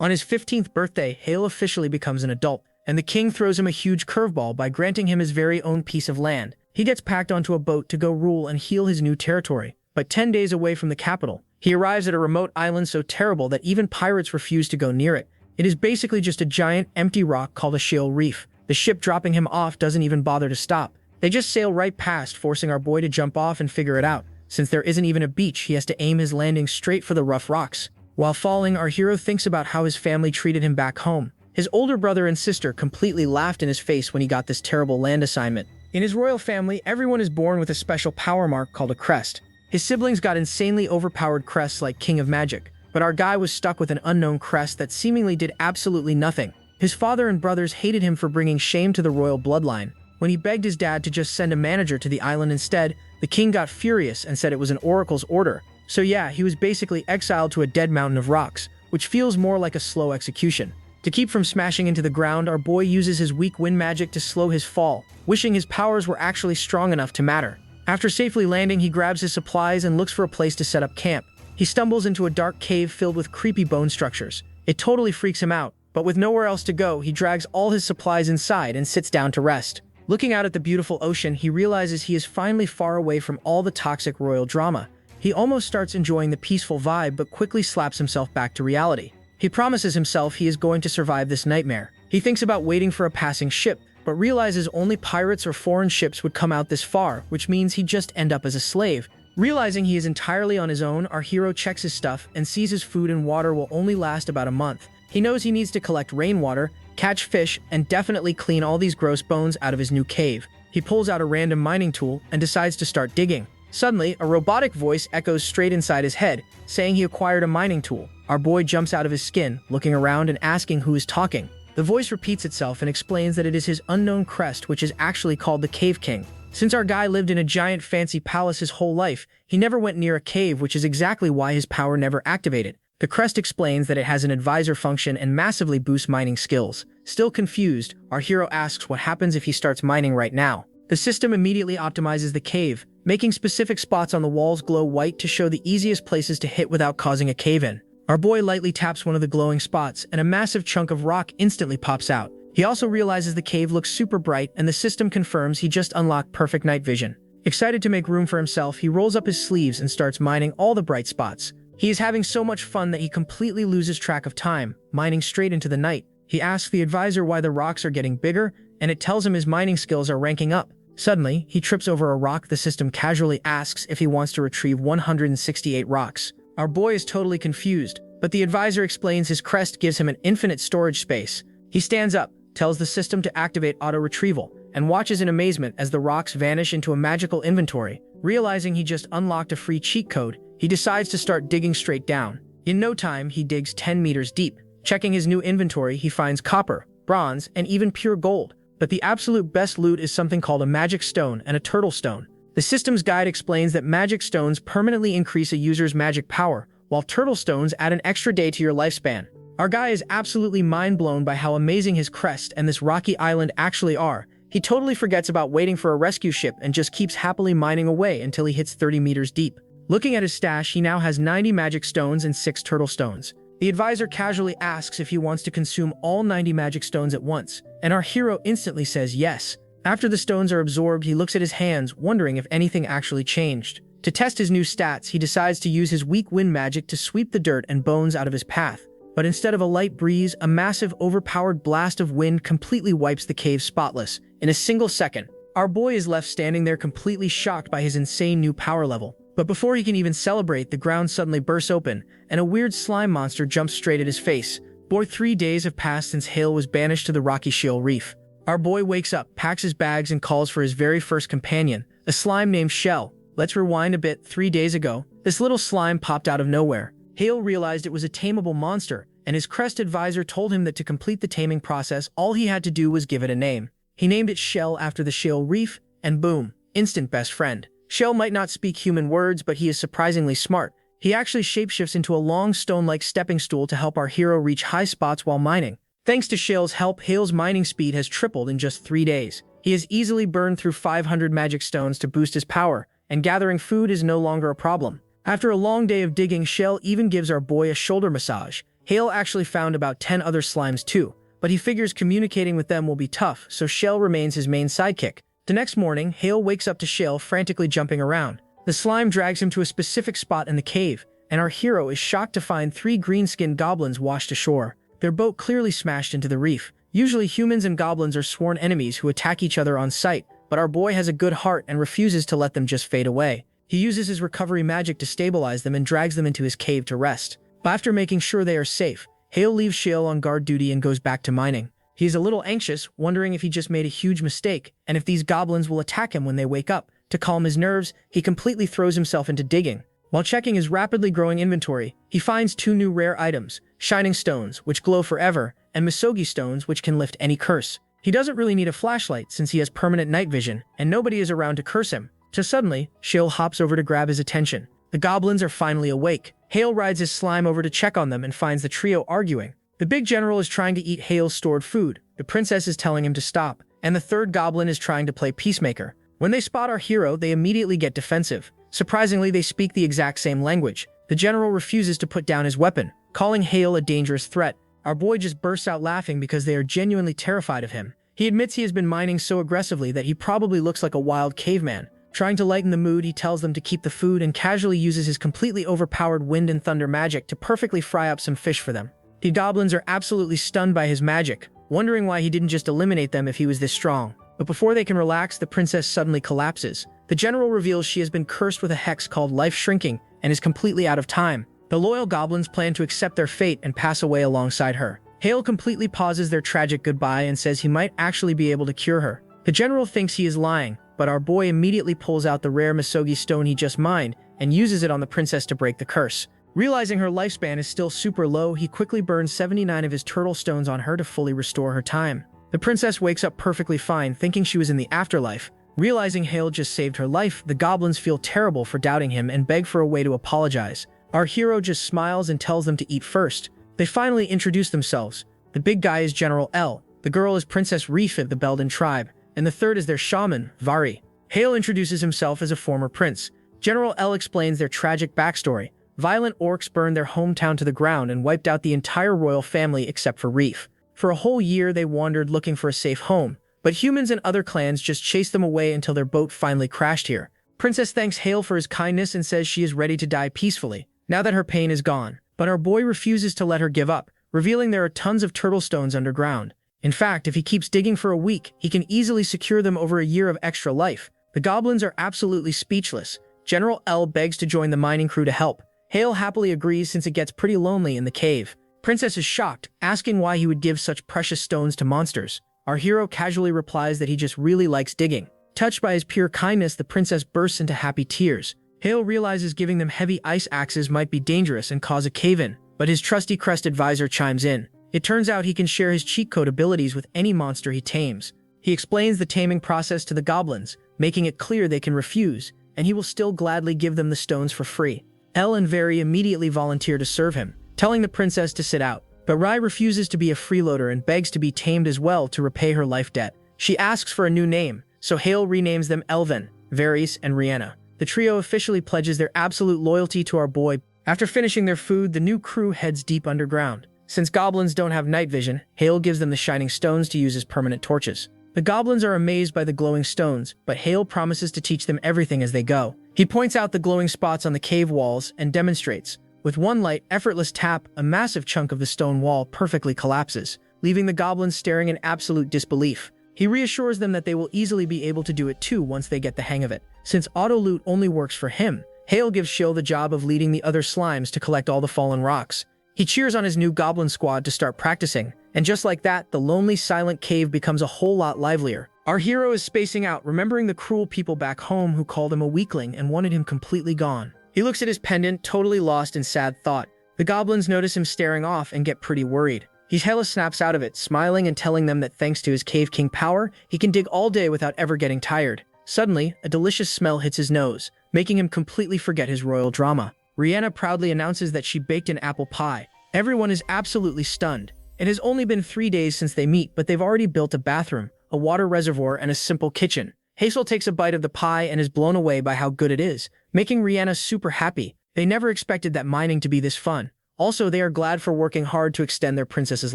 On his 15th birthday, Hale officially becomes an adult, and the king throws him a huge curveball by granting him his very own piece of land. He gets packed onto a boat to go rule and heal his new territory. But 10 days away from the capital, he arrives at a remote island so terrible that even pirates refuse to go near it. It is basically just a giant, empty rock called a shale reef. The ship dropping him off doesn't even bother to stop. They just sail right past, forcing our boy to jump off and figure it out. Since there isn't even a beach, he has to aim his landing straight for the rough rocks. While falling, our hero thinks about how his family treated him back home. His older brother and sister completely laughed in his face when he got this terrible land assignment. In his royal family, everyone is born with a special power mark called a crest. His siblings got insanely overpowered crests like King of Magic, but our guy was stuck with an unknown crest that seemingly did absolutely nothing. His father and brothers hated him for bringing shame to the royal bloodline. When he begged his dad to just send a manager to the island instead, the king got furious and said it was an oracle's order. So yeah, he was basically exiled to a dead mountain of rocks, which feels more like a slow execution. To keep from smashing into the ground, our boy uses his weak wind magic to slow his fall, wishing his powers were actually strong enough to matter. After safely landing, he grabs his supplies and looks for a place to set up camp. He stumbles into a dark cave filled with creepy bone structures. It totally freaks him out, but with nowhere else to go, he drags all his supplies inside and sits down to rest. Looking out at the beautiful ocean, he realizes he is finally far away from all the toxic royal drama. He almost starts enjoying the peaceful vibe, but quickly slaps himself back to reality. He promises himself he is going to survive this nightmare. He thinks about waiting for a passing ship, but realizes only pirates or foreign ships would come out this far, which means he'd just end up as a slave. Realizing he is entirely on his own, our hero checks his stuff and sees his food and water will only last about a month. He knows he needs to collect rainwater, catch fish, and definitely clean all these gross bones out of his new cave. He pulls out a random mining tool and decides to start digging. Suddenly, a robotic voice echoes straight inside his head, saying he acquired a mining tool. Our boy jumps out of his skin, looking around and asking who is talking. The voice repeats itself and explains that it is his unknown crest, which is actually called the Cave King. Since our guy lived in a giant fancy palace his whole life, he never went near a cave, which is exactly why his power never activated. The crest explains that it has an advisor function and massively boosts mining skills. Still confused, our hero asks what happens if he starts mining right now. The system immediately optimizes the cave, making specific spots on the walls glow white to show the easiest places to hit without causing a cave-in. Our boy lightly taps one of the glowing spots, and a massive chunk of rock instantly pops out. He also realizes the cave looks super bright, and the system confirms he just unlocked perfect night vision. Excited to make room for himself, he rolls up his sleeves and starts mining all the bright spots. He is having so much fun that he completely loses track of time, mining straight into the night. He asks the advisor why the rocks are getting bigger, and it tells him his mining skills are ranking up. Suddenly, he trips over a rock. The system casually asks if he wants to retrieve 168 rocks. Our boy is totally confused, but the advisor explains his crest gives him an infinite storage space. He stands up, tells the system to activate auto-retrieval, and watches in amazement as the rocks vanish into a magical inventory. Realizing he just unlocked a free cheat code, he decides to start digging straight down. In no time, he digs 10 meters deep. Checking his new inventory, he finds copper, bronze, and even pure gold. But the absolute best loot is something called a magic stone and a turtle stone. The system's guide explains that magic stones permanently increase a user's magic power, while turtle stones add an extra day to your lifespan. Our guy is absolutely mind-blown by how amazing his crest and this rocky island actually are. He totally forgets about waiting for a rescue ship and just keeps happily mining away until he hits 30 meters deep. Looking at his stash, he now has 90 magic stones and 6 turtle stones. The advisor casually asks if he wants to consume all 90 magic stones at once, and our hero instantly says yes. After the stones are absorbed, he looks at his hands, wondering if anything actually changed. To test his new stats, he decides to use his weak wind magic to sweep the dirt and bones out of his path. But instead of a light breeze, a massive overpowered blast of wind completely wipes the cave spotless. In a single second, our boy is left standing there completely shocked by his insane new power level. But before he can even celebrate, the ground suddenly bursts open, and a weird slime monster jumps straight at his face. 3 days have passed since Hale was banished to the rocky shale reef. Our boy wakes up, packs his bags, and calls for his very first companion, a slime named Shell. Let's rewind a bit. 3 days ago, this little slime popped out of nowhere. Hale realized it was a tameable monster, and his crest advisor told him that to complete the taming process, all he had to do was give it a name. He named it Shell after the shale reef, and boom, instant best friend. Shell might not speak human words, but he is surprisingly smart. He actually shapeshifts into a long stone-like stepping stool to help our hero reach high spots while mining. Thanks to Shell's help, Hale's mining speed has tripled in just 3 days. He has easily burned through 500 magic stones to boost his power, and gathering food is no longer a problem. After a long day of digging, Shell even gives our boy a shoulder massage. Hale actually found about 10 other slimes too, but he figures communicating with them will be tough, so Shale remains his main sidekick. The next morning, Hale wakes up to Shale frantically jumping around. The slime drags him to a specific spot in the cave, and our hero is shocked to find 3 green-skinned goblins washed ashore. Their boat clearly smashed into the reef. Usually humans and goblins are sworn enemies who attack each other on sight, but our boy has a good heart and refuses to let them just fade away. He uses his recovery magic to stabilize them and drags them into his cave to rest. But after making sure they are safe, Hale leaves Shale on guard duty and goes back to mining. He is a little anxious, wondering if he just made a huge mistake, and if these goblins will attack him when they wake up. To calm his nerves, he completely throws himself into digging. While checking his rapidly growing inventory, he finds 2 new rare items, shining stones, which glow forever, and misogi stones, which can lift any curse. He doesn't really need a flashlight since he has permanent night vision, and nobody is around to curse him. Till suddenly, Shale hops over to grab his attention. The goblins are finally awake. Hale rides his slime over to check on them and finds the trio arguing. The big general is trying to eat Hale's stored food, the princess is telling him to stop, and the third goblin is trying to play peacemaker. When they spot our hero, they immediately get defensive. Surprisingly, they speak the exact same language. The general refuses to put down his weapon, calling Hale a dangerous threat. Our boy just bursts out laughing because they are genuinely terrified of him. He admits he has been mining so aggressively that he probably looks like a wild caveman. Trying to lighten the mood, he tells them to keep the food and casually uses his completely overpowered wind and thunder magic to perfectly fry up some fish for them. The goblins are absolutely stunned by his magic, wondering why he didn't just eliminate them if he was this strong. But before they can relax, the princess suddenly collapses. The general reveals she has been cursed with a hex called life shrinking and is completely out of time. The loyal goblins plan to accept their fate and pass away alongside her. Hale completely pauses their tragic goodbye and says he might actually be able to cure her. The general thinks he is lying, but our boy immediately pulls out the rare misogi stone he just mined and uses it on the princess to break the curse. Realizing her lifespan is still super low, he quickly burns 79 of his turtle stones on her to fully restore her time. The princess wakes up perfectly fine, thinking she was in the afterlife. Realizing Hale just saved her life, the goblins feel terrible for doubting him and beg for a way to apologize. Our hero just smiles and tells them to eat first. They finally introduce themselves. The big guy is General L, the girl is Princess Reef of the Belden tribe, and the third is their shaman, Vari. Hale introduces himself as a former prince. General L explains their tragic backstory. Violent orcs burned their hometown to the ground and wiped out the entire royal family except for Reef. For a whole year, they wandered looking for a safe home, but humans and other clans just chased them away until their boat finally crashed here. Princess thanks Hale for his kindness and says she is ready to die peacefully, now that her pain is gone. But our boy refuses to let her give up, revealing there are tons of turtle stones underground. In fact, if he keeps digging for a week, he can easily secure them over a year of extra life. The goblins are absolutely speechless. General L begs to join the mining crew to help. Hale happily agrees since it gets pretty lonely in the cave. Princess is shocked, asking why he would give such precious stones to monsters. Our hero casually replies that he just really likes digging. Touched by his pure kindness, the princess bursts into happy tears. Hale realizes giving them heavy ice axes might be dangerous and cause a cave-in, but his trusty crest advisor chimes in. It turns out he can share his cheat code abilities with any monster he tames. He explains the taming process to the goblins, making it clear they can refuse, and he will still gladly give them the stones for free. Elle and Vari immediately volunteer to serve him, telling the princess to sit out. But Rai refuses to be a freeloader and begs to be tamed as well to repay her life debt. She asks for a new name, so Hale renames them Elven, Varys, and Rihanna. The trio officially pledges their absolute loyalty to our boy. After finishing their food, the new crew heads deep underground. Since goblins don't have night vision, Hale gives them the shining stones to use as permanent torches. The goblins are amazed by the glowing stones, but Hale promises to teach them everything as they go. He points out the glowing spots on the cave walls and demonstrates. With one light, effortless tap, a massive chunk of the stone wall perfectly collapses, leaving the goblins staring in absolute disbelief. He reassures them that they will easily be able to do it too once they get the hang of it. Since auto-loot only works for him, Hale gives Shale the job of leading the other slimes to collect all the fallen rocks. He cheers on his new goblin squad to start practicing, and just like that, the lonely, silent cave becomes a whole lot livelier. Our hero is spacing out, remembering the cruel people back home who called him a weakling and wanted him completely gone. He looks at his pendant, totally lost in sad thought. The goblins notice him staring off and get pretty worried. Yahello snaps out of it, smiling and telling them that thanks to his Cave King power, he can dig all day without ever getting tired. Suddenly, a delicious smell hits his nose, making him completely forget his royal drama. Rihanna proudly announces that she baked an apple pie. Everyone is absolutely stunned. It has only been 3 days since they meet, but they've already built a bathroom, a water reservoir, and a simple kitchen. Hazel takes a bite of the pie and is blown away by how good it is, making Rihanna super happy. They never expected that mining to be this fun. Also, they are glad for working hard to extend their princess's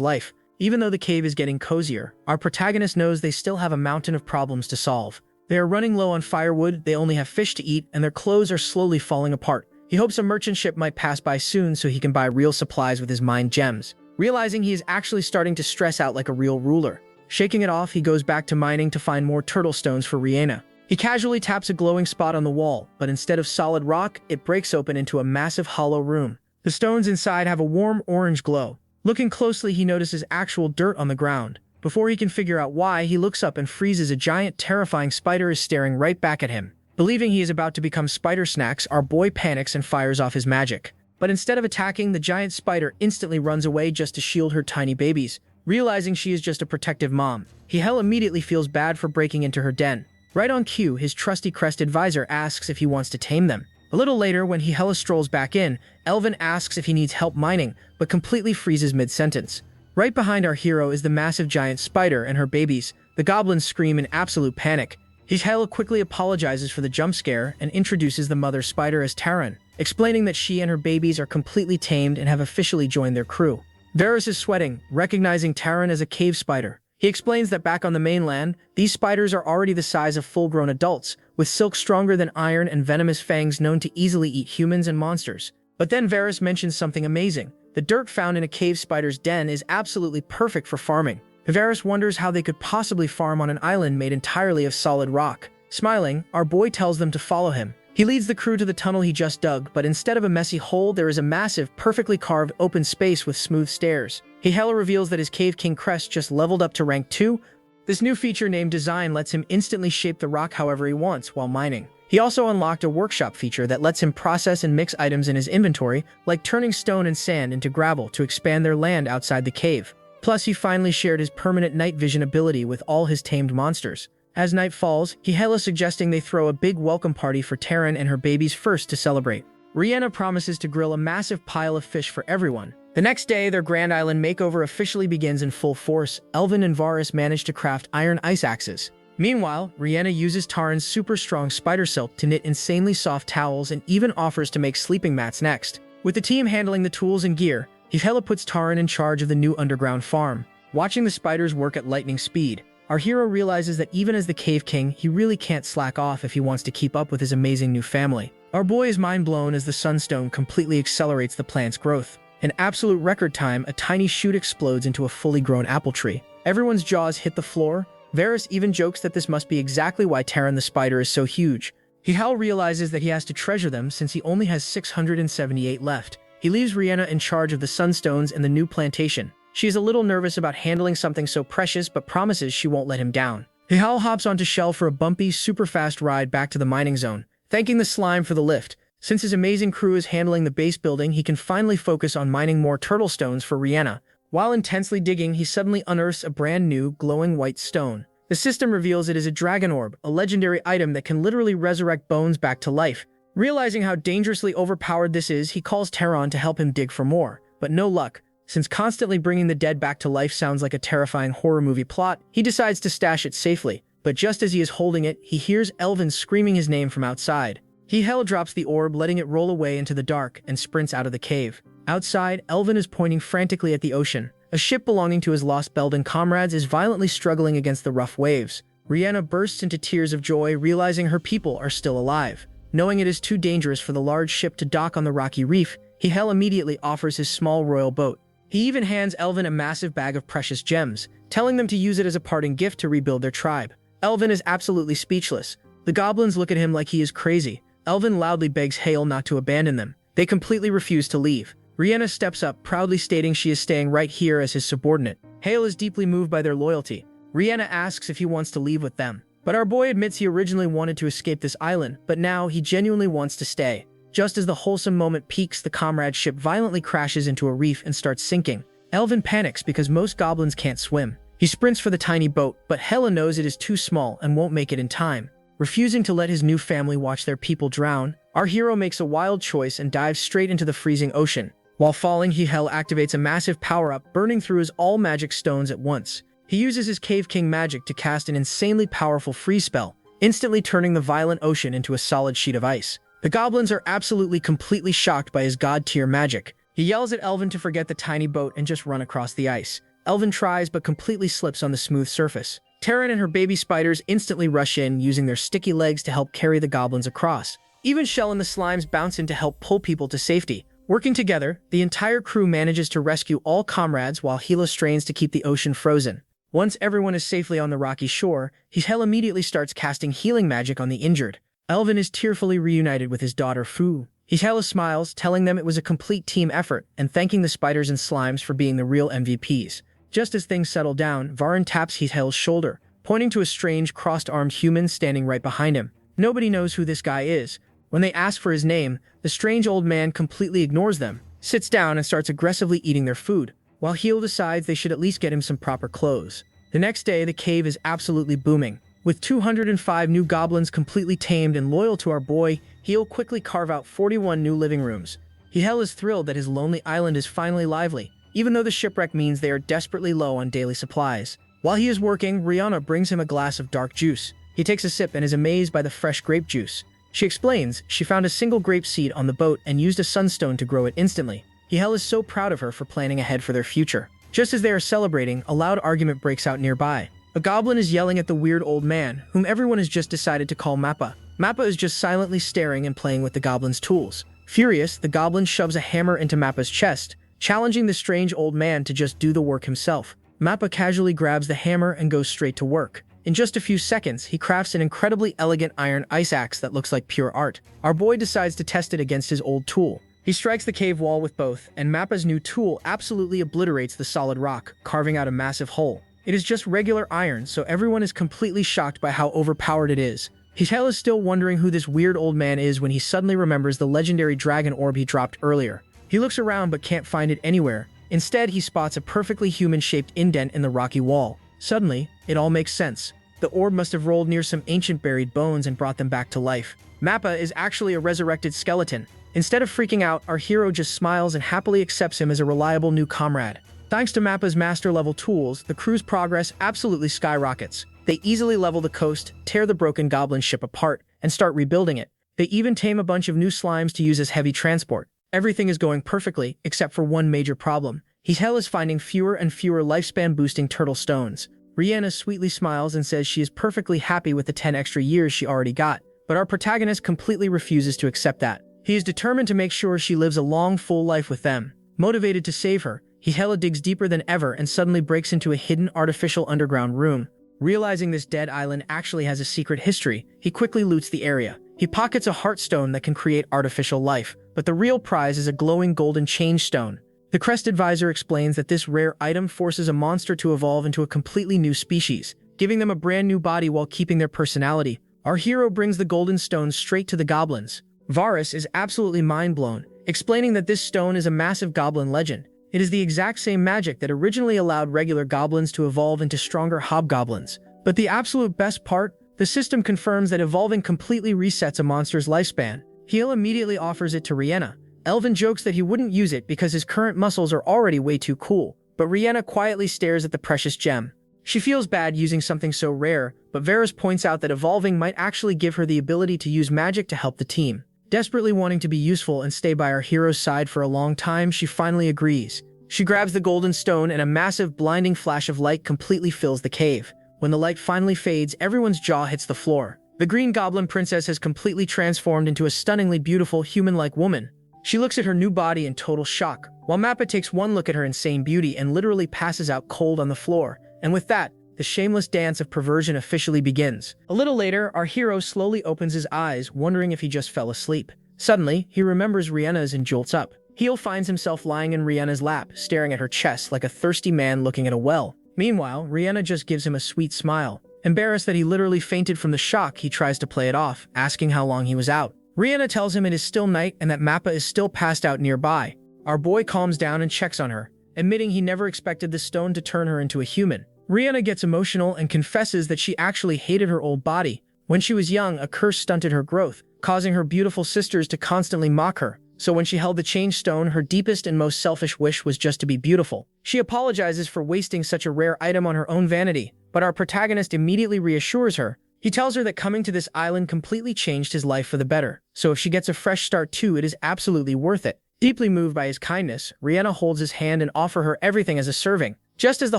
life. Even though the cave is getting cozier, our protagonist knows they still have a mountain of problems to solve. They are running low on firewood, they only have fish to eat, and their clothes are slowly falling apart. He hopes a merchant ship might pass by soon so he can buy real supplies with his mined gems. Realizing he is actually starting to stress out like a real ruler. Shaking it off, he goes back to mining to find more turtle stones for Rihanna. He casually taps a glowing spot on the wall, but instead of solid rock, it breaks open into a massive hollow room. The stones inside have a warm orange glow. Looking closely, he notices actual dirt on the ground. Before he can figure out why, he looks up and freezes. A giant, terrifying spider is staring right back at him. Believing he is about to become spider snacks, our boy panics and fires off his magic. But instead of attacking, the giant spider instantly runs away just to shield her tiny babies. Realizing she is just a protective mom, Yahello immediately feels bad for breaking into her den. Right on cue, his trusty crest advisor asks if he wants to tame them. A little later, when Yahello strolls back in, Elvin asks if he needs help mining, but completely freezes mid-sentence. Right behind our hero is the massive giant spider and her babies. The goblins scream in absolute panic. Yahello quickly apologizes for the jump scare and introduces the mother spider as Taran, explaining that she and her babies are completely tamed and have officially joined their crew. Varys is sweating, recognizing Taran as a cave spider. He explains that back on the mainland, these spiders are already the size of full-grown adults, with silk stronger than iron and venomous fangs known to easily eat humans and monsters. But then Varys mentions something amazing. The dirt found in a cave spider's den is absolutely perfect for farming. Varys wonders how they could possibly farm on an island made entirely of solid rock. Smiling, our boy tells them to follow him. He leads the crew to the tunnel he just dug, but instead of a messy hole, there is a massive, perfectly carved open space with smooth stairs. Yahello reveals that his Cave King crest just leveled up to rank 2. This new feature named Design lets him instantly shape the rock however he wants while mining. He also unlocked a workshop feature that lets him process and mix items in his inventory, like turning stone and sand into gravel to expand their land outside the cave. Plus, he finally shared his permanent night vision ability with all his tamed monsters. As night falls, Yahello suggesting they throw a big welcome party for Taran and her babies first to celebrate. Rihanna promises to grill a massive pile of fish for everyone. The next day, their Grand Island makeover officially begins in full force. Elvin and Varys manage to craft iron ice axes. Meanwhile, Rihanna uses Taran's super strong spider silk to knit insanely soft towels and even offers to make sleeping mats next. With the team handling the tools and gear, Yahello puts Taran in charge of the new underground farm. Watching the spiders work at lightning speed, our hero realizes that even as the Cave King, he really can't slack off if he wants to keep up with his amazing new family. Our boy is mind blown as the Sunstone completely accelerates the plant's growth. In absolute record time, a tiny shoot explodes into a fully grown apple tree. Everyone's jaws hit the floor. Varys even jokes that this must be exactly why Taran the spider is so huge. Yahello realizes that he has to treasure them since he only has 678 left. He leaves Rihanna in charge of the Sunstones and the new plantation. She is a little nervous about handling something so precious, but promises she won't let him down. Yahello hops onto Shell for a bumpy, super fast ride back to the mining zone, thanking the slime for the lift. Since his amazing crew is handling the base building, he can finally focus on mining more turtle stones for Rihanna. While intensely digging, he suddenly unearths a brand new, glowing white stone. The system reveals it is a dragon orb, a legendary item that can literally resurrect bones back to life. Realizing how dangerously overpowered this is, he calls Taran to help him dig for more. But no luck. Since constantly bringing the dead back to life sounds like a terrifying horror movie plot, he decides to stash it safely. But just as he is holding it, he hears Elvin screaming his name from outside. Yahello drops the orb, letting it roll away into the dark, and sprints out of the cave. Outside, Elvin is pointing frantically at the ocean. A ship belonging to his lost Belden comrades is violently struggling against the rough waves. Rihanna bursts into tears of joy, realizing her people are still alive. Knowing it is too dangerous for the large ship to dock on the rocky reef, Yahello immediately offers his small royal boat. He even hands Elvin a massive bag of precious gems, telling them to use it as a parting gift to rebuild their tribe. Elvin is absolutely speechless. The goblins look at him like he is crazy. Elvin loudly begs Yahello not to abandon them. They completely refuse to leave. Rihanna steps up, proudly stating she is staying right here as his subordinate. Yahello is deeply moved by their loyalty. Rihanna asks if he wants to leave with them. But our boy admits he originally wanted to escape this island, but now he genuinely wants to stay. Just as the wholesome moment peaks, the comrade ship violently crashes into a reef and starts sinking. Elvin panics because most goblins can't swim. He sprints for the tiny boat, but Yahello knows it is too small and won't make it in time. Refusing to let his new family watch their people drown, our hero makes a wild choice and dives straight into the freezing ocean. While falling, Yahello activates a massive power-up, burning through his all-magic stones at once. He uses his Cave King magic to cast an insanely powerful freeze spell, instantly turning the violent ocean into a solid sheet of ice. The goblins are absolutely completely shocked by his god-tier magic. He yells at Elvin to forget the tiny boat and just run across the ice. Elvin tries but completely slips on the smooth surface. Terran and her baby spiders instantly rush in, using their sticky legs to help carry the goblins across. Even Shell and the slimes bounce in to help pull people to safety. Working together, the entire crew manages to rescue all comrades while Hilo strains to keep the ocean frozen. Once everyone is safely on the rocky shore, Yahello immediately starts casting healing magic on the injured. Elvin is tearfully reunited with his daughter Fu. Yahello smiles, telling them it was a complete team effort and thanking the spiders and slimes for being the real MVPs. Just as things settle down, Varun taps Yahello's shoulder, pointing to a strange crossed-armed human standing right behind him. Nobody knows who this guy is. When they ask for his name, the strange old man completely ignores them, sits down and starts aggressively eating their food, while Heel decides they should at least get him some proper clothes. The next day, the cave is absolutely booming. With 205 new goblins completely tamed and loyal to our boy, Heel quickly carve out 41 new living rooms. Yahello is thrilled that his lonely island is finally lively, even though the shipwreck means they are desperately low on daily supplies. While he is working, Rihanna brings him a glass of dark juice. He takes a sip and is amazed by the fresh grape juice. She explains she found a single grape seed on the boat and used a sunstone to grow it instantly. Yahello is so proud of her for planning ahead for their future. Just as they are celebrating, a loud argument breaks out nearby. A goblin is yelling at the weird old man, whom everyone has just decided to call Mappa. Mappa is just silently staring and playing with the goblin's tools. Furious, the goblin shoves a hammer into Mappa's chest, challenging the strange old man to just do the work himself. Mappa casually grabs the hammer and goes straight to work. In just a few seconds, he crafts an incredibly elegant iron ice axe that looks like pure art. Our boy decides to test it against his old tool. He strikes the cave wall with both, and Mappa's new tool absolutely obliterates the solid rock, carving out a massive hole. It is just regular iron, so everyone is completely shocked by how overpowered it is. Yahello is still wondering who this weird old man is when he suddenly remembers the legendary dragon orb he dropped earlier. He looks around but can't find it anywhere. Instead, he spots a perfectly human-shaped indent in the rocky wall. Suddenly, it all makes sense. The orb must have rolled near some ancient buried bones and brought them back to life. Mappa is actually a resurrected skeleton. Instead of freaking out, our hero just smiles and happily accepts him as a reliable new comrade. Thanks to Mappa's master-level tools, the crew's progress absolutely skyrockets. They easily level the coast, tear the broken goblin ship apart, and start rebuilding it. They even tame a bunch of new slimes to use as heavy transport. Everything is going perfectly, except for one major problem. Yahello is finding fewer and fewer lifespan-boosting turtle stones. Rihanna sweetly smiles and says she is perfectly happy with the 10 extra years she already got, but our protagonist completely refuses to accept that. He is determined to make sure she lives a long, full life with them. Motivated to save her, Yahello digs deeper than ever and suddenly breaks into a hidden artificial underground room. Realizing this dead island actually has a secret history, he quickly loots the area. He pockets a heartstone that can create artificial life, but the real prize is a glowing golden change stone. The Crest Advisor explains that this rare item forces a monster to evolve into a completely new species, giving them a brand new body while keeping their personality. Our hero brings the golden stone straight to the goblins. Varus is absolutely mind-blown, explaining that this stone is a massive goblin legend. It is the exact same magic that originally allowed regular goblins to evolve into stronger hobgoblins. But the absolute best part? The system confirms that evolving completely resets a monster's lifespan. Heel immediately offers it to Rihanna. Elvin jokes that he wouldn't use it because his current muscles are already way too cool, but Rihanna quietly stares at the precious gem. She feels bad using something so rare, but Varus points out that evolving might actually give her the ability to use magic to help the team. Desperately wanting to be useful and stay by our hero's side for a long time, she finally agrees. She grabs the golden stone and a massive blinding flash of light completely fills the cave. When the light finally fades, everyone's jaw hits the floor. The Green Goblin Princess has completely transformed into a stunningly beautiful human-like woman. She looks at her new body in total shock, while Mappa takes one look at her insane beauty and literally passes out cold on the floor. And with that, the shameless dance of perversion officially begins. A little later, our hero slowly opens his eyes, wondering if he just fell asleep. Suddenly, he remembers Rihanna's and jolts up. Heel finds himself lying in Rihanna's lap, staring at her chest like a thirsty man looking at a well. Meanwhile, Rihanna just gives him a sweet smile. Embarrassed that he literally fainted from the shock, he tries to play it off, asking how long he was out. Rihanna tells him it is still night and that Mappa is still passed out nearby. Our boy calms down and checks on her, admitting he never expected the stone to turn her into a human. Rihanna gets emotional and confesses that she actually hated her old body. When she was young, a curse stunted her growth, causing her beautiful sisters to constantly mock her. So when she held the change stone, her deepest and most selfish wish was just to be beautiful. She apologizes for wasting such a rare item on her own vanity, but our protagonist immediately reassures her. He tells her that coming to this island completely changed his life for the better, so if she gets a fresh start too, it is absolutely worth it. Deeply moved by his kindness, Rihanna holds his hand and offers her everything as a serving. Just as the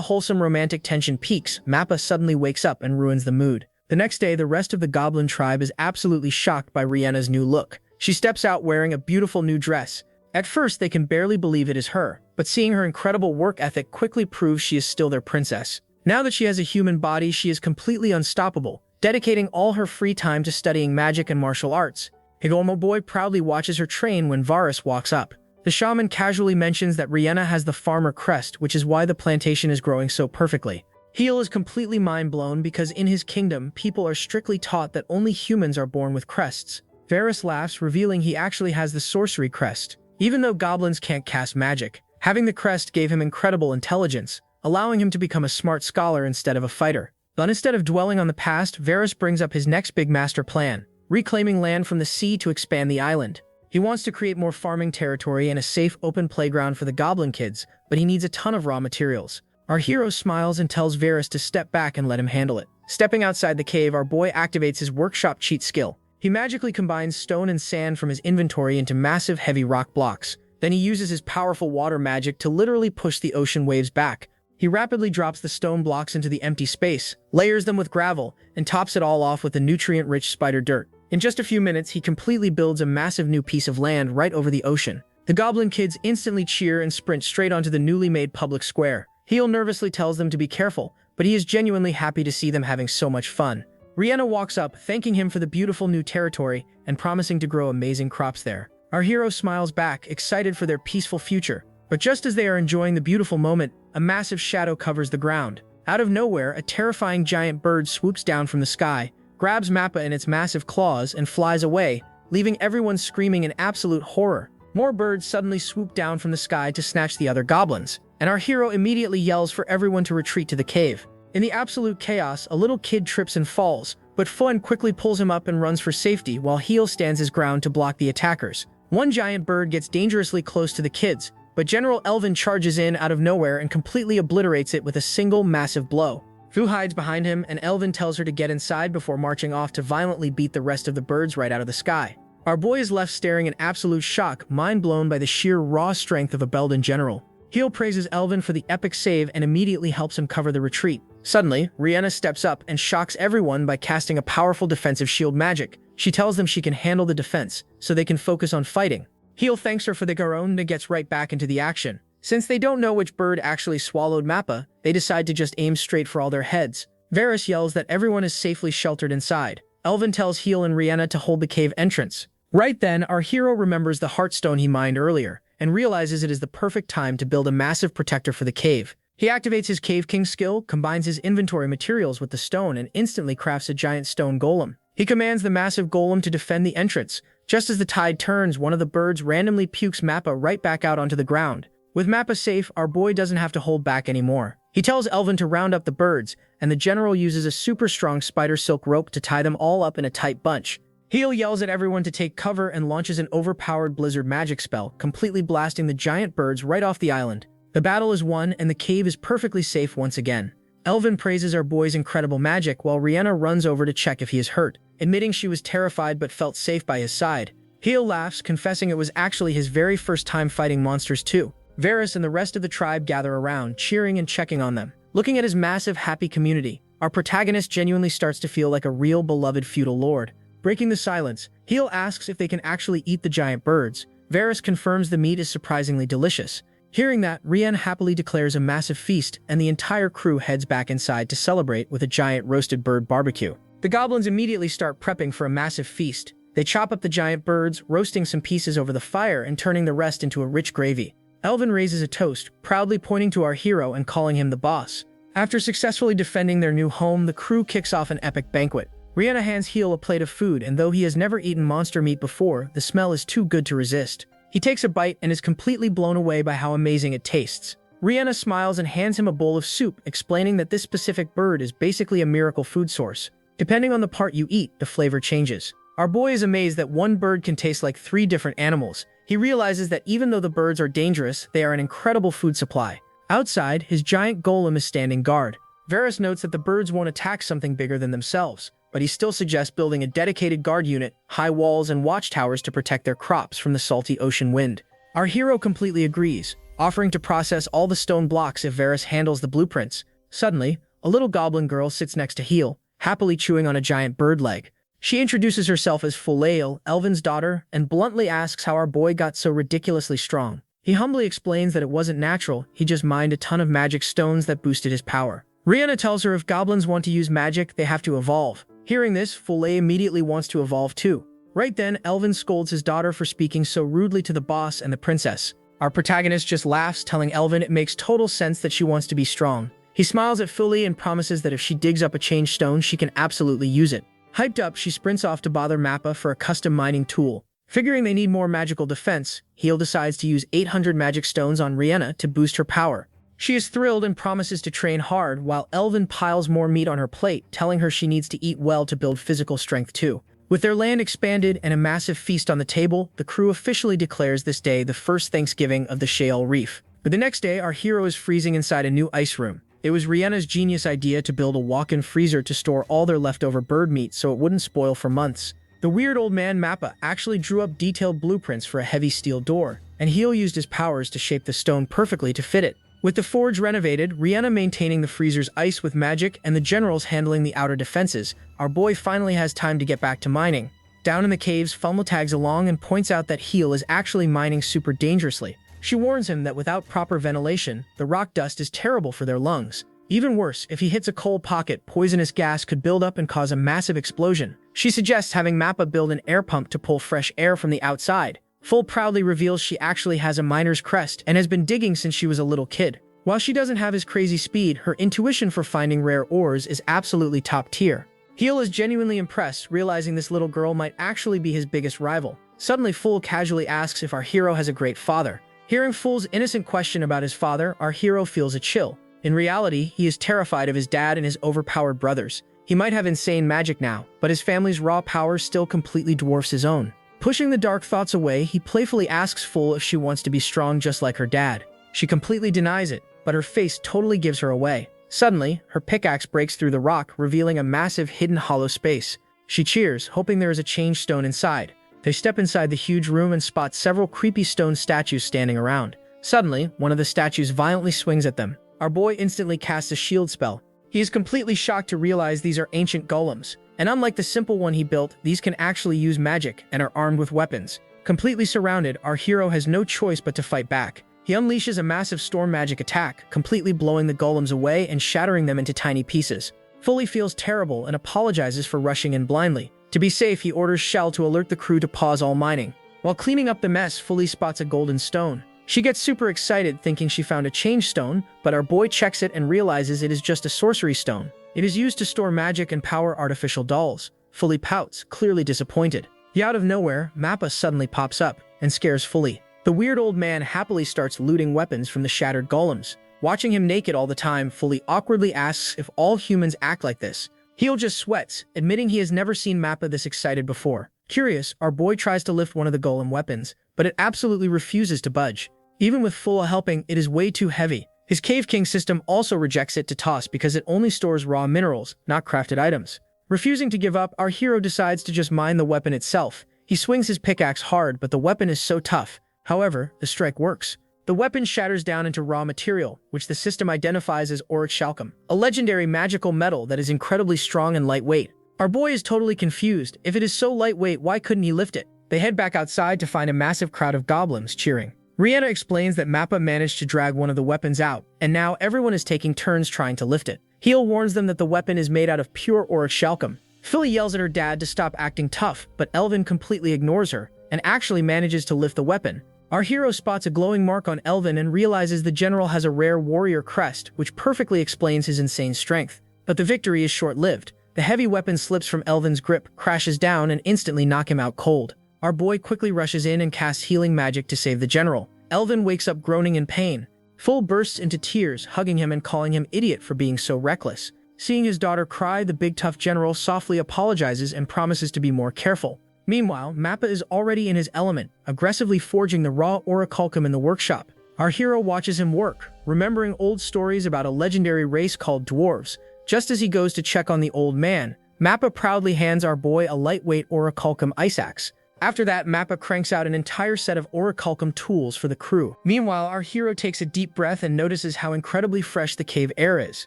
wholesome romantic tension peaks, Mappa suddenly wakes up and ruins the mood. The next day, the rest of the goblin tribe is absolutely shocked by Rihanna's new look. She steps out wearing a beautiful new dress. At first, they can barely believe it is her, but seeing her incredible work ethic quickly proves she is still their princess. Now that she has a human body, she is completely unstoppable, dedicating all her free time to studying magic and martial arts. Higolmo Boy proudly watches her train when Varus walks up. The shaman casually mentions that Rihanna has the farmer crest, which is why the plantation is growing so perfectly. Heel is completely mind-blown because in his kingdom, people are strictly taught that only humans are born with crests. Varus laughs, revealing he actually has the sorcery crest. Even though goblins can't cast magic, having the crest gave him incredible intelligence, allowing him to become a smart scholar instead of a fighter. But instead of dwelling on the past, Varus brings up his next big master plan, reclaiming land from the sea to expand the island. He wants to create more farming territory and a safe, open playground for the goblin kids, but he needs a ton of raw materials. Our hero smiles and tells Varus to step back and let him handle it. Stepping outside the cave, our boy activates his workshop cheat skill. He magically combines stone and sand from his inventory into massive, heavy rock blocks. Then he uses his powerful water magic to literally push the ocean waves back. He rapidly drops the stone blocks into the empty space, layers them with gravel, and tops it all off with the nutrient-rich spider dirt. In just a few minutes, he completely builds a massive new piece of land right over the ocean. The goblin kids instantly cheer and sprint straight onto the newly made public square. Heel nervously tells them to be careful, but he is genuinely happy to see them having so much fun. Rihanna walks up, thanking him for the beautiful new territory and promising to grow amazing crops there. Our hero smiles back, excited for their peaceful future. But just as they are enjoying the beautiful moment, a massive shadow covers the ground. Out of nowhere, a terrifying giant bird swoops down from the sky, grabs Mappa in its massive claws, and flies away, leaving everyone screaming in absolute horror. More birds suddenly swoop down from the sky to snatch the other goblins, and our hero immediately yells for everyone to retreat to the cave. In the absolute chaos, a little kid trips and falls, but Fun quickly pulls him up and runs for safety while Heel stands his ground to block the attackers. One giant bird gets dangerously close to the kids, but General Elvin charges in out of nowhere and completely obliterates it with a single massive blow. Fu hides behind him, and Elvin tells her to get inside before marching off to violently beat the rest of the birds right out of the sky. Our boy is left staring in absolute shock, mind blown by the sheer raw strength of a Belden general. Heel praises Elvin for the epic save and immediately helps him cover the retreat. Suddenly, Rihanna steps up and shocks everyone by casting a powerful defensive shield magic. She tells them she can handle the defense, so they can focus on fighting. Heel thanks her for the Garon and gets right back into the action. Since they don't know which bird actually swallowed Mappa, they decide to just aim straight for all their heads. Varus yells that everyone is safely sheltered inside. Elvin tells Heel and Rihanna to hold the cave entrance. Right then, our hero remembers the heartstone he mined earlier, and realizes it is the perfect time to build a massive protector for the cave. He activates his Cave King skill, combines his inventory materials with the stone, and instantly crafts a giant stone golem. He commands the massive golem to defend the entrance. Just as the tide turns, one of the birds randomly pukes Mappa right back out onto the ground. With Mappa safe, our boy doesn't have to hold back anymore. He tells Elvin to round up the birds, and the general uses a super strong spider silk rope to tie them all up in a tight bunch. Heel yells at everyone to take cover and launches an overpowered blizzard magic spell, completely blasting the giant birds right off the island. The battle is won, and the cave is perfectly safe once again. Elvin praises our boy's incredible magic while Rihanna runs over to check if he is hurt, admitting she was terrified but felt safe by his side. Heel laughs, confessing it was actually his very first time fighting monsters too. Varus and the rest of the tribe gather around, cheering and checking on them. Looking at his massive, happy community, our protagonist genuinely starts to feel like a real beloved feudal lord. Breaking the silence, Heel asks if they can actually eat the giant birds. Varus confirms the meat is surprisingly delicious. Hearing that, Rihanna happily declares a massive feast, and the entire crew heads back inside to celebrate with a giant roasted bird barbecue. The goblins immediately start prepping for a massive feast. They chop up the giant birds, roasting some pieces over the fire and turning the rest into a rich gravy. Elvin raises a toast, proudly pointing to our hero and calling him the boss. After successfully defending their new home, the crew kicks off an epic banquet. Rihanna hands Heel a plate of food, and though he has never eaten monster meat before, the smell is too good to resist. He takes a bite and is completely blown away by how amazing it tastes. Rihanna smiles and hands him a bowl of soup, explaining that this specific bird is basically a miracle food source. Depending on the part you eat, the flavor changes. Our boy is amazed that one bird can taste like 3 different animals. He realizes that even though the birds are dangerous, they are an incredible food supply. Outside, his giant golem is standing guard. Varus notes that the birds won't attack something bigger than themselves, but he still suggests building a dedicated guard unit, high walls, and watchtowers to protect their crops from the salty ocean wind. Our hero completely agrees, offering to process all the stone blocks if Varys handles the blueprints. Suddenly, a little goblin girl sits next to Heel, happily chewing on a giant bird leg. She introduces herself as Fulael, Elvin's daughter, and bluntly asks how our boy got so ridiculously strong. He humbly explains that it wasn't natural, he just mined a ton of magic stones that boosted his power. Rhianna tells her if goblins want to use magic, they have to evolve. Hearing this, Fulael immediately wants to evolve too. Right then, Elvin scolds his daughter for speaking so rudely to the boss and the princess. Our protagonist just laughs, telling Elvin it makes total sense that she wants to be strong. He smiles at Fulael and promises that if she digs up a change stone, she can absolutely use it. Hyped up, she sprints off to bother Mappa for a custom mining tool. Figuring they need more magical defense, Heel decides to use 800 magic stones on Rhianna to boost her power. She is thrilled and promises to train hard, while Elvin piles more meat on her plate, telling her she needs to eat well to build physical strength too. With their land expanded and a massive feast on the table, the crew officially declares this day the first Thanksgiving of the Yahello Reef. But the next day, our hero is freezing inside a new ice room. It was Rhianna's genius idea to build a walk-in freezer to store all their leftover bird meat so it wouldn't spoil for months. The weird old man Mappa actually drew up detailed blueprints for a heavy steel door, and Heel used his powers to shape the stone perfectly to fit it. With the forge renovated, Rhianna maintaining the freezer's ice with magic, and the generals handling the outer defenses, our boy finally has time to get back to mining. Down in the caves, Fumla tags along and points out that Heel is actually mining super dangerously. She warns him that without proper ventilation, the rock dust is terrible for their lungs. Even worse, if he hits a coal pocket, poisonous gas could build up and cause a massive explosion. She suggests having Mappa build an air pump to pull fresh air from the outside. Full proudly reveals she actually has a miner's crest and has been digging since she was a little kid. While she doesn't have his crazy speed, her intuition for finding rare ores is absolutely top tier. Heel is genuinely impressed, realizing this little girl might actually be his biggest rival. Suddenly, Fool casually asks if our hero has a great father. Hearing Fool's innocent question about his father, our hero feels a chill. In reality, he is terrified of his dad and his overpowered brothers. He might have insane magic now, but his family's raw power still completely dwarfs his own. Pushing the dark thoughts away, he playfully asks Fool if she wants to be strong just like her dad. She completely denies it, but her face totally gives her away. Suddenly, her pickaxe breaks through the rock, revealing a massive hidden hollow space. She cheers, hoping there is a change stone inside. They step inside the huge room and spot several creepy stone statues standing around. Suddenly, one of the statues violently swings at them. Our boy instantly casts a shield spell. He is completely shocked to realize these are ancient golems, and unlike the simple one he built, these can actually use magic and are armed with weapons. Completely surrounded, our hero has no choice but to fight back. He unleashes a massive storm magic attack, completely blowing the golems away and shattering them into tiny pieces. Fully feels terrible and apologizes for rushing in blindly. To be safe, he orders Shell to alert the crew to pause all mining. While cleaning up the mess, Fully spots a golden stone. She gets super excited, thinking she found a change stone, but our boy checks it and realizes it is just a sorcery stone. It is used to store magic and power artificial dolls. Fully pouts, clearly disappointed. Yet out of nowhere, Mappa suddenly pops up and scares Fully. The weird old man happily starts looting weapons from the shattered golems. Watching him naked all the time, Fully awkwardly asks if all humans act like this. Heel just sweats, admitting he has never seen Mappa this excited before. Curious, our boy tries to lift one of the golem weapons, but it absolutely refuses to budge. Even with Fulla helping, it is way too heavy. His Cave King system also rejects it to toss because it only stores raw minerals, not crafted items. Refusing to give up, our hero decides to just mine the weapon itself. He swings his pickaxe hard, but the weapon is so tough. However, the strike works. The weapon shatters down into raw material, which the system identifies as orichalcum, a legendary magical metal that is incredibly strong and lightweight. Our boy is totally confused. If it is so lightweight, why couldn't he lift it? They head back outside to find a massive crowd of goblins cheering. Rhianna explains that Mappa managed to drag one of the weapons out, and now everyone is taking turns trying to lift it. Heel warns them that the weapon is made out of pure orichalcum. Philly yells at her dad to stop acting tough, but Elvin completely ignores her, and actually manages to lift the weapon. Our hero spots a glowing mark on Elvin and realizes the general has a rare warrior crest, which perfectly explains his insane strength. But the victory is short-lived. The heavy weapon slips from Elvin's grip, crashes down, and instantly knocks him out cold. Our boy quickly rushes in and casts healing magic to save the general. Elvin wakes up groaning in pain. Full bursts into tears, hugging him and calling him idiot for being so reckless. Seeing his daughter cry, the big tough general softly apologizes and promises to be more careful. Meanwhile, Mappa is already in his element, aggressively forging the raw orichalcum in the workshop. Our hero watches him work, remembering old stories about a legendary race called dwarves. Just as he goes to check on the old man, Mappa proudly hands our boy a lightweight orichalcum ice axe. After that, Mappa cranks out an entire set of orichalcum tools for the crew. Meanwhile, our hero takes a deep breath and notices how incredibly fresh the cave air is.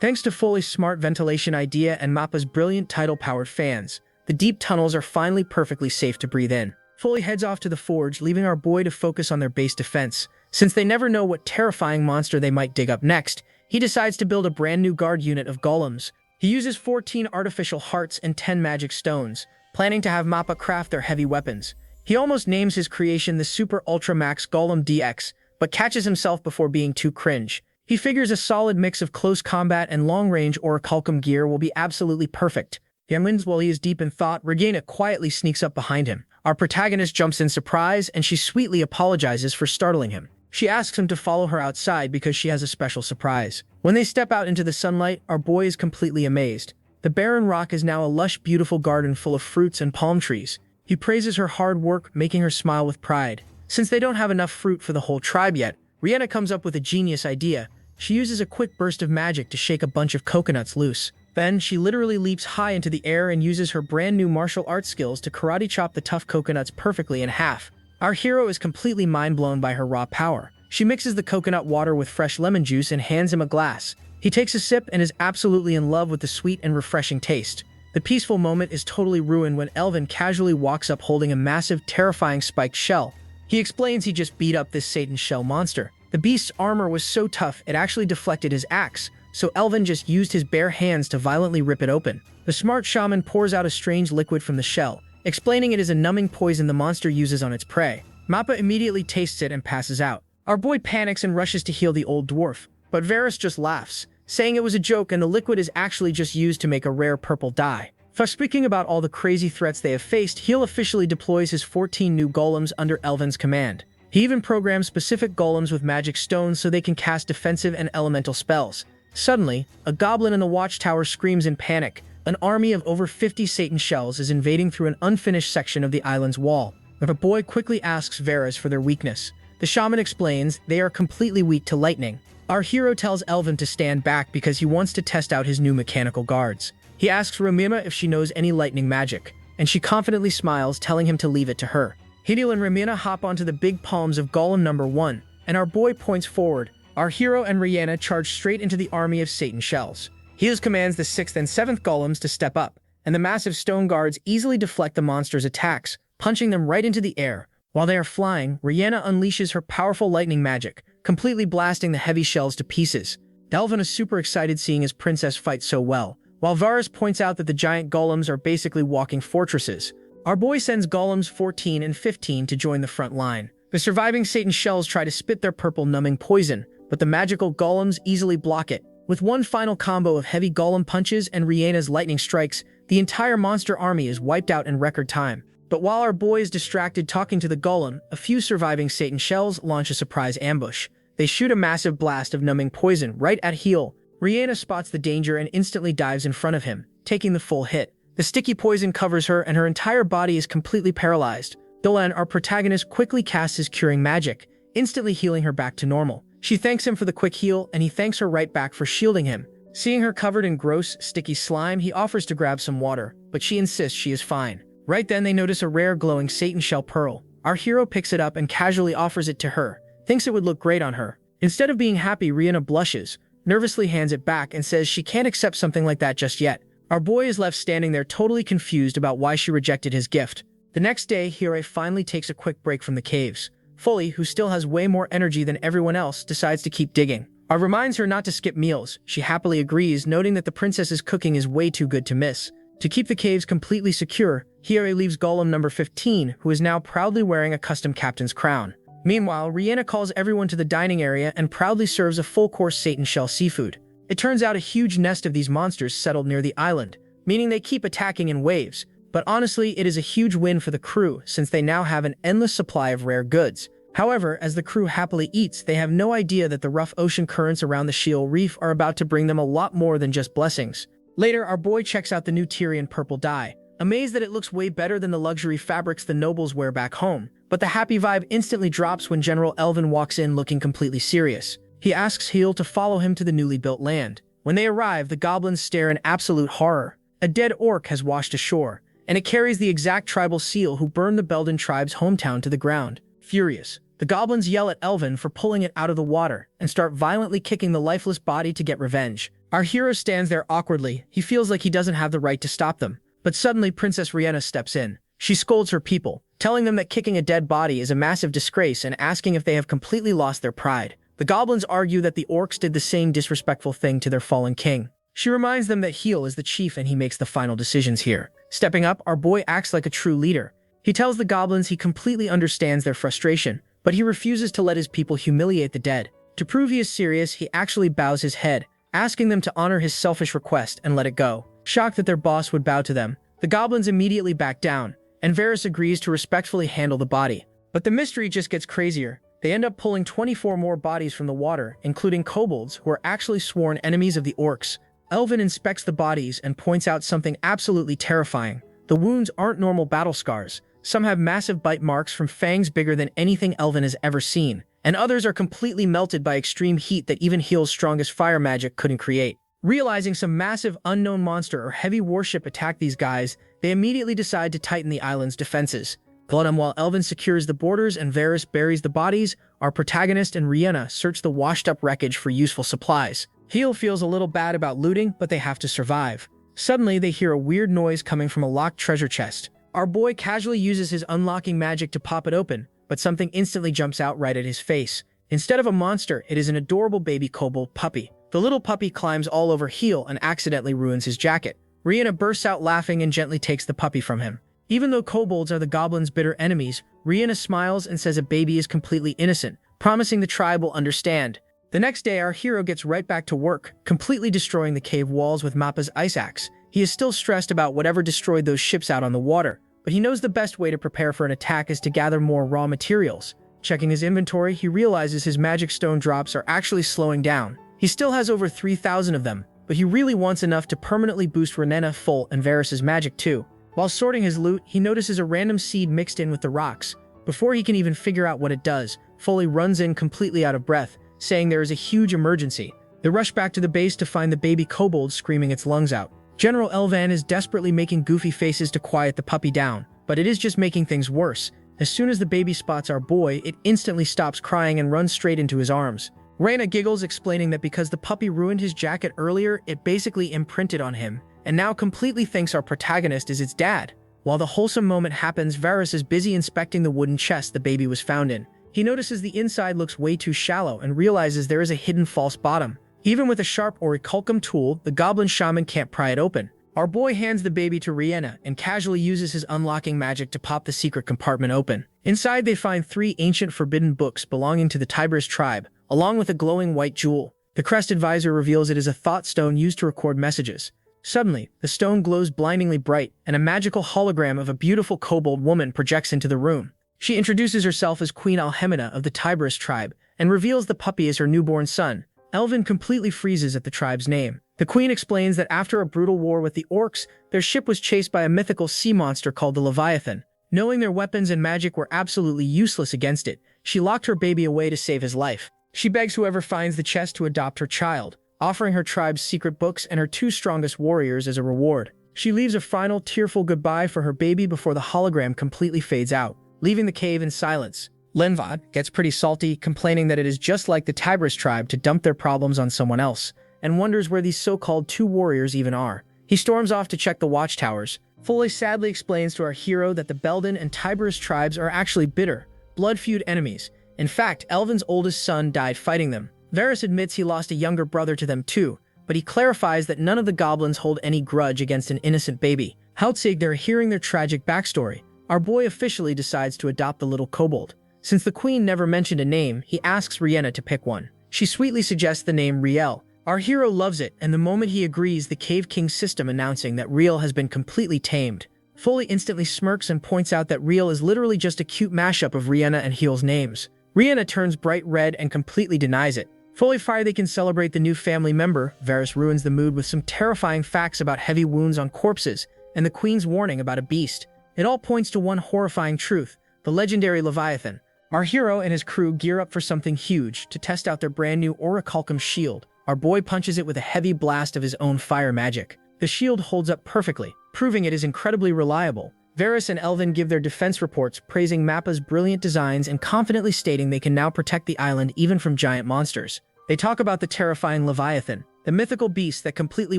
Thanks to Foley's smart ventilation idea and Mappa's brilliant tidal-powered fans, the deep tunnels are finally perfectly safe to breathe in. Foley heads off to the forge, leaving our boy to focus on their base defense. Since they never know what terrifying monster they might dig up next, he decides to build a brand new guard unit of golems. He uses 14 artificial hearts and 10 magic stones, planning to have Mappa craft their heavy weapons. He almost names his creation the Super Ultra Max Golem DX, but catches himself before being too cringe. He figures a solid mix of close combat and long-range orichalcum gear will be absolutely perfect. While he is deep in thought, Regina quietly sneaks up behind him. Our protagonist jumps in surprise, and she sweetly apologizes for startling him. She asks him to follow her outside because she has a special surprise. When they step out into the sunlight, our boy is completely amazed. The barren rock is now a lush, beautiful garden full of fruits and palm trees. He praises her hard work, making her smile with pride. Since they don't have enough fruit for the whole tribe yet, Rihanna comes up with a genius idea. She uses a quick burst of magic to shake a bunch of coconuts loose. Then, she literally leaps high into the air and uses her brand new martial arts skills to karate chop the tough coconuts perfectly in half. Our hero is completely mind-blown by her raw power. She mixes the coconut water with fresh lemon juice and hands him a glass. He takes a sip and is absolutely in love with the sweet and refreshing taste. The peaceful moment is totally ruined when Elvin casually walks up holding a massive, terrifying spiked shell. He explains he just beat up this Satan shell monster. The beast's armor was so tough it actually deflected his axe, so Elvin just used his bare hands to violently rip it open. The smart shaman pours out a strange liquid from the shell, explaining it is a numbing poison the monster uses on its prey. Mappa immediately tastes it and passes out. Our boy panics and rushes to heal the old dwarf, but Varus just laughs, saying it was a joke and the liquid is actually just used to make a rare purple dye. Speaking about all the crazy threats they have faced, Heal officially deploys his 14 new golems under Elvin's command. He even programs specific golems with magic stones so they can cast defensive and elemental spells. Suddenly, a goblin in the watchtower screams in panic. An army of over 50 Satan shells is invading through an unfinished section of the island's wall. The boy quickly asks Varus for their weakness. The shaman explains they are completely weak to lightning. Our hero tells Elvin to stand back because he wants to test out his new mechanical guards. He asks Ramina if she knows any lightning magic, and she confidently smiles, telling him to leave it to her. Hidil and Ramina hop onto the big palms of Golem number 1, and our boy points forward. Our hero and Rihanna charge straight into the army of Satan shells. Hughes commands the 6th and 7th golems to step up, and the massive stone guards easily deflect the monster's attacks, punching them right into the air. While they are flying, Rihanna unleashes her powerful lightning magic, completely blasting the heavy shells to pieces. Delvin is super excited seeing his princess fight so well, while Varus points out that the giant golems are basically walking fortresses. Our boy sends golems 14 and 15 to join the front line. The surviving Satan shells try to spit their purple numbing poison, but the magical golems easily block it. With one final combo of heavy golem punches and Rihanna's lightning strikes, the entire monster army is wiped out in record time. But while our boy is distracted talking to the golem, a few surviving Satan shells launch a surprise ambush. They shoot a massive blast of numbing poison right at Heel. Rihanna spots the danger and instantly dives in front of him, taking the full hit. The sticky poison covers her and her entire body is completely paralyzed. Dolan, our protagonist, quickly casts his curing magic, instantly healing her back to normal. She thanks him for the quick heal, and he thanks her right back for shielding him. Seeing her covered in gross, sticky slime, he offers to grab some water, but she insists she is fine. Right then, they notice a rare glowing Satan shell pearl. Our hero picks it up and casually offers it to her, thinks it would look great on her. Instead of being happy, Rihanna blushes, nervously hands it back and says she can't accept something like that just yet. Our boy is left standing there totally confused about why she rejected his gift. The next day, Hiro finally takes a quick break from the caves. Foley, who still has way more energy than everyone else, decides to keep digging. Our reminds her not to skip meals. She happily agrees, noting that the princess's cooking is way too good to miss. To keep the caves completely secure, Hiro leaves Golem number 15, who is now proudly wearing a custom captain's crown. Meanwhile, Rihanna calls everyone to the dining area and proudly serves a full-course Satan shell seafood. It turns out a huge nest of these monsters settled near the island, meaning they keep attacking in waves. But honestly, it is a huge win for the crew since they now have an endless supply of rare goods. However, as the crew happily eats, they have no idea that the rough ocean currents around the Sheol Reef are about to bring them a lot more than just blessings. Later, our boy checks out the new Tyrian purple dye, amazed that it looks way better than the luxury fabrics the nobles wear back home. But the happy vibe instantly drops when General Elvin walks in looking completely serious. He asks Heel to follow him to the newly built land. When they arrive, the goblins stare in absolute horror. A dead orc has washed ashore, and it carries the exact tribal seal who burned the Belden tribe's hometown to the ground. Furious, the goblins yell at Elvin for pulling it out of the water and start violently kicking the lifeless body to get revenge. Our hero stands there awkwardly. He feels like he doesn't have the right to stop them. But suddenly Princess Rihanna steps in. She scolds her people, telling them that kicking a dead body is a massive disgrace and asking if they have completely lost their pride. The goblins argue that the orcs did the same disrespectful thing to their fallen king. She reminds them that Heel is the chief and he makes the final decisions here. Stepping up, our boy acts like a true leader. He tells the goblins he completely understands their frustration, but he refuses to let his people humiliate the dead. To prove he is serious, he actually bows his head, asking them to honor his selfish request and let it go. Shocked that their boss would bow to them, the goblins immediately back down, and Varys agrees to respectfully handle the body. But the mystery just gets crazier. They end up pulling 24 more bodies from the water, including kobolds who are actually sworn enemies of the orcs. Elvin inspects the bodies and points out something absolutely terrifying. The wounds aren't normal battle scars. Some have massive bite marks from fangs bigger than anything Elvin has ever seen, and others are completely melted by extreme heat that even Heel's strongest fire magic couldn't create. Realizing some massive unknown monster or heavy warship attacked these guys, they immediately decide to tighten the island's defenses. While Elvin secures the borders and Varys buries the bodies, our protagonist and Rihanna search the washed-up wreckage for useful supplies. Heel feels a little bad about looting, but they have to survive. Suddenly, they hear a weird noise coming from a locked treasure chest. Our boy casually uses his unlocking magic to pop it open, but something instantly jumps out right at his face. Instead of a monster, it is an adorable baby kobold puppy. The little puppy climbs all over Heel and accidentally ruins his jacket. Rihanna bursts out laughing and gently takes the puppy from him. Even though kobolds are the goblins' bitter enemies, Rihanna smiles and says a baby is completely innocent, promising the tribe will understand. The next day, our hero gets right back to work, completely destroying the cave walls with Mappa's ice axe. He is still stressed about whatever destroyed those ships out on the water, but he knows the best way to prepare for an attack is to gather more raw materials. Checking his inventory, he realizes his magic stone drops are actually slowing down. He still has over 3,000 of them, but he really wants enough to permanently boost Renena, Full, and Varys' magic too. While sorting his loot, he notices a random seed mixed in with the rocks. Before he can even figure out what it does, Foley runs in completely out of breath, saying there is a huge emergency. They rush back to the base to find the baby kobold screaming its lungs out. General Elvan is desperately making goofy faces to quiet the puppy down, but it is just making things worse. As soon as the baby spots our boy, it instantly stops crying and runs straight into his arms. Reyna giggles, explaining that because the puppy ruined his jacket earlier, it basically imprinted on him, and now completely thinks our protagonist is its dad. While the wholesome moment happens, Varys is busy inspecting the wooden chest the baby was found in. He notices the inside looks way too shallow and realizes there is a hidden false bottom. Even with a sharp orichalcum tool, the goblin shaman can't pry it open. Our boy hands the baby to Rihanna and casually uses his unlocking magic to pop the secret compartment open. Inside, they find 3 ancient forbidden books belonging to the Tiberius tribe, along with a glowing white jewel. The crested visor reveals it is a thought stone used to record messages. Suddenly, the stone glows blindingly bright, and a magical hologram of a beautiful kobold woman projects into the room. She introduces herself as Queen Alhemina of the Tiberius tribe, and reveals the puppy is her newborn son. Elvin completely freezes at the tribe's name. The queen explains that after a brutal war with the orcs, their ship was chased by a mythical sea monster called the Leviathan. Knowing their weapons and magic were absolutely useless against it, she locked her baby away to save his life. She begs whoever finds the chest to adopt her child, offering her tribe's secret books and her 2 strongest warriors as a reward. She leaves a final tearful goodbye for her baby before the hologram completely fades out, leaving the cave in silence. Lenvad gets pretty salty, complaining that it is just like the Tiberius tribe to dump their problems on someone else, and wonders where these so-called 2 warriors even are. He storms off to check the watchtowers. Foley sadly explains to our hero that the Belden and Tiberius tribes are actually bitter, blood-feud enemies. In fact, Elvin's oldest son died fighting them. Varys admits he lost a younger brother to them too, but he clarifies that none of the goblins hold any grudge against an innocent baby. Outside, hearing their tragic backstory, our boy officially decides to adopt the little kobold. Since the queen never mentioned a name, he asks Rihanna to pick one. She sweetly suggests the name Riel. Our hero loves it, and the moment he agrees, the Cave King's system announcing that Riel has been completely tamed. Foley instantly smirks and points out that Riel is literally just a cute mashup of Rihanna and Heel's names. Rihanna turns bright red and completely denies it. Fully fire they can celebrate the new family member. Varys ruins the mood with some terrifying facts about heavy wounds on corpses and the queen's warning about a beast. It all points to one horrifying truth: the legendary Leviathan. Our hero and his crew gear up for something huge to test out their brand new orichalcum shield. Our boy punches it with a heavy blast of his own fire magic. The shield holds up perfectly, proving it is incredibly reliable. Varys and Elvin give their defense reports praising Mappa's brilliant designs and confidently stating they can now protect the island even from giant monsters. They talk about the terrifying Leviathan, the mythical beast that completely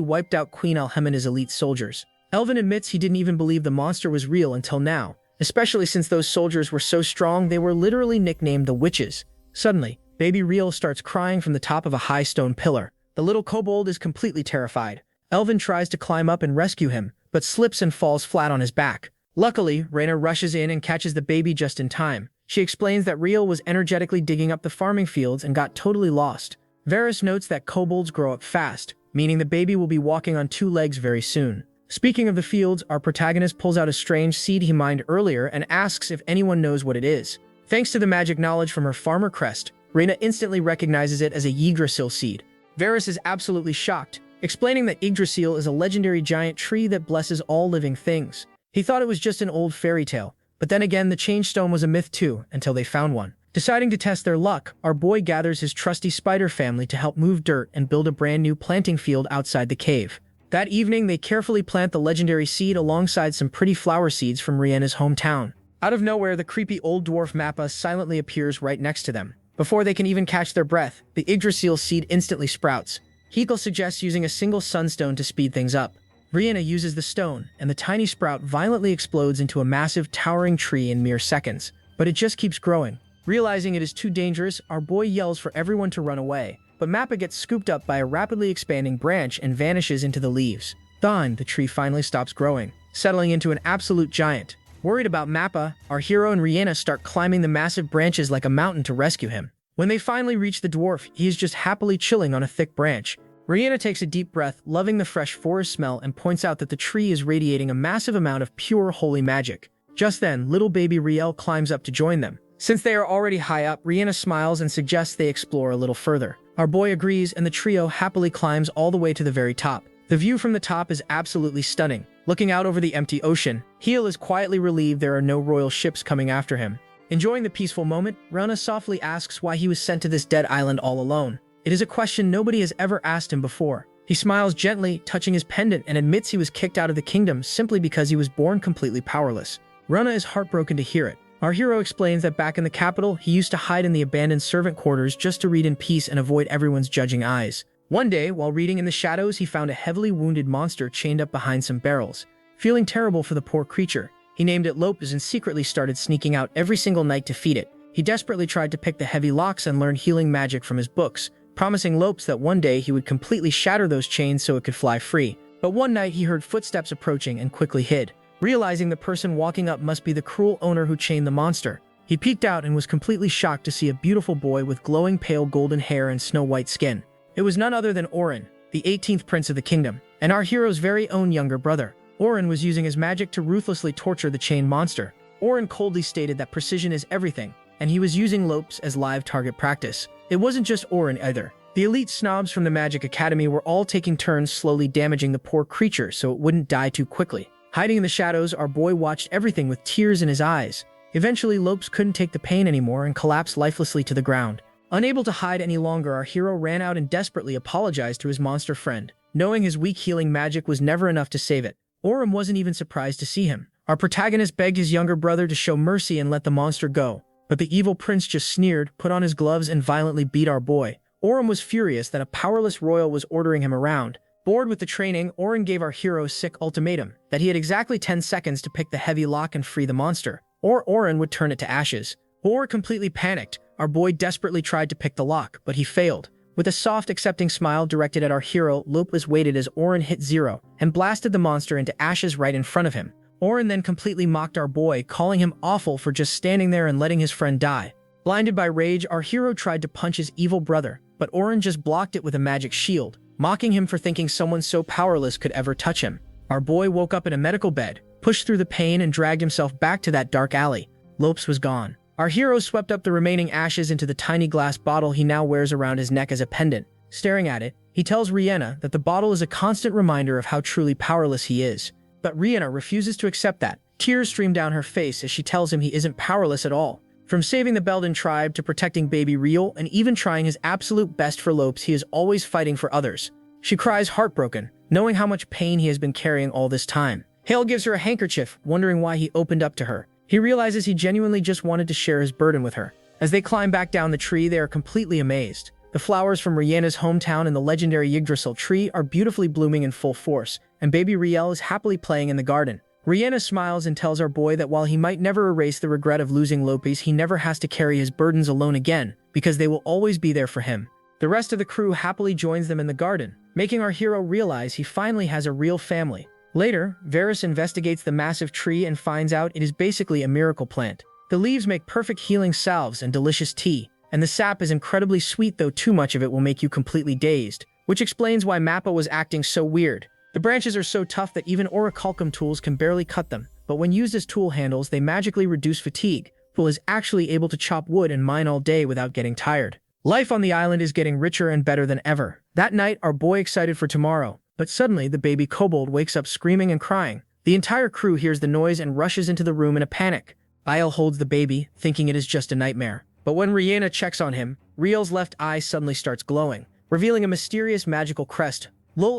wiped out Queen Alhemina's elite soldiers. Elvin admits he didn't even believe the monster was real until now, especially since those soldiers were so strong they were literally nicknamed the Witches. Suddenly, baby Riel starts crying from the top of a high stone pillar. The little kobold is completely terrified. Elvin tries to climb up and rescue him, but slips and falls flat on his back. Luckily, Rhaena rushes in and catches the baby just in time. She explains that Riel was energetically digging up the farming fields and got totally lost. Varys notes that kobolds grow up fast, meaning the baby will be walking on 2 legs very soon. Speaking of the fields, our protagonist pulls out a strange seed he mined earlier and asks if anyone knows what it is. Thanks to the magic knowledge from her farmer crest, Rhaena instantly recognizes it as a Yggdrasil seed. Varys is absolutely shocked, explaining that Yggdrasil is a legendary giant tree that blesses all living things. He thought it was just an old fairy tale, but then again the change stone was a myth too, until they found one. Deciding to test their luck, our boy gathers his trusty spider family to help move dirt and build a brand new planting field outside the cave. That evening, they carefully plant the legendary seed alongside some pretty flower seeds from Rhaena's hometown. Out of nowhere, the creepy old dwarf Mappa silently appears right next to them. Before they can even catch their breath, the Yggdrasil seed instantly sprouts. Hekal suggests using a single sunstone to speed things up. Rhaena uses the stone, and the tiny sprout violently explodes into a massive, towering tree in mere seconds. But it just keeps growing. Realizing it is too dangerous, our boy yells for everyone to run away. But Mappa gets scooped up by a rapidly expanding branch and vanishes into the leaves. Dawn, the tree finally stops growing, settling into an absolute giant. Worried about Mappa, our hero and Rhaena start climbing the massive branches like a mountain to rescue him. When they finally reach the dwarf, he is just happily chilling on a thick branch. Rhaena takes a deep breath, loving the fresh forest smell, and points out that the tree is radiating a massive amount of pure holy magic. Just then, little baby Riel climbs up to join them. Since they are already high up, Rhaena smiles and suggests they explore a little further. Our boy agrees, and the trio happily climbs all the way to the very top. The view from the top is absolutely stunning. Looking out over the empty ocean, Heel is quietly relieved there are no royal ships coming after him. Enjoying the peaceful moment, Rhaena softly asks why he was sent to this dead island all alone. It is a question nobody has ever asked him before. He smiles gently, touching his pendant, and admits he was kicked out of the kingdom simply because he was born completely powerless. Rhaena is heartbroken to hear it. Our hero explains that back in the capital, he used to hide in the abandoned servant quarters just to read in peace and avoid everyone's judging eyes. One day, while reading in the shadows, he found a heavily wounded monster chained up behind some barrels. Feeling terrible for the poor creature, he named it Lopez and secretly started sneaking out every single night to feed it. He desperately tried to pick the heavy locks and learn healing magic from his books, promising Lopes that one day he would completely shatter those chains so it could fly free. But one night he heard footsteps approaching and quickly hid. Realizing the person walking up must be the cruel owner who chained the monster, he peeked out and was completely shocked to see a beautiful boy with glowing pale golden hair and snow-white skin. It was none other than Oren, the 18th prince of the kingdom, and our hero's very own younger brother. Oren was using his magic to ruthlessly torture the chained monster. Oren coldly stated that precision is everything, and he was using Lopes as live target practice. It wasn't just Oren either. The elite snobs from the Magic Academy were all taking turns slowly damaging the poor creature so it wouldn't die too quickly. Hiding in the shadows, our boy watched everything with tears in his eyes. Eventually, Lopes couldn't take the pain anymore and collapsed lifelessly to the ground. Unable to hide any longer, our hero ran out and desperately apologized to his monster friend, knowing his weak healing magic was never enough to save it. Orem wasn't even surprised to see him. Our protagonist begged his younger brother to show mercy and let the monster go, but the evil prince just sneered, put on his gloves, and violently beat our boy. Orem was furious that a powerless royal was ordering him around. Bored with the training, Oren gave our hero a sick ultimatum that he had exactly 10 seconds to pick the heavy lock and free the monster, or Oren would turn it to ashes. Or completely panicked, our boy desperately tried to pick the lock, but he failed. With a soft, accepting smile directed at our hero, Lopez waited as Oren hit 0 and blasted the monster into ashes right in front of him. Oren then completely mocked our boy, calling him awful for just standing there and letting his friend die. Blinded by rage, our hero tried to punch his evil brother, but Oren just blocked it with a magic shield, mocking him for thinking someone so powerless could ever touch him. Our boy woke up in a medical bed, pushed through the pain, and dragged himself back to that dark alley. Lopes was gone. Our hero swept up the remaining ashes into the tiny glass bottle he now wears around his neck as a pendant. Staring at it, he tells Rhaena that the bottle is a constant reminder of how truly powerless he is. But Rhaena refuses to accept that. Tears stream down her face as she tells him he isn't powerless at all. From saving the Belden tribe to protecting baby Riel and even trying his absolute best for Lopes, he is always fighting for others. She cries heartbroken, knowing how much pain he has been carrying all this time. Hale gives her a handkerchief, wondering why he opened up to her. He realizes he genuinely just wanted to share his burden with her. As they climb back down the tree, they are completely amazed. The flowers from Rihanna's hometown and the legendary Yggdrasil tree are beautifully blooming in full force, and baby Riel is happily playing in the garden. Rihanna smiles and tells our boy that while he might never erase the regret of losing Lopez, he never has to carry his burdens alone again, because they will always be there for him. The rest of the crew happily joins them in the garden, making our hero realize he finally has a real family. Later, Varys investigates the massive tree and finds out it is basically a miracle plant. The leaves make perfect healing salves and delicious tea, and the sap is incredibly sweet, though too much of it will make you completely dazed, which explains why Mappa was acting so weird. The branches are so tough that even orichalcum tools can barely cut them, but when used as tool handles, they magically reduce fatigue. Fool is actually able to chop wood and mine all day without getting tired. Life on the island is getting richer and better than ever. That night, our boy excited for tomorrow, but suddenly the baby kobold wakes up screaming and crying. The entire crew hears the noise and rushes into the room in a panic. Yael holds the baby, thinking it is just a nightmare. But when Rihanna checks on him, Riel's left eye suddenly starts glowing, revealing a mysterious magical crest.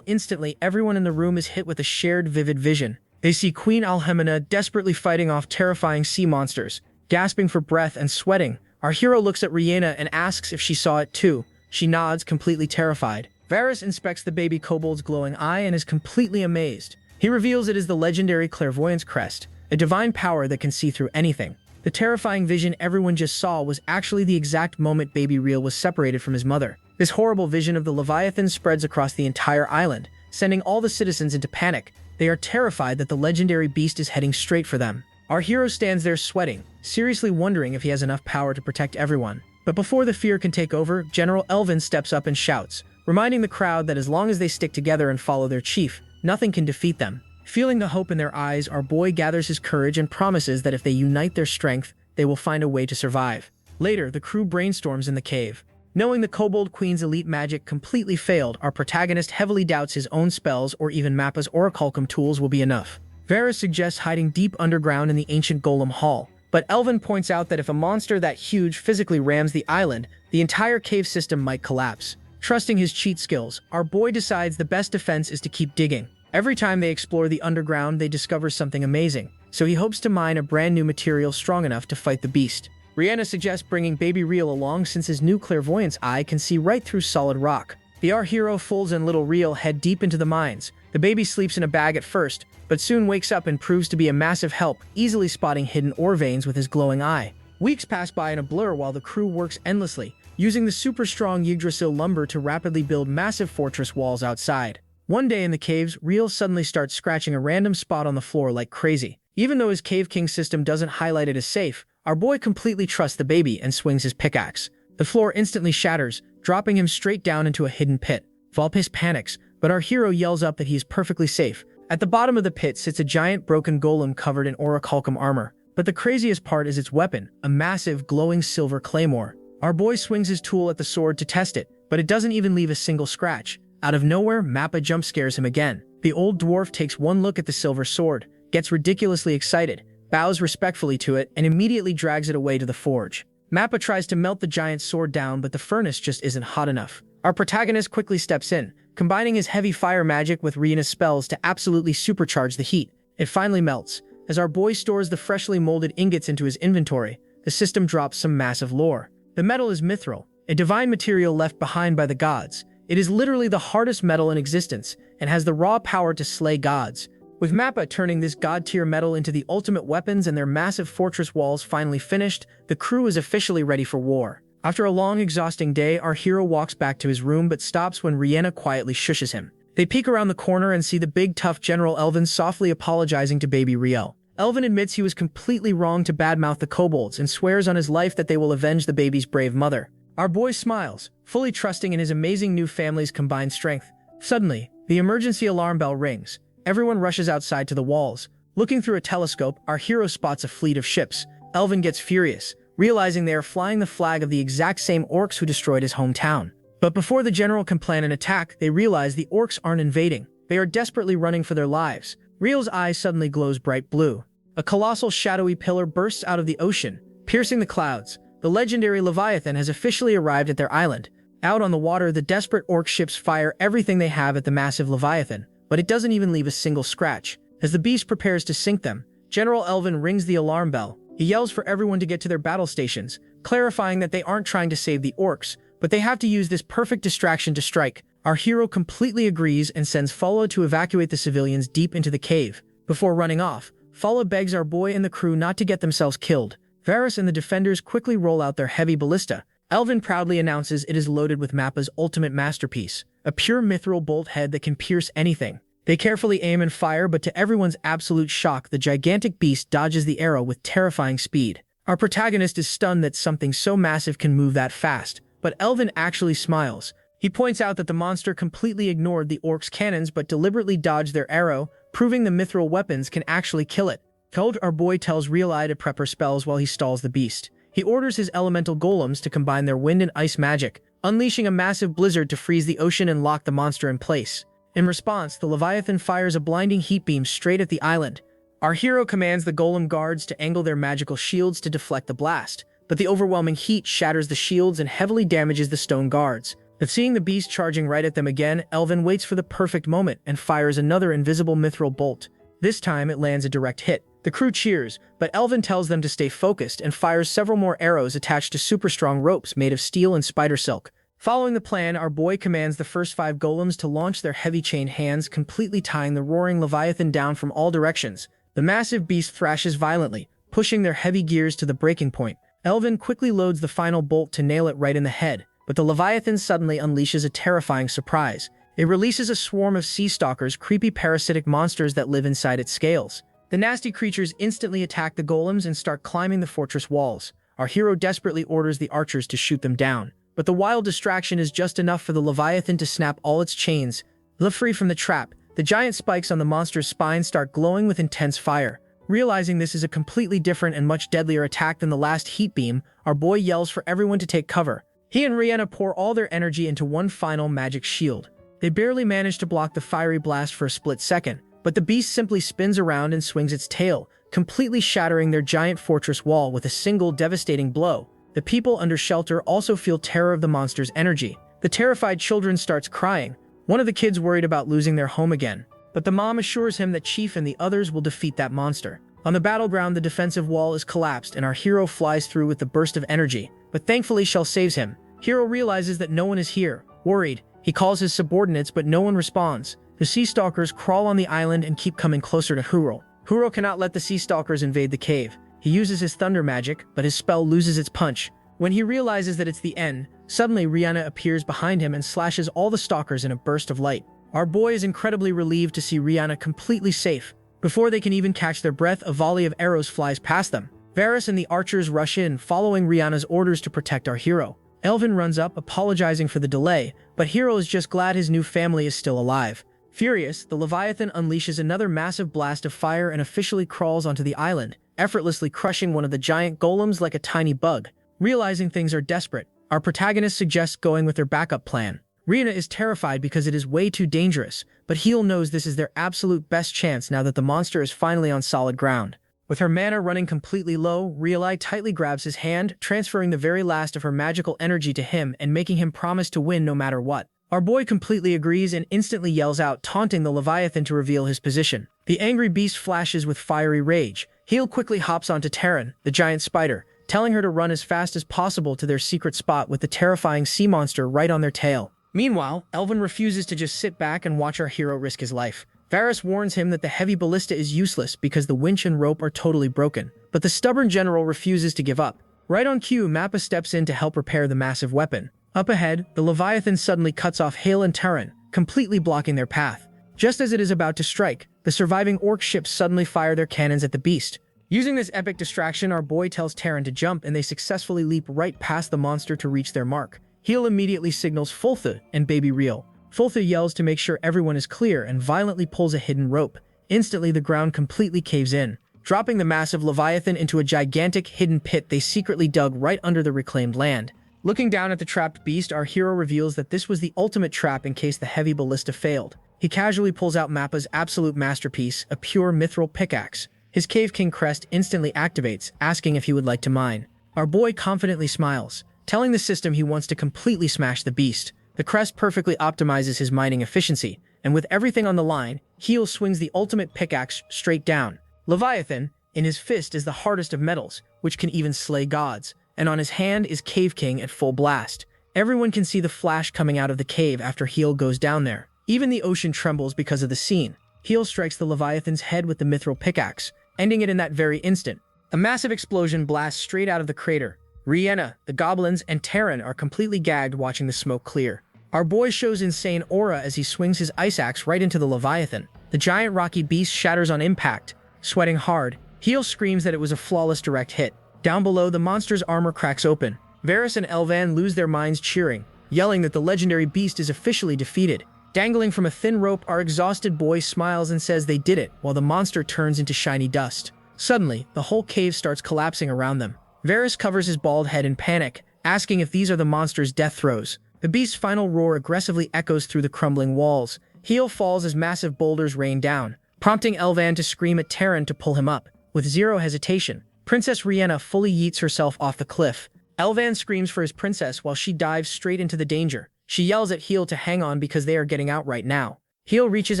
Instantly, everyone in the room is hit with a shared vivid vision. They see Queen Alhemina desperately fighting off terrifying sea monsters. Gasping for breath and sweating, our hero looks at Rihanna and asks if she saw it too. She nods, completely terrified. Varys inspects the baby kobold's glowing eye and is completely amazed. He reveals it is the legendary clairvoyance crest, a divine power that can see through anything. The terrifying vision everyone just saw was actually the exact moment baby Riel was separated from his mother. This horrible vision of the Leviathan spreads across the entire island, sending all the citizens into panic. They are terrified that the legendary beast is heading straight for them. Our hero stands there sweating, seriously wondering if he has enough power to protect everyone. But before the fear can take over, General Elvin steps up and shouts, reminding the crowd that as long as they stick together and follow their chief, nothing can defeat them. Feeling the hope in their eyes, our boy gathers his courage and promises that if they unite their strength, they will find a way to survive. Later, the crew brainstorms in the cave. Knowing the Kobold Queen's elite magic completely failed, our protagonist heavily doubts his own spells or even Mappa's orichalcum tools will be enough. Varys suggests hiding deep underground in the ancient Golem Hall, but Elvin points out that if a monster that huge physically rams the island, the entire cave system might collapse. Trusting his cheat skills, our boy decides the best defense is to keep digging. Every time they explore the underground, they discover something amazing, so he hopes to mine a brand new material strong enough to fight the beast. Rihanna suggests bringing baby Riel along since his new clairvoyance eye can see right through solid rock. Our hero Foles and little Riel head deep into the mines. The baby sleeps in a bag at first, but soon wakes up and proves to be a massive help, easily spotting hidden ore veins with his glowing eye. Weeks pass by in a blur while the crew works endlessly, using the super strong Yggdrasil lumber to rapidly build massive fortress walls outside. One day in the caves, Riel suddenly starts scratching a random spot on the floor like crazy. Even though his Cave King system doesn't highlight it as safe, our boy completely trusts the baby and swings his pickaxe. The floor instantly shatters, dropping him straight down into a hidden pit. Valpis panics, but our hero yells up that he is perfectly safe. At the bottom of the pit sits a giant broken golem covered in orichalcum armor. But the craziest part is its weapon, a massive glowing silver claymore. Our boy swings his tool at the sword to test it, but it doesn't even leave a single scratch. Out of nowhere, Mappa jump scares him again. The old dwarf takes one look at the silver sword, gets ridiculously excited, bows respectfully to it, and immediately drags it away to the forge. Mappa tries to melt the giant sword down, but the furnace just isn't hot enough. Our protagonist quickly steps in, combining his heavy fire magic with Rina's spells to absolutely supercharge the heat. It finally melts. As our boy stores the freshly molded ingots into his inventory, the system drops some massive lore. The metal is mithril, a divine material left behind by the gods. It is literally the hardest metal in existence, and has the raw power to slay gods. With Mappa turning this god-tier metal into the ultimate weapons and their massive fortress walls finally finished, the crew is officially ready for war. After a long, exhausting day, our hero walks back to his room but stops when Rihanna quietly shushes him. They peek around the corner and see the big, tough General Elvin softly apologizing to baby Riel. Elvin admits he was completely wrong to badmouth the kobolds and swears on his life that they will avenge the baby's brave mother. Our boy smiles, fully trusting in his amazing new family's combined strength. Suddenly, the emergency alarm bell rings. Everyone rushes outside to the walls. Looking through a telescope, our hero spots a fleet of ships. Elvin gets furious, realizing they are flying the flag of the exact same orcs who destroyed his hometown. But before the general can plan an attack, they realize the orcs aren't invading. They are desperately running for their lives. Riel's eye suddenly glows bright blue. A colossal shadowy pillar bursts out of the ocean, piercing the clouds. The legendary Leviathan has officially arrived at their island. Out on the water, the desperate orc ships fire everything they have at the massive Leviathan, but it doesn't even leave a single scratch. As the beast prepares to sink them, General Elvin rings the alarm bell. He yells for everyone to get to their battle stations, clarifying that they aren't trying to save the orcs, but they have to use this perfect distraction to strike. Our hero completely agrees and sends Fala to evacuate the civilians deep into the cave. Before running off, Fala begs our boy and the crew not to get themselves killed. Varys and the defenders quickly roll out their heavy ballista. Elvin proudly announces it is loaded with Mappa's ultimate masterpiece, a pure mithril bolt head that can pierce anything. They carefully aim and fire, but to everyone's absolute shock, the gigantic beast dodges the arrow with terrifying speed. Our protagonist is stunned that something so massive can move that fast, but Elvin actually smiles. He points out that the monster completely ignored the orcs' cannons but deliberately dodged their arrow, proving the mithril weapons can actually kill it. Our boy tells Reali to prep her spells while he stalls the beast. He orders his elemental golems to combine their wind and ice magic, unleashing a massive blizzard to freeze the ocean and lock the monster in place. In response, the Leviathan fires a blinding heat beam straight at the island. Our hero commands the golem guards to angle their magical shields to deflect the blast, but the overwhelming heat shatters the shields and heavily damages the stone guards. But seeing the beast charging right at them again, Elvin waits for the perfect moment and fires another invisible mithril bolt. This time, it lands a direct hit. The crew cheers, but Elvin tells them to stay focused and fires several more arrows attached to super strong ropes made of steel and spider silk. Following the plan, our boy commands the first 5 golems to launch their heavy chained hands, completely tying the roaring Leviathan down from all directions. The massive beast thrashes violently, pushing their heavy gears to the breaking point. Elvin quickly loads the final bolt to nail it right in the head, but the Leviathan suddenly unleashes a terrifying surprise. It releases a swarm of sea stalkers, creepy parasitic monsters that live inside its scales. The nasty creatures instantly attack the golems and start climbing the fortress walls. Our hero desperately orders the archers to shoot them down, but the wild distraction is just enough for the Leviathan to snap all its chains. Free from the trap, the giant spikes on the monster's spine start glowing with intense fire. Realizing this is a completely different and much deadlier attack than the last heat beam, our boy yells for everyone to take cover. He and Rihanna pour all their energy into one final magic shield. They barely manage to block the fiery blast for a split second, but the beast simply spins around and swings its tail, completely shattering their giant fortress wall with a single devastating blow. The people under shelter also feel terror of the monster's energy. The terrified children starts crying. One of the kids worried about losing their home again, but the mom assures him that Chief and the others will defeat that monster. On the battleground, the defensive wall is collapsed and our hero flies through with a burst of energy, but thankfully Shell saves him. Hero realizes that no one is here. Worried, he calls his subordinates, but no one responds. The sea stalkers crawl on the island and keep coming closer to Huro. Huro cannot let the sea stalkers invade the cave. He uses his thunder magic, but his spell loses its punch. When he realizes that it's the end, suddenly Rihanna appears behind him and slashes all the stalkers in a burst of light. Our boy is incredibly relieved to see Rihanna completely safe. Before they can even catch their breath, a volley of arrows flies past them. Varys and the archers rush in, following Rihanna's orders to protect our hero. Elvin runs up, apologizing for the delay, but Hero is just glad his new family is still alive. Furious, the Leviathan unleashes another massive blast of fire and officially crawls onto the island, effortlessly crushing one of the giant golems like a tiny bug. Realizing things are desperate, our protagonist suggests going with their backup plan. Rihanna is terrified because it is way too dangerous, but Heel knows this is their absolute best chance now that the monster is finally on solid ground. With her mana running completely low, Reali tightly grabs his hand, transferring the very last of her magical energy to him and making him promise to win no matter what. Our boy completely agrees and instantly yells out, taunting the Leviathan to reveal his position. The angry beast flashes with fiery rage. Heel quickly hops onto Terran, the giant spider, telling her to run as fast as possible to their secret spot with the terrifying sea monster right on their tail. Meanwhile, Elvin refuses to just sit back and watch our hero risk his life. Varys warns him that the heavy ballista is useless because the winch and rope are totally broken, but the stubborn general refuses to give up. Right on cue, Mappa steps in to help repair the massive weapon. Up ahead, the Leviathan suddenly cuts off Hale and Terran, completely blocking their path. Just as it is about to strike, the surviving orc ships suddenly fire their cannons at the beast. Using this epic distraction, our boy tells Terran to jump and they successfully leap right past the monster to reach their mark. Heel immediately signals Fultha and Baby Reel. Fultha yells to make sure everyone is clear and violently pulls a hidden rope. Instantly, the ground completely caves in, dropping the massive Leviathan into a gigantic hidden pit they secretly dug right under the reclaimed land. Looking down at the trapped beast, our hero reveals that this was the ultimate trap in case the heavy ballista failed. He casually pulls out Mappa's absolute masterpiece, a pure mithril pickaxe. His Cave King crest instantly activates, asking if he would like to mine. Our boy confidently smiles, telling the system he wants to completely smash the beast. The crest perfectly optimizes his mining efficiency, and with everything on the line, Heel swings the ultimate pickaxe straight down. Leviathan, in his fist, is the hardest of metals, which can even slay gods, and on his hand is Cave King at full blast. Everyone can see the flash coming out of the cave after Heel goes down there. Even the ocean trembles because of the scene. Heel strikes the Leviathan's head with the mithril pickaxe, ending it in that very instant. A massive explosion blasts straight out of the crater. Rihanna, the goblins, and Terran are completely gagged watching the smoke clear. Our boy shows insane aura as he swings his ice axe right into the Leviathan. The giant rocky beast shatters on impact. Sweating hard, Heel screams that it was a flawless direct hit. Down below, the monster's armor cracks open. Varys and Elvan lose their minds cheering, yelling that the legendary beast is officially defeated. Dangling from a thin rope, our exhausted boy smiles and says they did it, while the monster turns into shiny dust. Suddenly, the whole cave starts collapsing around them. Varys covers his bald head in panic, asking if these are the monster's death throes. The beast's final roar aggressively echoes through the crumbling walls. Heel falls as massive boulders rain down, prompting Elvan to scream at Terran to pull him up. With zero hesitation, Princess Rihanna fully yeets herself off the cliff. Elvan screams for his princess while she dives straight into the danger. She yells at Heel to hang on because they are getting out right now. Heel reaches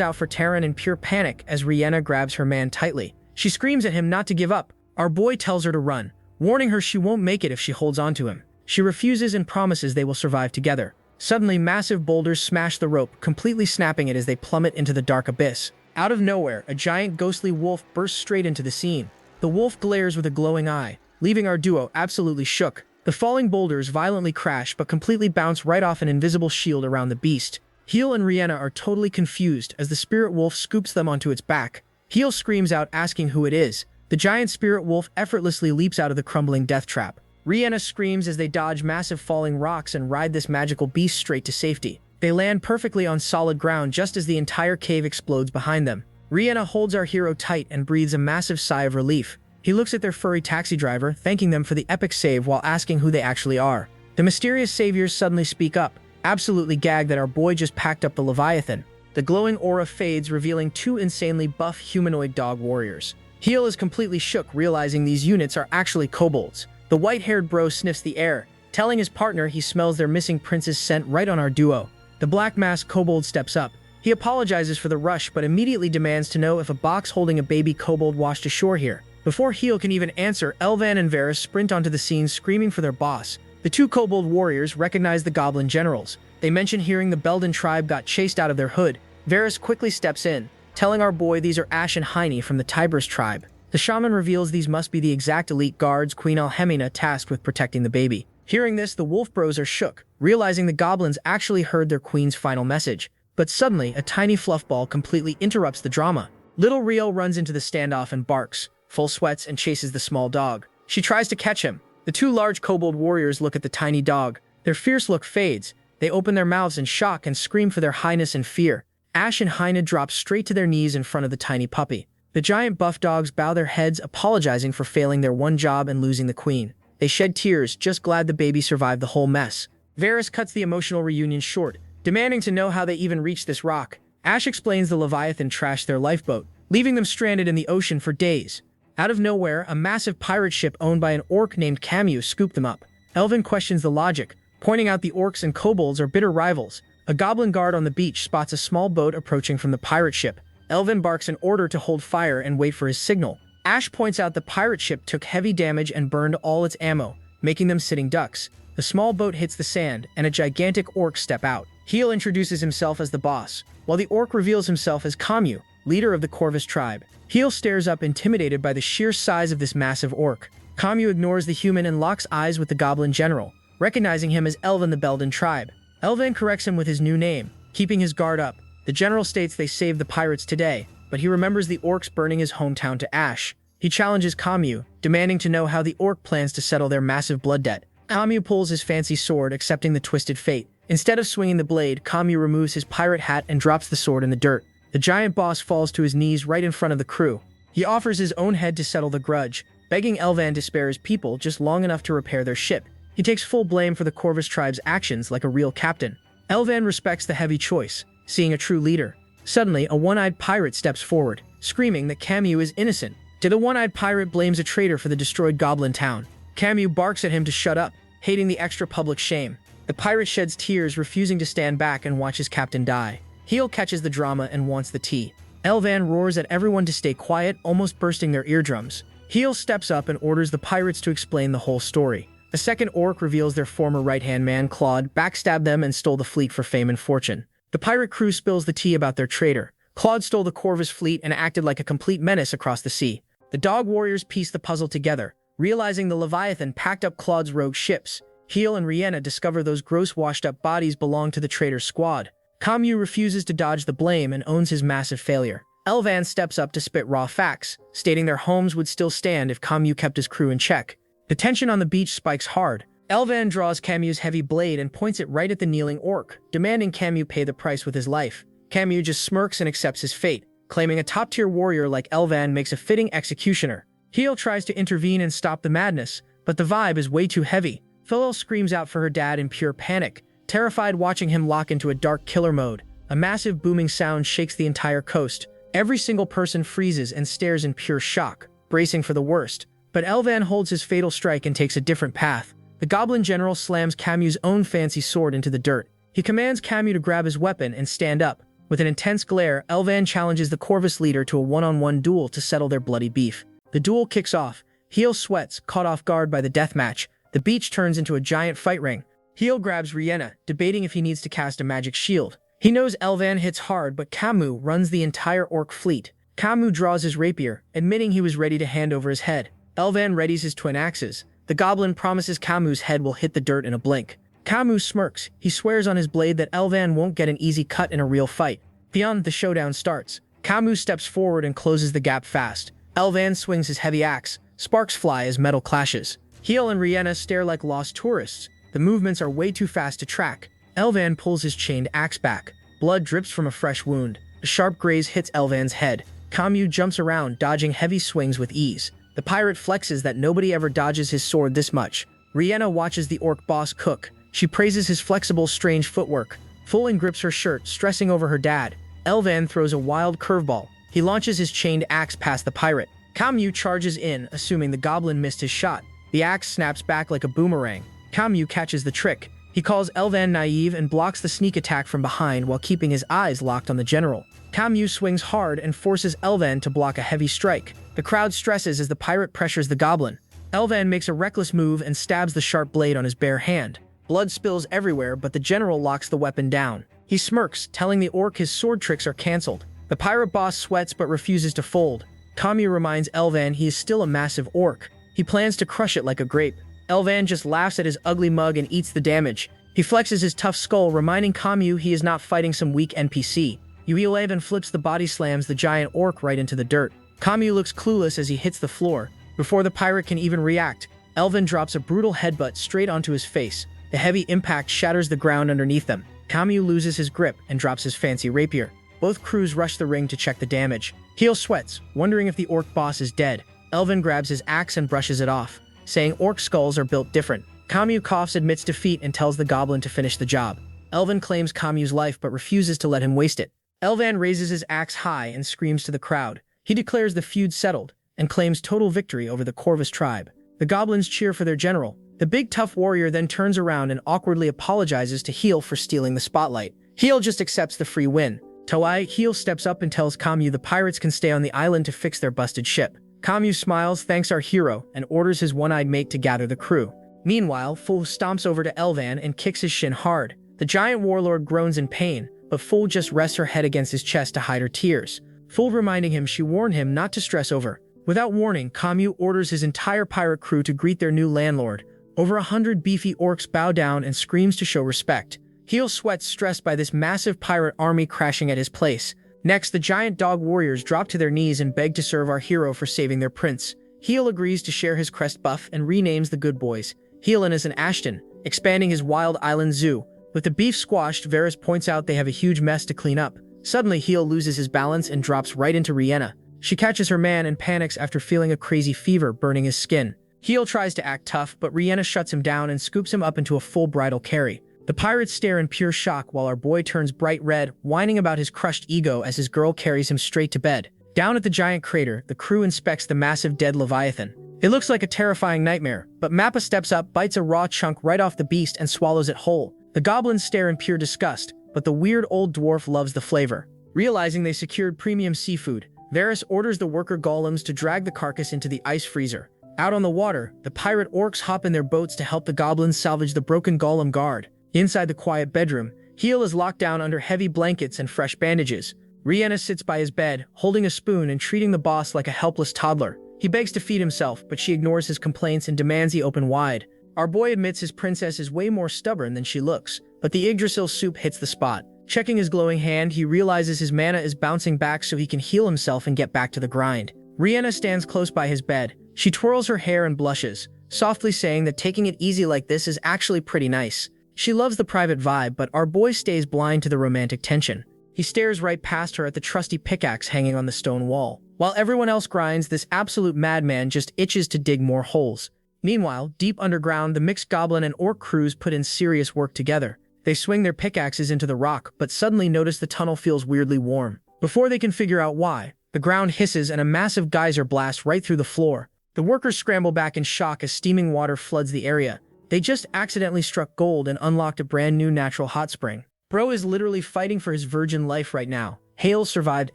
out for Terran in pure panic as Rihanna grabs her man tightly. She screams at him not to give up. Our boy tells her to run, warning her she won't make it if she holds on to him. She refuses and promises they will survive together. Suddenly, massive boulders smash the rope, completely snapping it as they plummet into the dark abyss. Out of nowhere, a giant ghostly wolf bursts straight into the scene. The wolf glares with a glowing eye, leaving our duo absolutely shook. The falling boulders violently crash but completely bounce right off an invisible shield around the beast. Heel and Rihanna are totally confused as the spirit wolf scoops them onto its back. Heel screams out asking who it is. The giant spirit wolf effortlessly leaps out of the crumbling death trap. Rihanna screams as they dodge massive falling rocks and ride this magical beast straight to safety. They land perfectly on solid ground just as the entire cave explodes behind them. Rihanna holds our hero tight and breathes a massive sigh of relief. He looks at their furry taxi driver, thanking them for the epic save while asking who they actually are. The mysterious saviors suddenly speak up, absolutely gagged that our boy just packed up the Leviathan. The glowing aura fades, revealing two insanely buff humanoid dog warriors. Heel is completely shook, realizing these units are actually kobolds. The white-haired bro sniffs the air, telling his partner he smells their missing prince's scent right on our duo. The black-masked kobold steps up. He apologizes for the rush, but immediately demands to know if a box holding a baby kobold washed ashore here. Before Heel can even answer, Elvan and Varys sprint onto the scene screaming for their boss. The two kobold warriors recognize the goblin generals. They mention hearing the Belden tribe got chased out of their hood. Varys quickly steps in, telling our boy these are Ash and Heine from the Tiber's tribe. The shaman reveals these must be the exact elite guards Queen Alhemina tasked with protecting the baby. Hearing this, the wolf bros are shook, realizing the goblins actually heard their queen's final message. But suddenly, a tiny fluff ball completely interrupts the drama. Little Rio runs into the standoff and barks, full sweats, and chases the small dog. She tries to catch him. The two large kobold warriors look at the tiny dog. Their fierce look fades. They open their mouths in shock and scream for their highness and fear. Ash and Heine drop straight to their knees in front of the tiny puppy. The giant buff dogs bow their heads, apologizing for failing their one job and losing the queen. They shed tears, just glad the baby survived the whole mess. Varys cuts the emotional reunion short, demanding to know how they even reached this rock. Ash explains the Leviathan trashed their lifeboat, leaving them stranded in the ocean for days. Out of nowhere, a massive pirate ship owned by an orc named Camus scooped them up. Elvin questions the logic, pointing out the orcs and kobolds are bitter rivals. A goblin guard on the beach spots a small boat approaching from the pirate ship. Elvin barks an order to hold fire and wait for his signal. Ash points out the pirate ship took heavy damage and burned all its ammo, making them sitting ducks. The small boat hits the sand, and a gigantic orc step out. Heel introduces himself as the boss, while the orc reveals himself as Camus, leader of the Corvus tribe. Heel stares up, intimidated by the sheer size of this massive orc. Camus ignores the human and locks eyes with the goblin general, recognizing him as Elvin the Belden tribe. Elvin corrects him with his new name, keeping his guard up. The general states they saved the pirates today, but he remembers the orcs burning his hometown to ash. He challenges Camus, demanding to know how the orc plans to settle their massive blood debt. Camus pulls his fancy sword, accepting the twisted fate. Instead of swinging the blade, Camus removes his pirate hat and drops the sword in the dirt. The giant boss falls to his knees right in front of the crew. He offers his own head to settle the grudge, begging Elvan to spare his people just long enough to repair their ship. He takes full blame for the Corvus tribe's actions like a real captain. Elvan respects the heavy choice, seeing a true leader. Suddenly, a one-eyed pirate steps forward, screaming that Camus is innocent. The one-eyed pirate blames a traitor for the destroyed goblin town. Camus barks at him to shut up, hating the extra public shame. The pirate sheds tears, refusing to stand back and watch his captain die. Heel catches the drama and wants the tea. Elvan roars at everyone to stay quiet, almost bursting their eardrums. Heel steps up and orders the pirates to explain the whole story. A second orc reveals their former right-hand man, Claude, backstabbed them and stole the fleet for fame and fortune. The pirate crew spills the tea about their traitor. Claude stole the Corvus fleet and acted like a complete menace across the sea. The dog warriors piece the puzzle together, realizing the Leviathan packed up Claude's rogue ships. Heel and Rihanna discover those gross washed-up bodies belong to the traitor's squad. Camus refuses to dodge the blame and owns his massive failure. Elvan steps up to spit raw facts, stating their homes would still stand if Camus kept his crew in check. The tension on the beach spikes hard. Elvan draws Camus' heavy blade and points it right at the kneeling orc, demanding Camus pay the price with his life. Camus just smirks and accepts his fate, claiming a top-tier warrior like Elvan makes a fitting executioner. Heel tries to intervene and stop the madness, but the vibe is way too heavy. Philel screams out for her dad in pure panic, terrified watching him lock into a dark killer mode. A massive booming sound shakes the entire coast. Every single person freezes and stares in pure shock, bracing for the worst. But Elvan holds his fatal strike and takes a different path. The goblin general slams Camus' own fancy sword into the dirt. He commands Camus to grab his weapon and stand up. With an intense glare, Elvan challenges the Corvus leader to a one-on-one duel to settle their bloody beef. The duel kicks off. Heel sweats, caught off guard by the deathmatch. The beach turns into a giant fight ring. Heel grabs Rihanna, debating if he needs to cast a magic shield. He knows Elvan hits hard, but Camus runs the entire orc fleet. Camus draws his rapier, admitting he was ready to hand over his head. Elvan readies his twin axes. The goblin promises Camus' head will hit the dirt in a blink. Camus smirks. He swears on his blade that Elvan won't get an easy cut in a real fight. Beyond, the showdown starts. Camus steps forward and closes the gap fast. Elvan swings his heavy axe. Sparks fly as metal clashes. Heel and Rihanna stare like lost tourists. The movements are way too fast to track. Elvan pulls his chained axe back. Blood drips from a fresh wound. A sharp graze hits Elvan's head. Camus jumps around, dodging heavy swings with ease. The pirate flexes that nobody ever dodges his sword this much. Rihanna watches the orc boss cook. She praises his flexible, strange footwork. Fulin grips her shirt, stressing over her dad. Elvan throws a wild curveball. He launches his chained axe past the pirate. Camus charges in, assuming the goblin missed his shot. The axe snaps back like a boomerang. Camus catches the trick. He calls Elvan naive and blocks the sneak attack from behind while keeping his eyes locked on the general. Camus swings hard and forces Elvan to block a heavy strike. The crowd stresses as the pirate pressures the goblin. Elvan makes a reckless move and stabs the sharp blade on his bare hand. Blood spills everywhere, but the general locks the weapon down. He smirks, telling the orc his sword tricks are cancelled. The pirate boss sweats but refuses to fold. Camus reminds Elvan he is still a massive orc. He plans to crush it like a grape. Elvan just laughs at his ugly mug and eats the damage. He flexes his tough skull, reminding Camus he is not fighting some weak NPC. Yahello flips the body slams the giant orc right into the dirt. Camus looks clueless as he hits the floor. Before the pirate can even react, Elvan drops a brutal headbutt straight onto his face. The heavy impact shatters the ground underneath them. Camus loses his grip and drops his fancy rapier. Both crews rush the ring to check the damage. Heel sweats, wondering if the orc boss is dead. Elvan grabs his axe and brushes it off, saying orc skulls are built different. Camus coughs, admits defeat, and tells the goblin to finish the job. Elvan claims Camus' life but refuses to let him waste it. Elvan raises his axe high and screams to the crowd. He declares the feud settled and claims total victory over the Corvus tribe. The goblins cheer for their general. The big tough warrior then turns around and awkwardly apologizes to Heel for stealing the spotlight. Heel just accepts the free win. Toei, Heel steps up and tells Camus the pirates can stay on the island to fix their busted ship. Camus smiles, thanks our hero, and orders his one-eyed mate to gather the crew. Meanwhile, Ful stomps over to Elvan and kicks his shin hard. The giant warlord groans in pain, but Ful just rests her head against his chest to hide her tears. Ful reminding him she warned him not to stress over. Without warning, Camus orders his entire pirate crew to greet their new landlord. Over 100 beefy orcs bow down and screams to show respect. Heel sweats, stressed by this massive pirate army crashing at his place. Next, the giant dog warriors drop to their knees and beg to serve our hero for saving their prince. Heel agrees to share his crest buff and renames the good boys Heelin as an Ashton, expanding his wild island zoo. With the beef squashed, Varys points out they have a huge mess to clean up. Suddenly, Heel loses his balance and drops right into Rihanna. She catches her man and panics after feeling a crazy fever burning his skin. Heel tries to act tough, but Rihanna shuts him down and scoops him up into a full bridal carry. The pirates stare in pure shock while our boy turns bright red, whining about his crushed ego as his girl carries him straight to bed. Down at the giant crater, the crew inspects the massive dead Leviathan. It looks like a terrifying nightmare, but Mappa steps up, bites a raw chunk right off the beast and swallows it whole. The goblins stare in pure disgust. but the weird old dwarf loves the flavor. Realizing they secured premium seafood, Varys orders the worker golems to drag the carcass into the ice freezer. Out on the water, the pirate orcs hop in their boats to help the goblins salvage the broken golem guard. Inside the quiet bedroom, Heel is locked down under heavy blankets and fresh bandages. Rhianna sits by his bed, holding a spoon and treating the boss like a helpless toddler. He begs to feed himself, but she ignores his complaints and demands he open wide. Our boy admits his princess is way more stubborn than she looks, but the Yggdrasil soup hits the spot. Checking his glowing hand, he realizes his mana is bouncing back so he can heal himself and get back to the grind. Rhianna stands close by his bed. She twirls her hair and blushes, softly saying that taking it easy like this is actually pretty nice. She loves the private vibe, but our boy stays blind to the romantic tension. He stares right past her at the trusty pickaxe hanging on the stone wall. While everyone else grinds, this absolute madman just itches to dig more holes. Meanwhile, deep underground, the mixed goblin and orc crews put in serious work together. They swing their pickaxes into the rock, but suddenly notice the tunnel feels weirdly warm. Before they can figure out why, the ground hisses and a massive geyser blasts right through the floor. The workers scramble back in shock as steaming water floods the area. They just accidentally struck gold and unlocked a brand new natural hot spring. Bro is literally fighting for his virgin life right now. Hale survived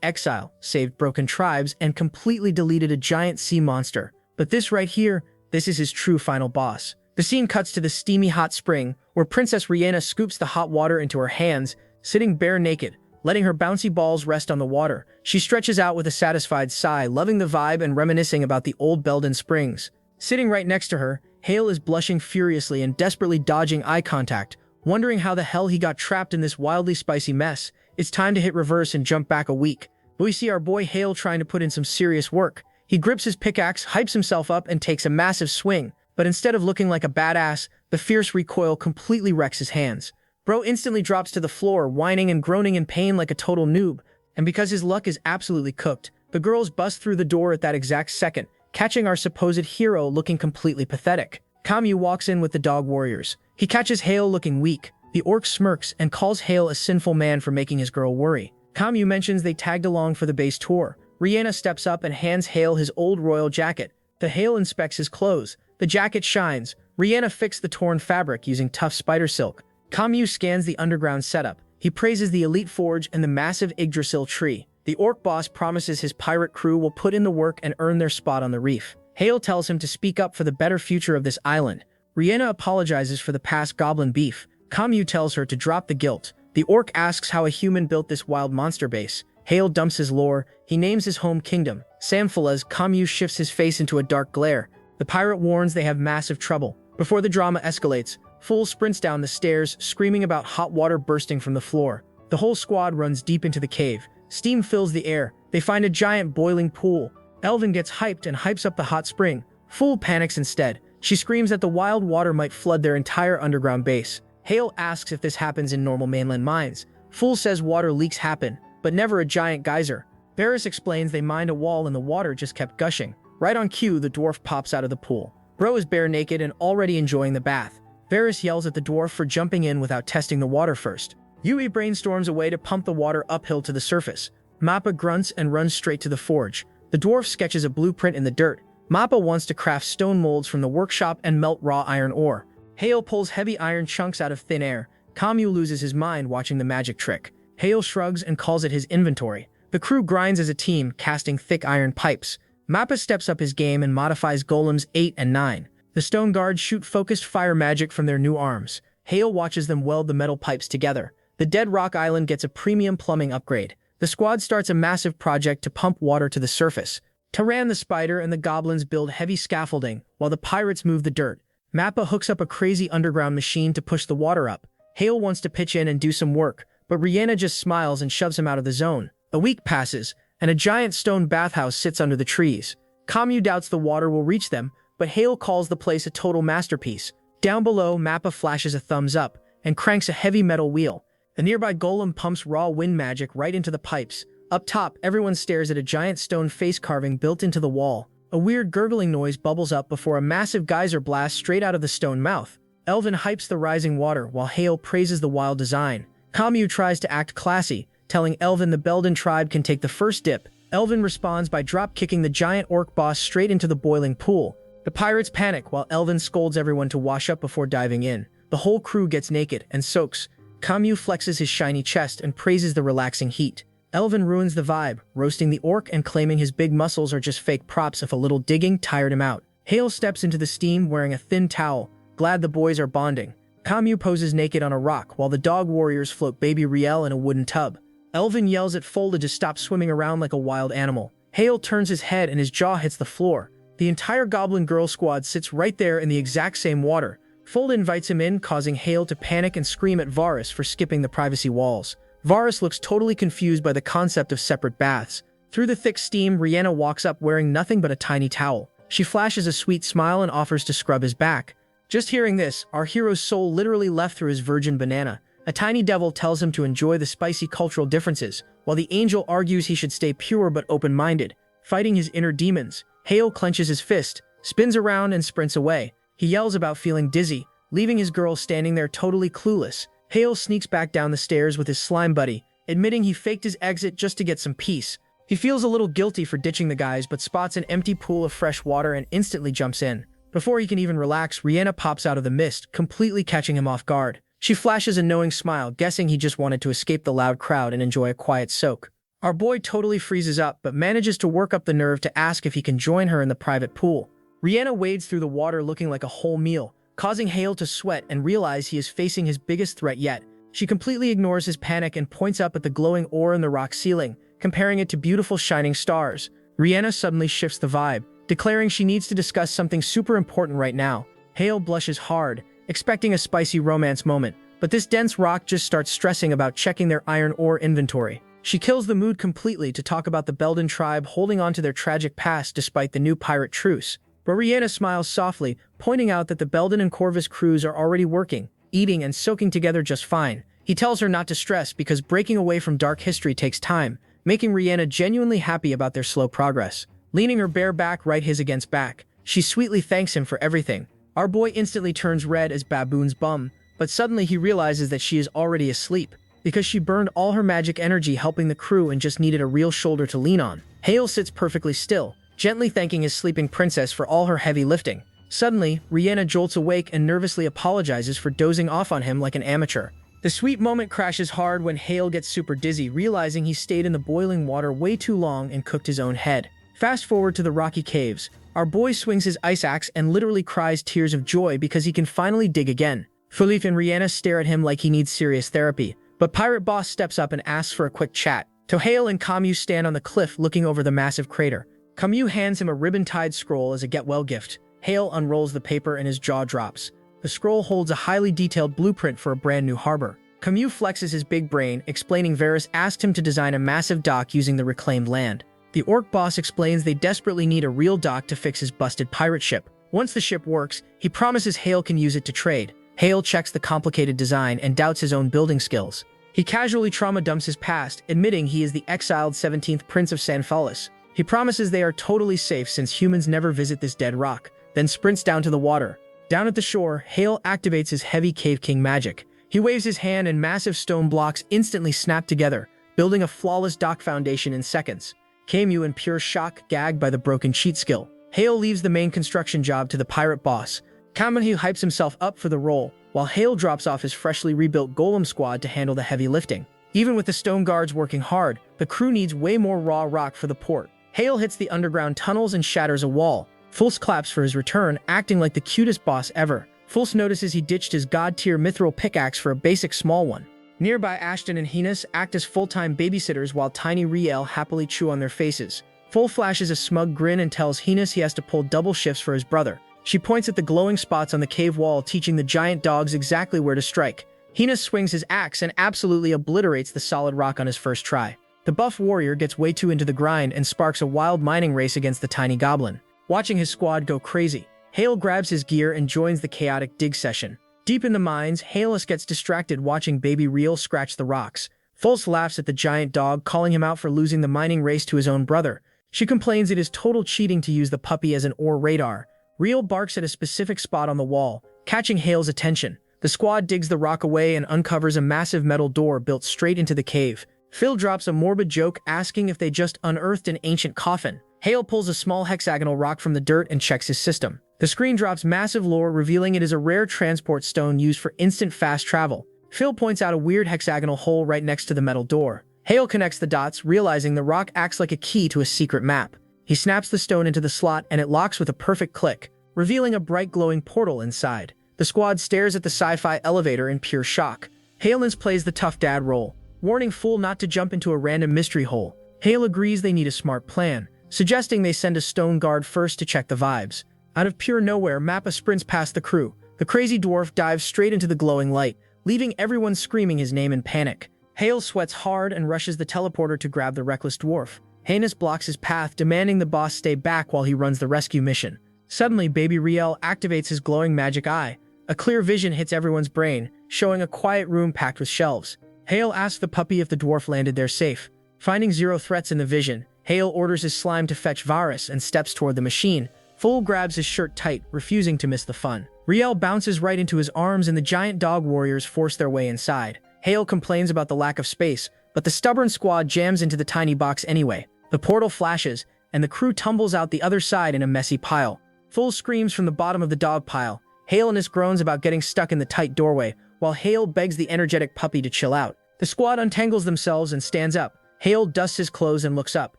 exile, saved broken tribes, and completely deleted a giant sea monster. But this right here, this is his true final boss. The scene cuts to the steamy hot spring, where Princess Rhianna scoops the hot water into her hands, sitting bare naked, letting her bouncy balls rest on the water. She stretches out with a satisfied sigh, loving the vibe and reminiscing about the old Belden Springs. Sitting right next to her, Hale is blushing furiously and desperately dodging eye contact, wondering how the hell he got trapped in this wildly spicy mess. It's time to hit reverse and jump back a week. But we see our boy Hale trying to put in some serious work. He grips his pickaxe, hypes himself up, and takes a massive swing. But instead of looking like a badass, the fierce recoil completely wrecks his hands. Bro instantly drops to the floor, whining and groaning in pain like a total noob. And because his luck is absolutely cooked, the girls bust through the door at that exact second, catching our supposed hero looking completely pathetic. Kamyu walks in with the dog warriors. He catches Hale looking weak. The orc smirks and calls Hale a sinful man for making his girl worry. Kamyu mentions they tagged along for the base tour. Rhianna steps up and hands Hale his old royal jacket. The Hale inspects his clothes. The jacket shines. Rhianna fixed the torn fabric using tough spider silk. Kamyu scans the underground setup. He praises the elite forge and the massive Yggdrasil tree. The orc boss promises his pirate crew will put in the work and earn their spot on the reef. Hale tells him to speak up for the better future of this island. Rhianna apologizes for the past goblin beef. Kamyu tells her to drop the guilt. The orc asks how a human built this wild monster base. Hale dumps his lore. He names his home kingdom Samphala's. Kamyu shifts his face into a dark glare. The pirate warns they have massive trouble. Before the drama escalates, Fool sprints down the stairs, screaming about hot water bursting from the floor. The whole squad runs deep into the cave. Steam fills the air. They find a giant boiling pool. Elvin gets hyped and hypes up the hot spring. Fool panics instead. She screams that the wild water might flood their entire underground base. Hale asks if this happens in normal mainland mines. Fool says water leaks happen, but never a giant geyser. Varys explains they mined a wall and the water just kept gushing. Right on cue, the dwarf pops out of the pool. Bro is bare naked and already enjoying the bath. Varys yells at the dwarf for jumping in without testing the water first. Yui brainstorms a way to pump the water uphill to the surface. Mappa grunts and runs straight to the forge. The dwarf sketches a blueprint in the dirt. Mappa wants to craft stone molds from the workshop and melt raw iron ore. Hale pulls heavy iron chunks out of thin air. Kamyu loses his mind watching the magic trick. Hale shrugs and calls it his inventory. The crew grinds as a team, casting thick iron pipes. Mappa steps up his game and modifies golems 8 and 9. The stone guards shoot focused fire magic from their new arms. Hale watches them weld the metal pipes together. The Dead Rock Island gets a premium plumbing upgrade. The squad starts a massive project to pump water to the surface. Taran the spider and the goblins build heavy scaffolding, while the pirates move the dirt. Mappa hooks up a crazy underground machine to push the water up. Hale wants to pitch in and do some work, but Rhianna just smiles and shoves him out of the zone. A week passes, and a giant stone bathhouse sits under the trees. Kamyu doubts the water will reach them, but Hale calls the place a total masterpiece. Down below, Mappa flashes a thumbs up and cranks a heavy metal wheel. A nearby golem pumps raw wind magic right into the pipes. Up top, everyone stares at a giant stone face carving built into the wall. A weird gurgling noise bubbles up before a massive geyser blasts straight out of the stone mouth. Elvin hypes the rising water while Hale praises the wild design. Kamyu tries to act classy, telling Elvin the Belden tribe can take the first dip. Elvin responds by drop-kicking the giant orc boss straight into the boiling pool. The pirates panic while Elvin scolds everyone to wash up before diving in. The whole crew gets naked and soaks. Kamyu flexes his shiny chest and praises the relaxing heat. Elvin ruins the vibe, roasting the orc and claiming his big muscles are just fake props if a little digging tired him out. Hale steps into the steam wearing a thin towel, glad the boys are bonding. Kamyu poses naked on a rock while the dog warriors float baby Riel in a wooden tub. Elvin yells at Folda to stop swimming around like a wild animal. Hale turns his head and his jaw hits the floor. The entire Goblin Girl squad sits right there in the exact same water. Folda invites him in, causing Hale to panic and scream at Varus for skipping the privacy walls. Varus looks totally confused by the concept of separate baths. Through the thick steam, Rihanna walks up wearing nothing but a tiny towel. She flashes a sweet smile and offers to scrub his back. Just hearing this, our hero's soul literally left through his virgin banana. A tiny devil tells him to enjoy the spicy cultural differences, while the angel argues he should stay pure but open-minded. Fighting his inner demons, Hale clenches his fist, spins around and sprints away. He yells about feeling dizzy, leaving his girl standing there totally clueless. Hale sneaks back down the stairs with his slime buddy, admitting he faked his exit just to get some peace. He feels a little guilty for ditching the guys but spots an empty pool of fresh water and instantly jumps in. Before he can even relax, Rihanna pops out of the mist, completely catching him off guard. She flashes a knowing smile, guessing he just wanted to escape the loud crowd and enjoy a quiet soak. Our boy totally freezes up but manages to work up the nerve to ask if he can join her in the private pool. Rihanna wades through the water looking like a whole meal, causing Hale to sweat and realize he is facing his biggest threat yet. She completely ignores his panic and points up at the glowing ore in the rock ceiling, comparing it to beautiful shining stars. Rihanna suddenly shifts the vibe, declaring she needs to discuss something super important right now. Hale blushes hard, expecting a spicy romance moment, but this dense rock just starts stressing about checking their iron ore inventory. She kills the mood completely to talk about the Belden tribe holding on to their tragic past despite the new pirate truce. But Rihanna smiles softly, pointing out that the Belden and Corvus crews are already working, eating and soaking together just fine. He tells her not to stress because breaking away from dark history takes time, making Rihanna genuinely happy about their slow progress. Leaning her bare back right his against back, she sweetly thanks him for everything. Our boy instantly turns red as Baboon's bum, but suddenly he realizes that she is already asleep, because she burned all her magic energy helping the crew and just needed a real shoulder to lean on. Hale sits perfectly still, gently thanking his sleeping princess for all her heavy lifting. Suddenly, Rihanna jolts awake and nervously apologizes for dozing off on him like an amateur. The sweet moment crashes hard when Hale gets super dizzy, realizing he stayed in the boiling water way too long and cooked his own head. Fast forward to the rocky caves. Our boy swings his ice axe and literally cries tears of joy because he can finally dig again. Philippe and Rihanna stare at him like he needs serious therapy, but Pirate Boss steps up and asks for a quick chat. Hale and Kamyu stand on the cliff looking over the massive crater. Kamyu hands him a ribbon-tied scroll as a get-well gift. Hale unrolls the paper and his jaw drops. The scroll holds a highly detailed blueprint for a brand new harbor. Kamyu flexes his big brain, explaining Varus asked him to design a massive dock using the reclaimed land. The orc boss explains they desperately need a real dock to fix his busted pirate ship. Once the ship works, he promises Hale can use it to trade. Hale checks the complicated design and doubts his own building skills. He casually trauma dumps his past, admitting he is the exiled 17th Prince of Sanphalis. He promises they are totally safe since humans never visit this dead rock, then sprints down to the water. Down at the shore, Hale activates his heavy Cave King magic. He waves his hand and massive stone blocks instantly snap together, building a flawless dock foundation in seconds. Kamyu in pure shock, gagged by the broken cheat skill. Hale leaves the main construction job to the pirate boss. Kamyu hypes himself up for the role, while Hale drops off his freshly rebuilt golem squad to handle the heavy lifting. Even with the stone guards working hard, the crew needs way more raw rock for the port. Hale hits the underground tunnels and shatters a wall. Fulce claps for his return, acting like the cutest boss ever. Fulce notices he ditched his god-tier mithril pickaxe for a basic small one. Nearby, Ashton and Hines act as full-time babysitters while Tiny Riel happily chew on their faces. Full flashes a smug grin and tells Hines he has to pull double shifts for his brother. She points at the glowing spots on the cave wall, teaching the giant dogs exactly where to strike. Hines swings his axe and absolutely obliterates the solid rock on his first try. The buff warrior gets way too into the grind and sparks a wild mining race against the tiny goblin. Watching his squad go crazy, Hale grabs his gear and joins the chaotic dig session. Deep in the mines, Hales gets distracted watching Baby Riel scratch the rocks. Fulce laughs at the giant dog, calling him out for losing the mining race to his own brother. She complains it is total cheating to use the puppy as an ore radar. Riel barks at a specific spot on the wall, catching Hale's attention. The squad digs the rock away and uncovers a massive metal door built straight into the cave. Phil drops a morbid joke asking if they just unearthed an ancient coffin. Hale pulls a small hexagonal rock from the dirt and checks his system. The screen drops massive lore revealing it is a rare transport stone used for instant fast travel. Phil points out a weird hexagonal hole right next to the metal door. Hale connects the dots, realizing the rock acts like a key to a secret map. He snaps the stone into the slot and it locks with a perfect click, revealing a bright glowing portal inside. The squad stares at the sci-fi elevator in pure shock. Hale plays the tough dad role, warning Fool not to jump into a random mystery hole. Hale agrees they need a smart plan, suggesting they send a stone guard first to check the vibes. Out of pure nowhere, Mappa sprints past the crew. The crazy dwarf dives straight into the glowing light, leaving everyone screaming his name in panic. Hale sweats hard and rushes the teleporter to grab the reckless dwarf. Hannes blocks his path, demanding the boss stay back while he runs the rescue mission. Suddenly, baby Riel activates his glowing magic eye. A clear vision hits everyone's brain, showing a quiet room packed with shelves. Hale asks the puppy if the dwarf landed there safe. Finding zero threats in the vision, Hale orders his slime to fetch Varus and steps toward the machine. Fool grabs his shirt tight, refusing to miss the fun. Riel bounces right into his arms and the giant dog warriors force their way inside. Hale complains about the lack of space, but the stubborn squad jams into the tiny box anyway. The portal flashes, and the crew tumbles out the other side in a messy pile. Fool screams from the bottom of the dog pile. Hale groans about getting stuck in the tight doorway, while Hale begs the energetic puppy to chill out. The squad untangles themselves and stands up. Hale dusts his clothes and looks up.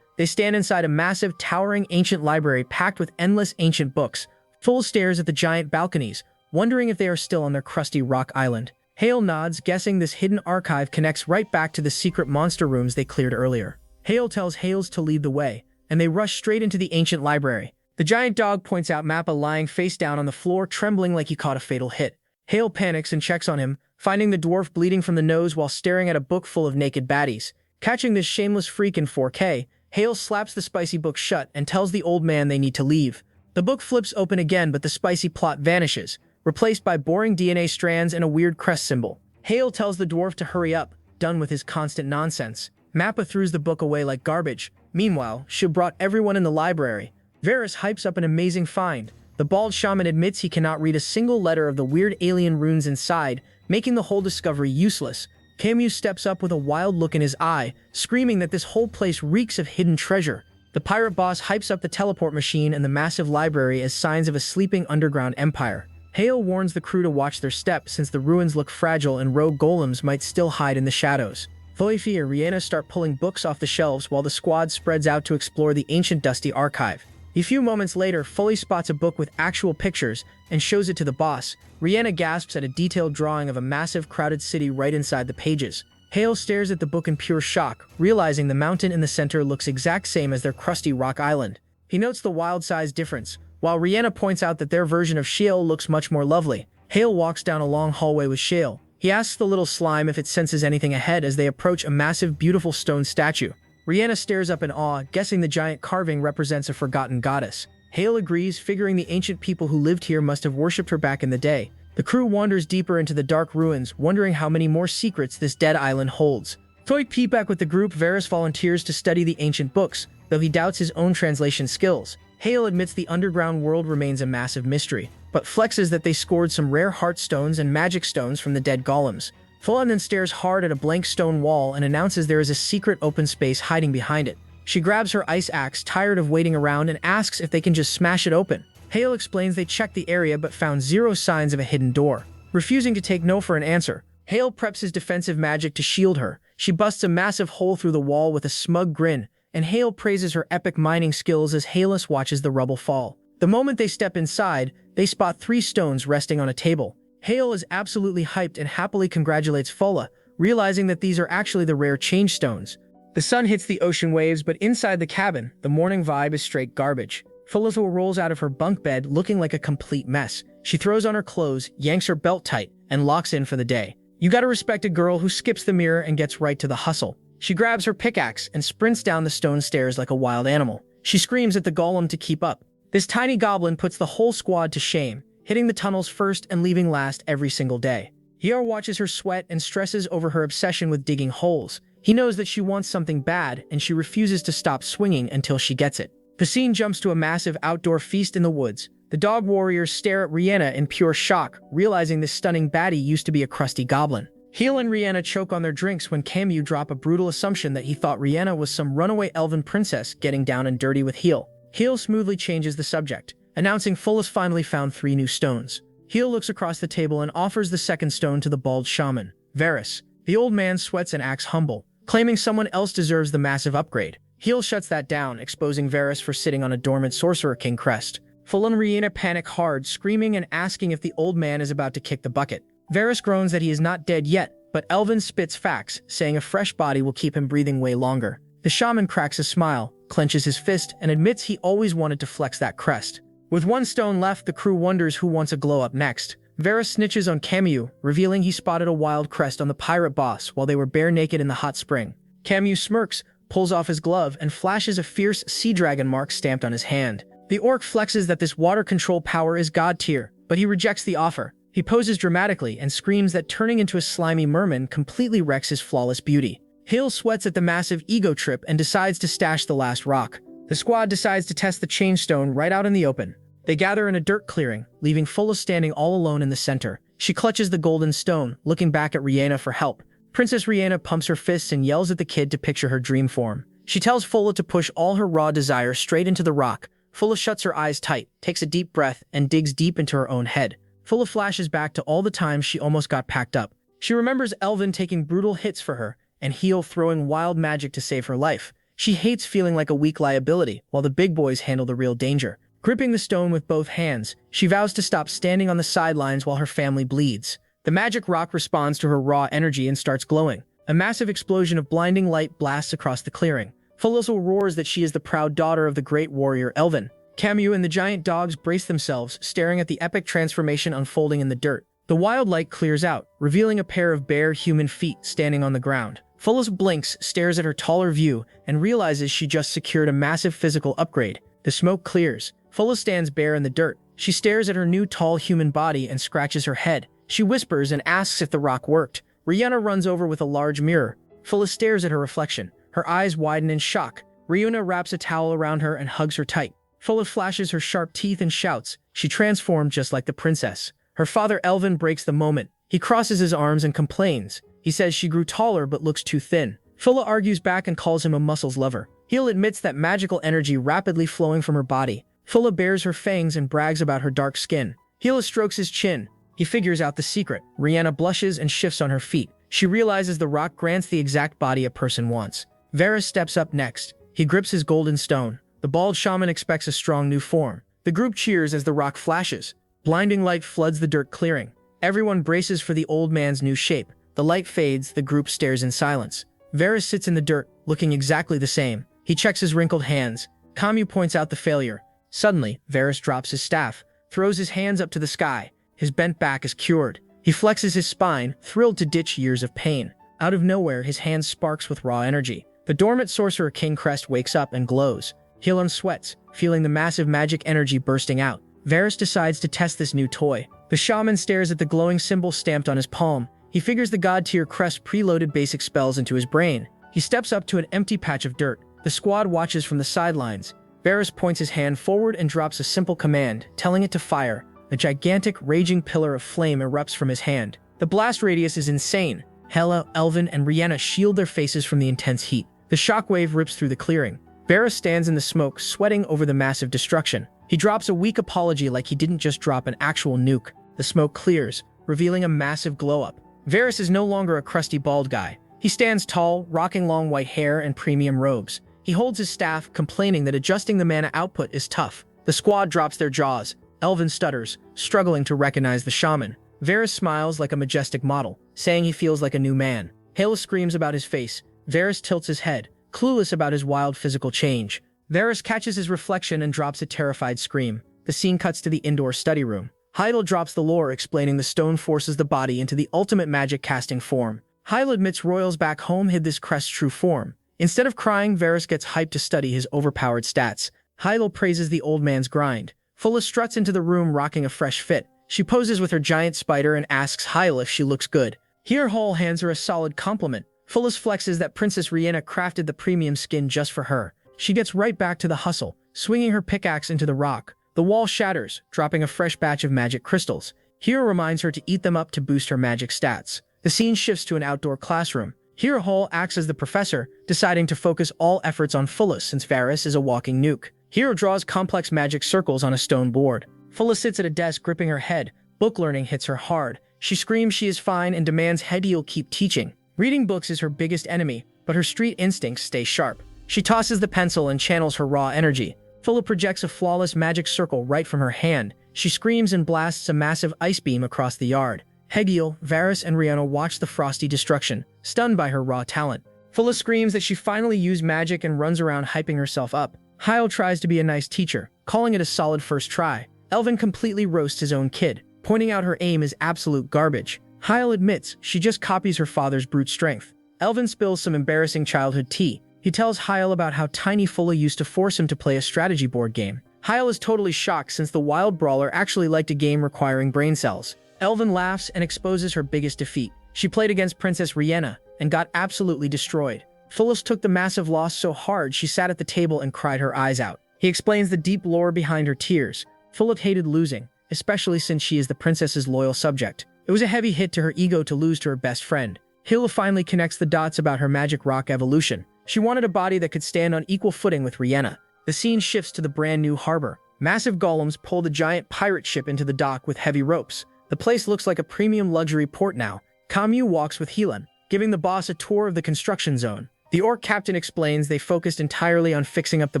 They stand inside a massive, towering ancient library packed with endless ancient books. Fool stares at the giant balconies, wondering if they are still on their crusty rock island. Hale nods, guessing this hidden archive connects right back to the secret monster rooms they cleared earlier. Hale tells Hales to lead the way, and they rush straight into the ancient library. The giant dog points out Mappa lying face down on the floor, trembling like he caught a fatal hit. Hale panics and checks on him, finding the dwarf bleeding from the nose while staring at a book full of naked baddies. Catching this shameless freak in 4K, Hale slaps the spicy book shut and tells the old man they need to leave. The book flips open again, but the spicy plot vanishes, replaced by boring DNA strands and a weird crest symbol. Hale tells the dwarf to hurry up, done with his constant nonsense. Mappa throws the book away like garbage. Meanwhile, she brought everyone in the library. Varus hypes up an amazing find. The bald shaman admits he cannot read a single letter of the weird alien runes inside, making the whole discovery useless. Camus steps up with a wild look in his eye, screaming that this whole place reeks of hidden treasure. The pirate boss hypes up the teleport machine and the massive library as signs of a sleeping underground empire. Hale warns the crew to watch their step since the ruins look fragile and rogue golems might still hide in the shadows. Thoifi and Rihanna start pulling books off the shelves while the squad spreads out to explore the ancient dusty archive. A few moments later, Foley spots a book with actual pictures and shows it to the boss. Rihanna gasps at a detailed drawing of a massive crowded city right inside the pages. Hale stares at the book in pure shock, realizing the mountain in the center looks exact same as their crusty rock island. He notes the wild size difference, while Rihanna points out that their version of Shale looks much more lovely. Hale walks down a long hallway with Shale. He asks the little slime if it senses anything ahead as they approach a massive, beautiful stone statue. Rihanna stares up in awe, guessing the giant carving represents a forgotten goddess. Hale agrees, figuring the ancient people who lived here must have worshipped her back in the day. The crew wanders deeper into the dark ruins, wondering how many more secrets this dead island holds. Toy peep back with the group. Varus volunteers to study the ancient books, though he doubts his own translation skills. Hale admits the underground world remains a massive mystery, but flexes that they scored some rare heart stones and magic stones from the dead golems. Fulan then stares hard at a blank stone wall and announces there is a secret open space hiding behind it. She grabs her ice axe, tired of waiting around, and asks if they can just smash it open. Hale explains they checked the area but found zero signs of a hidden door. Refusing to take no for an answer, Hale preps his defensive magic to shield her. She busts a massive hole through the wall with a smug grin, and Hale praises her epic mining skills as Halus watches the rubble fall. The moment they step inside, they spot 3 stones resting on a table. Hale is absolutely hyped and happily congratulates Fola, realizing that these are actually the rare change stones. The sun hits the ocean waves, but inside the cabin, the morning vibe is straight garbage. Fola rolls out of her bunk bed looking like a complete mess. She throws on her clothes, yanks her belt tight, and locks in for the day. You gotta respect a girl who skips the mirror and gets right to the hustle. She grabs her pickaxe and sprints down the stone stairs like a wild animal. She screams at the golem to keep up. This tiny goblin puts the whole squad to shame, hitting the tunnels first and leaving last every single day. Hiar watches her sweat and stresses over her obsession with digging holes. He knows that she wants something bad, and she refuses to stop swinging until she gets it. Pacine jumps to a massive outdoor feast in the woods. The dog warriors stare at Rihanna in pure shock, realizing this stunning baddie used to be a crusty goblin. Heel and Rihanna choke on their drinks when Camus drop a brutal assumption that he thought Rihanna was some runaway elven princess getting down and dirty with Heel. Heel smoothly changes the subject, announcing Fullus finally found 3 new stones. Heel looks across the table and offers the second stone to the bald shaman. Varys. The old man sweats and acts humble, claiming someone else deserves the massive upgrade. Heel shuts that down, exposing Varys for sitting on a dormant Sorcerer King crest. Full and Rhaena panic hard, screaming and asking if the old man is about to kick the bucket. Varys groans that he is not dead yet, but Elvin spits facts, saying a fresh body will keep him breathing way longer. The shaman cracks a smile, clenches his fist, and admits he always wanted to flex that crest. With one stone left, the crew wonders who wants a glow-up next. Varys snitches on Camus, revealing he spotted a wild crest on the pirate boss while they were bare naked in the hot spring. Camus smirks, pulls off his glove, and flashes a fierce sea dragon mark stamped on his hand. The orc flexes that this water control power is god tier, but he rejects the offer. He poses dramatically and screams that turning into a slimy merman completely wrecks his flawless beauty. Hill sweats at the massive ego trip and decides to stash the last rock. The squad decides to test the change stone right out in the open. They gather in a dirt clearing, leaving Fulla standing all alone in the center. She clutches the golden stone, looking back at Rhaena for help. Princess Rhaena pumps her fists and yells at the kid to picture her dream form. She tells Fulla to push all her raw desire straight into the rock. Fulla shuts her eyes tight, takes a deep breath, and digs deep into her own head. Fulla flashes back to all the times she almost got packed up. She remembers Elvin taking brutal hits for her, and Heel throwing wild magic to save her life. She hates feeling like a weak liability, while the big boys handle the real danger. Gripping the stone with both hands, she vows to stop standing on the sidelines while her family bleeds. The magic rock responds to her raw energy and starts glowing. A massive explosion of blinding light blasts across the clearing. Fulla roars that she is the proud daughter of the great warrior Elvin. Camus and the giant dogs brace themselves, staring at the epic transformation unfolding in the dirt. The wild light clears out, revealing a pair of bare human feet standing on the ground. Fulla blinks, stares at her taller view, and realizes she just secured a massive physical upgrade. The smoke clears. Fulla stands bare in the dirt. She stares at her new tall human body and scratches her head. She whispers and asks if the rock worked. Rhaena runs over with a large mirror. Fulla stares at her reflection. Her eyes widen in shock. Rhaena wraps a towel around her and hugs her tight. Fulla flashes her sharp teeth and shouts. She transformed just like the princess. Her father Elvin breaks the moment. He crosses his arms and complains. He says she grew taller but looks too thin. Fulla argues back and calls him a muscles lover. Heel admits that magical energy rapidly flowing from her body. Fulla bares her fangs and brags about her dark skin. Heel strokes his chin. He figures out the secret. Rhaena blushes and shifts on her feet. She realizes the rock grants the exact body a person wants. Varys steps up next. He grips his golden stone. The bald shaman expects a strong new form. The group cheers as the rock flashes. Blinding light floods the dirt clearing. Everyone braces for the old man's new shape. The light fades, the group stares in silence. Varys sits in the dirt, looking exactly the same. He checks his wrinkled hands. Camus points out the failure. Suddenly, Varys drops his staff, throws his hands up to the sky. His bent back is cured. He flexes his spine, thrilled to ditch years of pain. Out of nowhere, his hand sparks with raw energy. The dormant Sorcerer King crest wakes up and glows. Hillen sweats, feeling the massive magic energy bursting out. Varys decides to test this new toy. The shaman stares at the glowing symbol stamped on his palm. He figures the god-tier crest preloaded basic spells into his brain. He steps up to an empty patch of dirt. The squad watches from the sidelines. Varys points his hand forward and drops a simple command, telling it to fire. A gigantic, raging pillar of flame erupts from his hand. The blast radius is insane. Yahello, Elvin, and Rhaena shield their faces from the intense heat. The shockwave rips through the clearing. Varys stands in the smoke, sweating over the massive destruction. He drops a weak apology like he didn't just drop an actual nuke. The smoke clears, revealing a massive glow-up. Varys is no longer a crusty bald guy. He stands tall, rocking long white hair and premium robes. He holds his staff, complaining that adjusting the mana output is tough. The squad drops their jaws. Elvin stutters, struggling to recognize the shaman. Varys smiles like a majestic model, saying he feels like a new man. Yahello screams about his face. Varys tilts his head, clueless about his wild physical change. Varys catches his reflection and drops a terrified scream. The scene cuts to the indoor study room. Yahello drops the lore explaining the stone forces the body into the ultimate magic casting form. Yahello admits royals back home hid this crest's true form. Instead of crying, Varys gets hyped to study his overpowered stats. Yahello praises the old man's grind. Fulla struts into the room rocking a fresh fit. She poses with her giant spider and asks Yahello if she looks good. Here Hall hands her a solid compliment. Fulla flexes that Princess Rhaena crafted the premium skin just for her. She gets right back to the hustle, swinging her pickaxe into the rock. The wall shatters, dropping a fresh batch of magic crystals. Hero reminds her to eat them up to boost her magic stats. The scene shifts to an outdoor classroom. Here Hall acts as the professor, deciding to focus all efforts on Fulla since Varys is a walking nuke. Hero draws complex magic circles on a stone board. Fulla sits at a desk gripping her head. Book learning hits her hard. She screams she is fine and demands Yahello keep teaching. Reading books is her biggest enemy, but her street instincts stay sharp. She tosses the pencil and channels her raw energy. Phila projects a flawless magic circle right from her hand. She screams and blasts a massive ice beam across the yard. Yahello, Varus, and Rihanna watch the frosty destruction, stunned by her raw talent. Phila screams that she finally used magic and runs around hyping herself up. Yahello tries to be a nice teacher, calling it a solid first try. Elvin completely roasts his own kid, pointing out her aim is absolute garbage. Yahello admits she just copies her father's brute strength. Elvin spills some embarrassing childhood tea. He tells Yahello about how tiny Phila used to force him to play a strategy board game. Yahello is totally shocked since the wild brawler actually liked a game requiring brain cells. Elvin laughs and exposes her biggest defeat. She played against Princess Rihanna and got absolutely destroyed. Phyllis took the massive loss so hard she sat at the table and cried her eyes out. He explains the deep lore behind her tears. Phyllis hated losing, especially since she is the princess's loyal subject. It was a heavy hit to her ego to lose to her best friend. Yahello finally connects the dots about her magic rock evolution. She wanted a body that could stand on equal footing with Rihanna. The scene shifts to the brand new harbor. Massive golems pull the giant pirate ship into the dock with heavy ropes. The place looks like a premium luxury port now. Kamyu walks with Helan, giving the boss a tour of the construction zone. The orc captain explains they focused entirely on fixing up the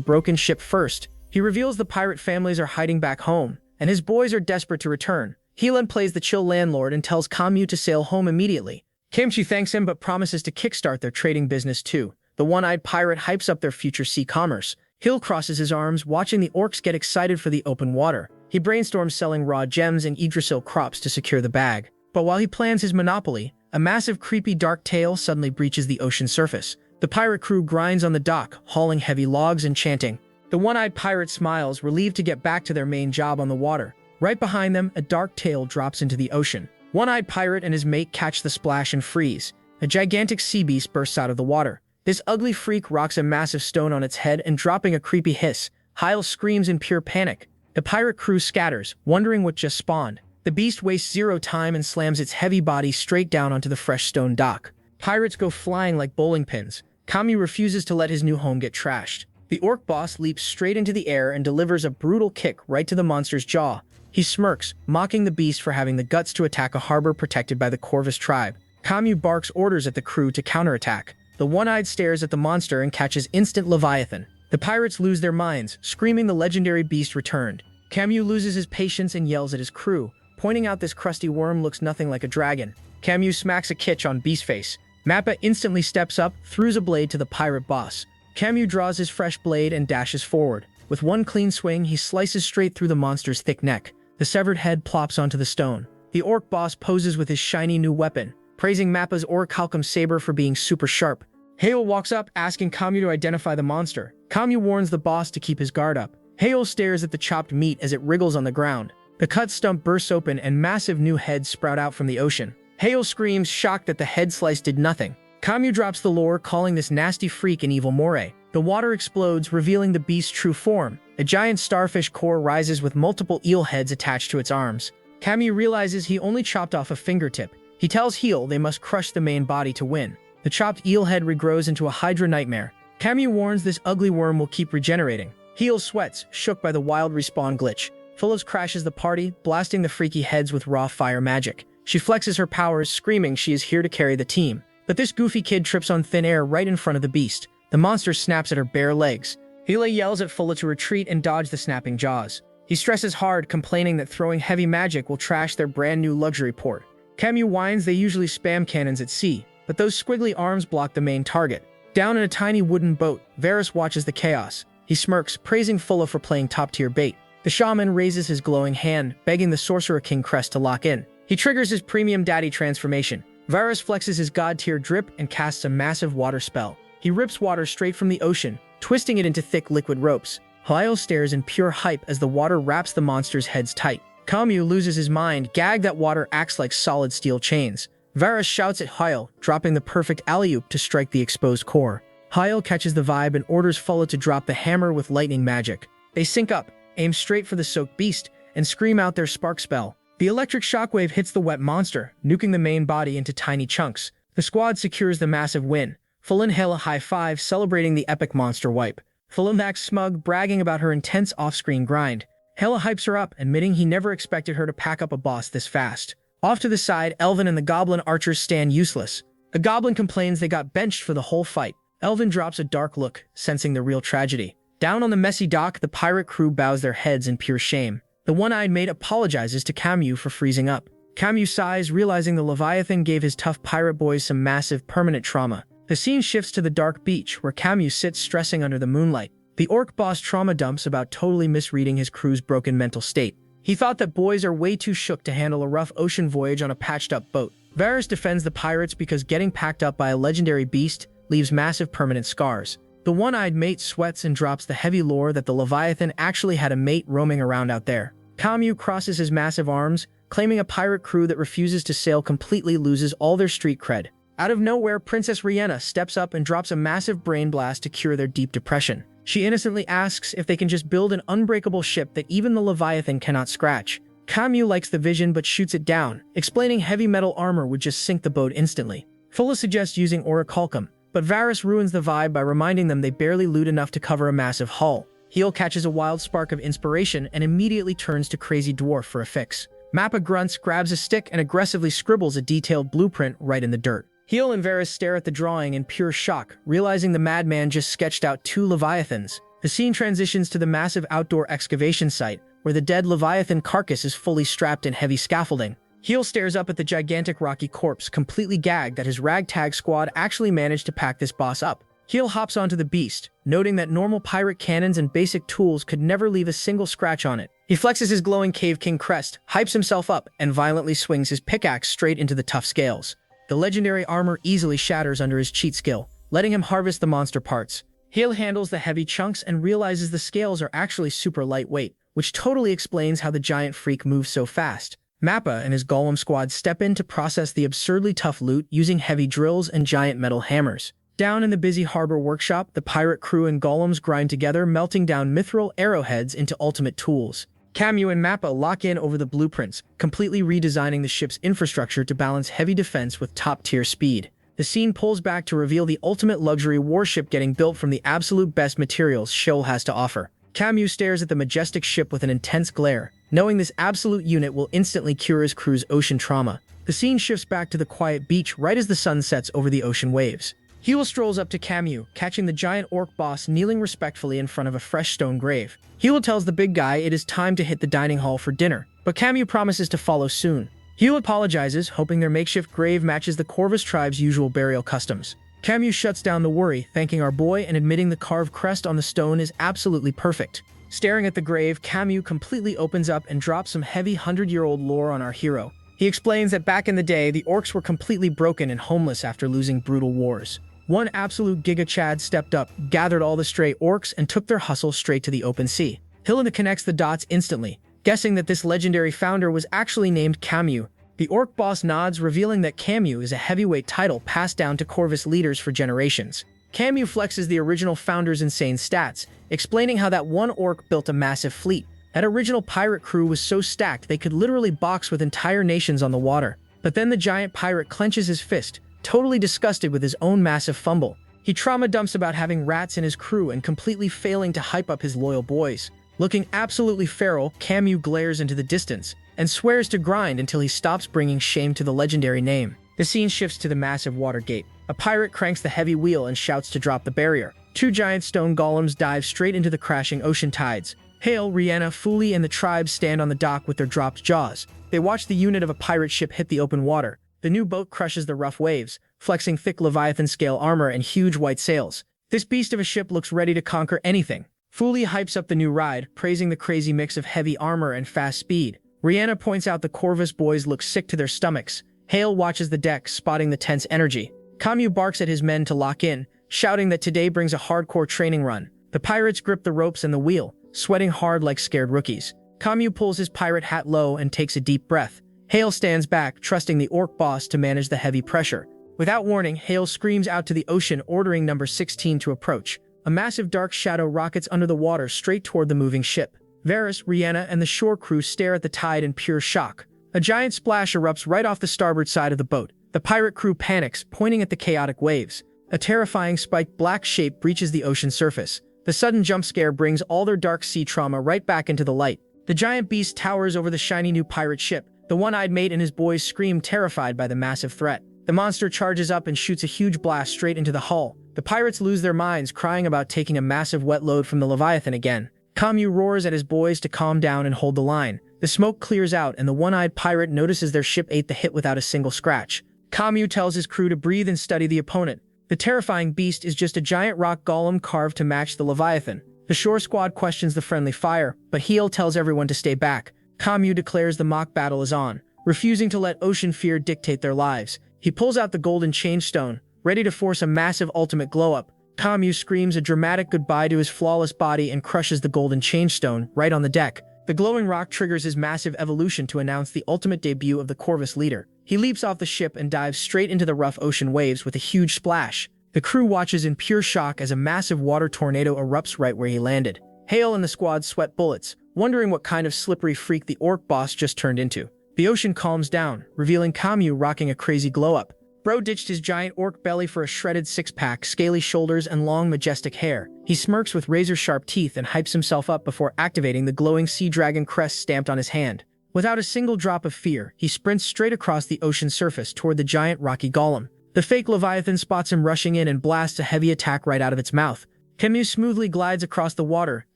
broken ship first. He reveals the pirate families are hiding back home, and his boys are desperate to return. Helan plays the chill landlord and tells Kamyu to sail home immediately. Kimchi thanks him but promises to kickstart their trading business too. The one-eyed pirate hypes up their future sea commerce. Hill crosses his arms, watching the orcs get excited for the open water. He brainstorms selling raw gems and Yggdrasil crops to secure the bag. But while he plans his monopoly, a massive creepy dark tail suddenly breaches the ocean surface. The pirate crew grinds on the dock, hauling heavy logs and chanting. The one-eyed pirate smiles, relieved to get back to their main job on the water. Right behind them, a dark tail drops into the ocean. One-eyed pirate and his mate catch the splash and freeze. A gigantic sea beast bursts out of the water. This ugly freak rocks a massive stone on its head and dropping a creepy hiss. Hyle screams in pure panic. The pirate crew scatters, wondering what just spawned. The beast wastes zero time and slams its heavy body straight down onto the fresh stone dock. Pirates go flying like bowling pins. Kami refuses to let his new home get trashed. The orc boss leaps straight into the air and delivers a brutal kick right to the monster's jaw. He smirks, mocking the beast for having the guts to attack a harbor protected by the Corvus tribe. Kamu barks orders at the crew to counterattack. The one-eyed stares at the monster and catches instant Leviathan. The pirates lose their minds, screaming the legendary beast returned. Camus loses his patience and yells at his crew, pointing out this crusty worm looks nothing like a dragon. Camus smacks a kitch on Beastface. Mappa instantly steps up, throws a blade to the pirate boss. Camus draws his fresh blade and dashes forward. With one clean swing, he slices straight through the monster's thick neck. The severed head plops onto the stone. The orc boss poses with his shiny new weapon, praising Mappa's orichalcum saber for being super sharp. Hale walks up, asking Camus to identify the monster. Camus warns the boss to keep his guard up. Hale stares at the chopped meat as it wriggles on the ground. The cut stump bursts open and massive new heads sprout out from the ocean. Hale screams, shocked that the head slice did nothing. Camus drops the lore, calling this nasty freak an evil moray. The water explodes, revealing the beast's true form. A giant starfish core rises with multiple eel heads attached to its arms. Camus realizes he only chopped off a fingertip. He tells Heel they must crush the main body to win. The chopped eel head regrows into a hydra nightmare. Camus warns this ugly worm will keep regenerating. Heel sweats, shook by the wild respawn glitch. Phyllis crashes the party, blasting the freaky heads with raw fire magic. She flexes her powers, screaming she is here to carry the team. But this goofy kid trips on thin air right in front of the beast. The monster snaps at her bare legs. Hila yells at Fulla to retreat and dodge the snapping jaws. He stresses hard, complaining that throwing heavy magic will trash their brand new luxury port. Camus whines they usually spam cannons at sea, but those squiggly arms block the main target. Down in a tiny wooden boat, Varus watches the chaos. He smirks, praising Fulla for playing top-tier bait. The shaman raises his glowing hand, begging the Sorcerer King crest to lock in. He triggers his premium daddy transformation. Varus flexes his god-tier drip and casts a massive water spell. He rips water straight from the ocean, twisting it into thick liquid ropes. Halio stares in pure hype as the water wraps the monster's heads tight. Camus loses his mind, gagged that water acts like solid steel chains. Varus shouts at Halio, dropping the perfect alley-oop to strike the exposed core. Halio catches the vibe and orders Fulla to drop the hammer with lightning magic. They sync up, aim straight for the soaked beast, and scream out their spark spell. The electric shockwave hits the wet monster, nuking the main body into tiny chunks. The squad secures the massive win. Fulla and Hela high-five, celebrating the epic monster wipe. Fulla acts smug, bragging about her intense off-screen grind. Hela hypes her up, admitting he never expected her to pack up a boss this fast. Off to the side, Elvin and the goblin archers stand useless. The goblin complains they got benched for the whole fight. Elvin drops a dark look, sensing the real tragedy. Down on the messy dock, the pirate crew bows their heads in pure shame. The one-eyed mate apologizes to Camus for freezing up. Camus sighs, realizing the Leviathan gave his tough pirate boys some massive permanent trauma. The scene shifts to the dark beach, where Camus sits stressing under the moonlight. The orc boss trauma dumps about totally misreading his crew's broken mental state. He thought that boys are way too shook to handle a rough ocean voyage on a patched-up boat. Varys defends the pirates because getting packed up by a legendary beast leaves massive permanent scars. The one-eyed mate sweats and drops the heavy lore that the Leviathan actually had a mate roaming around out there. Camus crosses his massive arms, claiming a pirate crew that refuses to sail completely loses all their street cred. Out of nowhere, Princess Rhianna steps up and drops a massive brain blast to cure their deep depression. She innocently asks if they can just build an unbreakable ship that even the Leviathan cannot scratch. Camus likes the vision but shoots it down, explaining heavy metal armor would just sink the boat instantly. Fulla suggests using orichalcum, but Varys ruins the vibe by reminding them they barely loot enough to cover a massive hull. Heel catches a wild spark of inspiration and immediately turns to Crazy Dwarf for a fix. Mappa grunts, grabs a stick, and aggressively scribbles a detailed blueprint right in the dirt. Heel and Varys stare at the drawing in pure shock, realizing the madman just sketched out 2 Leviathans. The scene transitions to the massive outdoor excavation site, where the dead Leviathan carcass is fully strapped in heavy scaffolding. Heel stares up at the gigantic rocky corpse, completely gagged that his ragtag squad actually managed to pack this boss up. Heel hops onto the beast, noting that normal pirate cannons and basic tools could never leave a single scratch on it. He flexes his glowing Cave King crest, hypes himself up, and violently swings his pickaxe straight into the tough scales. The legendary armor easily shatters under his cheat skill, letting him harvest the monster parts. Heel handles the heavy chunks and realizes the scales are actually super lightweight, which totally explains how the giant freak moves so fast. Mappa and his golem squad step in to process the absurdly tough loot using heavy drills and giant metal hammers. Down in the busy harbor workshop, the pirate crew and golems grind together, melting down mithril arrowheads into ultimate tools. Camus and Mappa lock in over the blueprints, completely redesigning the ship's infrastructure to balance heavy defense with top-tier speed. The scene pulls back to reveal the ultimate luxury warship getting built from the absolute best materials Sheol has to offer. Camus stares at the majestic ship with an intense glare, knowing this absolute unit will instantly cure his crew's ocean trauma. The scene shifts back to the quiet beach right as the sun sets over the ocean waves. Heel strolls up to Camus, catching the giant orc boss kneeling respectfully in front of a fresh stone grave. Heel tells the big guy it is time to hit the dining hall for dinner, but Camus promises to follow soon. Heel apologizes, hoping their makeshift grave matches the Corvus tribe's usual burial customs. Camus shuts down the worry, thanking our boy and admitting the carved crest on the stone is absolutely perfect. Staring at the grave, Camus completely opens up and drops some heavy 100-year-old lore on our hero. He explains that back in the day, the orcs were completely broken and homeless after losing brutal wars. One absolute Giga Chad stepped up, gathered all the stray orcs, and took their hustle straight to the open sea. Hilda connects the dots instantly, guessing that this legendary founder was actually named Camus. The orc boss nods, revealing that Camus is a heavyweight title passed down to Corvus leaders for generations. Camus flexes the original founder's insane stats, explaining how that one orc built a massive fleet. That original pirate crew was so stacked they could literally box with entire nations on the water. But then the giant pirate clenches his fist, totally disgusted with his own massive fumble. He trauma dumps about having rats in his crew and completely failing to hype up his loyal boys. Looking absolutely feral, Camus glares into the distance and swears to grind until he stops bringing shame to the legendary name. The scene shifts to the massive water gate. A pirate cranks the heavy wheel and shouts to drop the barrier. 2 giant stone golems dive straight into the crashing ocean tides. Hale, Rhianna, Fuli, and the tribe stand on the dock with their dropped jaws. They watch the unit of a pirate ship hit the open water. The new boat crushes the rough waves, flexing thick Leviathan-scale armor and huge white sails. This beast of a ship looks ready to conquer anything. Fuli hypes up the new ride, praising the crazy mix of heavy armor and fast speed. Rhianna points out the Corvus boys look sick to their stomachs. Hale watches the deck, spotting the tense energy. Camus barks at his men to lock in, shouting that today brings a hardcore training run. The pirates grip the ropes and the wheel, sweating hard like scared rookies. Camus pulls his pirate hat low and takes a deep breath. Hale stands back, trusting the orc boss to manage the heavy pressure. Without warning, Hale screams out to the ocean, ordering number 16 to approach. A massive dark shadow rockets under the water straight toward the moving ship. Varys, Rhianna, and the shore crew stare at the tide in pure shock. A giant splash erupts right off the starboard side of the boat. The pirate crew panics, pointing at the chaotic waves. A terrifying spiked black shape breaches the ocean surface. The sudden jump scare brings all their dark sea trauma right back into the light. The giant beast towers over the shiny new pirate ship, The one-eyed mate and his boys scream, terrified by the massive threat. The monster charges up and shoots a huge blast straight into the hull. The pirates lose their minds, crying about taking a massive wet load from the Leviathan again. Kamyu roars at his boys to calm down and hold the line. The smoke clears out and the one-eyed pirate notices their ship ate the hit without a single scratch. Kamyu tells his crew to breathe and study the opponent. The terrifying beast is just a giant rock golem carved to match the Leviathan. The shore squad questions the friendly fire, but Yahello tells everyone to stay back. Kamyu declares the mock battle is on, refusing to let ocean fear dictate their lives. He pulls out the golden change stone, ready to force a massive ultimate glow-up. Kamyu screams a dramatic goodbye to his flawless body and crushes the golden change stone right on the deck. The glowing rock triggers his massive evolution to announce the ultimate debut of the Corvus leader. He leaps off the ship and dives straight into the rough ocean waves with a huge splash. The crew watches in pure shock as a massive water tornado erupts right where he landed. Yahello and the squad sweat bullets, wondering what kind of slippery freak the orc boss just turned into. The ocean calms down, revealing Kamyu rocking a crazy glow-up. Bro ditched his giant orc belly for a shredded six-pack, scaly shoulders, and long, majestic hair. He smirks with razor-sharp teeth and hypes himself up before activating the glowing sea dragon crest stamped on his hand. Without a single drop of fear, he sprints straight across the ocean surface toward the giant rocky golem. The fake Leviathan spots him rushing in and blasts a heavy attack right out of its mouth. Kamyu smoothly glides across the water,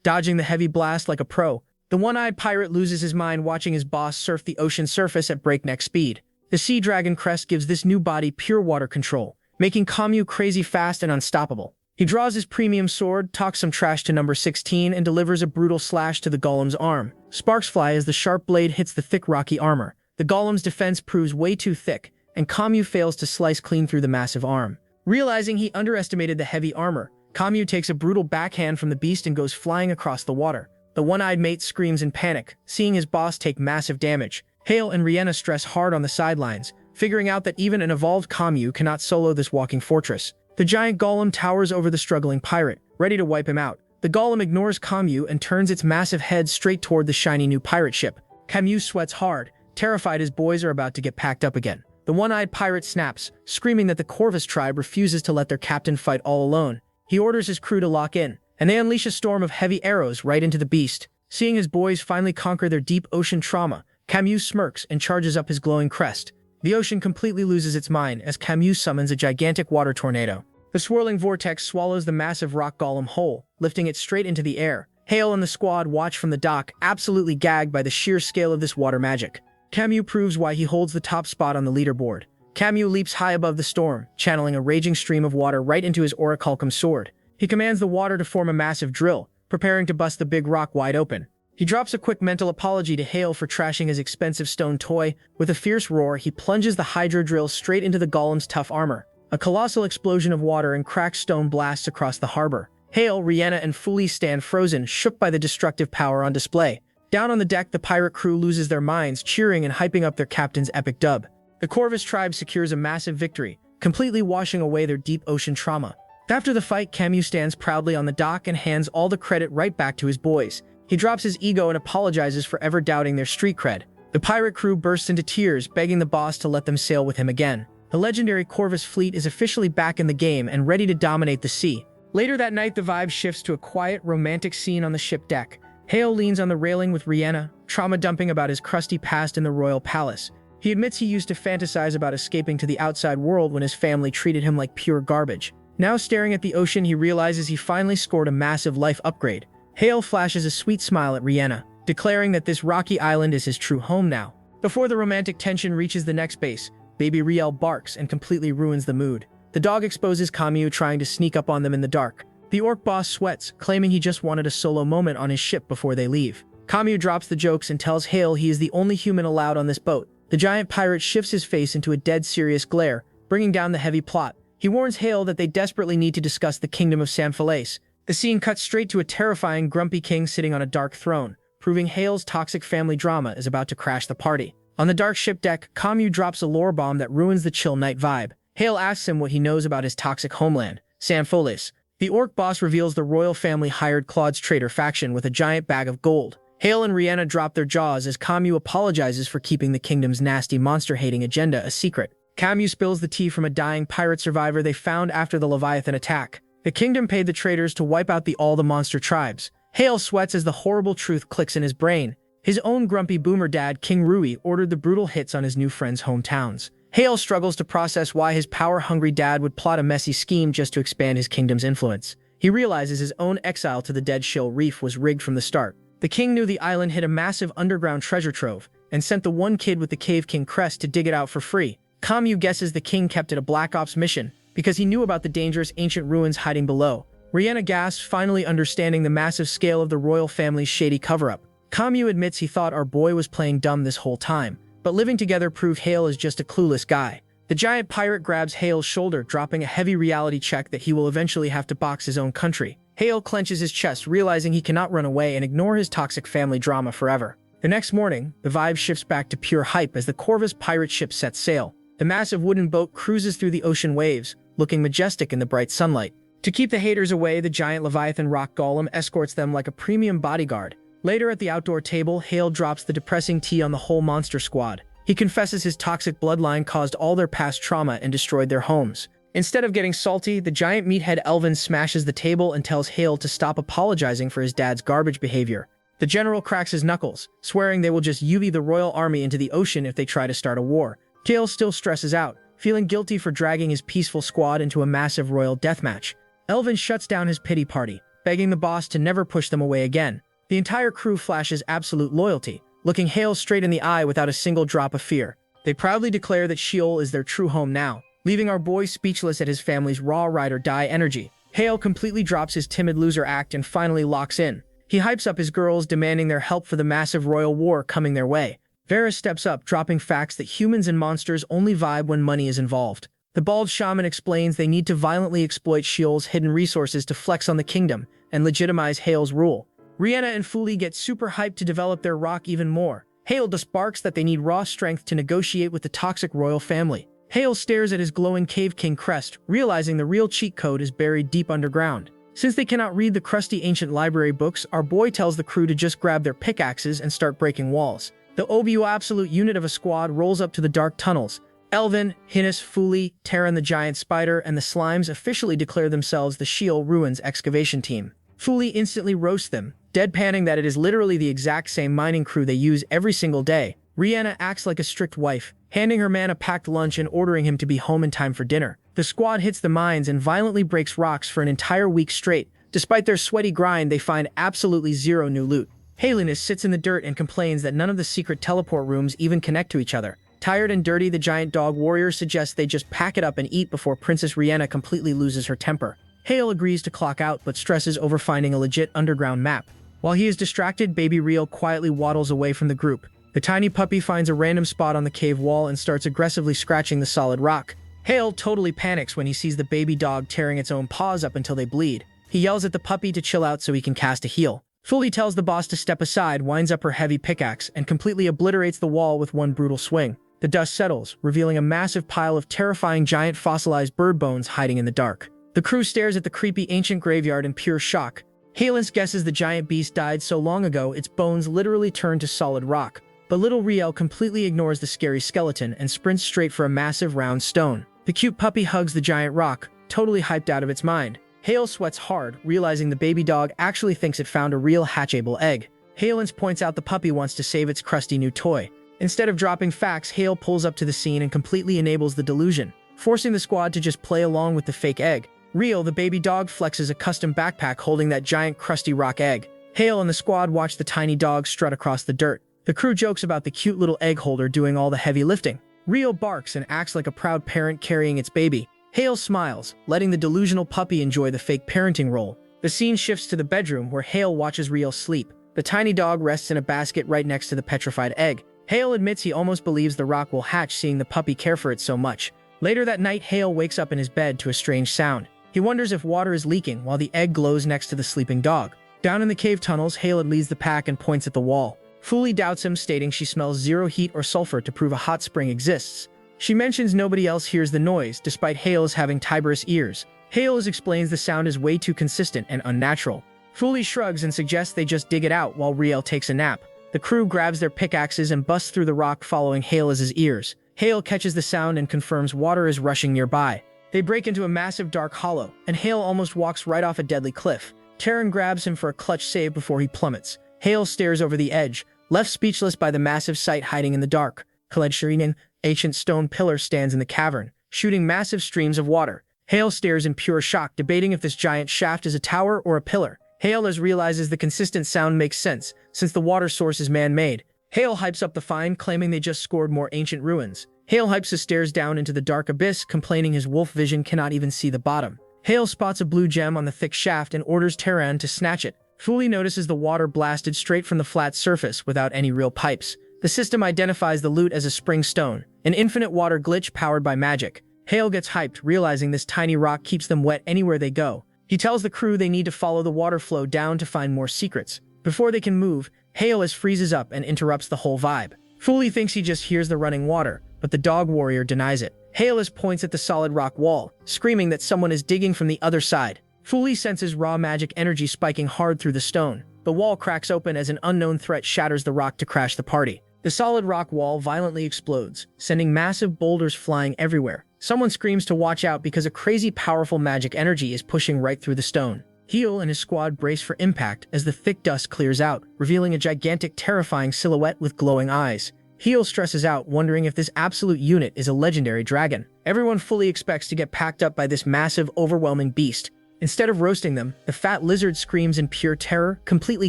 dodging the heavy blast like a pro. The one-eyed pirate loses his mind watching his boss surf the ocean surface at breakneck speed. The sea dragon crest gives this new body pure water control, making Kamyu crazy fast and unstoppable. He draws his premium sword, talks some trash to number 16, and delivers a brutal slash to the golem's arm. Sparks fly as the sharp blade hits the thick rocky armor. The golem's defense proves way too thick, and Kamyu fails to slice clean through the massive arm. Realizing he underestimated the heavy armor, Kamyu takes a brutal backhand from the beast and goes flying across the water. The one-eyed mate screams in panic, seeing his boss take massive damage. Yahello and Rihanna stress hard on the sidelines, figuring out that even an evolved Kamyu cannot solo this walking fortress. The giant golem towers over the struggling pirate, ready to wipe him out. The golem ignores Kamyu and turns its massive head straight toward the shiny new pirate ship. Kamyu sweats hard, terrified his boys are about to get packed up again. The one-eyed pirate snaps, screaming that the Corvus tribe refuses to let their captain fight all alone. He orders his crew to lock in, and they unleash a storm of heavy arrows right into the beast. Seeing his boys finally conquer their deep ocean trauma, Kamyu smirks and charges up his glowing crest. The ocean completely loses its mind as Kamyu summons a gigantic water tornado. The swirling vortex swallows the massive rock golem whole, lifting it straight into the air. Yahello and the squad watch from the dock, absolutely gagged by the sheer scale of this water magic. Kamyu proves why he holds the top spot on the leaderboard. Kamyu leaps high above the storm, channeling a raging stream of water right into his orichalcum sword. He commands the water to form a massive drill, preparing to bust the big rock wide open. He drops a quick mental apology to Yahello for trashing his expensive stone toy. With a fierce roar, he plunges the hydro drill straight into the golem's tough armor. A colossal explosion of water and cracked stone blasts across the harbor. Yahello, Rihanna, and Fuli stand frozen, shook by the destructive power on display. Down on the deck, the pirate crew loses their minds, cheering and hyping up their captain's epic dub. The Corvus tribe secures a massive victory, completely washing away their deep ocean trauma. After the fight, Kamyu stands proudly on the dock and hands all the credit right back to his boys. He drops his ego and apologizes for ever doubting their street cred. The pirate crew bursts into tears, begging the boss to let them sail with him again. The legendary Corvus fleet is officially back in the game and ready to dominate the sea. Later that night, the vibe shifts to a quiet, romantic scene on the ship deck. Yahello leans on the railing with Rihanna, trauma-dumping about his crusty past in the royal palace. He admits he used to fantasize about escaping to the outside world when his family treated him like pure garbage. Now staring at the ocean, he realizes he finally scored a massive life upgrade. Yahello flashes a sweet smile at Rihanna, declaring that this rocky island is his true home now. Before the romantic tension reaches the next base, baby Riel barks and completely ruins the mood. The dog exposes Kamyu trying to sneak up on them in the dark. The orc boss sweats, claiming he just wanted a solo moment on his ship before they leave. Kamyu drops the jokes and tells Yahello he is the only human allowed on this boat. The giant pirate shifts his face into a dead serious glare, bringing down the heavy plot. He warns Yahello that they desperately need to discuss the kingdom of Sanfalace. The scene cuts straight to a terrifying, grumpy king sitting on a dark throne, proving Yahello's toxic family drama is about to crash the party. On the dark ship deck, Kamyu drops a lore bomb that ruins the chill night vibe. Yahello asks him what he knows about his toxic homeland, Sanfalace. The orc boss reveals the royal family hired Claude's traitor faction with a giant bag of gold. Yahello and Rihanna drop their jaws as Kamyu apologizes for keeping the kingdom's nasty monster-hating agenda a secret. Kamyu spills the tea from a dying pirate survivor they found after the Leviathan attack. The kingdom paid the traitors to wipe out all the monster tribes. Yahello sweats as the horrible truth clicks in his brain. His own grumpy boomer dad, King Rui, ordered the brutal hits on his new friends' hometowns. Hale struggles to process why his power-hungry dad would plot a messy scheme just to expand his kingdom's influence. He realizes his own exile to the Dead Shill Reef was rigged from the start. The king knew the island hid a massive underground treasure trove, and sent the one kid with the Cave King crest to dig it out for free. Kamyu guesses the king kept it a Black Ops mission, because he knew about the dangerous ancient ruins hiding below. Rihanna gasps, finally understanding the massive scale of the royal family's shady cover-up. Kamyu admits he thought our boy was playing dumb this whole time, but living together proved Hale is just a clueless guy. The giant pirate grabs Hale's shoulder, dropping a heavy reality check that he will eventually have to box his own country. Hale clenches his chest, realizing he cannot run away and ignore his toxic family drama forever. The next morning, the vibe shifts back to pure hype as the Corvus pirate ship sets sail. The massive wooden boat cruises through the ocean waves, looking majestic in the bright sunlight. To keep the haters away, the giant Leviathan rock golem escorts them like a premium bodyguard. Later at the outdoor table, Hale drops the depressing tea on the whole monster squad. He confesses his toxic bloodline caused all their past trauma and destroyed their homes. Instead of getting salty, the giant meathead Elvin smashes the table and tells Hale to stop apologizing for his dad's garbage behavior. The general cracks his knuckles, swearing they will just UV the royal army into the ocean if they try to start a war. Hale still stresses out, feeling guilty for dragging his peaceful squad into a massive royal deathmatch. Elvin shuts down his pity party, begging the boss to never push them away again. The entire crew flashes absolute loyalty, looking Hale straight in the eye without a single drop of fear. They proudly declare that Sheol is their true home now, leaving our boy speechless at his family's raw ride-or-die energy. Hale completely drops his timid loser act and finally locks in. He hypes up his girls, demanding their help for the massive royal war coming their way. Vera steps up, dropping facts that humans and monsters only vibe when money is involved. The bald shaman explains they need to violently exploit Sheol's hidden resources to flex on the kingdom and legitimize Hale's rule. Rihanna and Fuli get super hyped to develop their rock even more. Hale sparks that they need raw strength to negotiate with the toxic royal family. Hale stares at his glowing Cave King crest, realizing the real cheat code is buried deep underground. Since they cannot read the crusty ancient library books, our boy tells the crew to just grab their pickaxes and start breaking walls. The OBU absolute unit of a squad rolls up to the dark tunnels. Elvin, Hinnis, Fuli, Terran the giant spider, and the slimes officially declare themselves the Sheol Ruins excavation team. Fuli instantly roasts them, deadpanning that it is literally the exact same mining crew they use every single day. Rihanna acts like a strict wife, handing her man a packed lunch and ordering him to be home in time for dinner. The squad hits the mines and violently breaks rocks for an entire week straight. Despite their sweaty grind, they find absolutely zero new loot. Haliness sits in the dirt and complains that none of the secret teleport rooms even connect to each other. Tired and dirty, the giant dog warrior suggests they just pack it up and eat before Princess Rihanna completely loses her temper. Hale agrees to clock out but stresses over finding a legit underground map. While he is distracted, Baby Real quietly waddles away from the group. The tiny puppy finds a random spot on the cave wall and starts aggressively scratching the solid rock. Hale totally panics when he sees the baby dog tearing its own paws up until they bleed. He yells at the puppy to chill out so he can cast a heal. Fuli tells the boss to step aside, winds up her heavy pickaxe, and completely obliterates the wall with one brutal swing. The dust settles, revealing a massive pile of terrifying giant fossilized bird bones hiding in the dark. The crew stares at the creepy ancient graveyard in pure shock. Halens guesses the giant beast died so long ago its bones literally turned to solid rock. But little Riel completely ignores the scary skeleton and sprints straight for a massive round stone. The cute puppy hugs the giant rock, totally hyped out of its mind. Hale sweats hard, realizing the baby dog actually thinks it found a real hatchable egg. Halens points out the puppy wants to save its crusty new toy. Instead of dropping facts, Hale pulls up to the scene and completely enables the delusion, forcing the squad to just play along with the fake egg. Real, the baby dog, flexes a custom backpack holding that giant crusty rock egg. Hale and the squad watch the tiny dog strut across the dirt. The crew jokes about the cute little egg holder doing all the heavy lifting. Real barks and acts like a proud parent carrying its baby. Hale smiles, letting the delusional puppy enjoy the fake parenting role. The scene shifts to the bedroom where Hale watches Real sleep. The tiny dog rests in a basket right next to the petrified egg. Hale admits he almost believes the rock will hatch, seeing the puppy care for it so much. Later that night, Hale wakes up in his bed to a strange sound. He wonders if water is leaking while the egg glows next to the sleeping dog. Down in the cave tunnels, Hale leads the pack and points at the wall. Fuli doubts him, stating she smells zero heat or sulfur to prove a hot spring exists. She mentions nobody else hears the noise, despite Hale's having Tiberous ears. Hale explains the sound is way too consistent and unnatural. Fuli shrugs and suggests they just dig it out while Riel takes a nap. The crew grabs their pickaxes and busts through the rock, following Hale's ears. Hale catches the sound and confirms water is rushing nearby. They break into a massive dark hollow, and Hale almost walks right off a deadly cliff. Terran grabs him for a clutch save before he plummets. Hale stares over the edge, Left speechless by the massive sight hiding in the dark, Khaled Shirinen, ancient stone pillar, stands in the cavern, shooting massive streams of water. Hale stares in pure shock, debating if this giant shaft is a tower or a pillar. Hale realizes the consistent sound makes sense, since the water source is man-made. Hale hypes up the find, claiming they just scored more ancient ruins. Hale hypes the stares down into the dark abyss, complaining his wolf vision cannot even see the bottom. Hale spots a blue gem on the thick shaft and orders Terran to snatch it. Fully notices the water blasted straight from the flat surface without any real pipes. The system identifies the loot as a spring stone, an infinite water glitch powered by magic. Hale gets hyped, realizing this tiny rock keeps them wet anywhere they go. He tells the crew they need to follow the water flow down to find more secrets. Before they can move, Hale freezes up and interrupts the whole vibe. Fully thinks he just hears the running water, but the dog warrior denies it. Hale points at the solid rock wall, screaming that someone is digging from the other side. Fully senses raw magic energy spiking hard through the stone. The wall cracks open as an unknown threat shatters the rock to crash the party. The solid rock wall violently explodes, sending massive boulders flying everywhere. Someone screams to watch out because a crazy powerful magic energy is pushing right through the stone. Heel and his squad brace for impact as the thick dust clears out, revealing a gigantic, terrifying silhouette with glowing eyes. Heel stresses out, wondering if this absolute unit is a legendary dragon. Everyone fully expects to get packed up by this massive, overwhelming beast. Instead of roasting them, the fat lizard screams in pure terror, completely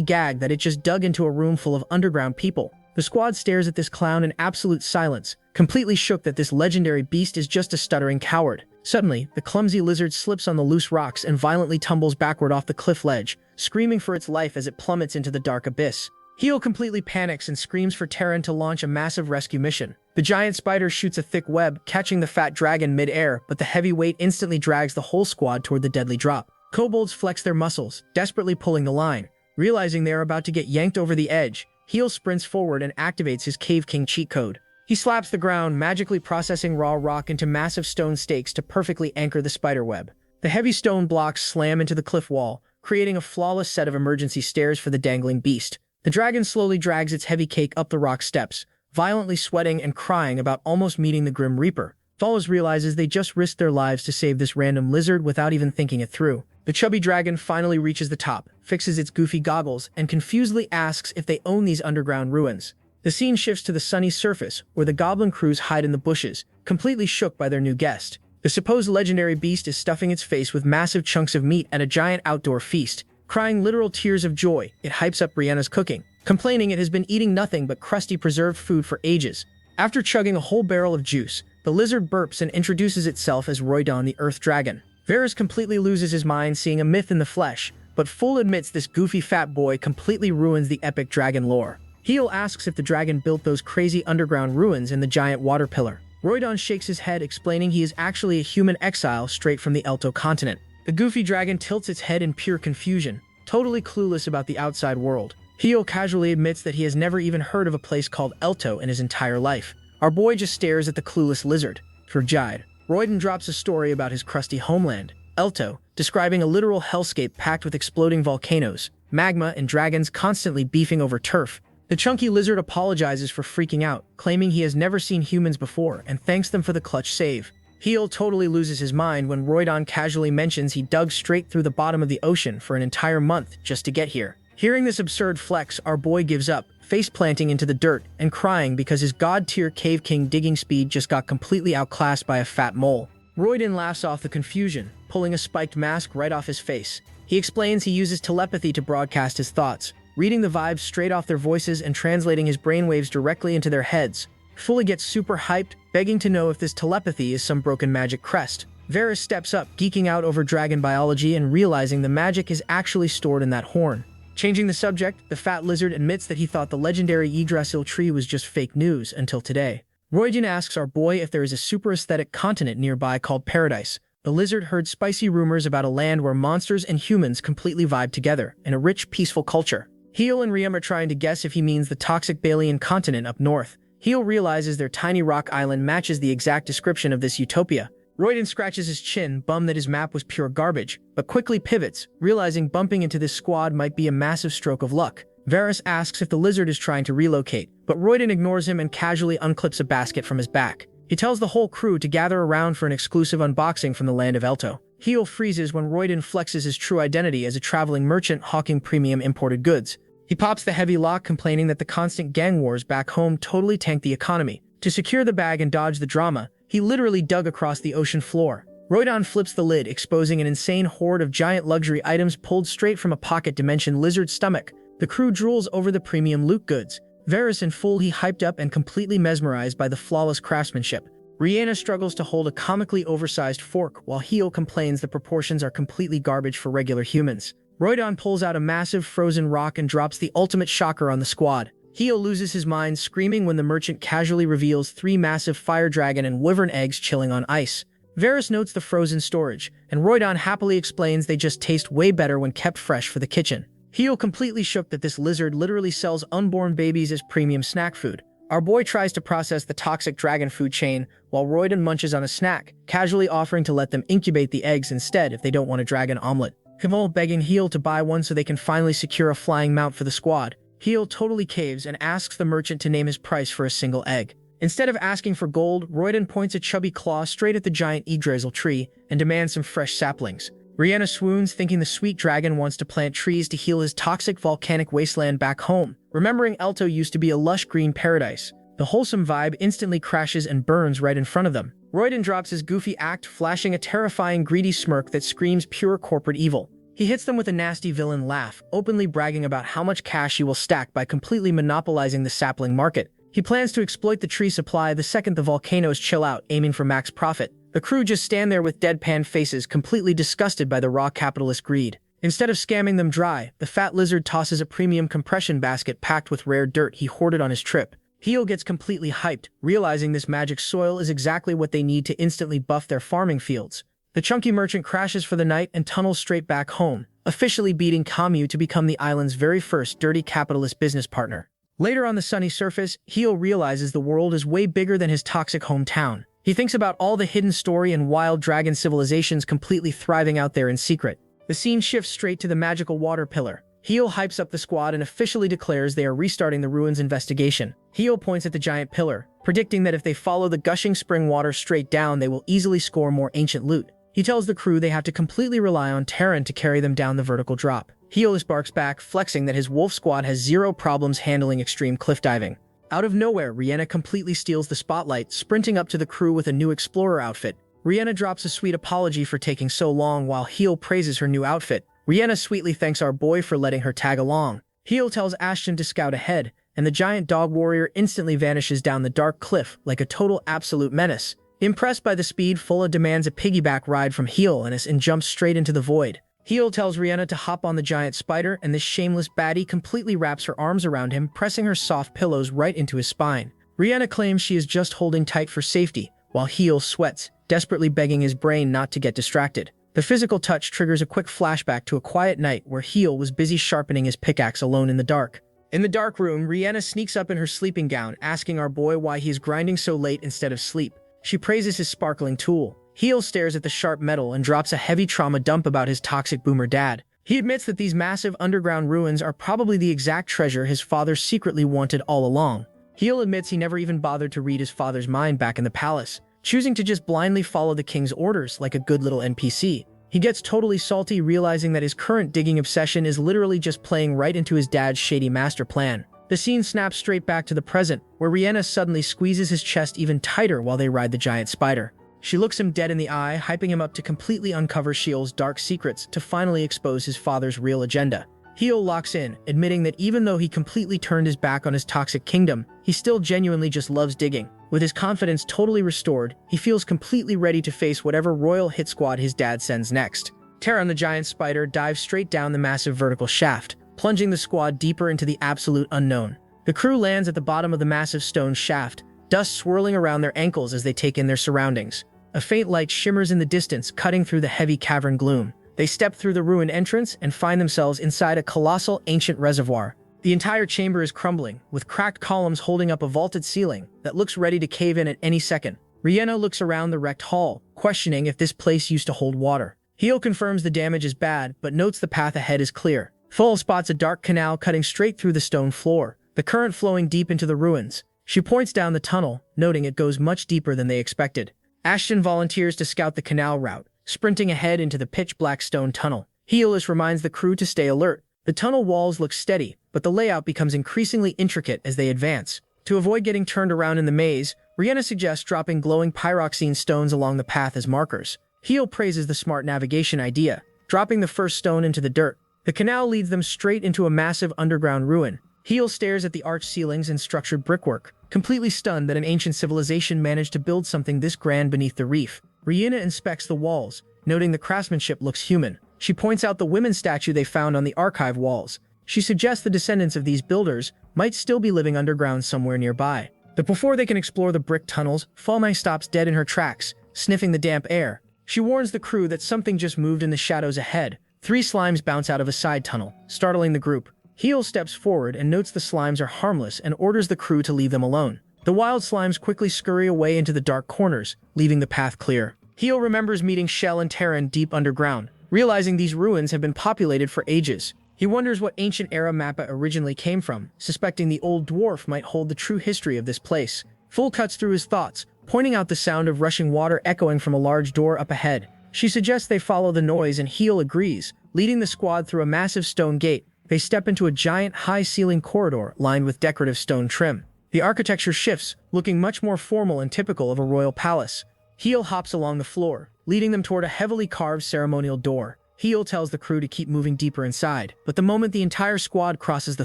gagged that it just dug into a room full of underground people. The squad stares at this clown in absolute silence, completely shook that this legendary beast is just a stuttering coward. Suddenly, the clumsy lizard slips on the loose rocks and violently tumbles backward off the cliff ledge, screaming for its life as it plummets into the dark abyss. Heel completely panics and screams for Terran to launch a massive rescue mission. The giant spider shoots a thick web, catching the fat dragon mid-air, but the heavy weight instantly drags the whole squad toward the deadly drop. Kobolds flex their muscles, desperately pulling the line. Realizing they are about to get yanked over the edge, Heel sprints forward and activates his Cave King cheat code. He slaps the ground, magically processing raw rock into massive stone stakes to perfectly anchor the spider web. The heavy stone blocks slam into the cliff wall, creating a flawless set of emergency stairs for the dangling beast. The dragon slowly drags its heavy cake up the rock steps, violently sweating and crying about almost meeting the Grim Reaper. Thalos realizes they just risked their lives to save this random lizard without even thinking it through. The chubby dragon finally reaches the top, fixes its goofy goggles, and confusedly asks if they own these underground ruins. The scene shifts to the sunny surface, where the goblin crews hide in the bushes, completely shook by their new guest. The supposed legendary beast is stuffing its face with massive chunks of meat at a giant outdoor feast. Crying literal tears of joy, it hypes up Brianna's cooking, complaining it has been eating nothing but crusty preserved food for ages. After chugging a whole barrel of juice, the lizard burps and introduces itself as Roydon the Earth Dragon. Varys completely loses his mind seeing a myth in the flesh, but Full admits this goofy fat boy completely ruins the epic dragon lore. Heel asks if the dragon built those crazy underground ruins in the giant water pillar. Roydon shakes his head, explaining he is actually a human exile straight from the Elto continent. The goofy dragon tilts its head in pure confusion, totally clueless about the outside world. Heel casually admits that he has never even heard of a place called Elto in his entire life. Our boy just stares at the clueless lizard. Frigide. Roydon drops a story about his crusty homeland, Elto, describing a literal hellscape packed with exploding volcanoes, magma, and dragons constantly beefing over turf. The chunky lizard apologizes for freaking out, claiming he has never seen humans before and thanks them for the clutch save. Heel totally loses his mind when Roydon casually mentions he dug straight through the bottom of the ocean for an entire month just to get here. Hearing this absurd flex, our boy gives up, face planting into the dirt and crying because his god-tier Cave King digging speed just got completely outclassed by a fat mole. Roydon laughs off the confusion, pulling a spiked mask right off his face. He explains he uses telepathy to broadcast his thoughts, reading the vibes straight off their voices and translating his brainwaves directly into their heads. Fully gets super hyped, begging to know if this telepathy is some broken magic crest. Varys steps up, geeking out over dragon biology and realizing the magic is actually stored in that horn. Changing the subject, the fat lizard admits that he thought the legendary Yggdrasil tree was just fake news until today. Roydon asks our boy if there is a super aesthetic continent nearby called Paradise. The lizard heard spicy rumors about a land where monsters and humans completely vibe together in a rich, peaceful culture. Heel and Riem are trying to guess if he means the toxic Balian continent up north. Heel realizes their tiny rock island matches the exact description of this utopia. Roydon scratches his chin, bummed that his map was pure garbage, but quickly pivots, realizing bumping into this squad might be a massive stroke of luck. Varys asks if the lizard is trying to relocate, but Roydon ignores him and casually unclips a basket from his back. He tells the whole crew to gather around for an exclusive unboxing from the land of Elto. Heel freezes when Roydon flexes his true identity as a traveling merchant hawking premium imported goods. He pops the heavy lock, complaining that the constant gang wars back home totally tanked the economy. To secure the bag and dodge the drama, he literally dug across the ocean floor. Roydon flips the lid, exposing an insane horde of giant luxury items pulled straight from a pocket dimension lizard's stomach. The crew drools over the premium loot goods. Varys in full, he hyped up and completely mesmerized by the flawless craftsmanship. Rihanna struggles to hold a comically oversized fork, while Heel complains the proportions are completely garbage for regular humans. Roydon pulls out a massive frozen rock and drops the ultimate shocker on the squad. Heel loses his mind, screaming when the merchant casually reveals 3 massive fire dragon and wyvern eggs chilling on ice. Varys notes the frozen storage, and Roydon happily explains they just taste way better when kept fresh for the kitchen. Heel completely shook that this lizard literally sells unborn babies as premium snack food. Our boy tries to process the toxic dragon food chain, while Roydon munches on a snack, casually offering to let them incubate the eggs instead if they don't want a dragon omelet. Kamal begging Heel to buy one so they can finally secure a flying mount for the squad. Heel totally caves and asks the merchant to name his price for a single egg. Instead of asking for gold, Roydon points a chubby claw straight at the giant Yggdrasil tree and demands some fresh saplings. Rihanna swoons, thinking the sweet dragon wants to plant trees to heal his toxic volcanic wasteland back home, remembering Elto used to be a lush green paradise. The wholesome vibe instantly crashes and burns right in front of them. Roydon drops his goofy act, flashing a terrifying greedy smirk that screams pure corporate evil. He hits them with a nasty villain laugh, openly bragging about how much cash he will stack by completely monopolizing the sapling market. He plans to exploit the tree supply the second the volcanoes chill out, aiming for max profit. The crew just stand there with deadpan faces, completely disgusted by the raw capitalist greed. Instead of scamming them dry, the fat lizard tosses a premium compression basket packed with rare dirt he hoarded on his trip. Heel gets completely hyped, realizing this magic soil is exactly what they need to instantly buff their farming fields. The chunky merchant crashes for the night and tunnels straight back home, officially beating Camus to become the island's very first dirty capitalist business partner. Later on the sunny surface, Heel realizes the world is way bigger than his toxic hometown. He thinks about all the hidden story and wild dragon civilizations completely thriving out there in secret. The scene shifts straight to the magical water pillar. Heel hypes up the squad and officially declares they are restarting the ruins investigation. Heel points at the giant pillar, predicting that if they follow the gushing spring water straight down, they will easily score more ancient loot. He tells the crew they have to completely rely on Terran to carry them down the vertical drop. Heel barks back, flexing that his wolf squad has zero problems handling extreme cliff diving. Out of nowhere, Rihanna completely steals the spotlight, sprinting up to the crew with a new explorer outfit. Rihanna drops a sweet apology for taking so long while Heel praises her new outfit. Rihanna sweetly thanks our boy for letting her tag along. Heel tells Ashton to scout ahead, and the giant dog warrior instantly vanishes down the dark cliff like a total absolute menace. Impressed by the speed, Fulla demands a piggyback ride from Heel and jumps straight into the void. Heel tells Rihanna to hop on the giant spider, and this shameless baddie completely wraps her arms around him, pressing her soft pillows right into his spine. Rihanna claims she is just holding tight for safety, while Heel sweats, desperately begging his brain not to get distracted. The physical touch triggers a quick flashback to a quiet night where Heel was busy sharpening his pickaxe alone in the dark. In the dark room, Rihanna sneaks up in her sleeping gown, asking our boy why he is grinding so late instead of sleep. She praises his sparkling tool. Heel stares at the sharp metal and drops a heavy trauma dump about his toxic boomer dad. He admits that these massive underground ruins are probably the exact treasure his father secretly wanted all along. Heel admits he never even bothered to read his father's mind back in the palace, choosing to just blindly follow the king's orders like a good little NPC. He gets totally salty, realizing that his current digging obsession is literally just playing right into his dad's shady master plan. The scene snaps straight back to the present, where Rihanna suddenly squeezes his chest even tighter while they ride the giant spider. She looks him dead in the eye, hyping him up to completely uncover Sheol's dark secrets to finally expose his father's real agenda. Heel locks in, admitting that even though he completely turned his back on his toxic kingdom, he still genuinely just loves digging. With his confidence totally restored, he feels completely ready to face whatever royal hit squad his dad sends next. Terran the giant spider dives straight down the massive vertical shaft, plunging the squad deeper into the absolute unknown. The crew lands at the bottom of the massive stone shaft, dust swirling around their ankles as they take in their surroundings. A faint light shimmers in the distance, cutting through the heavy cavern gloom. They step through the ruined entrance and find themselves inside a colossal ancient reservoir. The entire chamber is crumbling, with cracked columns holding up a vaulted ceiling that looks ready to cave in at any second. Rihanna looks around the wrecked hall, questioning if this place used to hold water. Heel confirms the damage is bad, but notes the path ahead is clear. Full spots a dark canal cutting straight through the stone floor, the current flowing deep into the ruins. She points down the tunnel, noting it goes much deeper than they expected. Ashton volunteers to scout the canal route, sprinting ahead into the pitch-black stone tunnel. Heel reminds the crew to stay alert. The tunnel walls look steady, but the layout becomes increasingly intricate as they advance. To avoid getting turned around in the maze, Rihanna suggests dropping glowing pyroxene stones along the path as markers. Heel praises the smart navigation idea, dropping the first stone into the dirt. The canal leads them straight into a massive underground ruin. Heel stares at the arched ceilings and structured brickwork, completely stunned that an ancient civilization managed to build something this grand beneath the reef. Rihanna inspects the walls, noting the craftsmanship looks human. She points out the women's statue they found on the archive walls. She suggests the descendants of these builders might still be living underground somewhere nearby. But before they can explore the brick tunnels, Falmai stops dead in her tracks, sniffing the damp air. She warns the crew that something just moved in the shadows ahead. 3 slimes bounce out of a side tunnel, startling the group. Heel steps forward and notes the slimes are harmless and orders the crew to leave them alone. The wild slimes quickly scurry away into the dark corners, leaving the path clear. Heel remembers meeting Shell and Terran deep underground, realizing these ruins have been populated for ages. He wonders what ancient era Mappa originally came from, suspecting the old dwarf might hold the true history of this place. Full cuts through his thoughts, pointing out the sound of rushing water echoing from a large door up ahead. She suggests they follow the noise and Heel agrees, leading the squad through a massive stone gate. They step into a giant, high-ceiling corridor lined with decorative stone trim. The architecture shifts, looking much more formal and typical of a royal palace. Heel hops along the floor, leading them toward a heavily carved ceremonial door. Heel tells the crew to keep moving deeper inside, but the moment the entire squad crosses the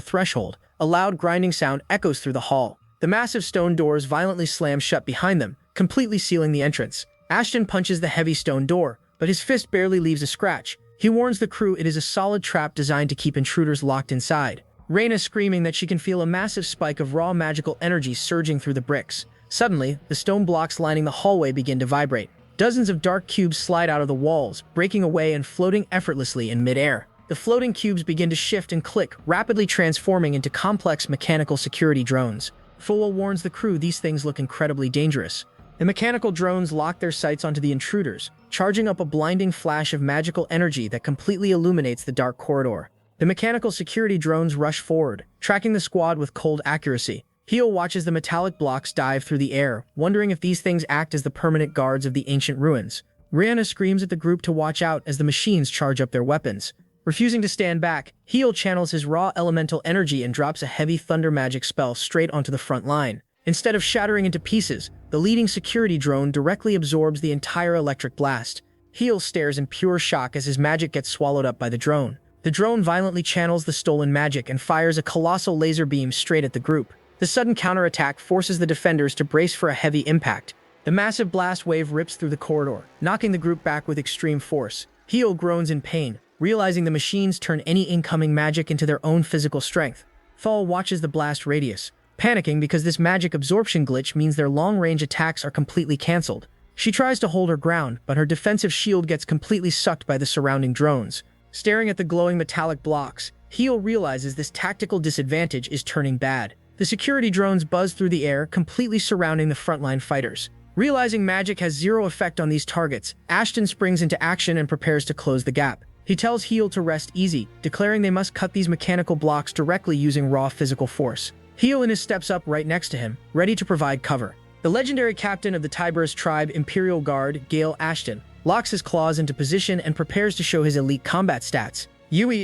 threshold, a loud grinding sound echoes through the hall. The massive stone doors violently slam shut behind them, completely sealing the entrance. Ashton punches the heavy stone door, but his fist barely leaves a scratch. He warns the crew it is a solid trap designed to keep intruders locked inside. Reyna screaming that she can feel a massive spike of raw magical energy surging through the bricks. Suddenly, the stone blocks lining the hallway begin to vibrate. Dozens of dark cubes slide out of the walls, breaking away and floating effortlessly in midair. The floating cubes begin to shift and click, rapidly transforming into complex mechanical security drones. Full warns the crew these things look incredibly dangerous. The mechanical drones lock their sights onto the intruders, charging up a blinding flash of magical energy that completely illuminates the dark corridor. The mechanical security drones rush forward, tracking the squad with cold accuracy. Heel watches the metallic blocks dive through the air, wondering if these things act as the permanent guards of the ancient ruins. Rihanna screams at the group to watch out as the machines charge up their weapons. Refusing to stand back, Heel channels his raw elemental energy and drops a heavy thunder magic spell straight onto the front line. Instead of shattering into pieces, the leading security drone directly absorbs the entire electric blast. Heel stares in pure shock as his magic gets swallowed up by the drone. The drone violently channels the stolen magic and fires a colossal laser beam straight at the group. The sudden counterattack forces the defenders to brace for a heavy impact. The massive blast wave rips through the corridor, knocking the group back with extreme force. Heel groans in pain, realizing the machines turn any incoming magic into their own physical strength. Thal watches the blast radius, panicking because this magic absorption glitch means their long-range attacks are completely cancelled. She tries to hold her ground, but her defensive shield gets completely sucked by the surrounding drones. Staring at the glowing metallic blocks, Heel realizes this tactical disadvantage is turning bad. The security drones buzz through the air, completely surrounding the frontline fighters. Realizing magic has zero effect on these targets, Ashton springs into action and prepares to close the gap. He tells Heel to rest easy, declaring they must cut these mechanical blocks directly using raw physical force. Heel steps up right next to him, ready to provide cover. The legendary captain of the Tiber's tribe, Imperial Guard, Gale Ashton, locks his claws into position and prepares to show his elite combat stats.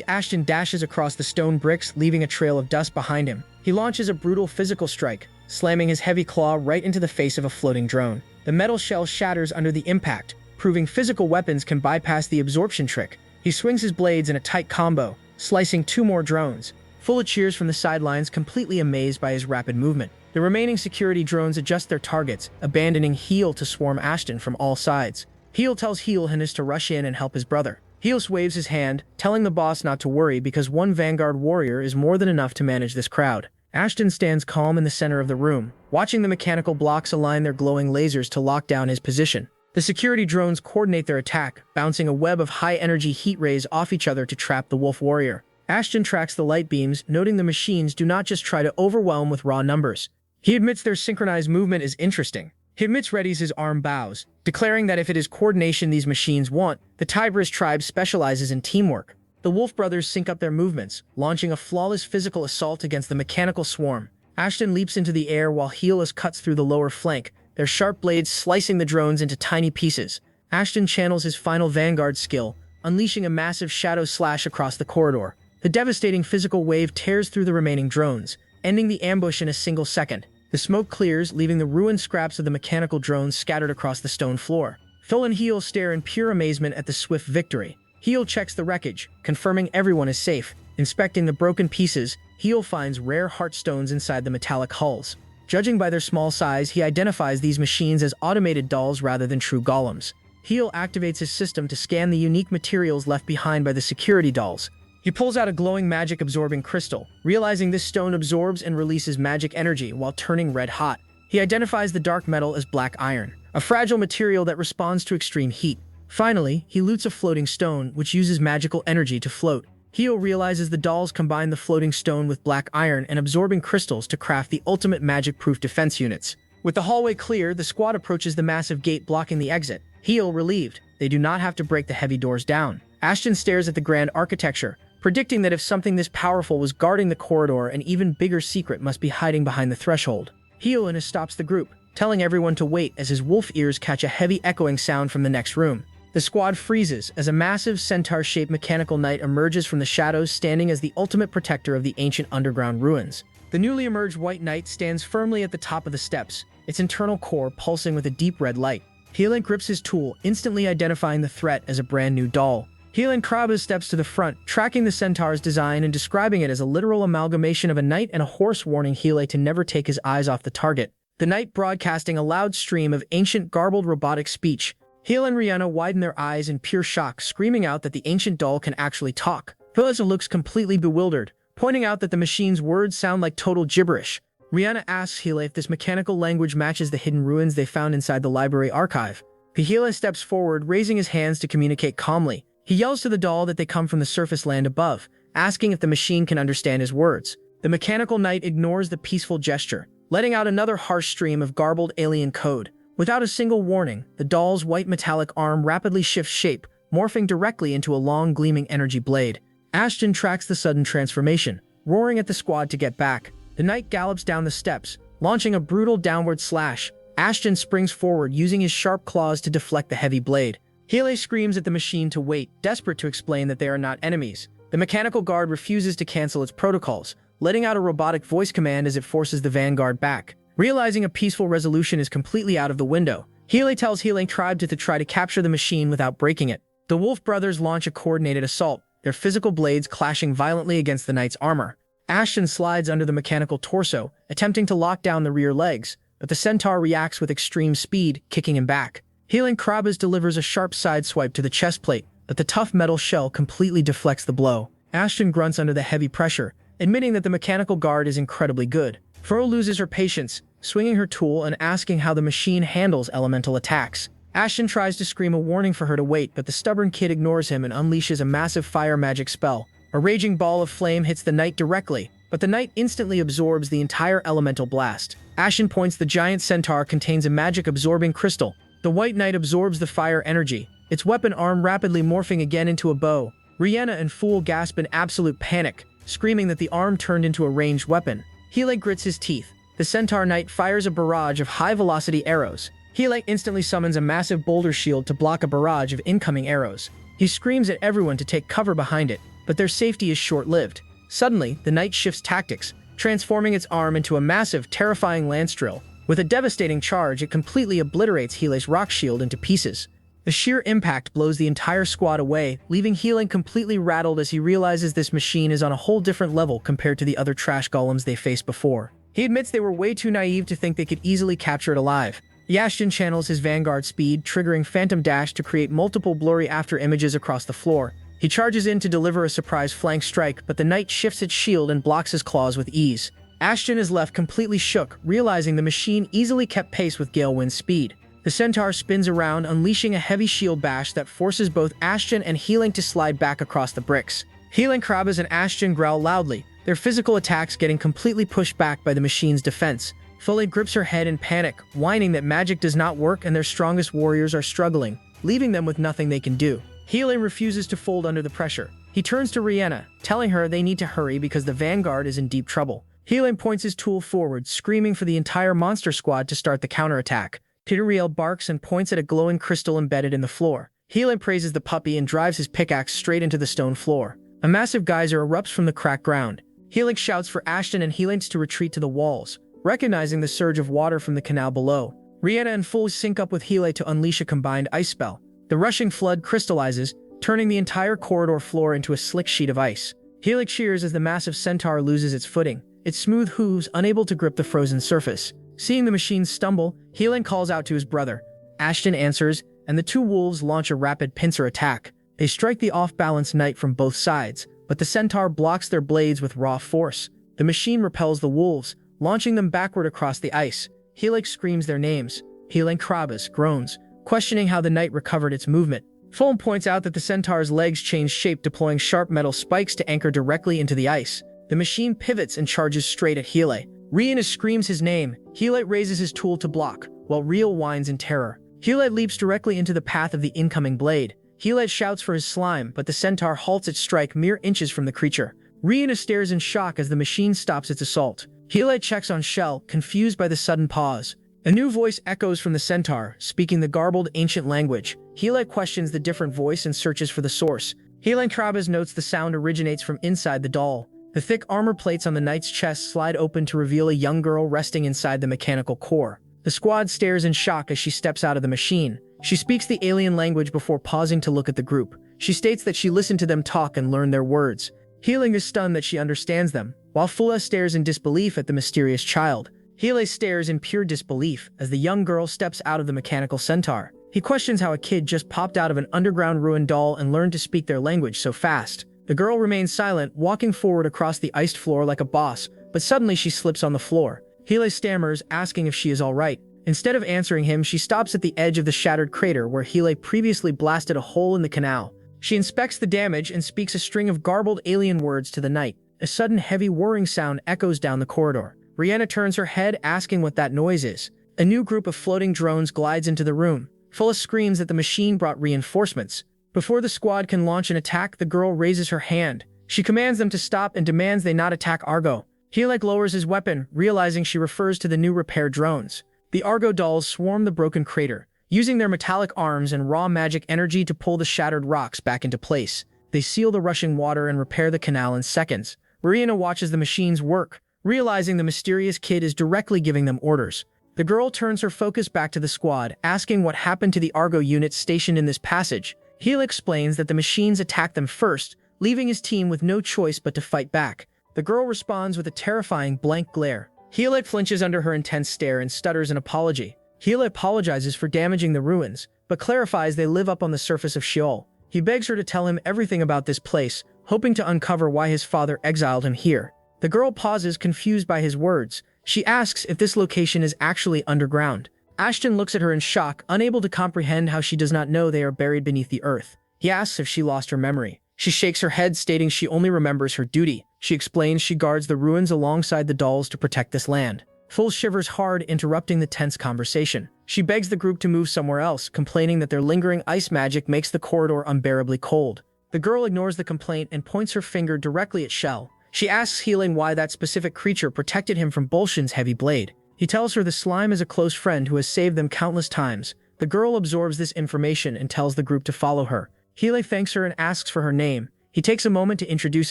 Ashton dashes across the stone bricks, leaving a trail of dust behind him. He launches a brutal physical strike, slamming his heavy claw right into the face of a floating drone. The metal shell shatters under the impact, proving physical weapons can bypass the absorption trick. He swings his blades in a tight combo, slicing 2 more drones. Full of cheers from the sidelines, completely amazed by his rapid movement. The remaining security drones adjust their targets, abandoning Heel to swarm Ashton from all sides. Heel tells Hinnis to rush in and help his brother. Heel waves his hand, telling the boss not to worry because one Vanguard warrior is more than enough to manage this crowd. Ashton stands calm in the center of the room, watching the mechanical blocks align their glowing lasers to lock down his position. The security drones coordinate their attack, bouncing a web of high-energy heat rays off each other to trap the wolf warrior. Ashton tracks the light beams, noting the machines do not just try to overwhelm with raw numbers. He admits their synchronized movement is interesting. He readies his arm bows, declaring that if it is coordination these machines want, the Tiber's tribe specializes in teamwork. The Wolf brothers sync up their movements, launching a flawless physical assault against the mechanical swarm. Ashton leaps into the air while Heelis cuts through the lower flank, their sharp blades slicing the drones into tiny pieces. Ashton channels his final Vanguard skill, unleashing a massive shadow slash across the corridor. The devastating physical wave tears through the remaining drones, ending the ambush in a single second. The smoke clears, leaving the ruined scraps of the mechanical drones scattered across the stone floor. Phil and Heel stare in pure amazement at the swift victory. Heel checks the wreckage, confirming everyone is safe. Inspecting the broken pieces, Heel finds rare heartstones inside the metallic hulls. Judging by their small size, he identifies these machines as automated dolls rather than true golems. Heel activates his system to scan the unique materials left behind by the security dolls. He pulls out a glowing magic-absorbing crystal, realizing this stone absorbs and releases magic energy while turning red-hot. He identifies the dark metal as black iron, a fragile material that responds to extreme heat. Finally, he loots a floating stone, which uses magical energy to float. Heel realizes the dolls combine the floating stone with black iron and absorbing crystals to craft the ultimate magic-proof defense units. With the hallway clear, the squad approaches the massive gate blocking the exit. Heel relieved. They do not have to break the heavy doors down. Ashton stares at the grand architecture, predicting that if something this powerful was guarding the corridor, an even bigger secret must be hiding behind the threshold. Heel stops the group, telling everyone to wait as his wolf ears catch a heavy echoing sound from the next room. The squad freezes as a massive centaur-shaped mechanical knight emerges from the shadows, standing as the ultimate protector of the ancient underground ruins. The newly emerged white knight stands firmly at the top of the steps, its internal core pulsing with a deep red light. Heel grips his tool, instantly identifying the threat as a brand new doll. Heel Krabas steps to the front, tracking the centaur's design and describing it as a literal amalgamation of a knight and a horse, warning Heel to never take his eyes off the target. The knight broadcasting a loud stream of ancient garbled robotic speech. Heel and Rihanna widen their eyes in pure shock, screaming out that the ancient doll can actually talk. Phyllis looks completely bewildered, pointing out that the machine's words sound like total gibberish. Rihanna asks Heel if this mechanical language matches the hidden ruins they found inside the library archive. Heel steps forward, raising his hands to communicate calmly. He yells to the doll that they come from the surface land above, asking if the machine can understand his words. The mechanical knight ignores the peaceful gesture, letting out another harsh stream of garbled alien code. Without a single warning, the doll's white metallic arm rapidly shifts shape, morphing directly into a long gleaming energy blade. Ashton tracks the sudden transformation, roaring at the squad to get back. The knight gallops down the steps, launching a brutal downward slash. Ashton springs forward, using his sharp claws to deflect the heavy blade. Heel screams at the machine to wait, desperate to explain that they are not enemies. The mechanical guard refuses to cancel its protocols, letting out a robotic voice command as it forces the vanguard back. Realizing a peaceful resolution is completely out of the window, Heel tells Heel tribe to try to capture the machine without breaking it. The Wolf brothers launch a coordinated assault, their physical blades clashing violently against the knight's armor. Ashton slides under the mechanical torso, attempting to lock down the rear legs, but the centaur reacts with extreme speed, kicking him back. Heel Krabas delivers a sharp side swipe to the chest plate, but the tough metal shell completely deflects the blow. Ashton grunts under the heavy pressure, admitting that the mechanical guard is incredibly good. Fro loses her patience, swinging her tool and asking how the machine handles elemental attacks. Ashton tries to scream a warning for her to wait, but the stubborn kid ignores him and unleashes a massive fire magic spell. A raging ball of flame hits the knight directly, but the knight instantly absorbs the entire elemental blast. Ashton points the giant centaur contains a magic-absorbing crystal. The white knight absorbs the fire energy, its weapon arm rapidly morphing again into a bow. Rihanna and Fool gasp in absolute panic, screaming that the arm turned into a ranged weapon. Heel grits his teeth. The centaur knight fires a barrage of high-velocity arrows. Heel instantly summons a massive boulder shield to block a barrage of incoming arrows. He screams at everyone to take cover behind it, but their safety is short-lived. Suddenly, the knight shifts tactics, transforming its arm into a massive, terrifying lance drill. With a devastating charge, it completely obliterates Heel's rock shield into pieces. The sheer impact blows the entire squad away, leaving Heel completely rattled as he realizes this machine is on a whole different level compared to the other trash golems they faced before. He admits they were way too naive to think they could easily capture it alive. Ashton channels his vanguard speed, triggering Phantom Dash to create multiple blurry after images across the floor. He charges in to deliver a surprise flank strike, but the knight shifts its shield and blocks his claws with ease. Ashton is left completely shook, realizing the machine easily kept pace with Galewind's speed. The centaur spins around, unleashing a heavy shield bash that forces both Ashton and Heel to slide back across the bricks. Heel Krabas and Ashton growl loudly, their physical attacks getting completely pushed back by the machine's defense. Fully grips her head in panic, whining that magic does not work and their strongest warriors are struggling, leaving them with nothing they can do. Heel refuses to fold under the pressure. He turns to Rihanna, telling her they need to hurry because the vanguard is in deep trouble. Heel points his tool forward, screaming for the entire monster squad to start the counterattack. Tidariel barks and points at a glowing crystal embedded in the floor. Heel praises the puppy and drives his pickaxe straight into the stone floor. A massive geyser erupts from the cracked ground. Helix shouts for Ashton and Helix to retreat to the walls, recognizing the surge of water from the canal below. Rihanna and Full sync up with Hele to unleash a combined ice spell. The rushing flood crystallizes, turning the entire corridor floor into a slick sheet of ice. Helix cheers as the massive centaur loses its footing, its smooth hooves unable to grip the frozen surface. Seeing the machine stumble, Helix calls out to his brother. Ashton answers, and the two wolves launch a rapid pincer attack. They strike the off-balance knight from both sides, but the centaur blocks their blades with raw force. The machine repels the wolves, launching them backward across the ice. Helix screams their names. Krabas groans, questioning how the knight recovered its movement. Fulham points out that the centaur's legs change shape, deploying sharp metal spikes to anchor directly into the ice. The machine pivots and charges straight at Hele. Rihanna screams his name. Hele raises his tool to block, while Real whines in terror. Hele leaps directly into the path of the incoming blade. Hele shouts for his slime, but the centaur halts its strike mere inches from the creature. Rihanna stares in shock as the machine stops its assault. Hele checks on Shell, confused by the sudden pause. A new voice echoes from the centaur, speaking the garbled ancient language. Hele questions the different voice and searches for the source. Hele Krabas notes the sound originates from inside the doll. The thick armor plates on the knight's chest slide open to reveal a young girl resting inside the mechanical core. The squad stares in shock as she steps out of the machine. She speaks the alien language before pausing to look at the group. She states that she listened to them talk and learned their words. Healing is stunned that she understands them, while Fula stares in disbelief at the mysterious child. Hele stares in pure disbelief as the young girl steps out of the mechanical centaur. He questions how a kid just popped out of an underground ruined doll and learned to speak their language so fast. The girl remains silent, walking forward across the iced floor like a boss, but suddenly she slips on the floor. Hele stammers, asking if she is alright. Instead of answering him, she stops at the edge of the shattered crater where Hele previously blasted a hole in the canal. She inspects the damage and speaks a string of garbled alien words to the knight. A sudden heavy whirring sound echoes down the corridor. Rihanna turns her head, asking what that noise is. A new group of floating drones glides into the room. Fulla screams that the machine brought reinforcements. Before the squad can launch an attack, the girl raises her hand. She commands them to stop and demands they not attack Argo. Helek lowers his weapon, realizing she refers to the new repair drones. The Argo dolls swarm the broken crater, using their metallic arms and raw magic energy to pull the shattered rocks back into place. They seal the rushing water and repair the canal in seconds. Rihanna watches the machines work, realizing the mysterious kid is directly giving them orders. The girl turns her focus back to the squad, asking what happened to the Argo units stationed in this passage. Heel explains that the machines attacked them first, leaving his team with no choice but to fight back. The girl responds with a terrifying blank glare. Hele flinches under her intense stare and stutters an apology. Hele apologizes for damaging the ruins, but clarifies they live up on the surface of Sheol. He begs her to tell him everything about this place, hoping to uncover why his father exiled him here. The girl pauses, confused by his words. She asks if this location is actually underground. Ashton looks at her in shock, unable to comprehend how she does not know they are buried beneath the earth. He asks if she lost her memory. She shakes her head, stating she only remembers her duty. She explains she guards the ruins alongside the dolls to protect this land. Full shivers hard, interrupting the tense conversation. She begs the group to move somewhere else, complaining that their lingering ice magic makes the corridor unbearably cold. The girl ignores the complaint and points her finger directly at Shell. She asks Healing why that specific creature protected him from Bolshin's heavy blade. He tells her the slime is a close friend who has saved them countless times. The girl absorbs this information and tells the group to follow her. Hele thanks her and asks for her name. He takes a moment to introduce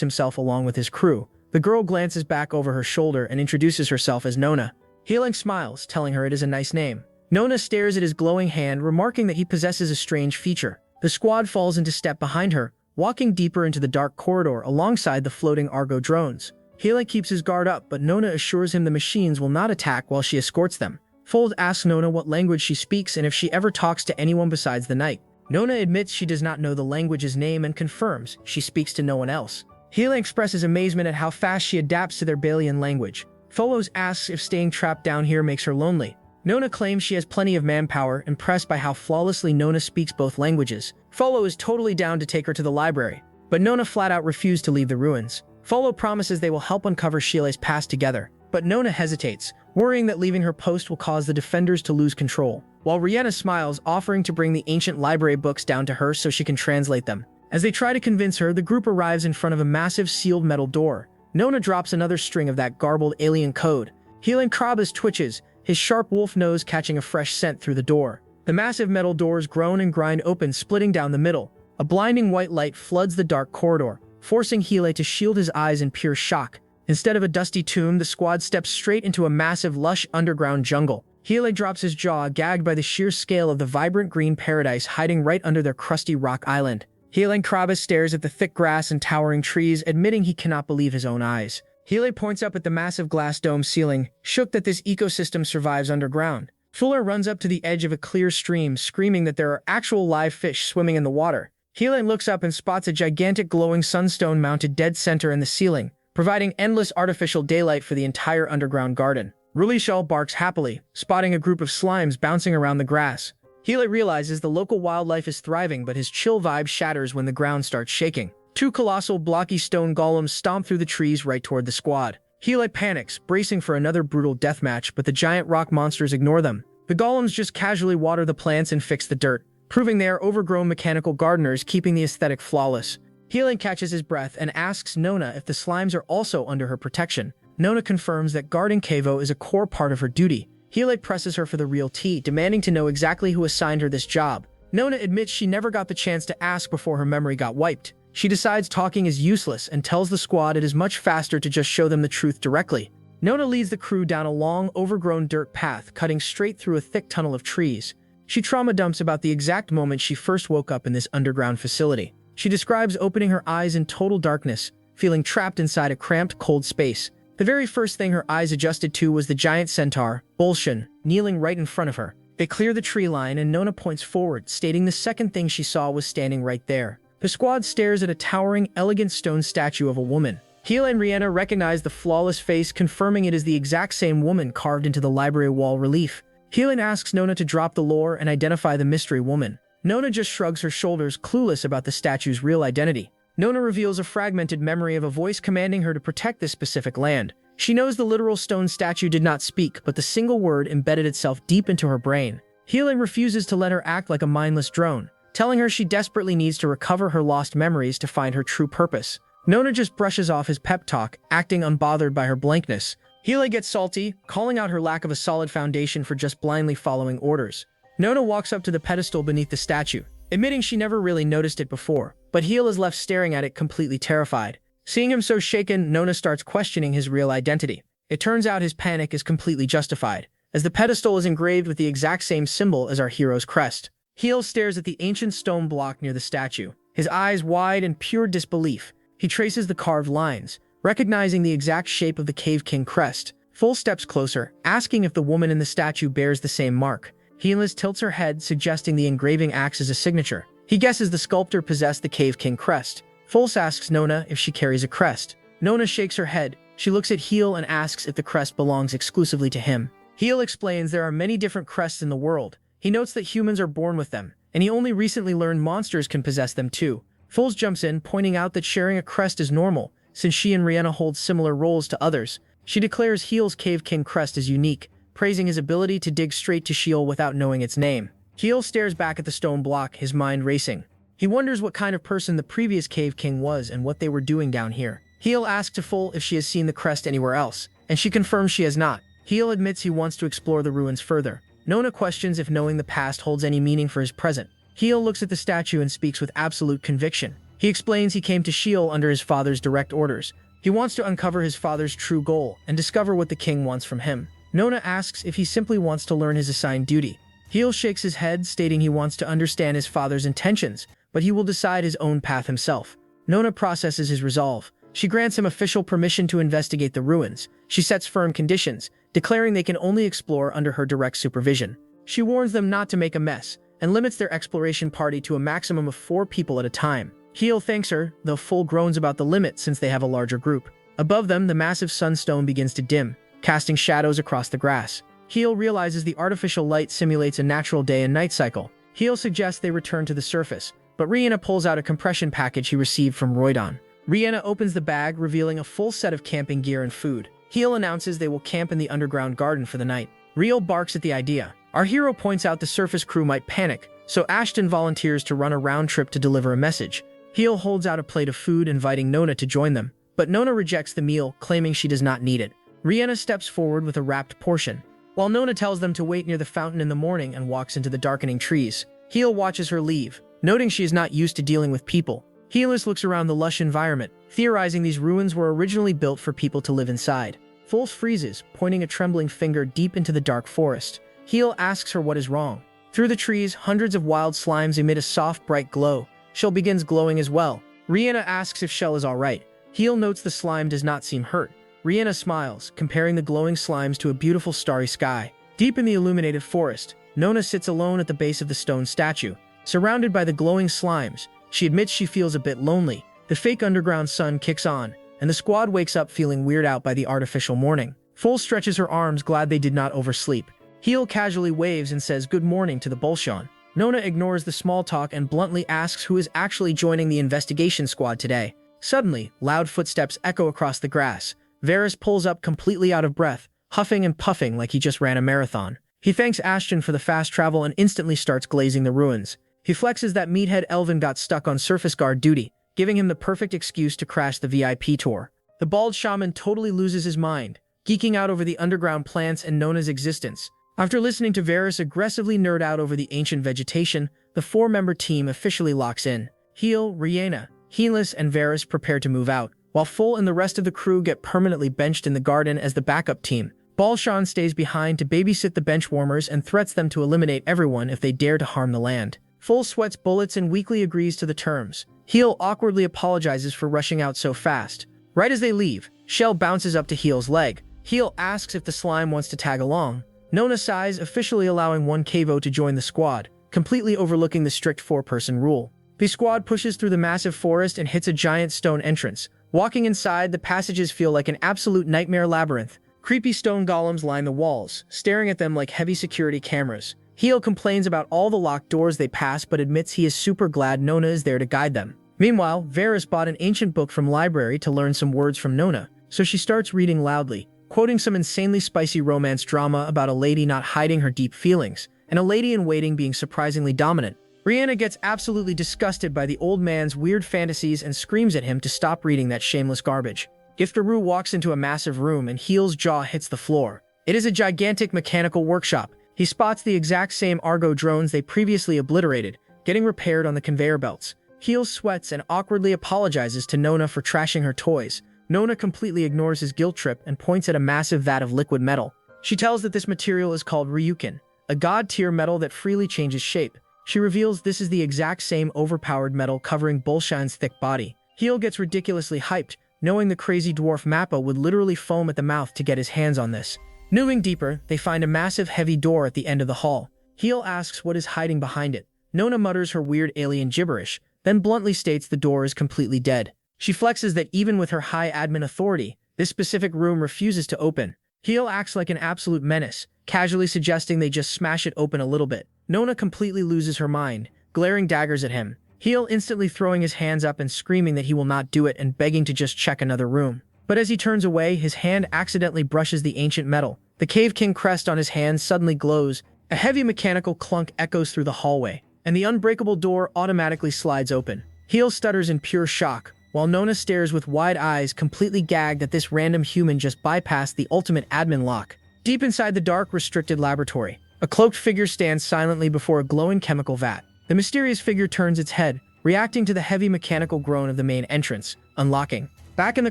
himself along with his crew. The girl glances back over her shoulder and introduces herself as Nona. Healing smiles, telling her it is a nice name. Nona stares at his glowing hand, remarking that he possesses a strange feature. The squad falls into step behind her, walking deeper into the dark corridor alongside the floating Argo drones. Hele keeps his guard up, but Nona assures him the machines will not attack while she escorts them. Fold asks Nona what language she speaks and if she ever talks to anyone besides the knight. Nona admits she does not know the language's name and confirms she speaks to no one else. Hele expresses amazement at how fast she adapts to their Balian language. Folos asks if staying trapped down here makes her lonely. Nona claims she has plenty of manpower, impressed by how flawlessly Nona speaks both languages. Folo is totally down to take her to the library, but Nona flat out refused to leave the ruins. Folo promises they will help uncover Shile's past together, but Nona hesitates, worrying that leaving her post will cause the defenders to lose control. While Rihanna smiles, offering to bring the ancient library books down to her so she can translate them. As they try to convince her, the group arrives in front of a massive sealed metal door. Nona drops another string of that garbled alien code. Healing Krabas twitches, his sharp wolf nose catching a fresh scent through the door. The massive metal doors groan and grind open, splitting down the middle. A blinding white light floods the dark corridor, forcing Yahello to shield his eyes in pure shock. Instead of a dusty tomb, the squad steps straight into a massive, lush underground jungle. Yahello drops his jaw, gagged by the sheer scale of the vibrant green paradise hiding right under their crusty rock island. Yahello Krabus stares at the thick grass and towering trees, admitting he cannot believe his own eyes. Yahello points up at the massive glass dome ceiling, shook that this ecosystem survives underground. Fuller runs up to the edge of a clear stream, screaming that there are actual live fish swimming in the water. Yahello looks up and spots a gigantic glowing sunstone mounted dead center in the ceiling, providing endless artificial daylight for the entire underground garden. Rulishal barks happily, spotting a group of slimes bouncing around the grass. Yahello realizes the local wildlife is thriving, but his chill vibe shatters when the ground starts shaking. Two colossal blocky stone golems stomp through the trees right toward the squad. Yahello panics, bracing for another brutal deathmatch, but the giant rock monsters ignore them. The golems just casually water the plants and fix the dirt, proving they are overgrown mechanical gardeners, keeping the aesthetic flawless. Yahello catches his breath and asks Nona if the slimes are also under her protection. Nona confirms that guarding Kevo is a core part of her duty. Yahello presses her for the real tea, demanding to know exactly who assigned her this job. Nona admits she never got the chance to ask before her memory got wiped. She decides talking is useless and tells the squad it is much faster to just show them the truth directly. Nona leads the crew down a long, overgrown dirt path, cutting straight through a thick tunnel of trees. She trauma dumps about the exact moment she first woke up in this underground facility. She describes opening her eyes in total darkness, feeling trapped inside a cramped, cold space. The very first thing her eyes adjusted to was the giant centaur, Bolshan, kneeling right in front of her. They clear the tree line and Nona points forward, stating the second thing she saw was standing right there. The squad stares at a towering, elegant stone statue of a woman. Yahello and Rihanna recognize the flawless face, confirming it is the exact same woman carved into the library wall relief. Yahello asks Nona to drop the lore and identify the mystery woman. Nona just shrugs her shoulders, clueless about the statue's real identity. Nona reveals a fragmented memory of a voice commanding her to protect this specific land. She knows the literal stone statue did not speak, but the single word embedded itself deep into her brain. Yahello refuses to let her act like a mindless drone, telling her she desperately needs to recover her lost memories to find her true purpose. Nona just brushes off his pep talk, acting unbothered by her blankness. Yahello gets salty, calling out her lack of a solid foundation for just blindly following orders. Nona walks up to the pedestal beneath the statue, admitting she never really noticed it before, but Yahello is left staring at it, completely terrified. Seeing him so shaken, Nona starts questioning his real identity. It turns out his panic is completely justified, as the pedestal is engraved with the exact same symbol as our hero's crest. Yahello stares at the ancient stone block near the statue, his eyes wide in pure disbelief. He traces the carved lines, recognizing the exact shape of the Cave King crest. Full steps closer, asking if the woman in the statue bears the same mark. Yahello tilts her head, suggesting the engraving acts as a signature. He guesses the sculptor possessed the Cave King crest. Fulse asks Nona if she carries a crest. Nona shakes her head. She looks at Yahello and asks if the crest belongs exclusively to him. Yahello explains there are many different crests in the world. He notes that humans are born with them, and he only recently learned monsters can possess them too. Fulse jumps in, pointing out that sharing a crest is normal, since she and Rihanna hold similar roles to others. She declares Yahello's Cave King crest is unique, praising his ability to dig straight to Sheol without knowing its name. Yahello stares back at the stone block, his mind racing. He wonders what kind of person the previous Cave King was and what they were doing down here. Yahello asks Fulse if she has seen the crest anywhere else, and she confirms she has not. Yahello admits he wants to explore the ruins further. Nona questions if knowing the past holds any meaning for his present. Yahello looks at the statue and speaks with absolute conviction. He explains he came to Sheol under his father's direct orders. He wants to uncover his father's true goal and discover what the king wants from him. Nona asks if he simply wants to learn his assigned duty. Yahello shakes his head, stating he wants to understand his father's intentions, but he will decide his own path himself. Nona processes his resolve. She grants him official permission to investigate the ruins. She sets firm conditions, declaring they can only explore under her direct supervision. She warns them not to make a mess, and limits their exploration party to a maximum of 4 people at a time. Yahello thanks her, though Full groans about the limit since they have a larger group. Above them, the massive sunstone begins to dim, casting shadows across the grass. Yahello realizes the artificial light simulates a natural day and night cycle. Yahello suggests they return to the surface, but Rihanna pulls out a compression package he received from Roydon. Rihanna opens the bag, revealing a full set of camping gear and food. Yahello announces they will camp in the underground garden for the night. Rio barks at the idea. Our hero points out the surface crew might panic, so Ashton volunteers to run a round trip to deliver a message. Yahello holds out a plate of food, inviting Nona to join them, but Nona rejects the meal, claiming she does not need it. Rihanna steps forward with a wrapped portion, while Nona tells them to wait near the fountain in the morning and walks into the darkening trees. Yahello watches her leave, noting she is not used to dealing with people. Helis looks around the lush environment, theorizing these ruins were originally built for people to live inside. Fulf freezes, pointing a trembling finger deep into the dark forest. Heel asks her what is wrong. Through the trees, hundreds of wild slimes emit a soft, bright glow. Shell begins glowing as well. Rihanna asks if Shell is alright. Heel notes the slime does not seem hurt. Rihanna smiles, comparing the glowing slimes to a beautiful starry sky. Deep in the illuminated forest, Nona sits alone at the base of the stone statue. Surrounded by the glowing slimes, she admits she feels a bit lonely. The fake underground sun kicks on, and the squad wakes up feeling weirded out by the artificial morning. Full stretches her arms, glad they did not oversleep. Heel casually waves and says good morning to the Bolshan. Nona ignores the small talk and bluntly asks who is actually joining the investigation squad today. Suddenly, loud footsteps echo across the grass. Varys pulls up completely out of breath, huffing and puffing like he just ran a marathon. He thanks Ashton for the fast travel and instantly starts glazing the ruins. He flexes that meathead Elvin got stuck on surface guard duty, giving him the perfect excuse to crash the VIP tour. The bald shaman totally loses his mind, geeking out over the underground plants and Nona's existence. After listening to Varys aggressively nerd out over the ancient vegetation, the four-member team officially locks in. Heel, Rhianna, Helis, and Varys prepare to move out, while Full and the rest of the crew get permanently benched in the garden as the backup team. Balshan stays behind to babysit the benchwarmers and threats them to eliminate everyone if they dare to harm the land. Full sweats bullets and weakly agrees to the terms. Heel awkwardly apologizes for rushing out so fast. Right as they leave, Shell bounces up to Heel's leg. Heel asks if the slime wants to tag along. Nona sighs, officially allowing one Kavo to join the squad, completely overlooking the strict four-person rule. The squad pushes through the massive forest and hits a giant stone entrance. Walking inside, the passages feel like an absolute nightmare labyrinth. Creepy stone golems line the walls, staring at them like heavy security cameras. Heel complains about all the locked doors they pass but admits he is super glad Nona is there to guide them. Meanwhile, Varys bought an ancient book from library to learn some words from Nona, so she starts reading loudly, quoting some insanely spicy romance drama about a lady not hiding her deep feelings, and a lady-in-waiting being surprisingly dominant. Rhianna gets absolutely disgusted by the old man's weird fantasies and screams at him to stop reading that shameless garbage. Giftaru walks into a massive room and Heel's jaw hits the floor. It is a gigantic mechanical workshop. He spots the exact same Argo drones they previously obliterated, getting repaired on the conveyor belts. Heel sweats and awkwardly apologizes to Nona for trashing her toys. Nona completely ignores his guilt trip and points at a massive vat of liquid metal. She tells that this material is called Ryukin, a god-tier metal that freely changes shape. She reveals this is the exact same overpowered metal covering Bolshan's thick body. Heel gets ridiculously hyped, knowing the crazy dwarf Mappa would literally foam at the mouth to get his hands on this. Moving deeper, they find a massive heavy door at the end of the hall. Heel asks what is hiding behind it. Nona mutters her weird alien gibberish, then bluntly states the door is completely dead. She flexes that even with her high admin authority, this specific room refuses to open. Heel acts like an absolute menace, casually suggesting they just smash it open a little bit. Nona completely loses her mind, glaring daggers at him. Heel instantly throwing his hands up and screaming that he will not do it and begging to just check another room. But as he turns away, his hand accidentally brushes the ancient metal. The Cave King crest on his hand suddenly glows. A heavy mechanical clunk echoes through the hallway, and the unbreakable door automatically slides open. Heel stutters in pure shock, while Nona stares with wide eyes, completely gagged that this random human just bypassed the ultimate admin lock. Deep inside the dark, restricted laboratory, a cloaked figure stands silently before a glowing chemical vat. The mysterious figure turns its head, reacting to the heavy mechanical groan of the main entrance, unlocking. Back in the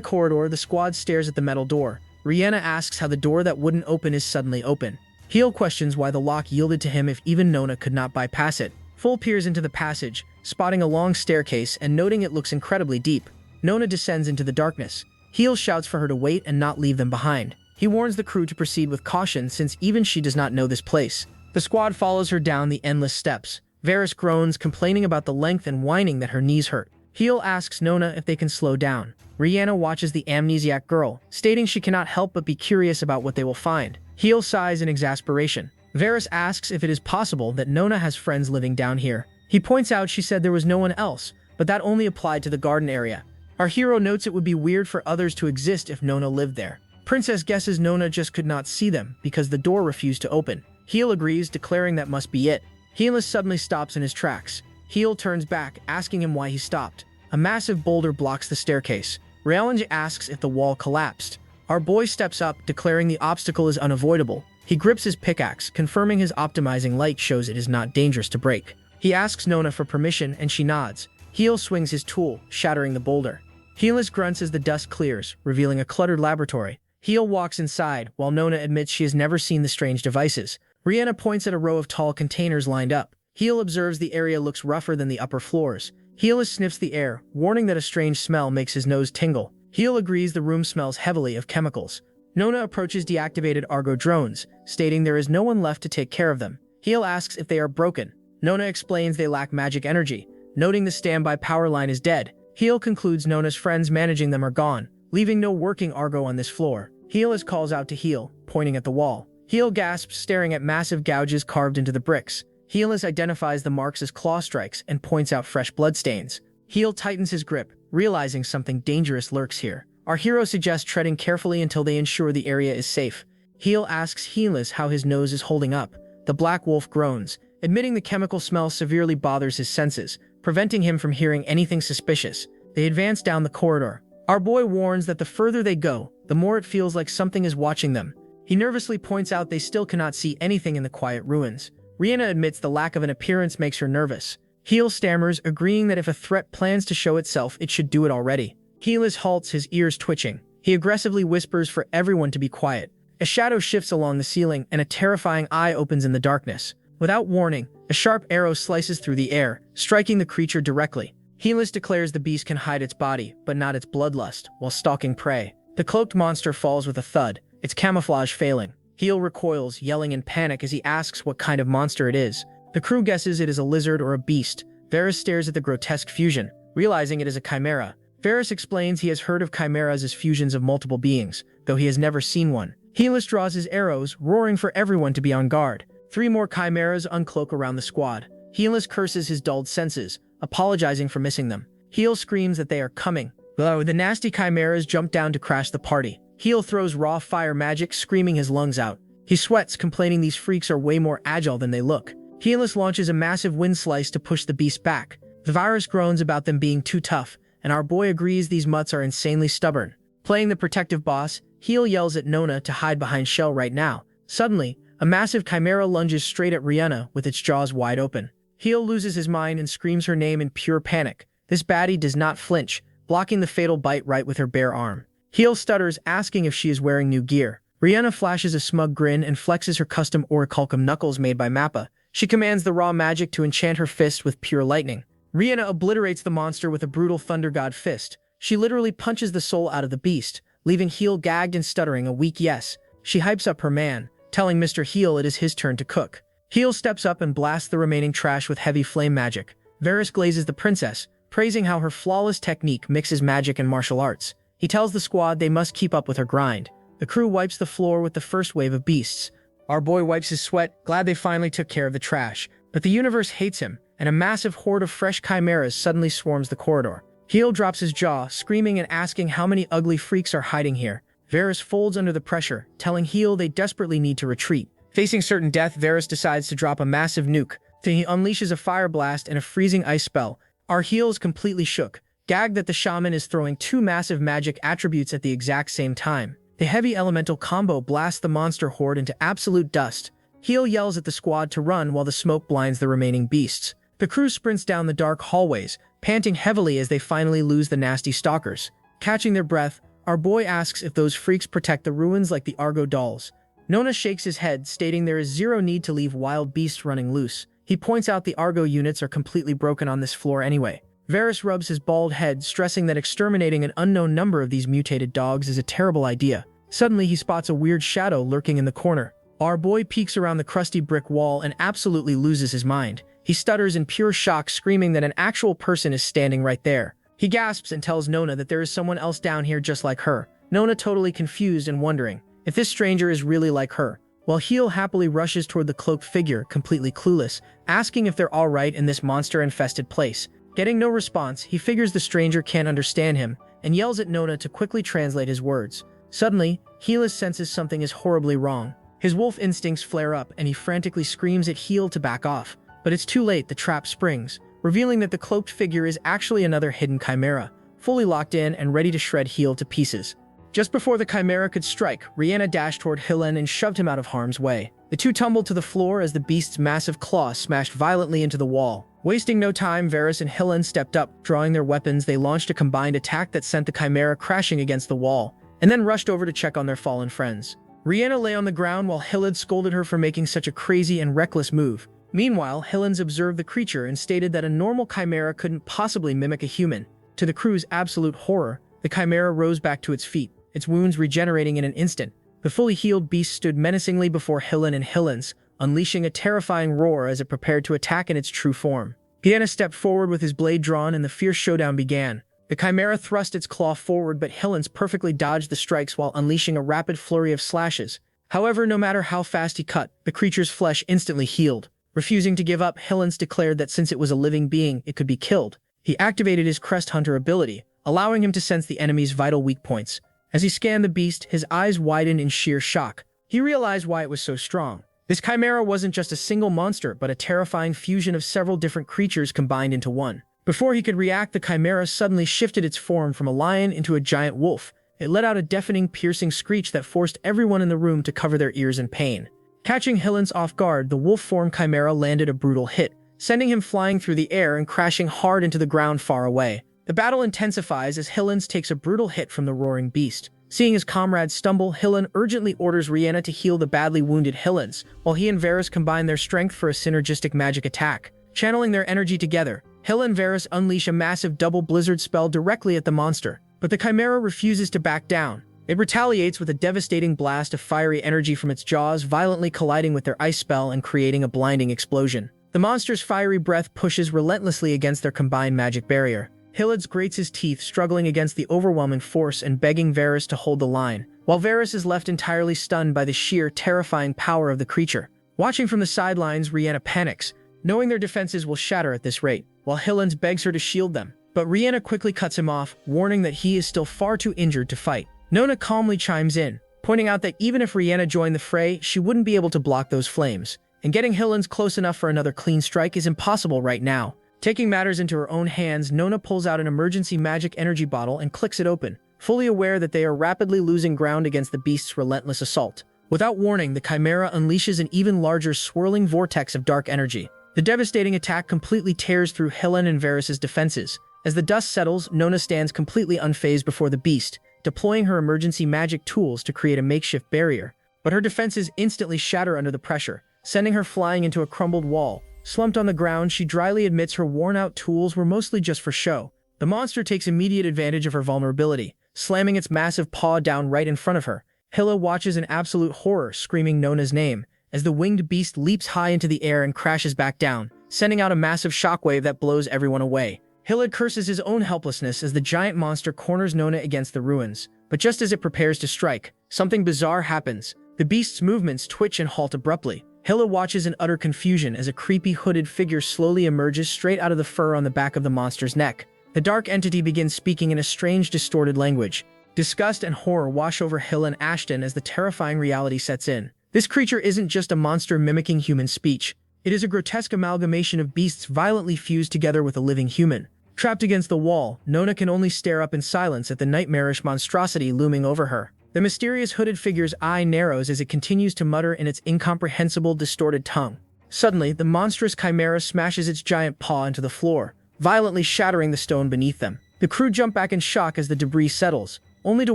corridor, the squad stares at the metal door. Rhianna asks how the door that wouldn't open is suddenly open. Heel questions why the lock yielded to him if even Nona could not bypass it. Full peers into the passage, spotting a long staircase and noting it looks incredibly deep. Nona descends into the darkness. Heel shouts for her to wait and not leave them behind. He warns the crew to proceed with caution since even she does not know this place. The squad follows her down the endless steps. Varys groans, complaining about the length and whining that her knees hurt. Heel asks Nona if they can slow down. Rhianna watches the amnesiac girl, stating she cannot help but be curious about what they will find. Heel sighs in exasperation. Varys asks if it is possible that Nona has friends living down here. He points out she said there was no one else, but that only applied to the garden area. Our hero notes it would be weird for others to exist if Nona lived there. Princess guesses Nona just could not see them because the door refused to open. Heel agrees, declaring that must be it. Helis suddenly stops in his tracks. Heel turns back, asking him why he stopped. A massive boulder blocks the staircase. Rhaelynj asks if the wall collapsed. Our boy steps up, declaring the obstacle is unavoidable. He grips his pickaxe, confirming his optimizing light shows it is not dangerous to break. He asks Nona for permission and she nods. Heel swings his tool, shattering the boulder. Heeless grunts as the dust clears, revealing a cluttered laboratory. Heel walks inside, while Nona admits she has never seen the strange devices. Rihanna points at a row of tall containers lined up. Heel observes the area looks rougher than the upper floors. Heel sniffs the air, warning that a strange smell makes his nose tingle. Heel agrees the room smells heavily of chemicals. Nona approaches deactivated Argo drones, stating there is no one left to take care of them. Heel asks if they are broken. Nona explains they lack magic energy, noting the standby power line is dead. Heel concludes Nona's friends managing them are gone, leaving no working Argo on this floor. Heel calls out to Heel, pointing at the wall. Heel gasps, staring at massive gouges carved into the bricks. Heel identifies the marks as claw strikes and points out fresh bloodstains. Heel tightens his grip, realizing something dangerous lurks here. Our hero suggests treading carefully until they ensure the area is safe. Heel asks Heelis how his nose is holding up. The Black Wolf groans, admitting the chemical smell severely bothers his senses, preventing him from hearing anything suspicious. They advance down the corridor. Our boy warns that the further they go, the more it feels like something is watching them. He nervously points out they still cannot see anything in the quiet ruins. Rihanna admits the lack of an appearance makes her nervous. Heel stammers, agreeing that if a threat plans to show itself, it should do it already. Heelis halts, his ears twitching. He aggressively whispers for everyone to be quiet. A shadow shifts along the ceiling, and a terrifying eye opens in the darkness. Without warning, a sharp arrow slices through the air, striking the creature directly. Heelis declares the beast can hide its body, but not its bloodlust, while stalking prey. The cloaked monster falls with a thud, its camouflage failing. Heel recoils, yelling in panic as he asks what kind of monster it is. The crew guesses it is a lizard or a beast. Varys stares at the grotesque fusion, realizing it is a chimera. Varys explains he has heard of chimeras as fusions of multiple beings, though he has never seen one. Heelis draws his arrows, roaring for everyone to be on guard. 3 more chimeras uncloak around the squad. Heelis curses his dulled senses, apologizing for missing them. Heel screams that they are coming. Though the nasty chimeras jump down to crash the party. Heel throws raw fire magic, screaming his lungs out. He sweats, complaining these freaks are way more agile than they look. Heelis launches a massive wind slice to push the beast back. The virus groans about them being too tough, and our boy agrees these mutts are insanely stubborn. Playing the protective boss, Heel yells at Nona to hide behind Shell right now. Suddenly, a massive chimera lunges straight at Rihanna with its jaws wide open. Heel loses his mind and screams her name in pure panic. This baddie does not flinch, blocking the fatal bite right with her bare arm. Heel stutters, asking if she is wearing new gear. Rihanna flashes a smug grin and flexes her custom orichalcum knuckles made by Mappa. She commands the raw magic to enchant her fist with pure lightning. Rihanna obliterates the monster with a brutal thunder god fist. She literally punches the soul out of the beast, leaving Heel gagged and stuttering a weak yes. She hypes up her man, telling Mr. Heel it is his turn to cook. Heel steps up and blasts the remaining trash with heavy flame magic. Varys glazes the princess, praising how her flawless technique mixes magic and martial arts. He tells the squad they must keep up with her grind. The crew wipes the floor with the first wave of beasts. Our boy wipes his sweat, glad they finally took care of the trash. But the universe hates him, and a massive horde of fresh chimeras suddenly swarms the corridor. Heel drops his jaw, screaming and asking how many ugly freaks are hiding here. Varys folds under the pressure, telling Heel they desperately need to retreat. Facing certain death, Varys decides to drop a massive nuke. Then he unleashes a fire blast and a freezing ice spell. Our Heel is completely shook, gagged that the shaman is throwing 2 massive magic attributes at the exact same time. The heavy elemental combo blasts the monster horde into absolute dust. Heel yells at the squad to run while the smoke blinds the remaining beasts. The crew sprints down the dark hallways, panting heavily as they finally lose the nasty stalkers. Catching their breath, our boy asks if those freaks protect the ruins like the Argo dolls. Nona shakes his head, stating there is zero need to leave wild beasts running loose. He points out the Argo units are completely broken on this floor anyway. Varys rubs his bald head, stressing that exterminating an unknown number of these mutated dogs is a terrible idea. Suddenly, he spots a weird shadow lurking in the corner. Our boy peeks around the crusty brick wall and absolutely loses his mind. He stutters in pure shock, screaming that an actual person is standing right there. He gasps and tells Nona that there is someone else down here just like her. Nona totally confused and wondering if this stranger is really like her, while Heel happily rushes toward the cloaked figure, completely clueless, asking if they're alright in this monster-infested place. Getting no response, he figures the stranger can't understand him, and yells at Nona to quickly translate his words. Suddenly, Heel senses something is horribly wrong. His wolf instincts flare up, and he frantically screams at Heel to back off. But it's too late, the trap springs, revealing that the cloaked figure is actually another hidden chimera, fully locked in and ready to shred Heel to pieces. Just before the chimera could strike, Rihanna dashed toward Hillen and shoved him out of harm's way. The two tumbled to the floor as the beast's massive claws smashed violently into the wall. Wasting no time, Varys and Hillen stepped up. Drawing their weapons, they launched a combined attack that sent the chimera crashing against the wall, and then rushed over to check on their fallen friends. Rihanna lay on the ground while Hillen scolded her for making such a crazy and reckless move. Meanwhile, Hillen observed the creature and stated that a normal chimera couldn't possibly mimic a human. To the crew's absolute horror, the chimera rose back to its feet, its wounds regenerating in an instant. The fully healed beast stood menacingly before Hillen and Hillen's, unleashing a terrifying roar as it prepared to attack in its true form. Rihanna stepped forward with his blade drawn and the fierce showdown began. The chimera thrust its claw forward, but Hillen's perfectly dodged the strikes while unleashing a rapid flurry of slashes. However, no matter how fast he cut, the creature's flesh instantly healed. Refusing to give up, Hillen's declared that since it was a living being, it could be killed. He activated his Crest Hunter ability, allowing him to sense the enemy's vital weak points. As he scanned the beast, his eyes widened in sheer shock. He realized why it was so strong. This chimera wasn't just a single monster, but a terrifying fusion of several different creatures combined into one. Before he could react, the chimera suddenly shifted its form from a lion into a giant wolf. It let out a deafening, piercing screech that forced everyone in the room to cover their ears in pain. Catching Hillen's off guard, the wolf-form chimera landed a brutal hit, sending him flying through the air and crashing hard into the ground far away. The battle intensifies as Hillen takes a brutal hit from the roaring beast. Seeing his comrades stumble, Hillen urgently orders Rihanna to heal the badly wounded Hillen, while he and Varys combine their strength for a synergistic magic attack. Channeling their energy together, Hillen and Varys unleash a massive double blizzard spell directly at the monster. But the chimera refuses to back down. It retaliates with a devastating blast of fiery energy from its jaws, violently colliding with their ice spell and creating a blinding explosion. The monster's fiery breath pushes relentlessly against their combined magic barrier. Hillen grates his teeth, struggling against the overwhelming force and begging Varys to hold the line, while Varys is left entirely stunned by the sheer, terrifying power of the creature. Watching from the sidelines, Rihanna panics, knowing their defenses will shatter at this rate, while Hillen begs her to shield them. But Rihanna quickly cuts him off, warning that he is still far too injured to fight. Nona calmly chimes in, pointing out that even if Rihanna joined the fray, she wouldn't be able to block those flames, and getting Hillen close enough for another clean strike is impossible right now. Taking matters into her own hands, Nona pulls out an emergency magic energy bottle and clicks it open, fully aware that they are rapidly losing ground against the beast's relentless assault. Without warning, the chimera unleashes an even larger swirling vortex of dark energy. The devastating attack completely tears through Hillen and Varys' defenses. As the dust settles, Nona stands completely unfazed before the beast, deploying her emergency magic tools to create a makeshift barrier. But her defenses instantly shatter under the pressure, sending her flying into a crumbled wall. Slumped on the ground, she dryly admits her worn-out tools were mostly just for show. The monster takes immediate advantage of her vulnerability, slamming its massive paw down right in front of her. Hilla watches in absolute horror, screaming Nona's name, as the winged beast leaps high into the air and crashes back down, sending out a massive shockwave that blows everyone away. Hillad curses his own helplessness as the giant monster corners Nona against the ruins. But just as it prepares to strike, something bizarre happens. The beast's movements twitch and halt abruptly. Hilla watches in utter confusion as a creepy hooded figure slowly emerges straight out of the fur on the back of the monster's neck. The dark entity begins speaking in a strange, distorted language. Disgust and horror wash over Hill and Ashton as the terrifying reality sets in. This creature isn't just a monster mimicking human speech. It is a grotesque amalgamation of beasts violently fused together with a living human. Trapped against the wall, Nona can only stare up in silence at the nightmarish monstrosity looming over her. The mysterious hooded figure's eye narrows as it continues to mutter in its incomprehensible, distorted tongue. Suddenly, the monstrous chimera smashes its giant paw into the floor, violently shattering the stone beneath them. The crew jump back in shock as the debris settles, only to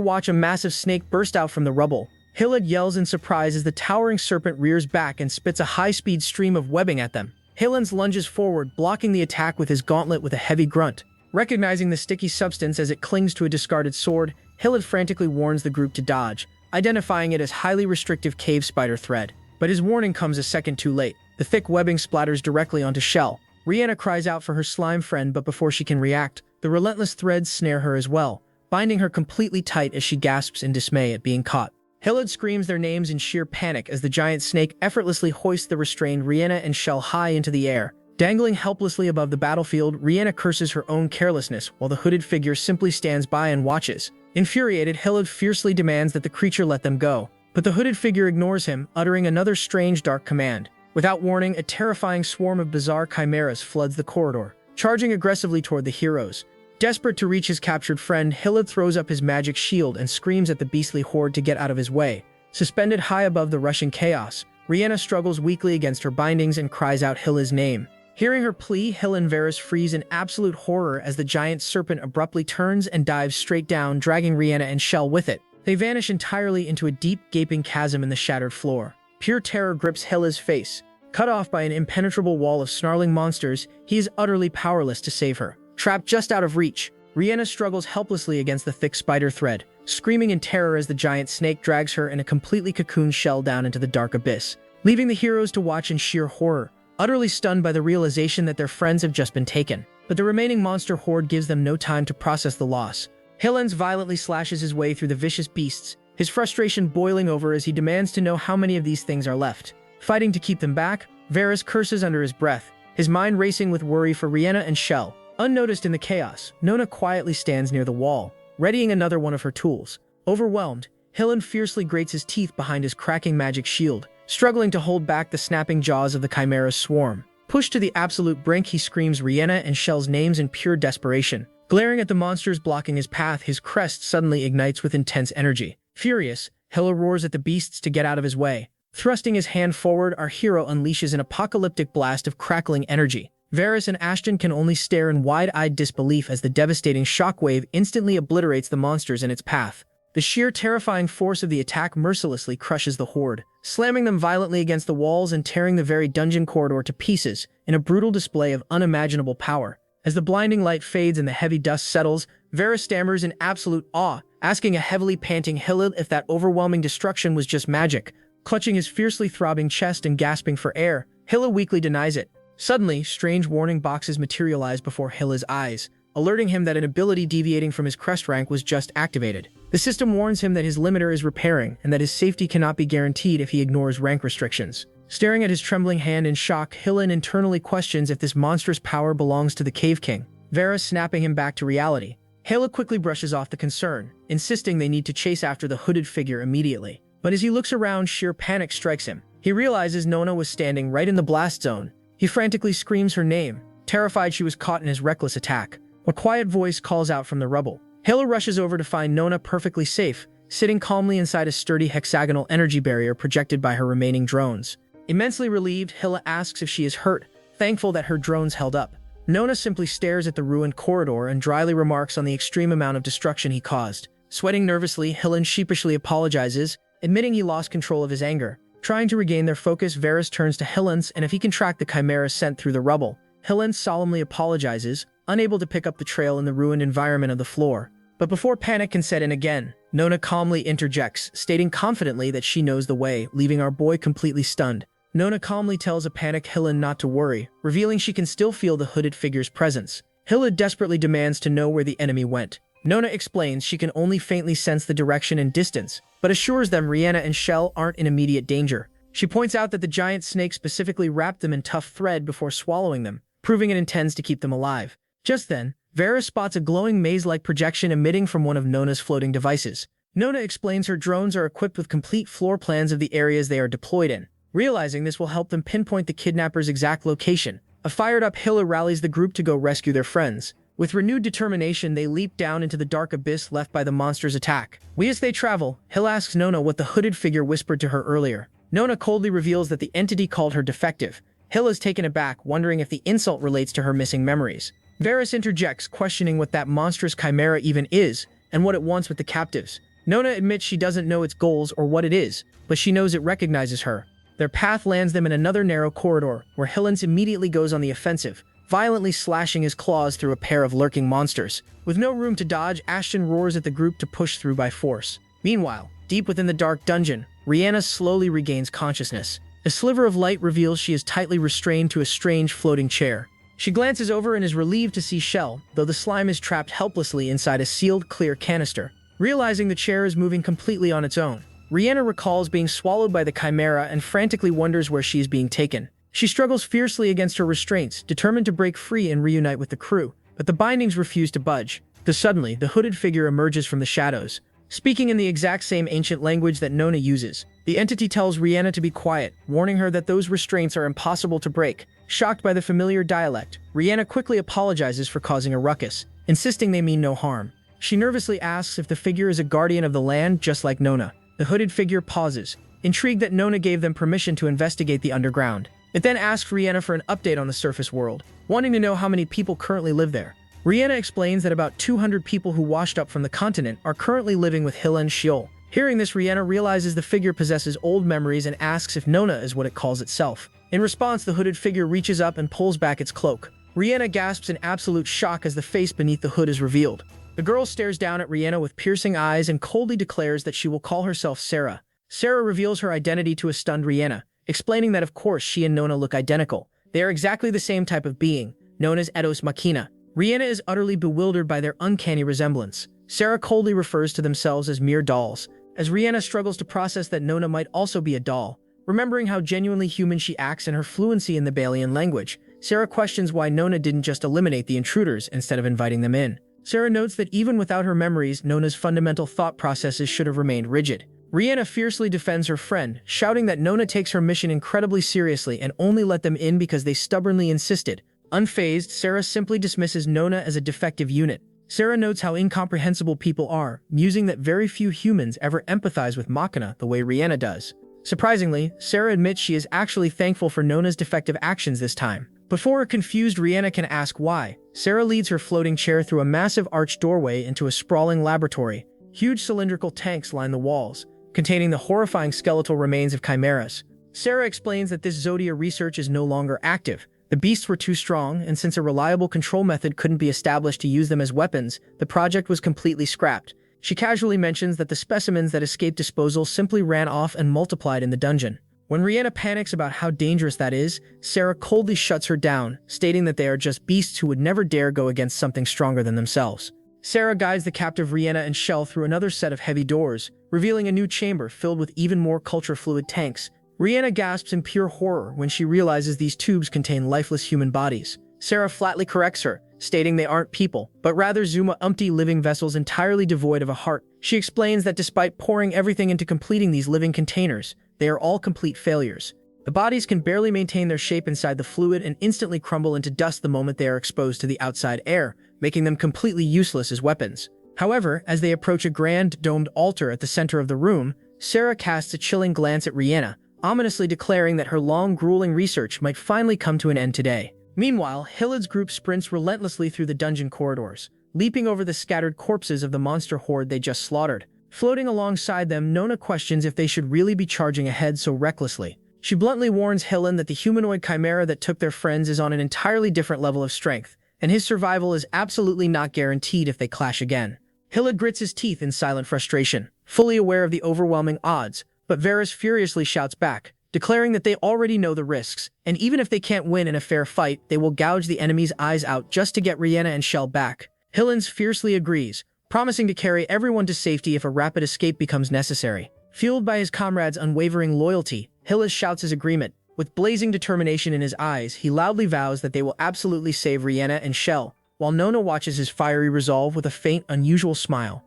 watch a massive snake burst out from the rubble. Hillad yells in surprise as the towering serpent rears back and spits a high-speed stream of webbing at them. Hillen lunges forward, blocking the attack with his gauntlet with a heavy grunt. Recognizing the sticky substance as it clings to a discarded sword, Hillad frantically warns the group to dodge, identifying it as highly restrictive cave spider thread. But his warning comes a second too late. The thick webbing splatters directly onto Shell. Rihanna cries out for her slime friend, but before she can react, the relentless threads snare her as well, binding her completely tight as she gasps in dismay at being caught. Hillad screams their names in sheer panic as the giant snake effortlessly hoists the restrained Rihanna and Shell high into the air. Dangling helplessly above the battlefield, Rihanna curses her own carelessness while the hooded figure simply stands by and watches. Infuriated, Hillad fiercely demands that the creature let them go, but the hooded figure ignores him, uttering another strange dark command. Without warning, a terrifying swarm of bizarre chimeras floods the corridor, charging aggressively toward the heroes. Desperate to reach his captured friend, Hilla throws up his magic shield and screams at the beastly horde to get out of his way. Suspended high above the rushing chaos, Rihanna struggles weakly against her bindings and cries out Hilla's name. Hearing her plea, Hilla and Varys freeze in absolute horror as the giant serpent abruptly turns and dives straight down, dragging Rihanna and Shell with it. They vanish entirely into a deep, gaping chasm in the shattered floor. Pure terror grips Hilla's face. Cut off by an impenetrable wall of snarling monsters, he is utterly powerless to save her. Trapped just out of reach, Rihanna struggles helplessly against the thick spider thread, screaming in terror as the giant snake drags her in a completely cocooned shell down into the dark abyss, leaving the heroes to watch in sheer horror, utterly stunned by the realization that their friends have just been taken. But the remaining monster horde gives them no time to process the loss. Hillens violently slashes his way through the vicious beasts, his frustration boiling over as he demands to know how many of these things are left. Fighting to keep them back, Varys curses under his breath, his mind racing with worry for Rihanna and Shell. Unnoticed in the chaos, Nona quietly stands near the wall, readying another one of her tools. Overwhelmed, Hillen fiercely grates his teeth behind his cracking magic shield, struggling to hold back the snapping jaws of the Chimera's swarm. Pushed to the absolute brink, he screams Rihanna and Shell's names in pure desperation. Glaring at the monsters blocking his path, his crest suddenly ignites with intense energy. Furious, Hilla roars at the beasts to get out of his way. Thrusting his hand forward, our hero unleashes an apocalyptic blast of crackling energy. Varys and Ashton can only stare in wide-eyed disbelief as the devastating shockwave instantly obliterates the monsters in its path. The sheer terrifying force of the attack mercilessly crushes the horde, slamming them violently against the walls and tearing the very dungeon corridor to pieces in a brutal display of unimaginable power. As the blinding light fades and the heavy dust settles, Varys stammers in absolute awe, asking a heavily panting Hillel if that overwhelming destruction was just magic. Clutching his fiercely throbbing chest and gasping for air, Hilla weakly denies it. Suddenly, strange warning boxes materialize before Hilla's eyes, alerting him that an ability deviating from his crest rank was just activated. The system warns him that his limiter is repairing and that his safety cannot be guaranteed if he ignores rank restrictions. Staring at his trembling hand in shock, Hillen internally questions if this monstrous power belongs to the Cave King, Varys snapping him back to reality. Hela quickly brushes off the concern, insisting they need to chase after the hooded figure immediately. But as he looks around, sheer panic strikes him. He realizes Nona was standing right in the blast zone. He frantically screams her name, terrified she was caught in his reckless attack. A quiet voice calls out from the rubble. Hela rushes over to find Nona perfectly safe, sitting calmly inside a sturdy hexagonal energy barrier projected by her remaining drones. Immensely relieved, Hela asks if she is hurt, thankful that her drones held up. Nona simply stares at the ruined corridor and dryly remarks on the extreme amount of destruction he caused. Sweating nervously, Hillen sheepishly apologizes, admitting he lost control of his anger. Trying to regain their focus, Varys turns to Hillens and if he can track the chimera sent through the rubble. Hillens solemnly apologizes, unable to pick up the trail in the ruined environment of the floor. But before panic can set in again, Nona calmly interjects, stating confidently that she knows the way, leaving our boy completely stunned. Nona calmly tells a panicked Hillen not to worry, revealing she can still feel the hooded figure's presence. Hilla desperately demands to know where the enemy went. Nona explains she can only faintly sense the direction and distance, but assures them Rihanna and Shell aren't in immediate danger. She points out that the giant snake specifically wrapped them in tough thread before swallowing them, proving it intends to keep them alive. Just then, Varys spots a glowing maze-like projection emitting from one of Nona's floating devices. Nona explains her drones are equipped with complete floor plans of the areas they are deployed in. Realizing this will help them pinpoint the kidnapper's exact location, a fired-up Hilla rallies the group to go rescue their friends. With renewed determination, they leap down into the dark abyss left by the monster's attack. As they travel, Hill asks Nona what the hooded figure whispered to her earlier. Nona coldly reveals that the entity called her defective. Hill is taken aback, wondering if the insult relates to her missing memories. Varys interjects, questioning what that monstrous chimera even is, and what it wants with the captives. Nona admits she doesn't know its goals or what it is, but she knows it recognizes her. Their path lands them in another narrow corridor, where Hillens immediately goes on the offensive, violently slashing his claws through a pair of lurking monsters. With no room to dodge, Ashton roars at the group to push through by force. Meanwhile, deep within the dark dungeon, Rihanna slowly regains consciousness. A sliver of light reveals she is tightly restrained to a strange floating chair. She glances over and is relieved to see Shell, though the slime is trapped helplessly inside a sealed clear canister. Realizing the chair is moving completely on its own, Rihanna recalls being swallowed by the chimera and frantically wonders where she is being taken. She struggles fiercely against her restraints, determined to break free and reunite with the crew, but the bindings refuse to budge. Suddenly, the hooded figure emerges from the shadows, speaking in the exact same ancient language that Nona uses. The entity tells Rihanna to be quiet, warning her that those restraints are impossible to break. Shocked by the familiar dialect, Rihanna quickly apologizes for causing a ruckus, insisting they mean no harm. She nervously asks if the figure is a guardian of the land just like Nona. The hooded figure pauses, intrigued that Nona gave them permission to investigate the underground. It then asks Rihanna for an update on the surface world, wanting to know how many people currently live there. Rihanna explains that about 200 people who washed up from the continent are currently living with Hill and Sheol. Hearing this, Rihanna realizes the figure possesses old memories and asks if Nona is what it calls itself. In response, the hooded figure reaches up and pulls back its cloak. Rihanna gasps in absolute shock as the face beneath the hood is revealed. The girl stares down at Rihanna with piercing eyes and coldly declares that she will call herself Sarah. Sarah reveals her identity to a stunned Rihanna, explaining that of course she and Nona look identical. They are exactly the same type of being, known as Eidos Machina. Rihanna is utterly bewildered by their uncanny resemblance. Sarah coldly refers to themselves as mere dolls, as Rihanna struggles to process that Nona might also be a doll. Remembering how genuinely human she acts and her fluency in the Balian language, Sarah questions why Nona didn't just eliminate the intruders instead of inviting them in. Sarah notes that even without her memories, Nona's fundamental thought processes should have remained rigid. Rihanna fiercely defends her friend, shouting that Nona takes her mission incredibly seriously and only let them in because they stubbornly insisted. Unfazed, Sarah simply dismisses Nona as a defective unit. Sarah notes how incomprehensible people are, musing that very few humans ever empathize with Machina the way Rihanna does. Surprisingly, Sarah admits she is actually thankful for Nona's defective actions this time. Before a confused Rihanna can ask why, Sarah leads her floating chair through a massive arched doorway into a sprawling laboratory. Huge cylindrical tanks line the walls, containing the horrifying skeletal remains of chimeras. Sarah explains that this Zodia research is no longer active. The beasts were too strong, and since a reliable control method couldn't be established to use them as weapons, the project was completely scrapped. She casually mentions that the specimens that escaped disposal simply ran off and multiplied in the dungeon. When Rihanna panics about how dangerous that is, Sarah coldly shuts her down, stating that they are just beasts who would never dare go against something stronger than themselves. Sarah guides the captive Rihanna and Shell through another set of heavy doors, revealing a new chamber filled with even more culture fluid tanks. Rihanna gasps in pure horror when she realizes these tubes contain lifeless human bodies. Sarah flatly corrects her, stating they aren't people, but rather Zuma-umpty living vessels entirely devoid of a heart. She explains that despite pouring everything into completing these living containers, they are all complete failures. The bodies can barely maintain their shape inside the fluid and instantly crumble into dust the moment they are exposed to the outside air, making them completely useless as weapons. However, as they approach a grand domed altar at the center of the room, Sarah casts a chilling glance at Rihanna, ominously declaring that her long, grueling research might finally come to an end today. Meanwhile, Hilid's group sprints relentlessly through the dungeon corridors, leaping over the scattered corpses of the monster horde they just slaughtered. Floating alongside them, Nona questions if they should really be charging ahead so recklessly. She bluntly warns Hilin that the humanoid chimera that took their friends is on an entirely different level of strength, and his survival is absolutely not guaranteed if they clash again. Hilid grits his teeth in silent frustration, fully aware of the overwhelming odds, but Varys furiously shouts back, declaring that they already know the risks, and even if they can't win in a fair fight, they will gouge the enemy's eyes out just to get Rihanna and Shell back. Hilins fiercely agrees, promising to carry everyone to safety if a rapid escape becomes necessary. Fueled by his comrades' unwavering loyalty, Hillis shouts his agreement. With blazing determination in his eyes, he loudly vows that they will absolutely save Rihanna and Shell, while Nona watches his fiery resolve with a faint, unusual smile.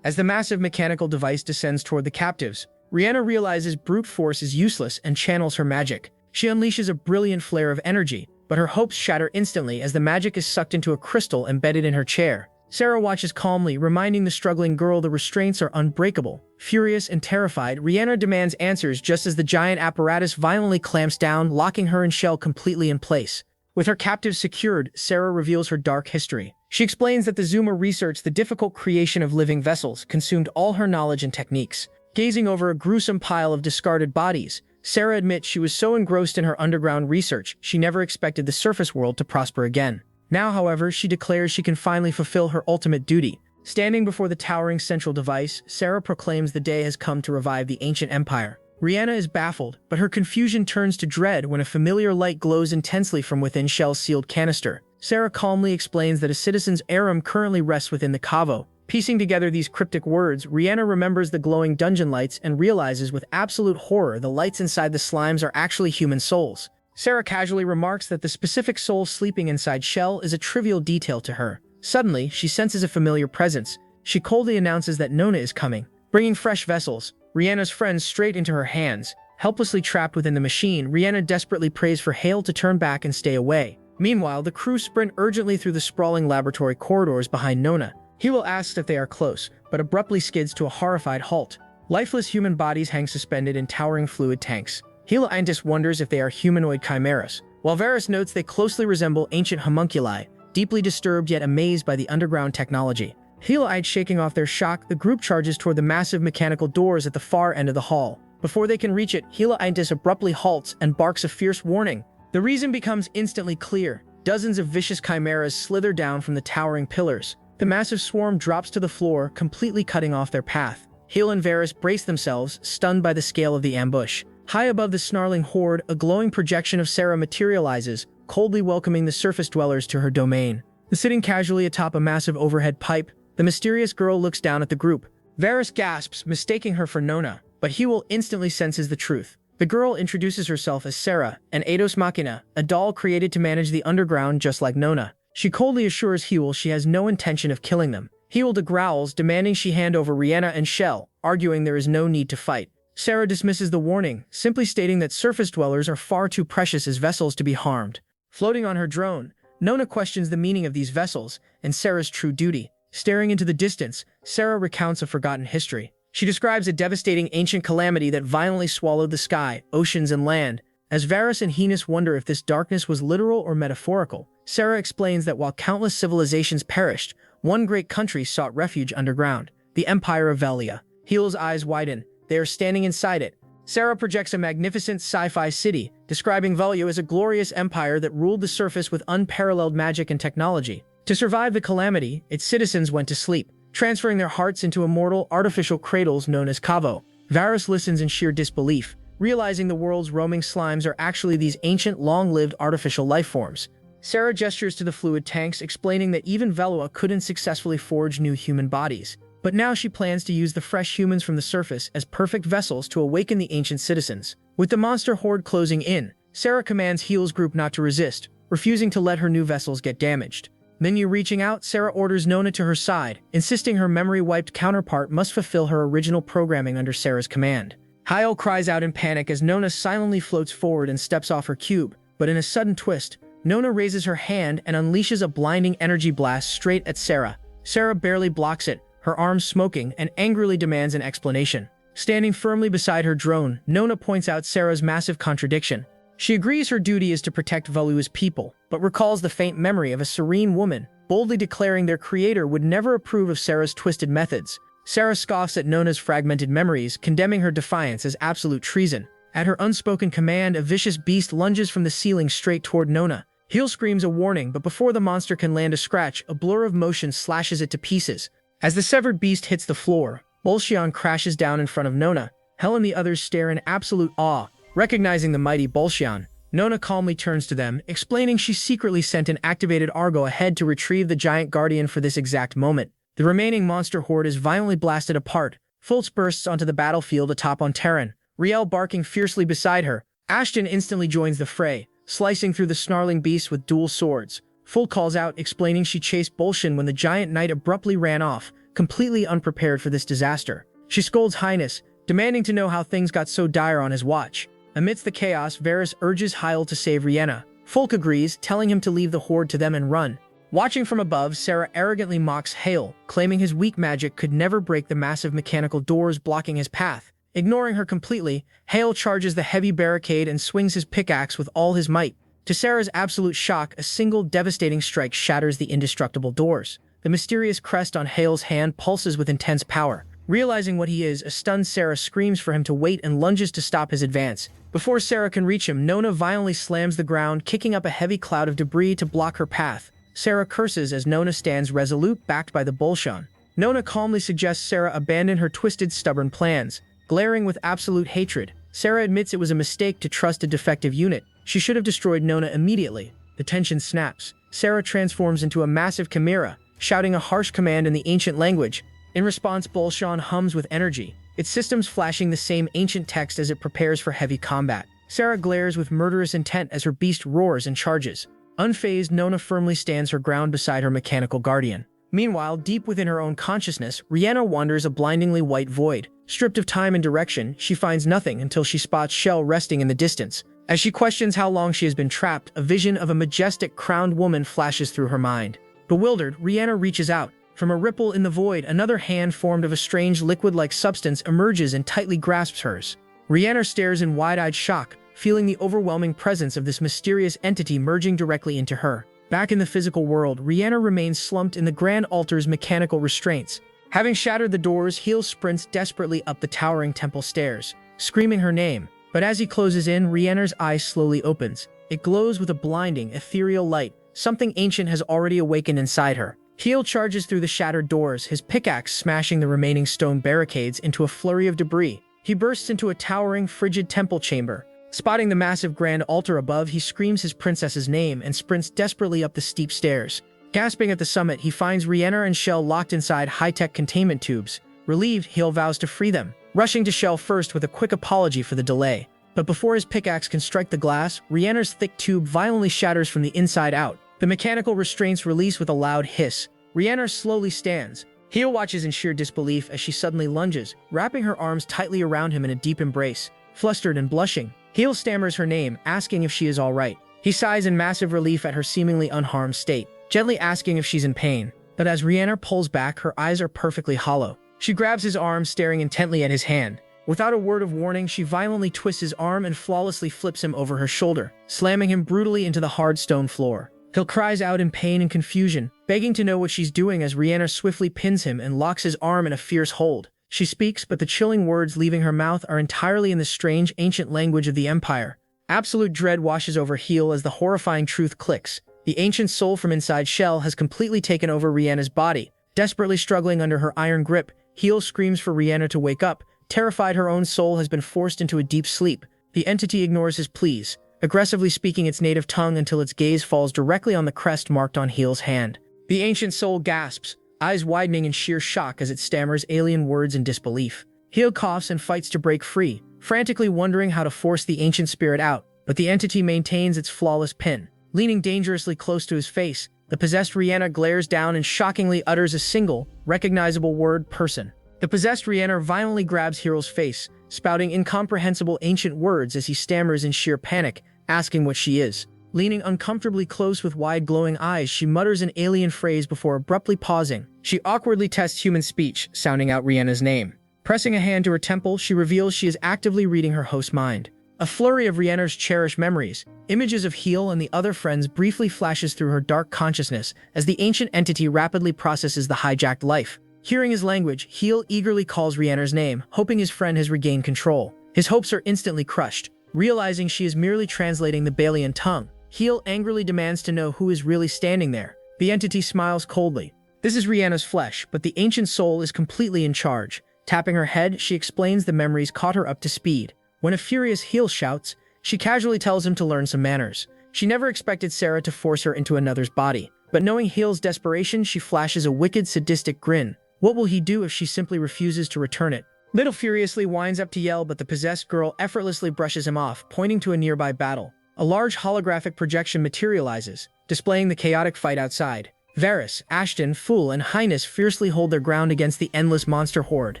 As the massive mechanical device descends toward the captives, Rihanna realizes brute force is useless and channels her magic. She unleashes a brilliant flare of energy, but her hopes shatter instantly as the magic is sucked into a crystal embedded in her chair. Sarah watches calmly, reminding the struggling girl the restraints are unbreakable. Furious and terrified, Rihanna demands answers just as the giant apparatus violently clamps down, locking her and Shell completely in place. With her captives secured, Sarah reveals her dark history. She explains that the Zuma research the difficult creation of living vessels consumed all her knowledge and techniques. Gazing over a gruesome pile of discarded bodies, Sarah admits she was so engrossed in her underground research, she never expected the surface world to prosper again. Now, however, she declares she can finally fulfill her ultimate duty. Standing before the towering central device, Sarah proclaims the day has come to revive the ancient empire. Rihanna is baffled, but her confusion turns to dread when a familiar light glows intensely from within Shell's sealed canister. Sarah calmly explains that a citizen's harem currently rests within the Cavo. Piecing together these cryptic words, Rihanna remembers the glowing dungeon lights and realizes with absolute horror the lights inside the slimes are actually human souls. Sarah casually remarks that the specific soul sleeping inside Shell is a trivial detail to her. Suddenly, she senses a familiar presence, She coldly announces that Nona is coming, bringing fresh vessels, Rihanna's friends straight into her hands. Helplessly trapped within the machine, Rihanna desperately prays for Hale to turn back and stay away. Meanwhile, the crew sprint urgently through the sprawling laboratory corridors behind Nona. Hilo asks if they are close, but abruptly skids to a horrified halt. Lifeless human bodies hang suspended in towering fluid tanks. Hilo wonders if they are humanoid chimeras, while Varys notes they closely resemble ancient homunculi, deeply disturbed yet amazed by the underground technology. Hilo-eyed shaking off their shock, the group charges toward the massive mechanical doors at the far end of the hall. Before they can reach it, Hilo-eyed abruptly halts and barks a fierce warning. The reason becomes instantly clear. Dozens of vicious chimeras slither down from the towering pillars. The massive swarm drops to the floor, completely cutting off their path. Hale and Varys brace themselves, stunned by the scale of the ambush. High above the snarling horde, a glowing projection of Sarah materializes, coldly welcoming the surface dwellers to her domain. Sitting casually atop a massive overhead pipe, the mysterious girl looks down at the group. Varys gasps, mistaking her for Nona, but Hewell instantly senses the truth. The girl introduces herself as Sarah, an Eidos Machina, a doll created to manage the underground just like Nona. She coldly assures Hewell she has no intention of killing them. Hewell growls, demanding she hand over Rihanna and Shell, arguing there is no need to fight. Sarah dismisses the warning, simply stating that surface dwellers are far too precious as vessels to be harmed. Floating on her drone, Nona questions the meaning of these vessels and Sarah's true duty. Staring into the distance, Sarah recounts a forgotten history. She describes a devastating ancient calamity that violently swallowed the sky, oceans, and land. As Varys and Heinous wonder if this darkness was literal or metaphorical, Sarah explains that while countless civilizations perished, one great country sought refuge underground, the Empire of Velia. Heel's eyes widen. They are standing inside it. Sarah projects a magnificent sci-fi city, describing Velia as a glorious empire that ruled the surface with unparalleled magic and technology. To survive the calamity, its citizens went to sleep, transferring their hearts into immortal, artificial cradles known as Kavo. Varys listens in sheer disbelief, realizing the world's roaming slimes are actually these ancient, long-lived artificial life forms. Sarah gestures to the fluid tanks, explaining that even Veloa couldn't successfully forge new human bodies. But now she plans to use the fresh humans from the surface as perfect vessels to awaken the ancient citizens. With the monster horde closing in, Sarah commands Heel's group not to resist, refusing to let her new vessels get damaged. Menu reaching out, Sarah orders Nona to her side, insisting her memory-wiped counterpart must fulfill her original programming under Sarah's command. Hyle cries out in panic as Nona silently floats forward and steps off her cube, but in a sudden twist, Nona raises her hand and unleashes a blinding energy blast straight at Sarah. Sarah barely blocks it, her arms smoking, and angrily demands an explanation. Standing firmly beside her drone, Nona points out Sarah's massive contradiction. She agrees her duty is to protect Velua's people, but recalls the faint memory of a serene woman, boldly declaring their creator would never approve of Sarah's twisted methods. Sarah scoffs at Nona's fragmented memories, condemning her defiance as absolute treason. At her unspoken command, a vicious beast lunges from the ceiling straight toward Nona. Heel screams a warning, but before the monster can land a scratch, a blur of motion slashes it to pieces. As the severed beast hits the floor, Bolshian crashes down in front of Nona. Hel and the others stare in absolute awe. Recognizing the mighty Bolshian, Nona calmly turns to them, explaining she secretly sent an activated Argo ahead to retrieve the giant guardian for this exact moment. The remaining monster horde is violently blasted apart. Fultz bursts onto the battlefield atop on Terran, Riel barking fiercely beside her. Ashton instantly joins the fray, slicing through the snarling beast with dual swords. Fultz calls out, explaining she chased Bolshian when the giant knight abruptly ran off, completely unprepared for this disaster. She scolds Highness, demanding to know how things got so dire on his watch. Amidst the chaos, Varys urges Hyle to save Rihanna. Fulk agrees, telling him to leave the horde to them and run. Watching from above, Sarah arrogantly mocks Hale, claiming his weak magic could never break the massive mechanical doors blocking his path. Ignoring her completely, Hale charges the heavy barricade and swings his pickaxe with all his might. To Sarah's absolute shock, a single devastating strike shatters the indestructible doors. The mysterious crest on Hale's hand pulses with intense power. Realizing what he is, a stunned Sarah screams for him to wait and lunges to stop his advance. Before Sarah can reach him, Nona violently slams the ground, kicking up a heavy cloud of debris to block her path. Sarah curses as Nona stands resolute, backed by the Bolshan. Nona calmly suggests Sarah abandon her twisted, stubborn plans. Glaring with absolute hatred, Sarah admits it was a mistake to trust a defective unit. She should have destroyed Nona immediately. The tension snaps. Sarah transforms into a massive chimera, shouting a harsh command in the ancient language. In response, Bolshan hums with energy, its systems flashing the same ancient text as it prepares for heavy combat. Sarah glares with murderous intent as her beast roars and charges. Unfazed, Nona firmly stands her ground beside her mechanical guardian. Meanwhile, deep within her own consciousness, Rihanna wanders a blindingly white void. Stripped of time and direction, she finds nothing until she spots Shell resting in the distance. As she questions how long she has been trapped, a vision of a majestic, crowned woman flashes through her mind. Bewildered, Rihanna reaches out. From a ripple in the void, another hand formed of a strange liquid-like substance emerges and tightly grasps hers. Rihanna stares in wide-eyed shock, feeling the overwhelming presence of this mysterious entity merging directly into her. Back in the physical world, Rihanna remains slumped in the grand altar's mechanical restraints. Having shattered the doors, Heel sprints desperately up the towering temple stairs, screaming her name. But as he closes in, Rihanna's eye slowly opens. It glows with a blinding, ethereal light. Something ancient has already awakened inside her. Heel charges through the shattered doors, his pickaxe smashing the remaining stone barricades into a flurry of debris. He bursts into a towering, frigid temple chamber. Spotting the massive grand altar above, he screams his princess's name and sprints desperately up the steep stairs. Gasping at the summit, he finds Rihanna and Shell locked inside high-tech containment tubes. Relieved, Heel vows to free them, rushing to Shell first with a quick apology for the delay. But before his pickaxe can strike the glass, Rihanna's thick tube violently shatters from the inside out. The mechanical restraints release with a loud hiss. Rihanna slowly stands. Heel watches in sheer disbelief as she suddenly lunges, wrapping her arms tightly around him in a deep embrace. Flustered and blushing, Heel stammers her name, asking if she is all right. He sighs in massive relief at her seemingly unharmed state, gently asking if she's in pain. But as Rihanna pulls back, her eyes are perfectly hollow. She grabs his arm, staring intently at his hand. Without a word of warning, she violently twists his arm and flawlessly flips him over her shoulder, slamming him brutally into the hard stone floor. Heel cries out in pain and confusion, begging to know what she's doing as Rihanna swiftly pins him and locks his arm in a fierce hold. She speaks, but the chilling words leaving her mouth are entirely in the strange, ancient language of the Empire. Absolute dread washes over Heel as the horrifying truth clicks. The ancient soul from inside Shell has completely taken over Rihanna's body. Desperately struggling under her iron grip, Heel screams for Rihanna to wake up. Terrified her own soul has been forced into a deep sleep, the entity ignores his pleas, aggressively speaking its native tongue until its gaze falls directly on the crest marked on Heel's hand. The ancient soul gasps, eyes widening in sheer shock as it stammers alien words in disbelief. Heel coughs and fights to break free, frantically wondering how to force the ancient spirit out, but the entity maintains its flawless pin. Leaning dangerously close to his face, the possessed Rihanna glares down and shockingly utters a single, recognizable word: person. The possessed Rihanna violently grabs Heel's face, spouting incomprehensible ancient words as he stammers in sheer panic, asking what she is. Leaning uncomfortably close with wide glowing eyes, she mutters an alien phrase before abruptly pausing. She awkwardly tests human speech, sounding out Rihanna's name. Pressing a hand to her temple, she reveals she is actively reading her host's mind. A flurry of Rihanna's cherished memories, images of Heel and the other friends briefly flashes through her dark consciousness as the ancient entity rapidly processes the hijacked life. Hearing his language, Heel eagerly calls Rihanna's name, hoping his friend has regained control. His hopes are instantly crushed. Realizing she is merely translating the Balian tongue, Heel angrily demands to know who is really standing there. The entity smiles coldly. This is Rihanna's flesh, but the ancient soul is completely in charge. Tapping her head, she explains the memories caught her up to speed. When a furious Heel shouts, she casually tells him to learn some manners. She never expected Sarah to force her into another's body, but knowing Heel's desperation, she flashes a wicked, sadistic grin. What will he do if she simply refuses to return it? Little furiously winds up to yell, but the possessed girl effortlessly brushes him off, pointing to a nearby battle. A large holographic projection materializes, displaying the chaotic fight outside. Varys, Ashton, Fool, and Highness fiercely hold their ground against the endless monster horde.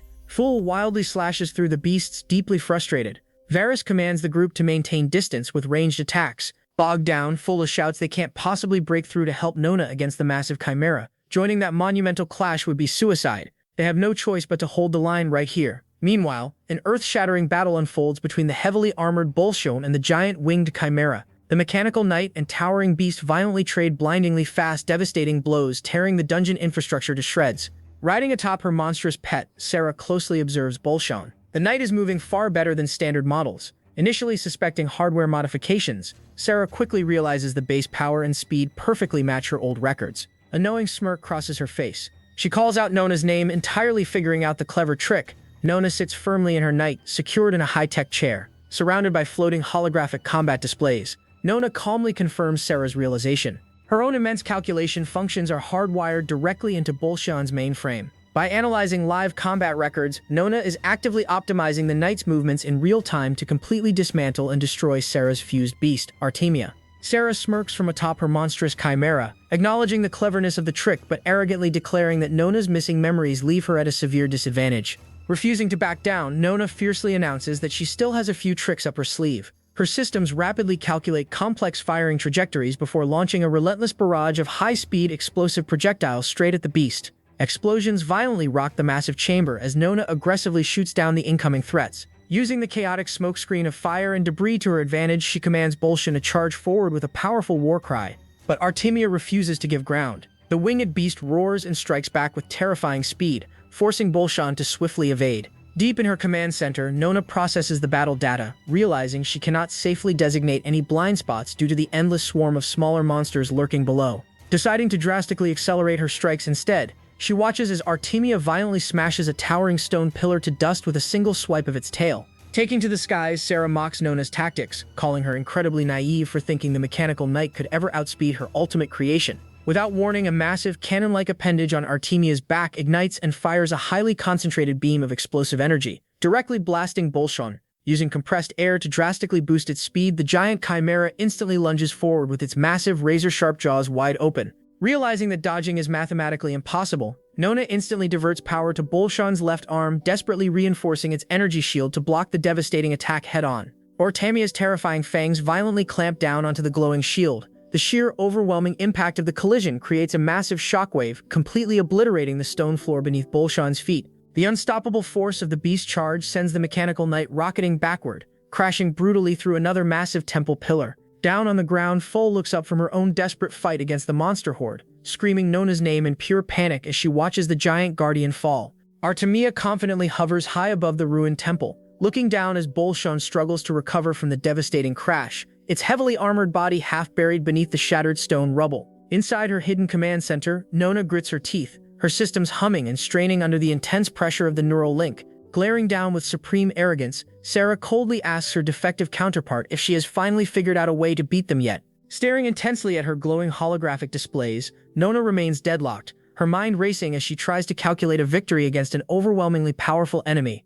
Fool wildly slashes through the beasts, deeply frustrated. Varys commands the group to maintain distance with ranged attacks. Bogged down, Fool shouts they can't possibly break through to help Nona against the massive chimera. Joining that monumental clash would be suicide. They have no choice but to hold the line right here. Meanwhile, an earth-shattering battle unfolds between the heavily armored Bolshon and the giant winged chimera. The mechanical knight and towering beast violently trade blindingly fast, devastating blows, tearing the dungeon infrastructure to shreds. Riding atop her monstrous pet, Sarah closely observes Bolshon. The knight is moving far better than standard models. Initially suspecting hardware modifications, Sarah quickly realizes the base power and speed perfectly match her old records. A knowing smirk crosses her face. She calls out Nona's name, entirely figuring out the clever trick. Nona sits firmly in her knight, secured in a high-tech chair, surrounded by floating holographic combat displays. Nona calmly confirms Sarah's realization. Her own immense calculation functions are hardwired directly into Bolshon's mainframe. By analyzing live combat records, Nona is actively optimizing the knight's movements in real time to completely dismantle and destroy Sarah's fused beast, Artemia. Sarah smirks from atop her monstrous chimera, acknowledging the cleverness of the trick but arrogantly declaring that Nona's missing memories leave her at a severe disadvantage. Refusing to back down, Nona fiercely announces that she still has a few tricks up her sleeve. Her systems rapidly calculate complex firing trajectories before launching a relentless barrage of high-speed explosive projectiles straight at the beast. Explosions violently rock the massive chamber as Nona aggressively shoots down the incoming threats. Using the chaotic smokescreen of fire and debris to her advantage, she commands Bolshan to charge forward with a powerful war cry. But Artemia refuses to give ground. The winged beast roars and strikes back with terrifying speed, forcing Bolshan to swiftly evade. Deep in her command center, Nona processes the battle data, realizing she cannot safely designate any blind spots due to the endless swarm of smaller monsters lurking below. Deciding to drastically accelerate her strikes instead, she watches as Artemia violently smashes a towering stone pillar to dust with a single swipe of its tail. Taking to the skies, Sarah mocks Nona's tactics, calling her incredibly naive for thinking the mechanical knight could ever outspeed her ultimate creation. Without warning, a massive cannon-like appendage on Artemia's back ignites and fires a highly concentrated beam of explosive energy, directly blasting Bolshan. Using compressed air to drastically boost its speed, the giant chimera instantly lunges forward with its massive razor-sharp jaws wide open. Realizing that dodging is mathematically impossible, Nona instantly diverts power to Bolshan's left arm, desperately reinforcing its energy shield to block the devastating attack head-on. Artemia's terrifying fangs violently clamp down onto the glowing shield. The sheer, overwhelming impact of the collision creates a massive shockwave, completely obliterating the stone floor beneath Bolshan's feet. The unstoppable force of the beast's charge sends the mechanical knight rocketing backward, crashing brutally through another massive temple pillar. Down on the ground, Foal looks up from her own desperate fight against the monster horde, screaming Nona's name in pure panic as she watches the giant guardian fall. Artemia confidently hovers high above the ruined temple, looking down as Bolshan struggles to recover from the devastating crash, its heavily armored body half buried beneath the shattered stone rubble. Inside her hidden command center, Nona grits her teeth, her systems humming and straining under the intense pressure of the neural link. Glaring down with supreme arrogance, Sarah coldly asks her defective counterpart if she has finally figured out a way to beat them yet. Staring intensely at her glowing holographic displays, Nona remains deadlocked, her mind racing as she tries to calculate a victory against an overwhelmingly powerful enemy.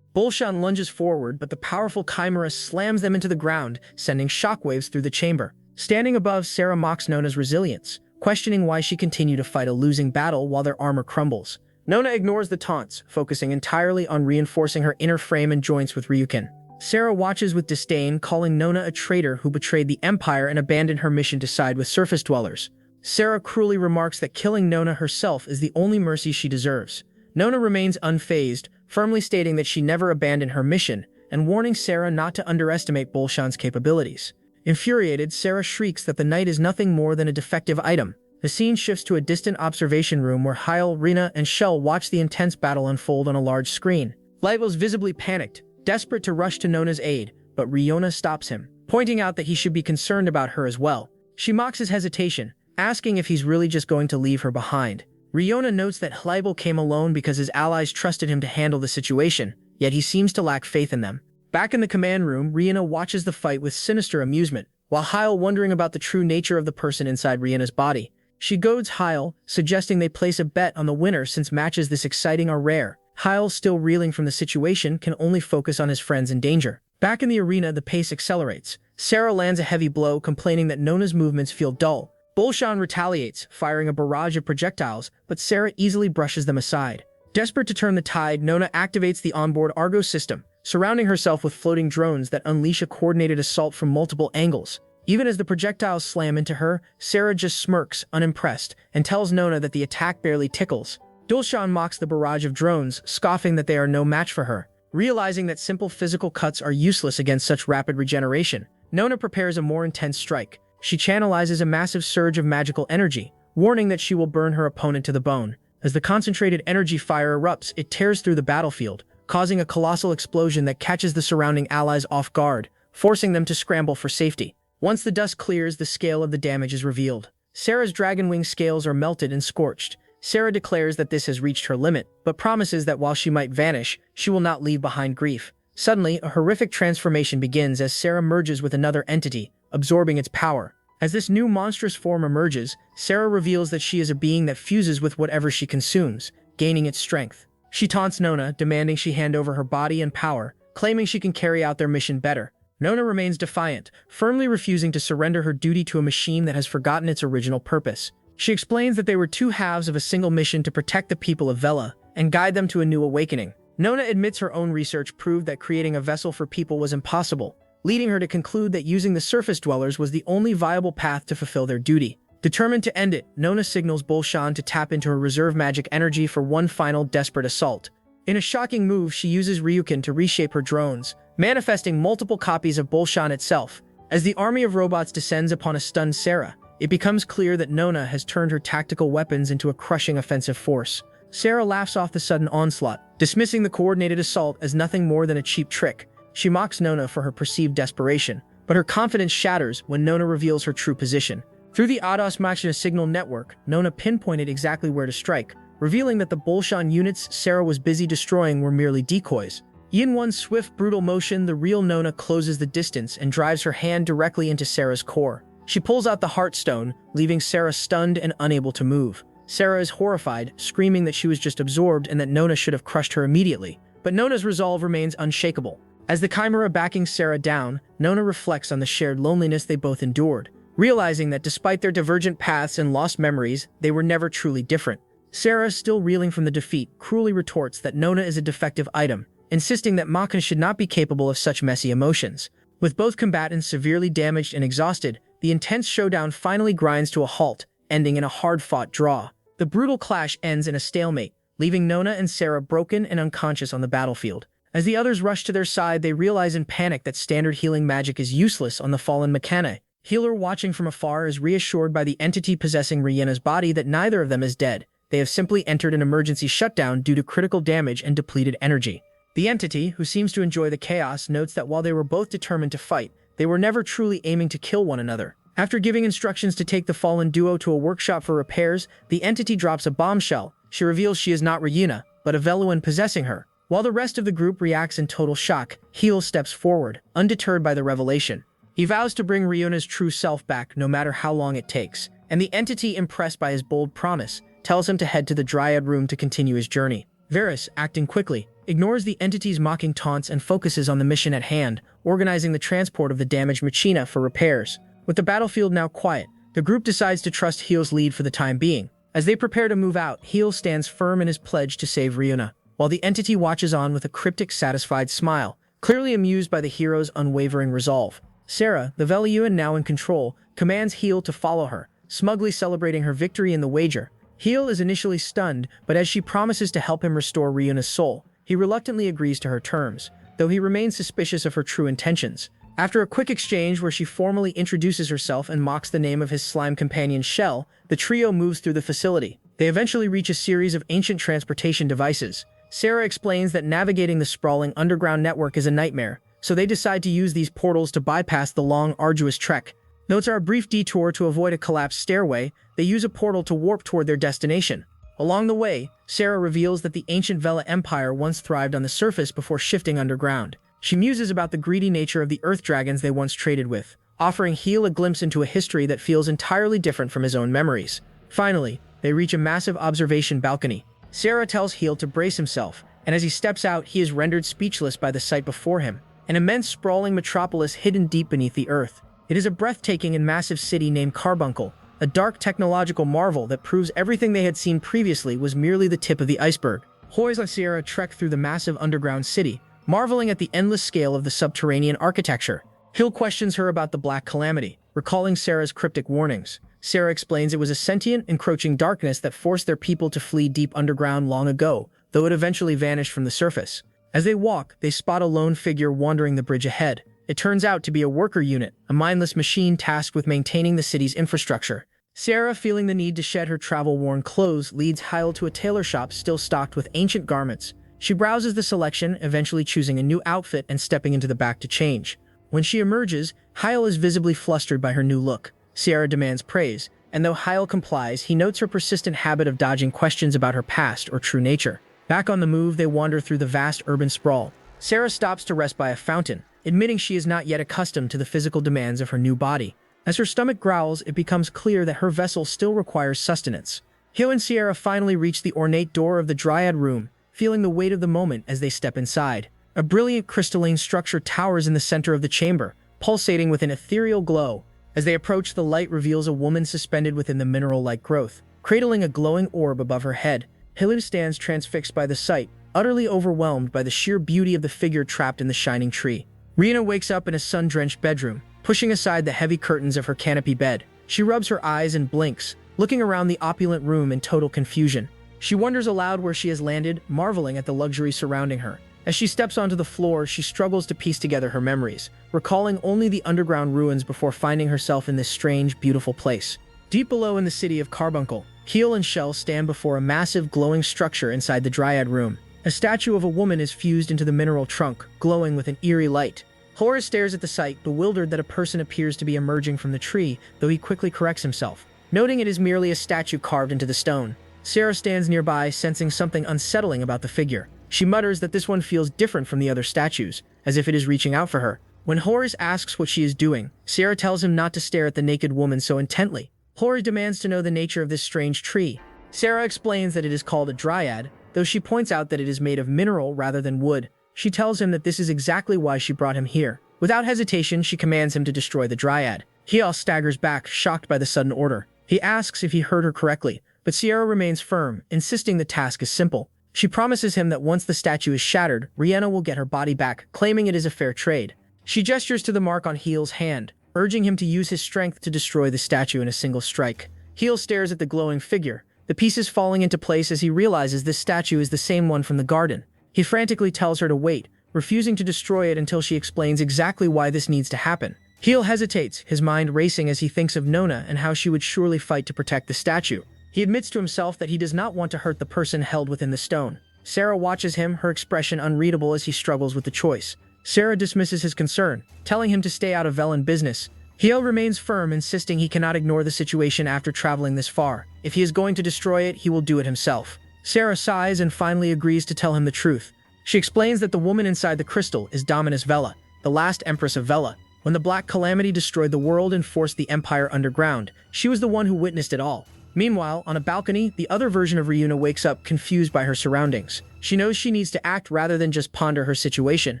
Bolshan lunges forward, but the powerful chimera slams them into the ground, sending shockwaves through the chamber. Standing above, Sarah mocks Nona's resilience, questioning why she continued to fight a losing battle while their armor crumbles. Nona ignores the taunts, focusing entirely on reinforcing her inner frame and joints with Ryukin. Sarah watches with disdain, calling Nona a traitor who betrayed the Empire and abandoned her mission to side with surface dwellers. Sarah cruelly remarks that killing Nona herself is the only mercy she deserves. Nona remains unfazed, firmly stating that she never abandoned her mission, and warning Sarah not to underestimate Bolshan's capabilities. Infuriated, Sarah shrieks that the knight is nothing more than a defective item. The scene shifts to a distant observation room where Hyel, Rina, and Shell watch the intense battle unfold on a large screen. Lightwell's visibly panicked, desperate to rush to Nona's aid, but Riona stops him, pointing out that he should be concerned about her as well. She mocks his hesitation, asking if he's really just going to leave her behind. Riona notes that Hlybel came alone because his allies trusted him to handle the situation, yet he seems to lack faith in them. Back in the command room, Riona watches the fight with sinister amusement, while Hyel wondering about the true nature of the person inside Riona's body. She goads Hyel, suggesting they place a bet on the winner since matches this exciting are rare. Hyel, still reeling from the situation, can only focus on his friends in danger. Back in the arena, the pace accelerates. Sarah lands a heavy blow, complaining that Nona's movements feel dull. Bolshan retaliates, firing a barrage of projectiles, but Sarah easily brushes them aside. Desperate to turn the tide, Nona activates the onboard Argo system, surrounding herself with floating drones that unleash a coordinated assault from multiple angles. Even as the projectiles slam into her, Sarah just smirks, unimpressed, and tells Nona that the attack barely tickles. Dulshan mocks the barrage of drones, scoffing that they are no match for her. Realizing that simple physical cuts are useless against such rapid regeneration, Nona prepares a more intense strike. She channelizes a massive surge of magical energy, warning that she will burn her opponent to the bone. As the concentrated energy fire erupts, it tears through the battlefield, causing a colossal explosion that catches the surrounding allies off guard, forcing them to scramble for safety. Once the dust clears, the scale of the damage is revealed. Sarah's dragon wing scales are melted and scorched. Sarah declares that this has reached her limit, but promises that while she might vanish, she will not leave behind grief. Suddenly, a horrific transformation begins as Sarah merges with another entity, absorbing its power. As this new monstrous form emerges, Sarah reveals that she is a being that fuses with whatever she consumes, gaining its strength. She taunts Nona, demanding she hand over her body and power, claiming she can carry out their mission better. Nona remains defiant, firmly refusing to surrender her duty to a machine that has forgotten its original purpose. She explains that they were two halves of a single mission to protect the people of Vela and guide them to a new awakening. Nona admits her own research proved that creating a vessel for people was impossible, leading her to conclude that using the surface dwellers was the only viable path to fulfill their duty. Determined to end it, Nona signals Bolshan to tap into her reserve magic energy for one final desperate assault. In a shocking move, she uses Ryukin to reshape her drones, manifesting multiple copies of Bolshan itself. As the army of robots descends upon a stunned Sarah, it becomes clear that Nona has turned her tactical weapons into a crushing offensive force. Sarah laughs off the sudden onslaught, dismissing the coordinated assault as nothing more than a cheap trick. She mocks Nona for her perceived desperation, but her confidence shatters when Nona reveals her true position. Through the Audos Machina signal network, Nona pinpointed exactly where to strike, revealing that the Bolshan units Sarah was busy destroying were merely decoys. In one swift, brutal motion, the real Nona closes the distance and drives her hand directly into Sarah's core. She pulls out the Heartstone, leaving Sarah stunned and unable to move. Sarah is horrified, screaming that she was just absorbed and that Nona should have crushed her immediately. But Nona's resolve remains unshakable. As the Chimera backing Sarah down, Nona reflects on the shared loneliness they both endured, realizing that despite their divergent paths and lost memories, they were never truly different. Sarah, still reeling from the defeat, cruelly retorts that Nona is a defective item, insisting that Machina should not be capable of such messy emotions. With both combatants severely damaged and exhausted, the intense showdown finally grinds to a halt, ending in a hard-fought draw. The brutal clash ends in a stalemate, leaving Nona and Sarah broken and unconscious on the battlefield. As the others rush to their side, they realize in panic that standard healing magic is useless on the fallen Mechana. Healer, watching from afar, is reassured by the entity possessing Riena's body that neither of them is dead. They have simply entered an emergency shutdown due to critical damage and depleted energy. The entity, who seems to enjoy the chaos, notes that while they were both determined to fight, they were never truly aiming to kill one another. After giving instructions to take the fallen duo to a workshop for repairs, the entity drops a bombshell. She reveals she is not Riena, but a Veluan possessing her. While the rest of the group reacts in total shock, Heel steps forward, undeterred by the revelation. He vows to bring Riena's true self back no matter how long it takes, and the entity, impressed by his bold promise, tells him to head to the Dryad Room to continue his journey. Varys, acting quickly, ignores the entity's mocking taunts and focuses on the mission at hand, organizing the transport of the damaged Machina for repairs. With the battlefield now quiet, the group decides to trust Heel's lead for the time being. As they prepare to move out, Heel stands firm in his pledge to save Riena, while the entity watches on with a cryptic, satisfied smile, clearly amused by the hero's unwavering resolve. Sarah, the Veluan now in control, commands Heel to follow her, smugly celebrating her victory in the wager. Heel is initially stunned, but as she promises to help him restore Riena's soul, he reluctantly agrees to her terms, though he remains suspicious of her true intentions. After a quick exchange where she formally introduces herself and mocks the name of his slime companion Shell, the trio moves through the facility. They eventually reach a series of ancient transportation devices. Sarah explains that navigating the sprawling underground network is a nightmare, so they decide to use these portals to bypass the long, arduous trek. Notes are a brief detour to avoid a collapsed stairway. They use a portal to warp toward their destination. Along the way, Sarah reveals that the ancient Vela Empire once thrived on the surface before shifting underground. She muses about the greedy nature of the Earth Dragons they once traded with, offering Heel a glimpse into a history that feels entirely different from his own memories. Finally, they reach a massive observation balcony. Sarah tells Heel to brace himself, and as he steps out, he is rendered speechless by the sight before him, an immense sprawling metropolis hidden deep beneath the earth. It is a breathtaking and massive city named Carbuncle, a dark technological marvel that proves everything they had seen previously was merely the tip of the iceberg. Hoyes and Sierra trek through the massive underground city, marveling at the endless scale of the subterranean architecture. Hill questions her about the Black Calamity, recalling Sarah's cryptic warnings. Sarah explains it was a sentient, encroaching darkness that forced their people to flee deep underground long ago, though it eventually vanished from the surface. As they walk, they spot a lone figure wandering the bridge ahead. It turns out to be a worker unit, a mindless machine tasked with maintaining the city's infrastructure. Sarah, feeling the need to shed her travel-worn clothes, leads Yahello to a tailor shop still stocked with ancient garments. She browses the selection, eventually choosing a new outfit and stepping into the back to change. When she emerges, Yahello is visibly flustered by her new look. Sarah demands praise, and though Yahello complies, he notes her persistent habit of dodging questions about her past or true nature. Back on the move, they wander through the vast urban sprawl. Sarah stops to rest by a fountain, admitting she is not yet accustomed to the physical demands of her new body. As her stomach growls, it becomes clear that her vessel still requires sustenance. Hyo and Sierra finally reach the ornate door of the Dryad Room, feeling the weight of the moment as they step inside. A brilliant crystalline structure towers in the center of the chamber, pulsating with an ethereal glow. As they approach, the light reveals a woman suspended within the mineral-like growth, cradling a glowing orb above her head. Yahello stands transfixed by the sight, utterly overwhelmed by the sheer beauty of the figure trapped in the shining tree. Rihanna wakes up in a sun-drenched bedroom, pushing aside the heavy curtains of her canopy bed. She rubs her eyes and blinks, looking around the opulent room in total confusion. She wonders aloud where she has landed, marveling at the luxury surrounding her. As she steps onto the floor, she struggles to piece together her memories, recalling only the underground ruins before finding herself in this strange, beautiful place. Deep below in the city of Carbuncle, Keel and Shell stand before a massive, glowing structure inside the Dryad room. A statue of a woman is fused into the mineral trunk, glowing with an eerie light. Horace stares at the sight, bewildered that a person appears to be emerging from the tree, though he quickly corrects himself, noting it is merely a statue carved into the stone. Sarah stands nearby, sensing something unsettling about the figure. She mutters that this one feels different from the other statues, as if it is reaching out for her. When Horace asks what she is doing, Sarah tells him not to stare at the naked woman so intently. Horace demands to know the nature of this strange tree. Sarah explains that it is called a dryad, though she points out that it is made of mineral rather than wood. She tells him that this is exactly why she brought him here. Without hesitation, she commands him to destroy the dryad. Hiel staggers back, shocked by the sudden order. He asks if he heard her correctly, but Sierra remains firm, insisting the task is simple. She promises him that once the statue is shattered, Rihanna will get her body back, claiming it is a fair trade. She gestures to the mark on Hiel's hand, urging him to use his strength to destroy the statue in a single strike. Hiel stares at the glowing figure, the pieces falling into place as he realizes this statue is the same one from the garden. He frantically tells her to wait, refusing to destroy it until she explains exactly why this needs to happen. Hiel hesitates, his mind racing as he thinks of Nona and how she would surely fight to protect the statue. He admits to himself that he does not want to hurt the person held within the stone. Sarah watches him, her expression unreadable as he struggles with the choice. Sarah dismisses his concern, telling him to stay out of Velen business. Hiel remains firm, insisting he cannot ignore the situation after traveling this far. If he is going to destroy it, he will do it himself. Sarah sighs and finally agrees to tell him the truth. She explains that the woman inside the crystal is Dominus Vela, the last empress of Vela. When the Black Calamity destroyed the world and forced the Empire underground, she was the one who witnessed it all. Meanwhile, on a balcony, the other version of Ryuna wakes up confused by her surroundings. She knows she needs to act rather than just ponder her situation,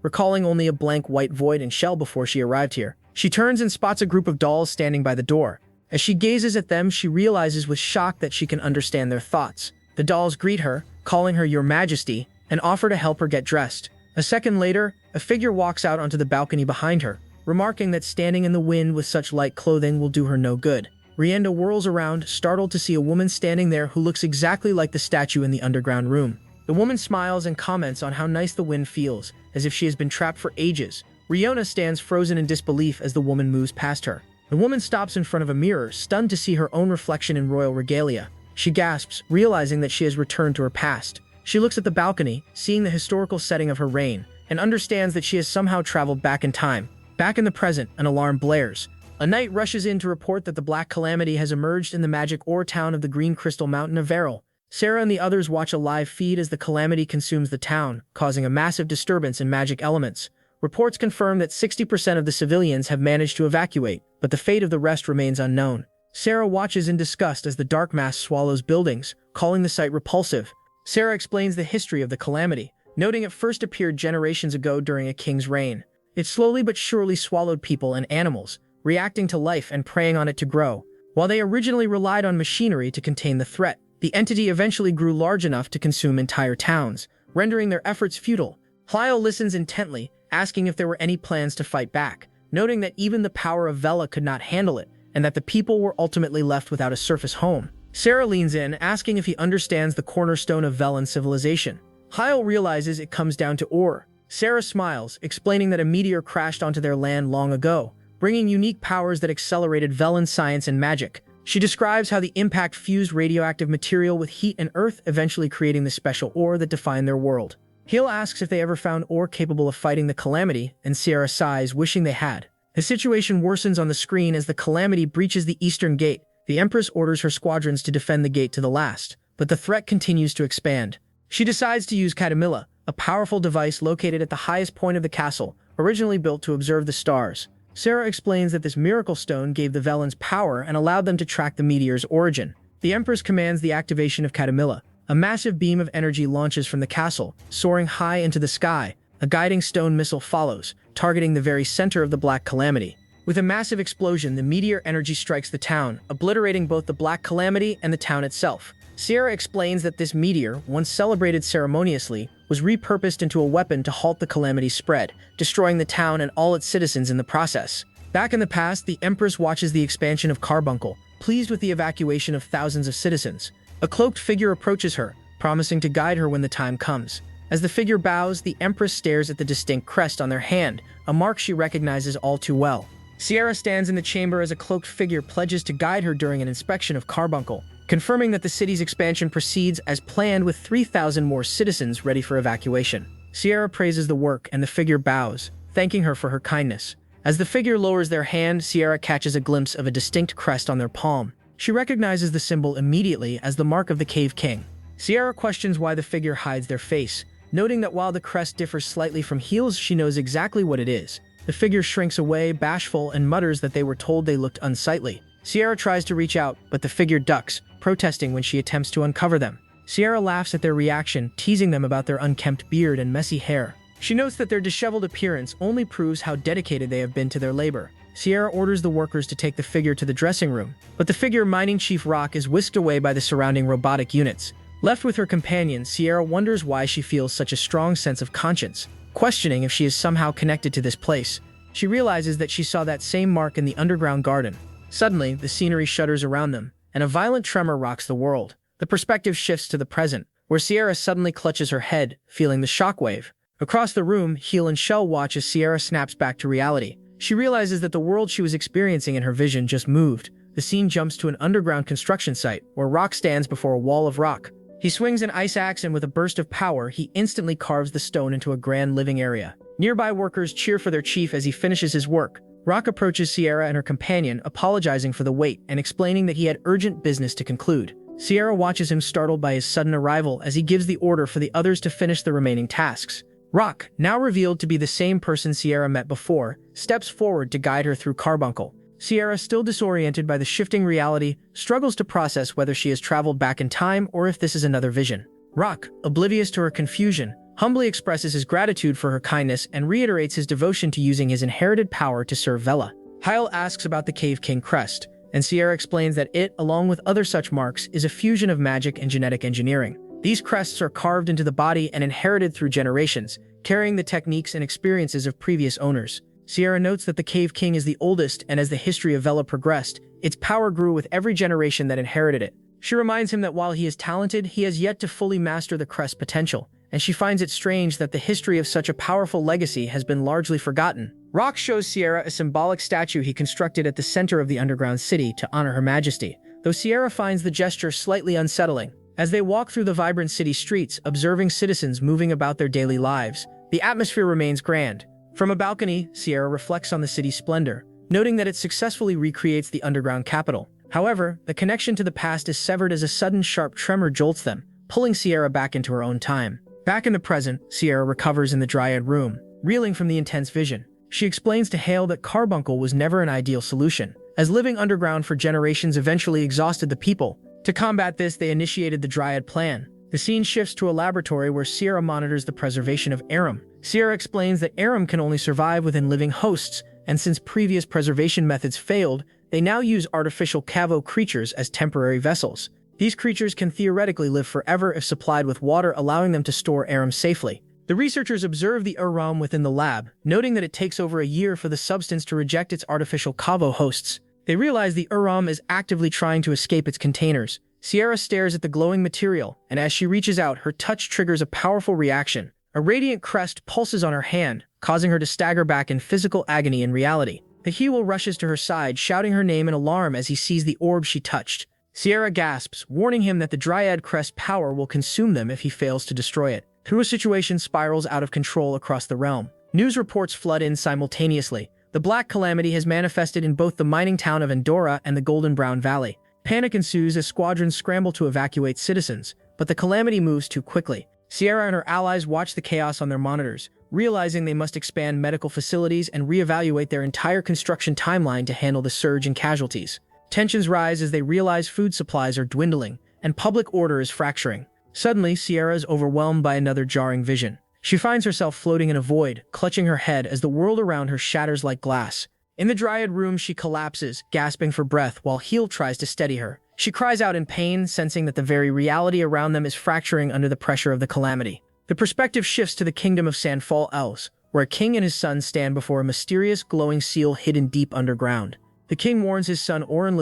recalling only a blank white void and shell before she arrived here. She turns and spots a group of dolls standing by the door. As she gazes at them, she realizes with shock that she can understand their thoughts. The dolls greet her, calling her Your Majesty, and offer to help her get dressed. A second later, a figure walks out onto the balcony behind her, remarking that standing in the wind with such light clothing will do her no good. Rienda whirls around, startled to see a woman standing there who looks exactly like the statue in the underground room. The woman smiles and comments on how nice the wind feels, as if she has been trapped for ages. Riona stands frozen in disbelief as the woman moves past her. The woman stops in front of a mirror, stunned to see her own reflection in royal regalia. She gasps, realizing that she has returned to her past. She looks at the balcony, seeing the historical setting of her reign, and understands that she has somehow traveled back in time. Back in the present, an alarm blares. A knight rushes in to report that the Black Calamity has emerged in the magic ore town of the Green Crystal Mountain of Veril. Sarah and the others watch a live feed as the calamity consumes the town, causing a massive disturbance in magic elements. Reports confirm that 60% of the civilians have managed to evacuate, but the fate of the rest remains unknown. Sarah watches in disgust as the dark mass swallows buildings, calling the sight repulsive. Sarah explains the history of the calamity, noting it first appeared generations ago during a king's reign. It slowly but surely swallowed people and animals, reacting to life and preying on it to grow. While they originally relied on machinery to contain the threat, the entity eventually grew large enough to consume entire towns, rendering their efforts futile. Hlyo listens intently, asking if there were any plans to fight back, noting that even the power of Vela could not handle it, and that the people were ultimately left without a surface home. Sarah leans in, asking if he understands the cornerstone of Velan civilization. Hlyo realizes it comes down to ore. Sarah smiles, explaining that a meteor crashed onto their land long ago, bringing unique powers that accelerated Velan science and magic. She describes how the impact fused radioactive material with heat and earth, eventually creating the special ore that defined their world. Hiel asks if they ever found ore capable of fighting the calamity, and Sierra sighs, wishing they had. The situation worsens on the screen as the calamity breaches the eastern gate. The Empress orders her squadrons to defend the gate to the last, but the threat continues to expand. She decides to use Katamilla, a powerful device located at the highest point of the castle, originally built to observe the stars. Sarah explains that this miracle stone gave the Velans power and allowed them to track the meteor's origin. The Empress commands the activation of Katamilla. A massive beam of energy launches from the castle, soaring high into the sky, A guiding stone missile follows, targeting the very center of the Black Calamity. With a massive explosion, the meteor energy strikes the town, obliterating both the Black Calamity and the town itself. Sierra explains that this meteor, once celebrated ceremoniously, was repurposed into a weapon to halt the calamity's spread, destroying the town and all its citizens in the process. Back in the past, the Empress watches the expansion of Carbuncle, pleased with the evacuation of thousands of citizens. A cloaked figure approaches her, promising to guide her when the time comes. As the figure bows, the Empress stares at the distinct crest on their hand, a mark she recognizes all too well. Sierra stands in the chamber as a cloaked figure pledges to guide her during an inspection of Carbuncle, confirming that the city's expansion proceeds as planned with 3,000 more citizens ready for evacuation. Sierra praises the work and the figure bows, thanking her for her kindness. As the figure lowers their hand, Sierra catches a glimpse of a distinct crest on their palm. She recognizes the symbol immediately as the mark of the Cave King. Sierra questions why the figure hides their face, noting that while the crest differs slightly from heels, she knows exactly what it is. The figure shrinks away, bashful, and mutters that they were told they looked unsightly. Sierra tries to reach out, but the figure ducks, protesting when she attempts to uncover them. Sierra laughs at their reaction, teasing them about their unkempt beard and messy hair. She notes that their disheveled appearance only proves how dedicated they have been to their labor. Sierra orders the workers to take the figure to the dressing room, but the figure, Mining Chief Rock, is whisked away by the surrounding robotic units. Left with her companion, Sierra wonders why she feels such a strong sense of conscience, questioning if she is somehow connected to this place. She realizes that she saw that same mark in the underground garden. Suddenly, the scenery shudders around them, and a violent tremor rocks the world. The perspective shifts to the present, where Sierra suddenly clutches her head, feeling the shockwave. Across the room, Heel and Shell watch as Sierra snaps back to reality. She realizes that the world she was experiencing in her vision just moved. The scene jumps to an underground construction site, where Rock stands before a wall of rock. He swings an ice axe, and with a burst of power, he instantly carves the stone into a grand living area. Nearby workers cheer for their chief as he finishes his work. Rock approaches Sierra and her companion, apologizing for the wait and explaining that he had urgent business to conclude. Sierra watches him, startled by his sudden arrival, as he gives the order for the others to finish the remaining tasks. Rock, now revealed to be the same person Sierra met before, steps forward to guide her through Carbuncle. Sierra, still disoriented by the shifting reality, struggles to process whether she has traveled back in time or if this is another vision. Rock, oblivious to her confusion, humbly expresses his gratitude for her kindness and reiterates his devotion to using his inherited power to serve Vela. Yahello asks about the Cave King crest, and Sierra explains that it, along with other such marks, is a fusion of magic and genetic engineering. These crests are carved into the body and inherited through generations, carrying the techniques and experiences of previous owners. Sierra notes that the Cave King is the oldest, and as the history of Vela progressed, its power grew with every generation that inherited it. She reminds him that while he is talented, he has yet to fully master the crest's potential, and she finds it strange that the history of such a powerful legacy has been largely forgotten. Rock shows Sierra a symbolic statue he constructed at the center of the underground city to honor Her Majesty, though Sierra finds the gesture slightly unsettling. As they walk through the vibrant city streets, observing citizens moving about their daily lives, the atmosphere remains grand. From a balcony, Sierra reflects on the city's splendor, noting that it successfully recreates the underground capital. However, the connection to the past is severed as a sudden sharp tremor jolts them, pulling Sierra back into her own time. Back in the present, Sierra recovers in the Dryad room, reeling from the intense vision. She explains to Yahello that Carbuncle was never an ideal solution, as living underground for generations eventually exhausted the people. To combat this, they initiated the Dryad plan. The scene shifts to a laboratory where Sierra monitors the preservation of Arum. Sierra explains that Arum can only survive within living hosts, and since previous preservation methods failed, they now use artificial cavo creatures as temporary vessels. These creatures can theoretically live forever if supplied with water, allowing them to store Arum safely. The researchers observe the Arum within the lab, noting that it takes over a year for the substance to reject its artificial cavo hosts. They realize the Arum is actively trying to escape its containers. Sierra stares at the glowing material, and as she reaches out, her touch triggers a powerful reaction. A radiant crest pulses on her hand, causing her to stagger back in physical agony and reality. Yahello rushes to her side, shouting her name in alarm as he sees the orb she touched. Sierra gasps, warning him that the Dryad crest's power will consume them if he fails to destroy it. A situation spirals out of control across the realm. News reports flood in simultaneously. The Black Calamity has manifested in both the mining town of Endora and the Golden Brown Valley. Panic ensues as squadrons scramble to evacuate citizens, but the calamity moves too quickly. Sierra and her allies watch the chaos on their monitors, realizing they must expand medical facilities and reevaluate their entire construction timeline to handle the surge in casualties. Tensions rise as they realize food supplies are dwindling, and public order is fracturing. Suddenly, Sierra is overwhelmed by another jarring vision. She finds herself floating in a void, clutching her head as the world around her shatters like glass. In the Dryad room, she collapses, gasping for breath while Heel tries to steady her. She cries out in pain, sensing that the very reality around them is fracturing under the pressure of the calamity. The perspective shifts to the kingdom of Sandfall Elves, where a king and his son stand before a mysterious glowing seal hidden deep underground. The king warns his son Oren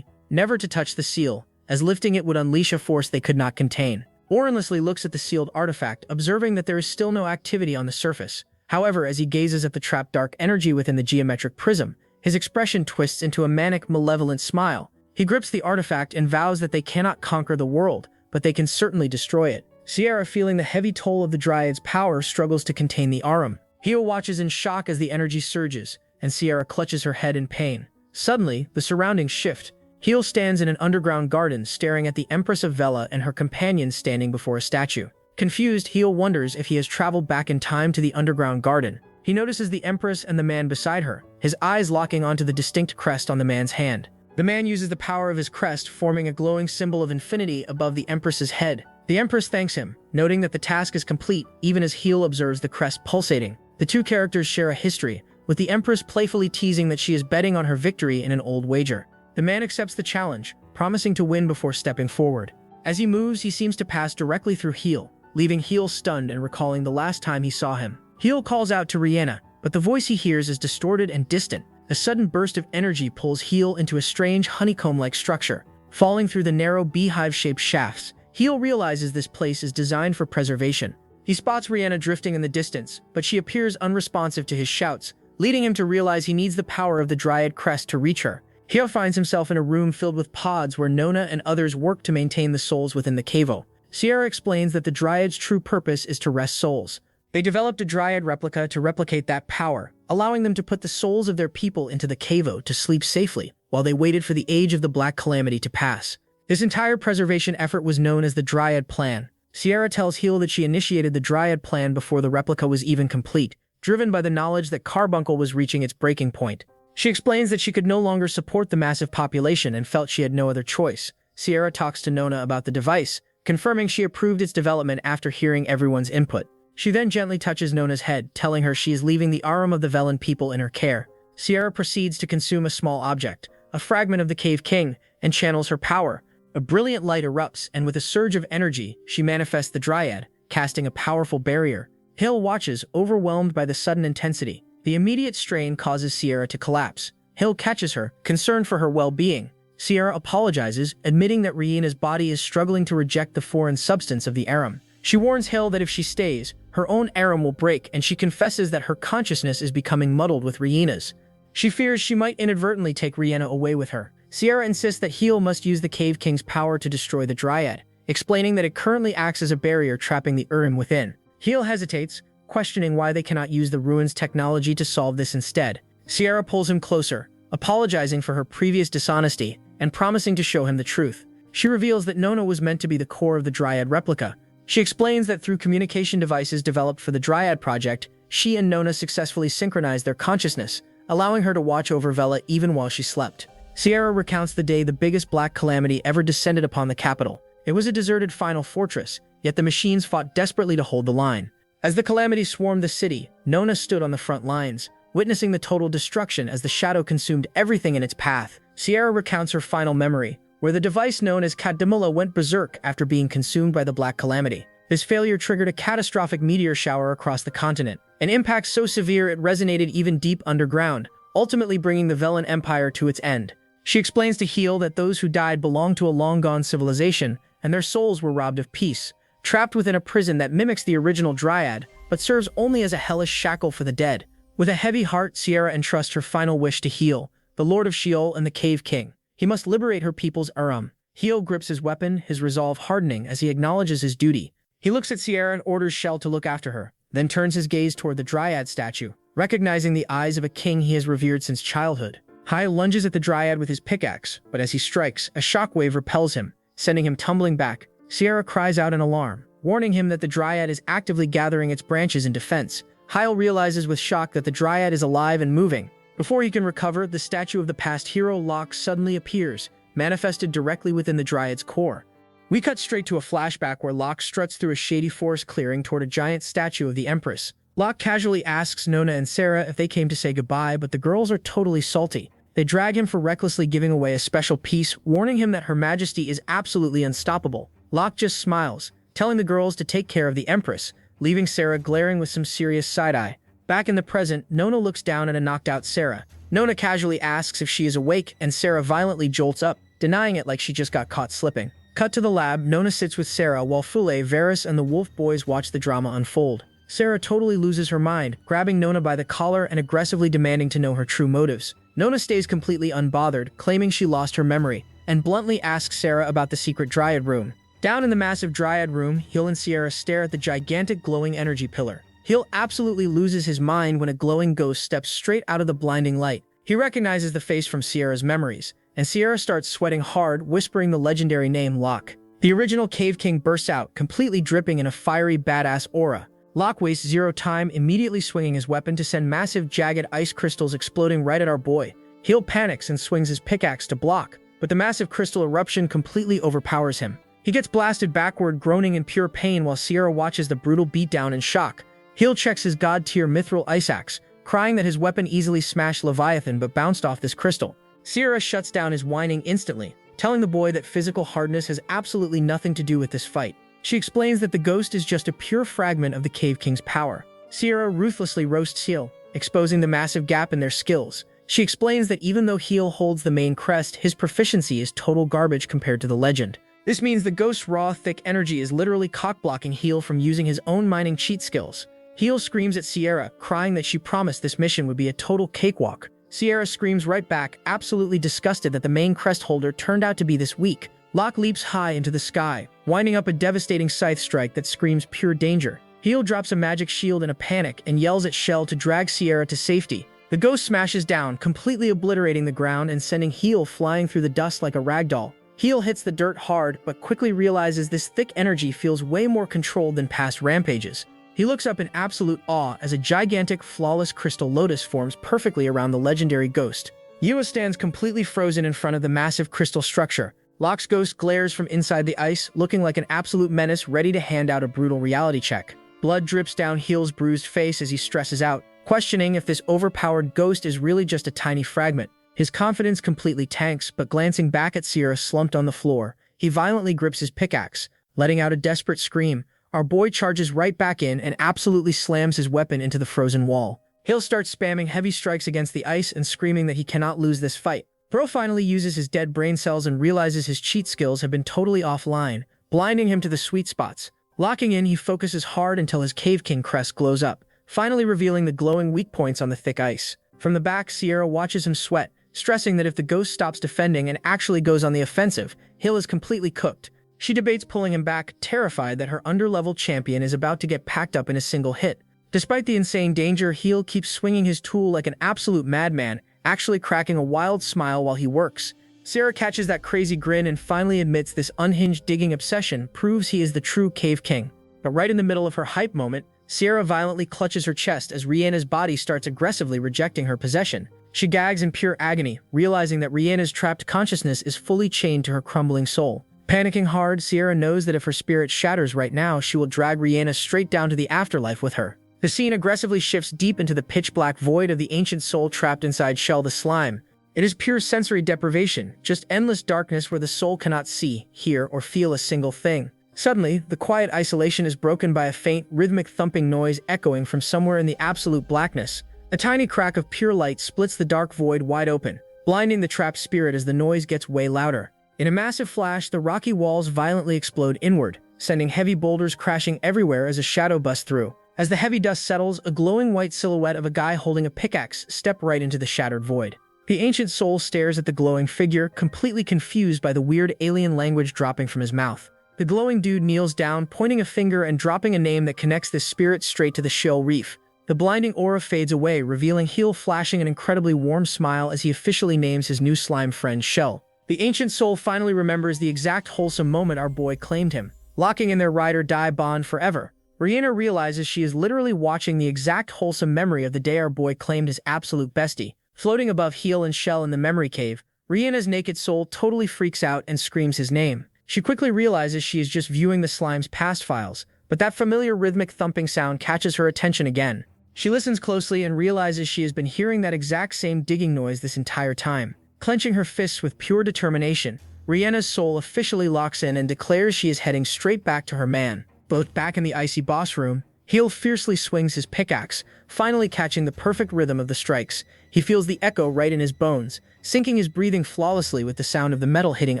never to touch the seal, as lifting it would unleash a force they could not contain. Oren looks at the sealed artifact, observing that there is still no activity on the surface. However, as he gazes at the trapped dark energy within the geometric prism, his expression twists into a manic, malevolent smile. He grips the artifact and vows that they cannot conquer the world, but they can certainly destroy it. Sierra, feeling the heavy toll of the Dryad's power, struggles to contain the Arum. Hio watches in shock as the energy surges, and Sierra clutches her head in pain. Suddenly, the surroundings shift. Heel stands in an underground garden staring at the Empress of Vela and her companions standing before a statue. Confused, Heel wonders if he has traveled back in time to the underground garden. He notices the Empress and the man beside her, his eyes locking onto the distinct crest on the man's hand. The man uses the power of his crest, forming a glowing symbol of infinity above the Empress's head. The Empress thanks him, noting that the task is complete even as Heel observes the crest pulsating. The two characters share a history, with the Empress playfully teasing that she is betting on her victory in an old wager. The man accepts the challenge, promising to win before stepping forward. As he moves, he seems to pass directly through Heel, leaving Heel stunned and recalling the last time he saw him. Heel calls out to Rihanna, but the voice he hears is distorted and distant. A sudden burst of energy pulls Heel into a strange honeycomb-like structure. Falling through the narrow beehive-shaped shafts, Heel realizes this place is designed for preservation. He spots Rihanna drifting in the distance, but she appears unresponsive to his shouts, leading him to realize he needs the power of the Dryad crest to reach her. Heel finds himself in a room filled with pods where Nona and others work to maintain the souls within the cavo. Sierra explains that the Dryad's true purpose is to rest souls. They developed a Dryad replica to replicate that power, allowing them to put the souls of their people into the cavo to sleep safely, while they waited for the age of the Black Calamity to pass. This entire preservation effort was known as the Dryad Plan. Sierra tells Heel that she initiated the Dryad Plan before the replica was even complete, driven by the knowledge that Carbuncle was reaching its breaking point. She explains that she could no longer support the massive population and felt she had no other choice. Sierra talks to Nona about the device, confirming she approved its development after hearing everyone's input. She then gently touches Nona's head, telling her she is leaving the Arum of the Velan people in her care. Sierra proceeds to consume a small object, a fragment of the Cave King, and channels her power. A brilliant light erupts, and with a surge of energy, she manifests the Dryad, casting a powerful barrier. Hill watches, overwhelmed by the sudden intensity. The immediate strain causes Sierra to collapse. Hill catches her, concerned for her well-being. Sierra apologizes, admitting that Riena's body is struggling to reject the foreign substance of the Arum. She warns Hill that if she stays, her own Arum will break, and she confesses that her consciousness is becoming muddled with Riena's. She fears she might inadvertently take Rihanna away with her. Sierra insists that Heel must use the Cave King's power to destroy the Dryad, explaining that it currently acts as a barrier trapping the Urim within. Heel hesitates, questioning why they cannot use the Ruins technology to solve this instead. Sierra pulls him closer, apologizing for her previous dishonesty and promising to show him the truth. She reveals that Nona was meant to be the core of the Dryad replica. She explains that through communication devices developed for the Dryad project, she and Nona successfully synchronized their consciousness, allowing her to watch over Vela even while she slept. Sierra recounts the day the biggest black calamity ever descended upon the capital. It was a deserted final fortress, yet the machines fought desperately to hold the line. As the calamity swarmed the city, Nona stood on the front lines, witnessing the total destruction as the shadow consumed everything in its path. Sierra recounts her final memory, where the device known as Kadimula went berserk after being consumed by the Black Calamity. This failure triggered a catastrophic meteor shower across the continent, an impact so severe it resonated even deep underground, ultimately bringing the Velan Empire to its end. She explains to Heel that those who died belonged to a long-gone civilization, and their souls were robbed of peace, trapped within a prison that mimics the original Dryad, but serves only as a hellish shackle for the dead. With a heavy heart, Sierra entrusts her final wish to Heel, the Lord of Sheol and the Cave King. He must liberate her people's Urim. Heel grips his weapon, his resolve hardening as he acknowledges his duty. He looks at Sierra and orders Shell to look after her, then turns his gaze toward the Dryad statue, recognizing the eyes of a king he has revered since childhood. Hai lunges at the Dryad with his pickaxe, but as he strikes, a shockwave repels him, sending him tumbling back. Sierra cries out in alarm, warning him that the Dryad is actively gathering its branches in defense. Heil realizes with shock that the Dryad is alive and moving. Before he can recover, the statue of the past hero Locke suddenly appears, manifested directly within the Dryad's core. We cut straight to a flashback where Locke struts through a shady forest clearing toward a giant statue of the Empress. Locke casually asks Nona and Sarah if they came to say goodbye, but the girls are totally salty. They drag him for recklessly giving away a special piece, warning him that Her Majesty is absolutely unstoppable. Locke just smiles, telling the girls to take care of the Empress, leaving Sarah glaring with some serious side-eye. Back in the present, Nona looks down at a knocked-out Sarah. Nona casually asks if she is awake, and Sarah violently jolts up, denying it like she just got caught slipping. Cut to the lab, Nona sits with Sarah while Fule, Varys, and the Wolf Boys watch the drama unfold. Sarah totally loses her mind, grabbing Nona by the collar and aggressively demanding to know her true motives. Nona stays completely unbothered, claiming she lost her memory, and bluntly asks Sarah about the secret Dryad room. Down in the massive Dryad room, Hill and Sierra stare at the gigantic glowing energy pillar. Hill absolutely loses his mind when a glowing ghost steps straight out of the blinding light. He recognizes the face from Sierra's memories, and Sierra starts sweating hard, whispering the legendary name Locke. The original Cave King bursts out, completely dripping in a fiery badass aura. Locke wastes zero time, immediately swinging his weapon to send massive jagged ice crystals exploding right at our boy. Hill panics and swings his pickaxe to block, but the massive crystal eruption completely overpowers him. He gets blasted backward, groaning in pure pain while Sierra watches the brutal beatdown in shock. Hill checks his god-tier mithril ice axe, crying that his weapon easily smashed Leviathan but bounced off this crystal. Sierra shuts down his whining instantly, telling the boy that physical hardness has absolutely nothing to do with this fight. She explains that the ghost is just a pure fragment of the Cave King's power. Sierra ruthlessly roasts Heel, exposing the massive gap in their skills. She explains that even though Heel holds the main crest, his proficiency is total garbage compared to the legend. This means the ghost's raw, thick energy is literally cock-blocking Heel from using his own mining cheat skills. Heel screams at Sierra, crying that she promised this mission would be a total cakewalk. Sierra screams right back, absolutely disgusted that the main crest holder turned out to be this weak. Locke leaps high into the sky, winding up a devastating scythe strike that screams pure danger. Heel drops a magic shield in a panic and yells at Shell to drag Sierra to safety. The ghost smashes down, completely obliterating the ground and sending Heel flying through the dust like a ragdoll. Heel hits the dirt hard, but quickly realizes this thick energy feels way more controlled than past rampages. He looks up in absolute awe as a gigantic, flawless crystal lotus forms perfectly around the legendary ghost. Yua stands completely frozen in front of the massive crystal structure. Locke's ghost glares from inside the ice, looking like an absolute menace ready to hand out a brutal reality check. Blood drips down Heel's bruised face as he stresses out, questioning if this overpowered ghost is really just a tiny fragment. His confidence completely tanks, but glancing back at Sierra slumped on the floor, he violently grips his pickaxe, letting out a desperate scream. Our boy charges right back in and absolutely slams his weapon into the frozen wall. Hill starts spamming heavy strikes against the ice and screaming that he cannot lose this fight. Bro finally uses his dead brain cells and realizes his cheat skills have been totally offline, blinding him to the sweet spots. Locking in, he focuses hard until his Cave King crest glows up, finally revealing the glowing weak points on the thick ice. From the back, Sierra watches him sweat, stressing that if the ghost stops defending and actually goes on the offensive, Hill is completely cooked. She debates pulling him back, terrified that her underlevel champion is about to get packed up in a single hit. Despite the insane danger, Heel keeps swinging his tool like an absolute madman, actually cracking a wild smile while he works. Sarah catches that crazy grin and finally admits this unhinged digging obsession proves he is the true Cave King. But right in the middle of her hype moment, Sierra violently clutches her chest as Rihanna's body starts aggressively rejecting her possession. She gags in pure agony, realizing that Rihanna's trapped consciousness is fully chained to her crumbling soul. Panicking hard, Sierra knows that if her spirit shatters right now, she will drag Rihanna straight down to the afterlife with her. The scene aggressively shifts deep into the pitch-black void of the ancient soul trapped inside Shell the Slime. It is pure sensory deprivation, just endless darkness where the soul cannot see, hear, or feel a single thing. Suddenly, the quiet isolation is broken by a faint, rhythmic thumping noise echoing from somewhere in the absolute blackness. A tiny crack of pure light splits the dark void wide open, blinding the trapped spirit as the noise gets way louder. In a massive flash, the rocky walls violently explode inward, sending heavy boulders crashing everywhere as a shadow busts through. As the heavy dust settles, a glowing white silhouette of a guy holding a pickaxe steps right into the shattered void. The ancient soul stares at the glowing figure, completely confused by the weird alien language dropping from his mouth. The glowing dude kneels down, pointing a finger and dropping a name that connects the spirit straight to the Shell reef. The blinding aura fades away, revealing Heel flashing an incredibly warm smile as he officially names his new slime friend Shell. The ancient soul finally remembers the exact wholesome moment our boy claimed him, locking in their ride-or-die bond forever. Rihanna realizes she is literally watching the exact wholesome memory of the day our boy claimed his absolute bestie. Floating above Heel and Shell in the memory cave, Rihanna's naked soul totally freaks out and screams his name. She quickly realizes she is just viewing the slime's past files, but that familiar rhythmic thumping sound catches her attention again. She listens closely and realizes she has been hearing that exact same digging noise this entire time. Clenching her fists with pure determination, Riena's soul officially locks in and declares she is heading straight back to her man. Both back in the icy boss room, Heel fiercely swings his pickaxe, finally catching the perfect rhythm of the strikes. He feels the echo right in his bones, syncing his breathing flawlessly with the sound of the metal hitting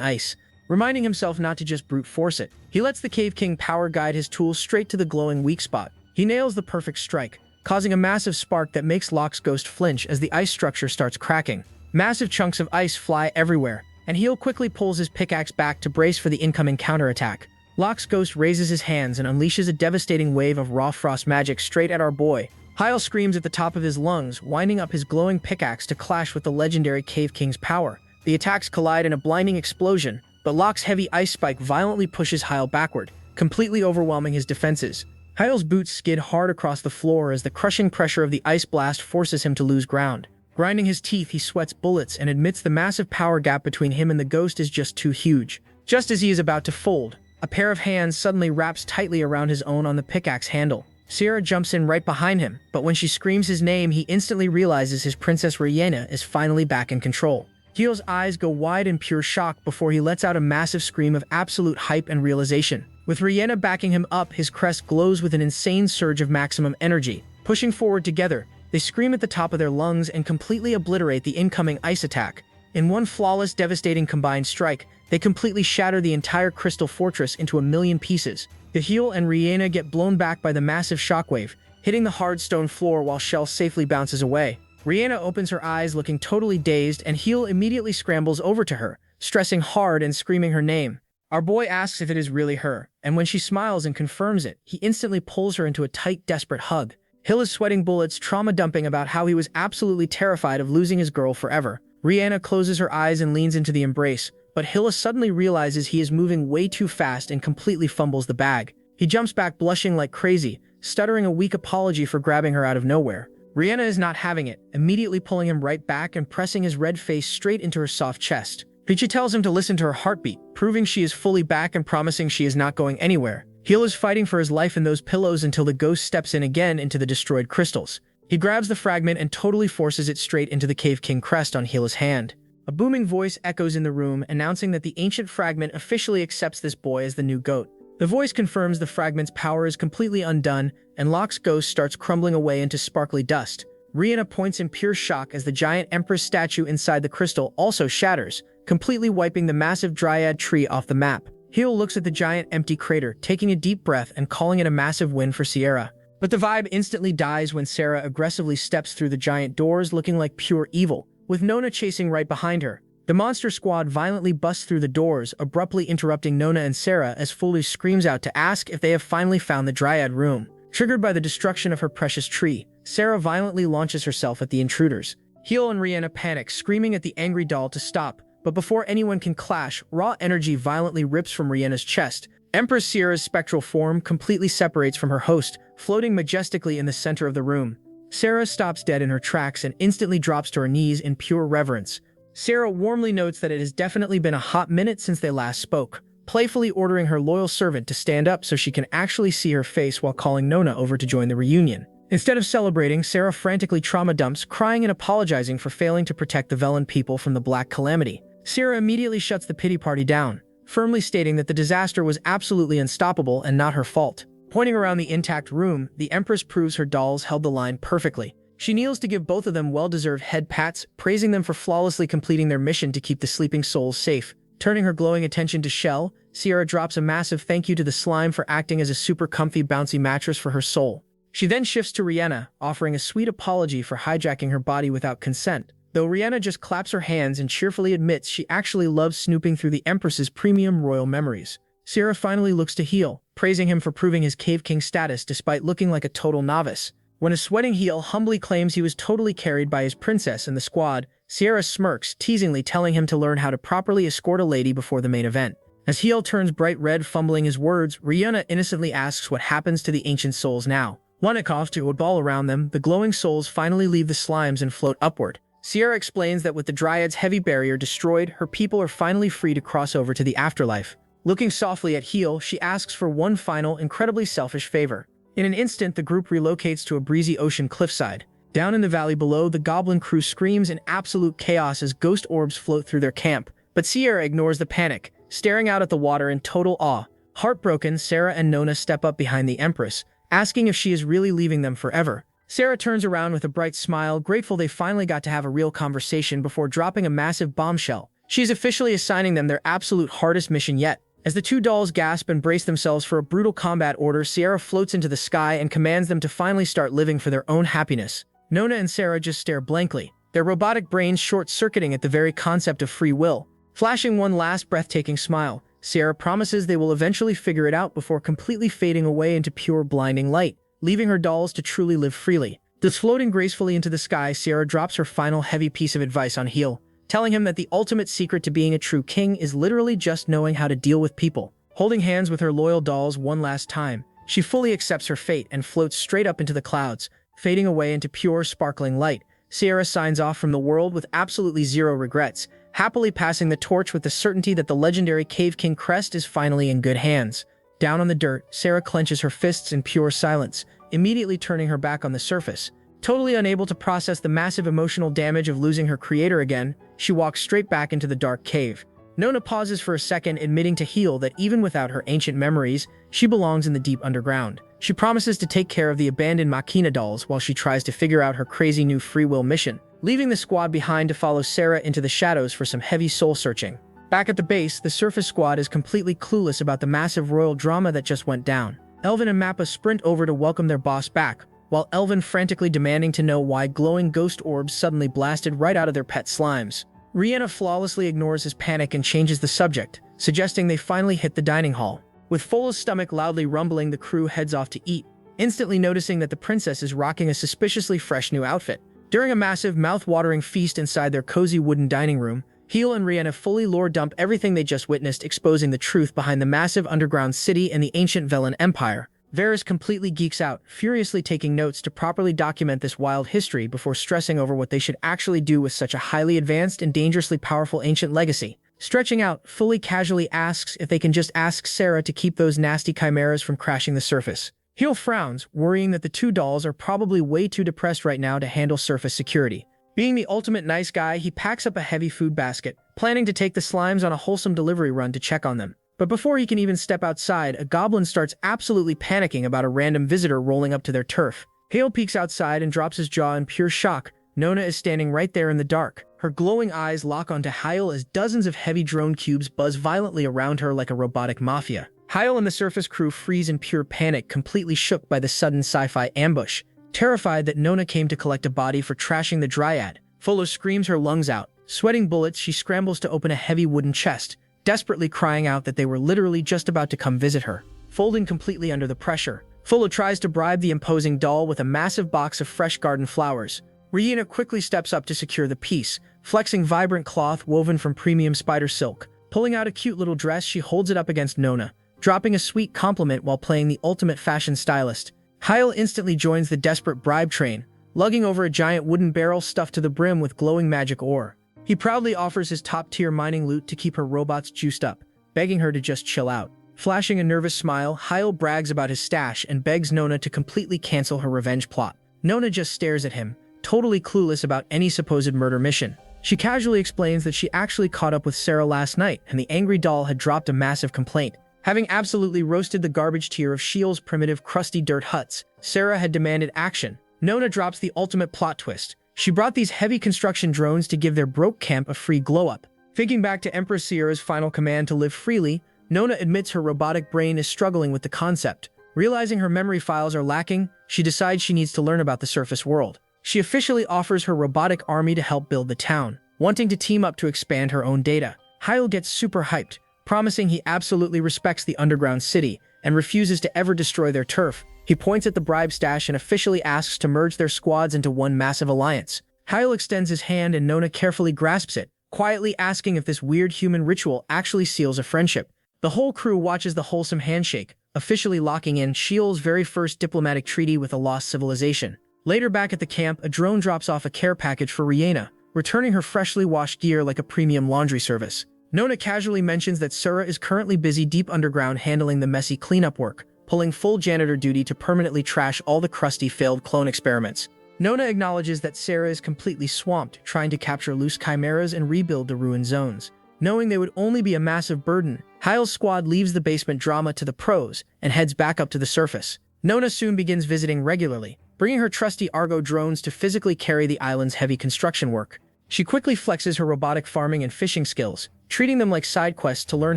ice. Reminding himself not to just brute force it, he lets the Cave King power guide his tools straight to the glowing weak spot. He nails the perfect strike, causing a massive spark that makes Locke's ghost flinch as the ice structure starts cracking. Massive chunks of ice fly everywhere, and Heel quickly pulls his pickaxe back to brace for the incoming counterattack. Locke's ghost raises his hands and unleashes a devastating wave of raw frost magic straight at our boy. Hyel screams at the top of his lungs, winding up his glowing pickaxe to clash with the legendary Cave King's power. The attacks collide in a blinding explosion, but Locke's heavy ice spike violently pushes Hyel backward, completely overwhelming his defenses. Hyel's boots skid hard across the floor as the crushing pressure of the ice blast forces him to lose ground. Grinding his teeth, he sweats bullets and admits the massive power gap between him and the ghost is just too huge. Just as he is about to fold, a pair of hands suddenly wraps tightly around his own on the pickaxe handle. Sierra jumps in right behind him, but when she screams his name, he instantly realizes his Princess Rihanna is finally back in control. Heel's eyes go wide in pure shock before he lets out a massive scream of absolute hype and realization. With Rihanna backing him up, his crest glows with an insane surge of maximum energy. Pushing forward together, they scream at the top of their lungs and completely obliterate the incoming ice attack. In one flawless, devastating combined strike, they completely shatter the entire crystal fortress into a million pieces. The Heel and Rihanna get blown back by the massive shockwave, hitting the hard stone floor while Shell safely bounces away. Rihanna opens her eyes looking totally dazed, and Heel immediately scrambles over to her, stressing hard and screaming her name. Our boy asks if it is really her, and when she smiles and confirms it, he instantly pulls her into a tight, desperate hug. Hill is sweating bullets, trauma-dumping about how he was absolutely terrified of losing his girl forever. Rihanna closes her eyes and leans into the embrace, but Hilla suddenly realizes he is moving way too fast and completely fumbles the bag. He jumps back blushing like crazy, stuttering a weak apology for grabbing her out of nowhere. Rihanna is not having it, immediately pulling him right back and pressing his red face straight into her soft chest. Peachy tells him to listen to her heartbeat, proving she is fully back and promising she is not going anywhere. Heel is fighting for his life in those pillows until the ghost steps in again into the destroyed crystals. He grabs the fragment and totally forces it straight into the Cave King crest on Heela's hand. A booming voice echoes in the room, announcing that the ancient fragment officially accepts this boy as the new goat. The voice confirms the fragment's power is completely undone, and Locke's ghost starts crumbling away into sparkly dust. Rihanna points in pure shock as the giant Empress statue inside the crystal also shatters, completely wiping the massive dryad tree off the map. Heel looks at the giant empty crater, taking a deep breath and calling it a massive win for Sierra. But the vibe instantly dies when Sarah aggressively steps through the giant doors looking like pure evil, with Nona chasing right behind her. The monster squad violently busts through the doors, abruptly interrupting Nona and Sarah as Foley screams out to ask if they have finally found the Dryad room. Triggered by the destruction of her precious tree, Sarah violently launches herself at the intruders. Heel and Rihanna panic, screaming at the angry doll to stop, but before anyone can clash, raw energy violently rips from Rihanna's chest. Empress Sierra's spectral form completely separates from her host, floating majestically in the center of the room. Sarah stops dead in her tracks and instantly drops to her knees in pure reverence. Sarah warmly notes that it has definitely been a hot minute since they last spoke, playfully ordering her loyal servant to stand up so she can actually see her face while calling Nona over to join the reunion. Instead of celebrating, Sarah frantically trauma dumps, crying and apologizing for failing to protect the Velen people from the Black Calamity. Sarah immediately shuts the pity party down, firmly stating that the disaster was absolutely unstoppable and not her fault. Pointing around the intact room, the Empress proves her dolls held the line perfectly. She kneels to give both of them well-deserved head pats, praising them for flawlessly completing their mission to keep the sleeping souls safe. Turning her glowing attention to Shell, Sierra drops a massive thank you to the slime for acting as a super comfy bouncy mattress for her soul. She then shifts to Rihanna, offering a sweet apology for hijacking her body without consent. Though Rihanna just claps her hands and cheerfully admits she actually loves snooping through the Empress's premium royal memories. Sierra finally looks to Heel, praising him for proving his Cave King status despite looking like a total novice. When a sweating Heel humbly claims he was totally carried by his princess and the squad, Sierra smirks, teasingly telling him to learn how to properly escort a lady before the main event. As Heel turns bright red, fumbling his words, Rihanna innocently asks what happens to the ancient souls now. Wanikoff to a ball around them, the glowing souls finally leave the slimes and float upward. Sierra explains that with the Dryad's heavy barrier destroyed, her people are finally free to cross over to the afterlife. Looking softly at Heel, she asks for one final, incredibly selfish favor. In an instant, the group relocates to a breezy ocean cliffside. Down in the valley below, the goblin crew screams in absolute chaos as ghost orbs float through their camp. But Sierra ignores the panic, staring out at the water in total awe. Heartbroken, Sarah and Nona step up behind the Empress, asking if she is really leaving them forever. Sarah turns around with a bright smile, grateful they finally got to have a real conversation before dropping a massive bombshell. She is officially assigning them their absolute hardest mission yet. As the two dolls gasp and brace themselves for a brutal combat order, Sierra floats into the sky and commands them to finally start living for their own happiness. Nona and Sarah just stare blankly, their robotic brains short-circuiting at the very concept of free will. Flashing one last breathtaking smile, Sierra promises they will eventually figure it out before completely fading away into pure blinding light, leaving her dolls to truly live freely. Thus floating gracefully into the sky, Sierra drops her final heavy piece of advice on Heel, telling him that the ultimate secret to being a true king is literally just knowing how to deal with people. Holding hands with her loyal dolls one last time, she fully accepts her fate and floats straight up into the clouds, fading away into pure, sparkling light. Sierra signs off from the world with absolutely zero regrets, happily passing the torch with the certainty that the legendary Cave King crest is finally in good hands. Down on the dirt, Sarah clenches her fists in pure silence, immediately turning her back on the surface. Totally unable to process the massive emotional damage of losing her creator again, she walks straight back into the dark cave. Nona pauses for a second, admitting to Heel that even without her ancient memories, she belongs in the deep underground. She promises to take care of the abandoned Machina dolls while she tries to figure out her crazy new free will mission, leaving the squad behind to follow Sarah into the shadows for some heavy soul-searching. Back at the base, the Surface Squad is completely clueless about the massive royal drama that just went down. Elvin and Mappa sprint over to welcome their boss back, while Elvin frantically demanding to know why glowing ghost orbs suddenly blasted right out of their pet slimes. Rihanna flawlessly ignores his panic and changes the subject, suggesting they finally hit the dining hall. With Fola's stomach loudly rumbling, the crew heads off to eat, instantly noticing that the princess is rocking a suspiciously fresh new outfit. During a massive, mouth-watering feast inside their cozy wooden dining room, Heel and Rihanna fully lore-dump everything they just witnessed, exposing the truth behind the massive underground city and the ancient Velen Empire. Varys completely geeks out, furiously taking notes to properly document this wild history before stressing over what they should actually do with such a highly advanced and dangerously powerful ancient legacy. Stretching out, fully casually asks if they can just ask Sarah to keep those nasty chimeras from crashing the surface. Heel frowns, worrying that the two dolls are probably way too depressed right now to handle surface security. Being the ultimate nice guy, he packs up a heavy food basket, planning to take the slimes on a wholesome delivery run to check on them. But before he can even step outside, a goblin starts absolutely panicking about a random visitor rolling up to their turf. Hale peeks outside and drops his jaw in pure shock. Nona is standing right there in the dark. Her glowing eyes lock onto Hyle as dozens of heavy drone cubes buzz violently around her like a robotic mafia. Hyle and the surface crew freeze in pure panic, completely shook by the sudden sci-fi ambush. Terrified that Nona came to collect a body for trashing the Dryad, Fola screams her lungs out. Sweating bullets, she scrambles to open a heavy wooden chest, desperately crying out that they were literally just about to come visit her. Folding completely under the pressure, Fola tries to bribe the imposing doll with a massive box of fresh garden flowers. Rihanna quickly steps up to secure the piece, flexing vibrant cloth woven from premium spider silk. Pulling out a cute little dress, she holds it up against Nona, dropping a sweet compliment while playing the ultimate fashion stylist. Hyle instantly joins the desperate bribe train, lugging over a giant wooden barrel stuffed to the brim with glowing magic ore. He proudly offers his top-tier mining loot to keep her robots juiced up, begging her to just chill out. Flashing a nervous smile, Hyle brags about his stash and begs Nona to completely cancel her revenge plot. Nona just stares at him, totally clueless about any supposed murder mission. She casually explains that she actually caught up with Sarah last night and the angry doll had dropped a massive complaint. Having absolutely roasted the garbage tier of Sheol's primitive crusty dirt huts, Sarah had demanded action. Nona drops the ultimate plot twist. She brought these heavy construction drones to give their broke camp a free glow-up. Thinking back to Empress Sierra's final command to live freely, Nona admits her robotic brain is struggling with the concept. Realizing her memory files are lacking, she decides she needs to learn about the surface world. She officially offers her robotic army to help build the town, wanting to team up to expand her own data. Hyle gets super hyped, promising he absolutely respects the underground city and refuses to ever destroy their turf. He points at the bribe stash and officially asks to merge their squads into one massive alliance. Hyle extends his hand and Nona carefully grasps it, quietly asking if this weird human ritual actually seals a friendship. The whole crew watches the wholesome handshake, officially locking in Sheol's very first diplomatic treaty with a lost civilization. Later back at the camp, a drone drops off a care package for Rihanna, returning her freshly washed gear like a premium laundry service. Nona casually mentions that Sura is currently busy deep underground handling the messy cleanup work, pulling full janitor duty to permanently trash all the crusty failed clone experiments. Nona acknowledges that Sarah is completely swamped trying to capture loose chimeras and rebuild the ruined zones. Knowing they would only be a massive burden, Hyle's squad leaves the basement drama to the pros and heads back up to the surface. Nona soon begins visiting regularly, bringing her trusty Argo drones to physically carry the island's heavy construction work. She quickly flexes her robotic farming and fishing skills, treating them like side quests to learn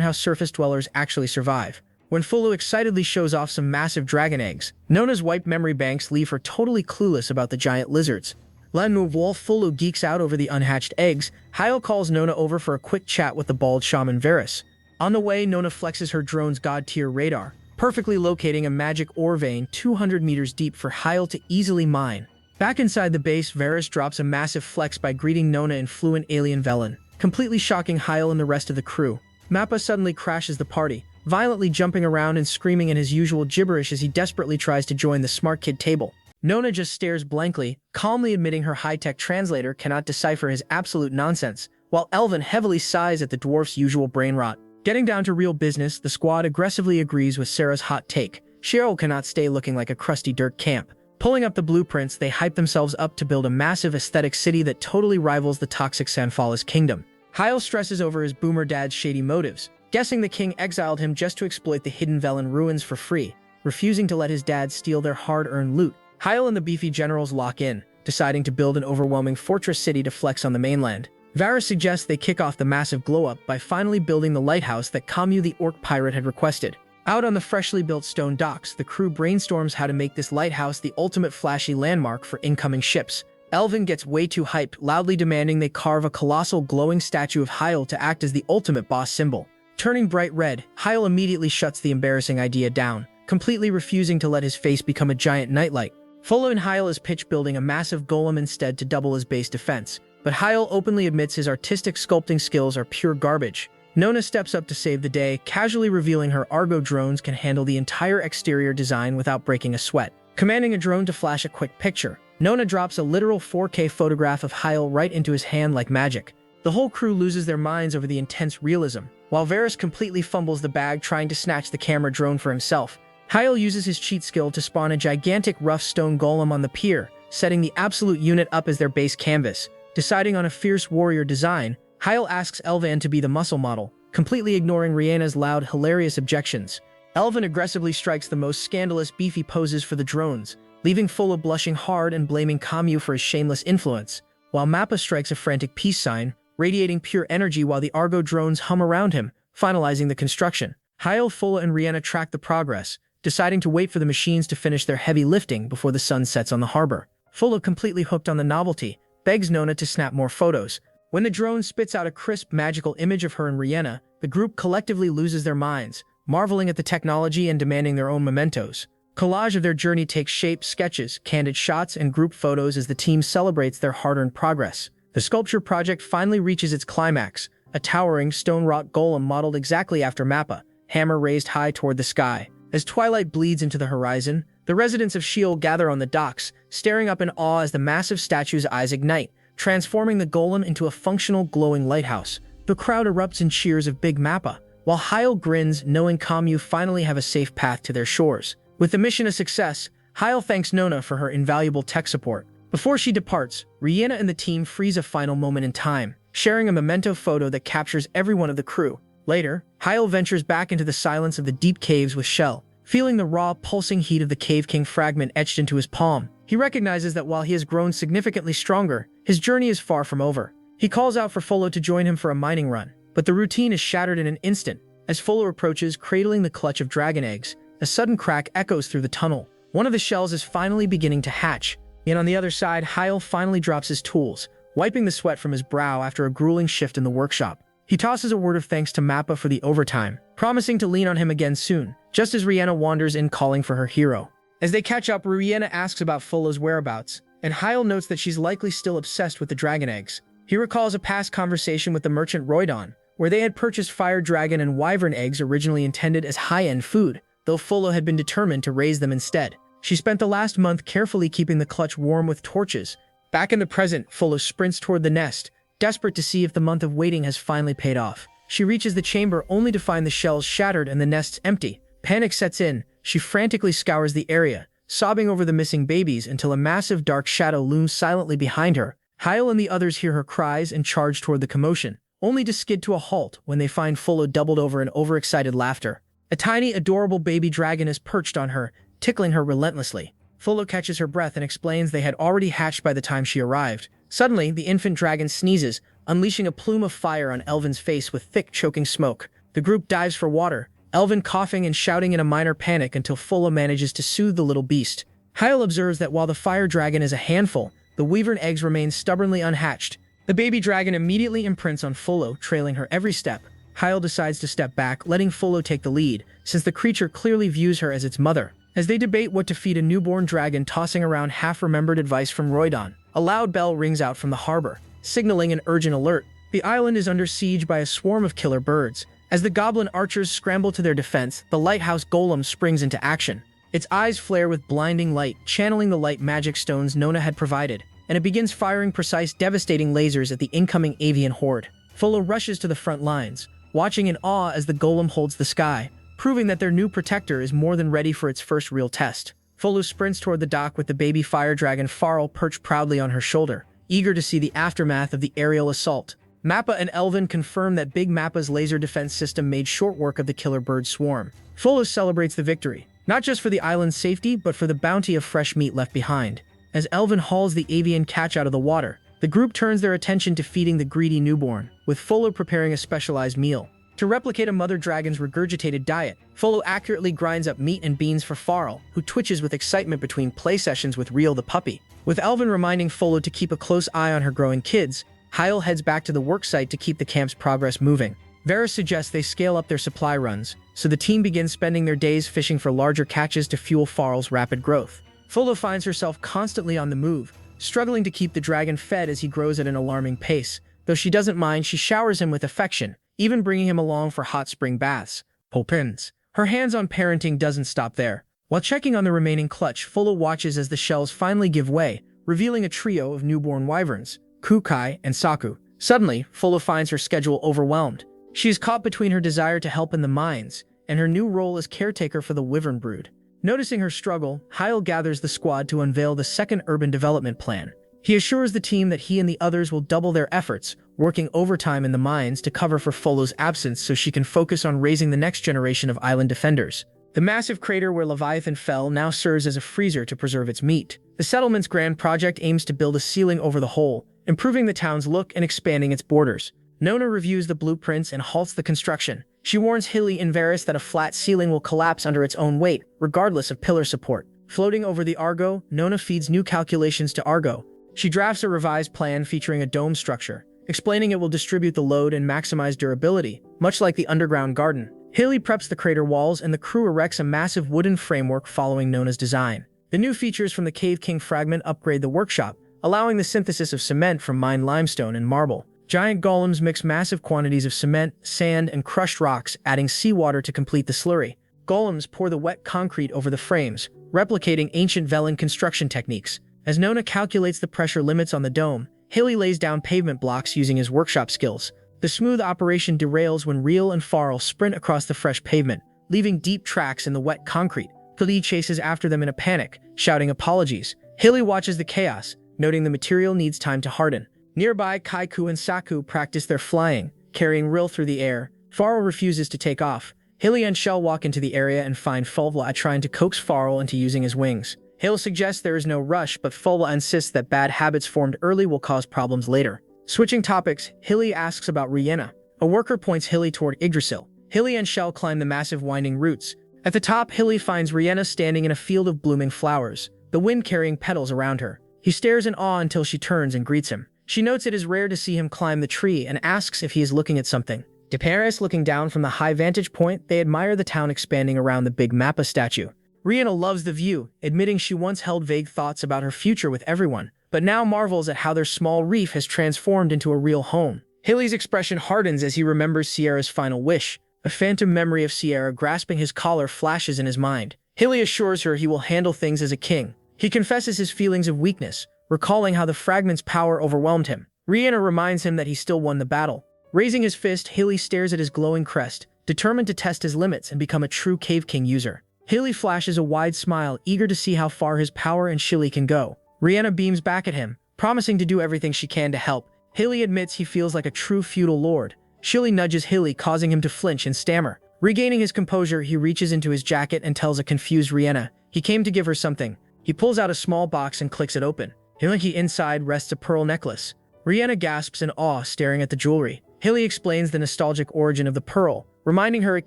how surface dwellers actually survive. When Fulu excitedly shows off some massive dragon eggs, Nona's wiped memory banks leave her totally clueless about the giant lizards. While Fulu geeks out over the unhatched eggs, Hyle calls Nona over for a quick chat with the bald shaman Varys. On the way, Nona flexes her drone's god-tier radar, perfectly locating a magic ore vein 200 meters deep for Hyle to easily mine. Back inside the base, Varys drops a massive flex by greeting Nona in fluent alien Velen, completely shocking Hyle and the rest of the crew. Mappa suddenly crashes the party, violently jumping around and screaming in his usual gibberish as he desperately tries to join the smart kid table. Nona just stares blankly, calmly admitting her high-tech translator cannot decipher his absolute nonsense, while Elvin heavily sighs at the dwarf's usual brain rot. Getting down to real business, the squad aggressively agrees with Sarah's hot take. Cheryl cannot stay looking like a crusty dirt camp. Pulling up the blueprints, they hype themselves up to build a massive aesthetic city that totally rivals the toxic Sanfalis kingdom. Hyle stresses over his boomer dad's shady motives, guessing the king exiled him just to exploit the hidden Velen ruins for free, refusing to let his dad steal their hard-earned loot. Hyle and the beefy generals lock in, deciding to build an overwhelming fortress city to flex on the mainland. Varys suggests they kick off the massive glow-up by finally building the lighthouse that Kamu the orc pirate had requested. Out on the freshly built stone docks, the crew brainstorms how to make this lighthouse the ultimate flashy landmark for incoming ships. Elvin gets way too hyped, loudly demanding they carve a colossal glowing statue of Hyle to act as the ultimate boss symbol. Turning bright red, Hyle immediately shuts the embarrassing idea down, completely refusing to let his face become a giant nightlight. Folo and Hyle is pitch building a massive golem instead to double his base defense, but Hyle openly admits his artistic sculpting skills are pure garbage. Nona steps up to save the day, casually revealing her Argo drones can handle the entire exterior design without breaking a sweat. Commanding a drone to flash a quick picture, Nona drops a literal 4K photograph of Hyle right into his hand like magic. The whole crew loses their minds over the intense realism, while Varys completely fumbles the bag trying to snatch the camera drone for himself. Hyle uses his cheat skill to spawn a gigantic rough stone golem on the pier, setting the absolute unit up as their base canvas. Deciding on a fierce warrior design, Hyle asks Elvan to be the muscle model, completely ignoring Rhianna's loud, hilarious objections. Elvan aggressively strikes the most scandalous, beefy poses for the drones, leaving Fulla blushing hard and blaming Kamu for his shameless influence, while Mappa strikes a frantic peace sign, radiating pure energy while the Argo drones hum around him, finalizing the construction. Hyle, Fulla, and Rhianna track the progress, deciding to wait for the machines to finish their heavy lifting before the sun sets on the harbor. Fulla, completely hooked on the novelty, begs Nona to snap more photos. When the drone spits out a crisp, magical image of her and Rhianna, the group collectively loses their minds, marveling at the technology and demanding their own mementos. Collage of their journey takes shape, sketches, candid shots, and group photos as the team celebrates their hard-earned progress. The sculpture project finally reaches its climax, a towering stone-wrought golem modeled exactly after Mappa, hammer raised high toward the sky. As twilight bleeds into the horizon, the residents of Sheol gather on the docks, staring up in awe as the massive statue's eyes ignite, transforming the golem into a functional, glowing lighthouse. The crowd erupts in cheers of Big Mappa, while Hyle grins, knowing Kamu finally have a safe path to their shores. With the mission a success, Hyle thanks Nona for her invaluable tech support. Before she departs, Rhianna and the team freeze a final moment in time, sharing a memento photo that captures every one of the crew. Later, Hyle ventures back into the silence of the deep caves with Shell, feeling the raw, pulsing heat of the Cave King fragment etched into his palm. He recognizes that while he has grown significantly stronger, his journey is far from over. He calls out for Folo to join him for a mining run, but the routine is shattered in an instant. As Folo approaches, cradling the clutch of dragon eggs, a sudden crack echoes through the tunnel. One of the shells is finally beginning to hatch. Yet on the other side, Hyle finally drops his tools, wiping the sweat from his brow after a grueling shift in the workshop. He tosses a word of thanks to Mappa for the overtime, promising to lean on him again soon, just as Rhianna wanders in calling for her hero. As they catch up, Rhianna asks about Folo's whereabouts, and Hyle notes that she's likely still obsessed with the dragon eggs. He recalls a past conversation with the merchant Roydon, where they had purchased fire dragon and wyvern eggs originally intended as high-end food, though Folo had been determined to raise them instead. She spent the last month carefully keeping the clutch warm with torches. Back in the present, Folo sprints toward the nest, desperate to see if the month of waiting has finally paid off. She reaches the chamber only to find the shells shattered and the nests empty. Panic sets in. She frantically scours the area, sobbing over the missing babies until a massive dark shadow looms silently behind her. Yahello and the others hear her cries and charge toward the commotion, only to skid to a halt when they find Full doubled over in overexcited laughter. A tiny, adorable baby dragon is perched on her, tickling her relentlessly. Full catches her breath and explains they had already hatched by the time she arrived. Suddenly, the infant dragon sneezes, unleashing a plume of fire on Elvin's face with thick, choking smoke. The group dives for water, Elvin coughing and shouting in a minor panic until Fulla manages to soothe the little beast. Yahello observes that while the fire dragon is a handful, the wyvern eggs remain stubbornly unhatched. The baby dragon immediately imprints on Fullo, trailing her every step. Yahello decides to step back, letting Fullo take the lead, since the creature clearly views her as its mother. As they debate what to feed a newborn dragon tossing around half-remembered advice from Roydon, a loud bell rings out from the harbor, signaling an urgent alert. The island is under siege by a swarm of killer birds. As the goblin archers scramble to their defense, the lighthouse golem springs into action. Its eyes flare with blinding light, channeling the light magic stones Nona had provided, and it begins firing precise, devastating lasers at the incoming avian horde. Fullo rushes to the front lines, watching in awe as the golem holds the sky, proving that their new protector is more than ready for its first real test. Fullo sprints toward the dock with the baby fire dragon Farl perched proudly on her shoulder, eager to see the aftermath of the aerial assault. Mappa and Elvin confirm that Big Mappa's laser defense system made short work of the killer bird swarm. Fullo celebrates the victory, not just for the island's safety, but for the bounty of fresh meat left behind. As Elvin hauls the avian catch out of the water, the group turns their attention to feeding the greedy newborn, with Fullo preparing a specialized meal. To replicate a mother dragon's regurgitated diet, Fullo accurately grinds up meat and beans for Farl, who twitches with excitement between play sessions with Reel the puppy. With Elvin reminding Fullo to keep a close eye on her growing kids, Yahello heads back to the worksite to keep the camp's progress moving. Varys suggests they scale up their supply runs, so the team begins spending their days fishing for larger catches to fuel Farl's rapid growth. Fullo finds herself constantly on the move, struggling to keep the dragon fed as he grows at an alarming pace. Though she doesn't mind, she showers him with affection, even bringing him along for hot spring baths. Popins. Her hands-on parenting doesn't stop there. While checking on the remaining clutch, Fullo watches as the shells finally give way, revealing a trio of newborn wyverns, Kukai and Saku. Suddenly, Fullo finds her schedule overwhelmed. She is caught between her desire to help in the mines and her new role as caretaker for the wyvern brood. Noticing her struggle, Yahello gathers the squad to unveil the second urban development plan. He assures the team that he and the others will double their efforts, working overtime in the mines to cover for Fullo's absence so she can focus on raising the next generation of island defenders. The massive crater where Leviathan fell now serves as a freezer to preserve its meat. The settlement's grand project aims to build a ceiling over the hole, improving the town's look and expanding its borders. Nona reviews the blueprints and halts the construction. She warns Hilly and Varys that a flat ceiling will collapse under its own weight, regardless of pillar support. Floating over the Argo, Nona feeds new calculations to Argo. She drafts a revised plan featuring a dome structure, explaining it will distribute the load and maximize durability, much like the underground garden. Hilly preps the crater walls and the crew erects a massive wooden framework following Nona's design. The new features from the Cave King fragment upgrade the workshop, allowing the synthesis of cement from mined limestone and marble. Giant golems mix massive quantities of cement, sand, and crushed rocks, adding seawater to complete the slurry. Golems pour the wet concrete over the frames, replicating ancient Velen construction techniques. As Nona calculates the pressure limits on the dome, Hilly lays down pavement blocks using his workshop skills. The smooth operation derails when Reel and Farl sprint across the fresh pavement, leaving deep tracks in the wet concrete. Khalid chases after them in a panic, shouting apologies. Hilly watches the chaos, noting the material needs time to harden. Nearby, Kaiku and Saku practice their flying, carrying Ril through the air. Farl refuses to take off. Hilly and Shell walk into the area and find Fulva trying to coax Farl into using his wings. Hill suggests there is no rush, but Fulva insists that bad habits formed early will cause problems later. Switching topics, Hilly asks about Rihanna. A worker points Hilly toward Yggdrasil. Hilly and Shell climb the massive winding roots. At the top, Hilly finds Rihanna standing in a field of blooming flowers, the wind carrying petals around her. He stares in awe until she turns and greets him. She notes it is rare to see him climb the tree and asks if he is looking at something. De Paris looking down from the high vantage point, they admire the town expanding around the Big Mappa statue. Rihanna loves the view, admitting she once held vague thoughts about her future with everyone, but now marvels at how their small reef has transformed into a real home. Hilly's expression hardens as he remembers Sierra's final wish. A phantom memory of Sierra grasping his collar flashes in his mind. Hilly assures her he will handle things as a king. He confesses his feelings of weakness, recalling how the fragment's power overwhelmed him. Rihanna reminds him that he still won the battle. Raising his fist, Haley stares at his glowing crest, determined to test his limits and become a true Cave King user. Haley flashes a wide smile, eager to see how far his power and Shilly can go. Rihanna beams back at him, promising to do everything she can to help. Haley admits he feels like a true feudal lord. Shilly nudges Haley, causing him to flinch and stammer. Regaining his composure, he reaches into his jacket and tells a confused Rihanna he came to give her something. He pulls out a small box and clicks it open. Haley inside rests a pearl necklace. Rihanna gasps in awe, staring at the jewelry. Haley explains the nostalgic origin of the pearl, reminding her it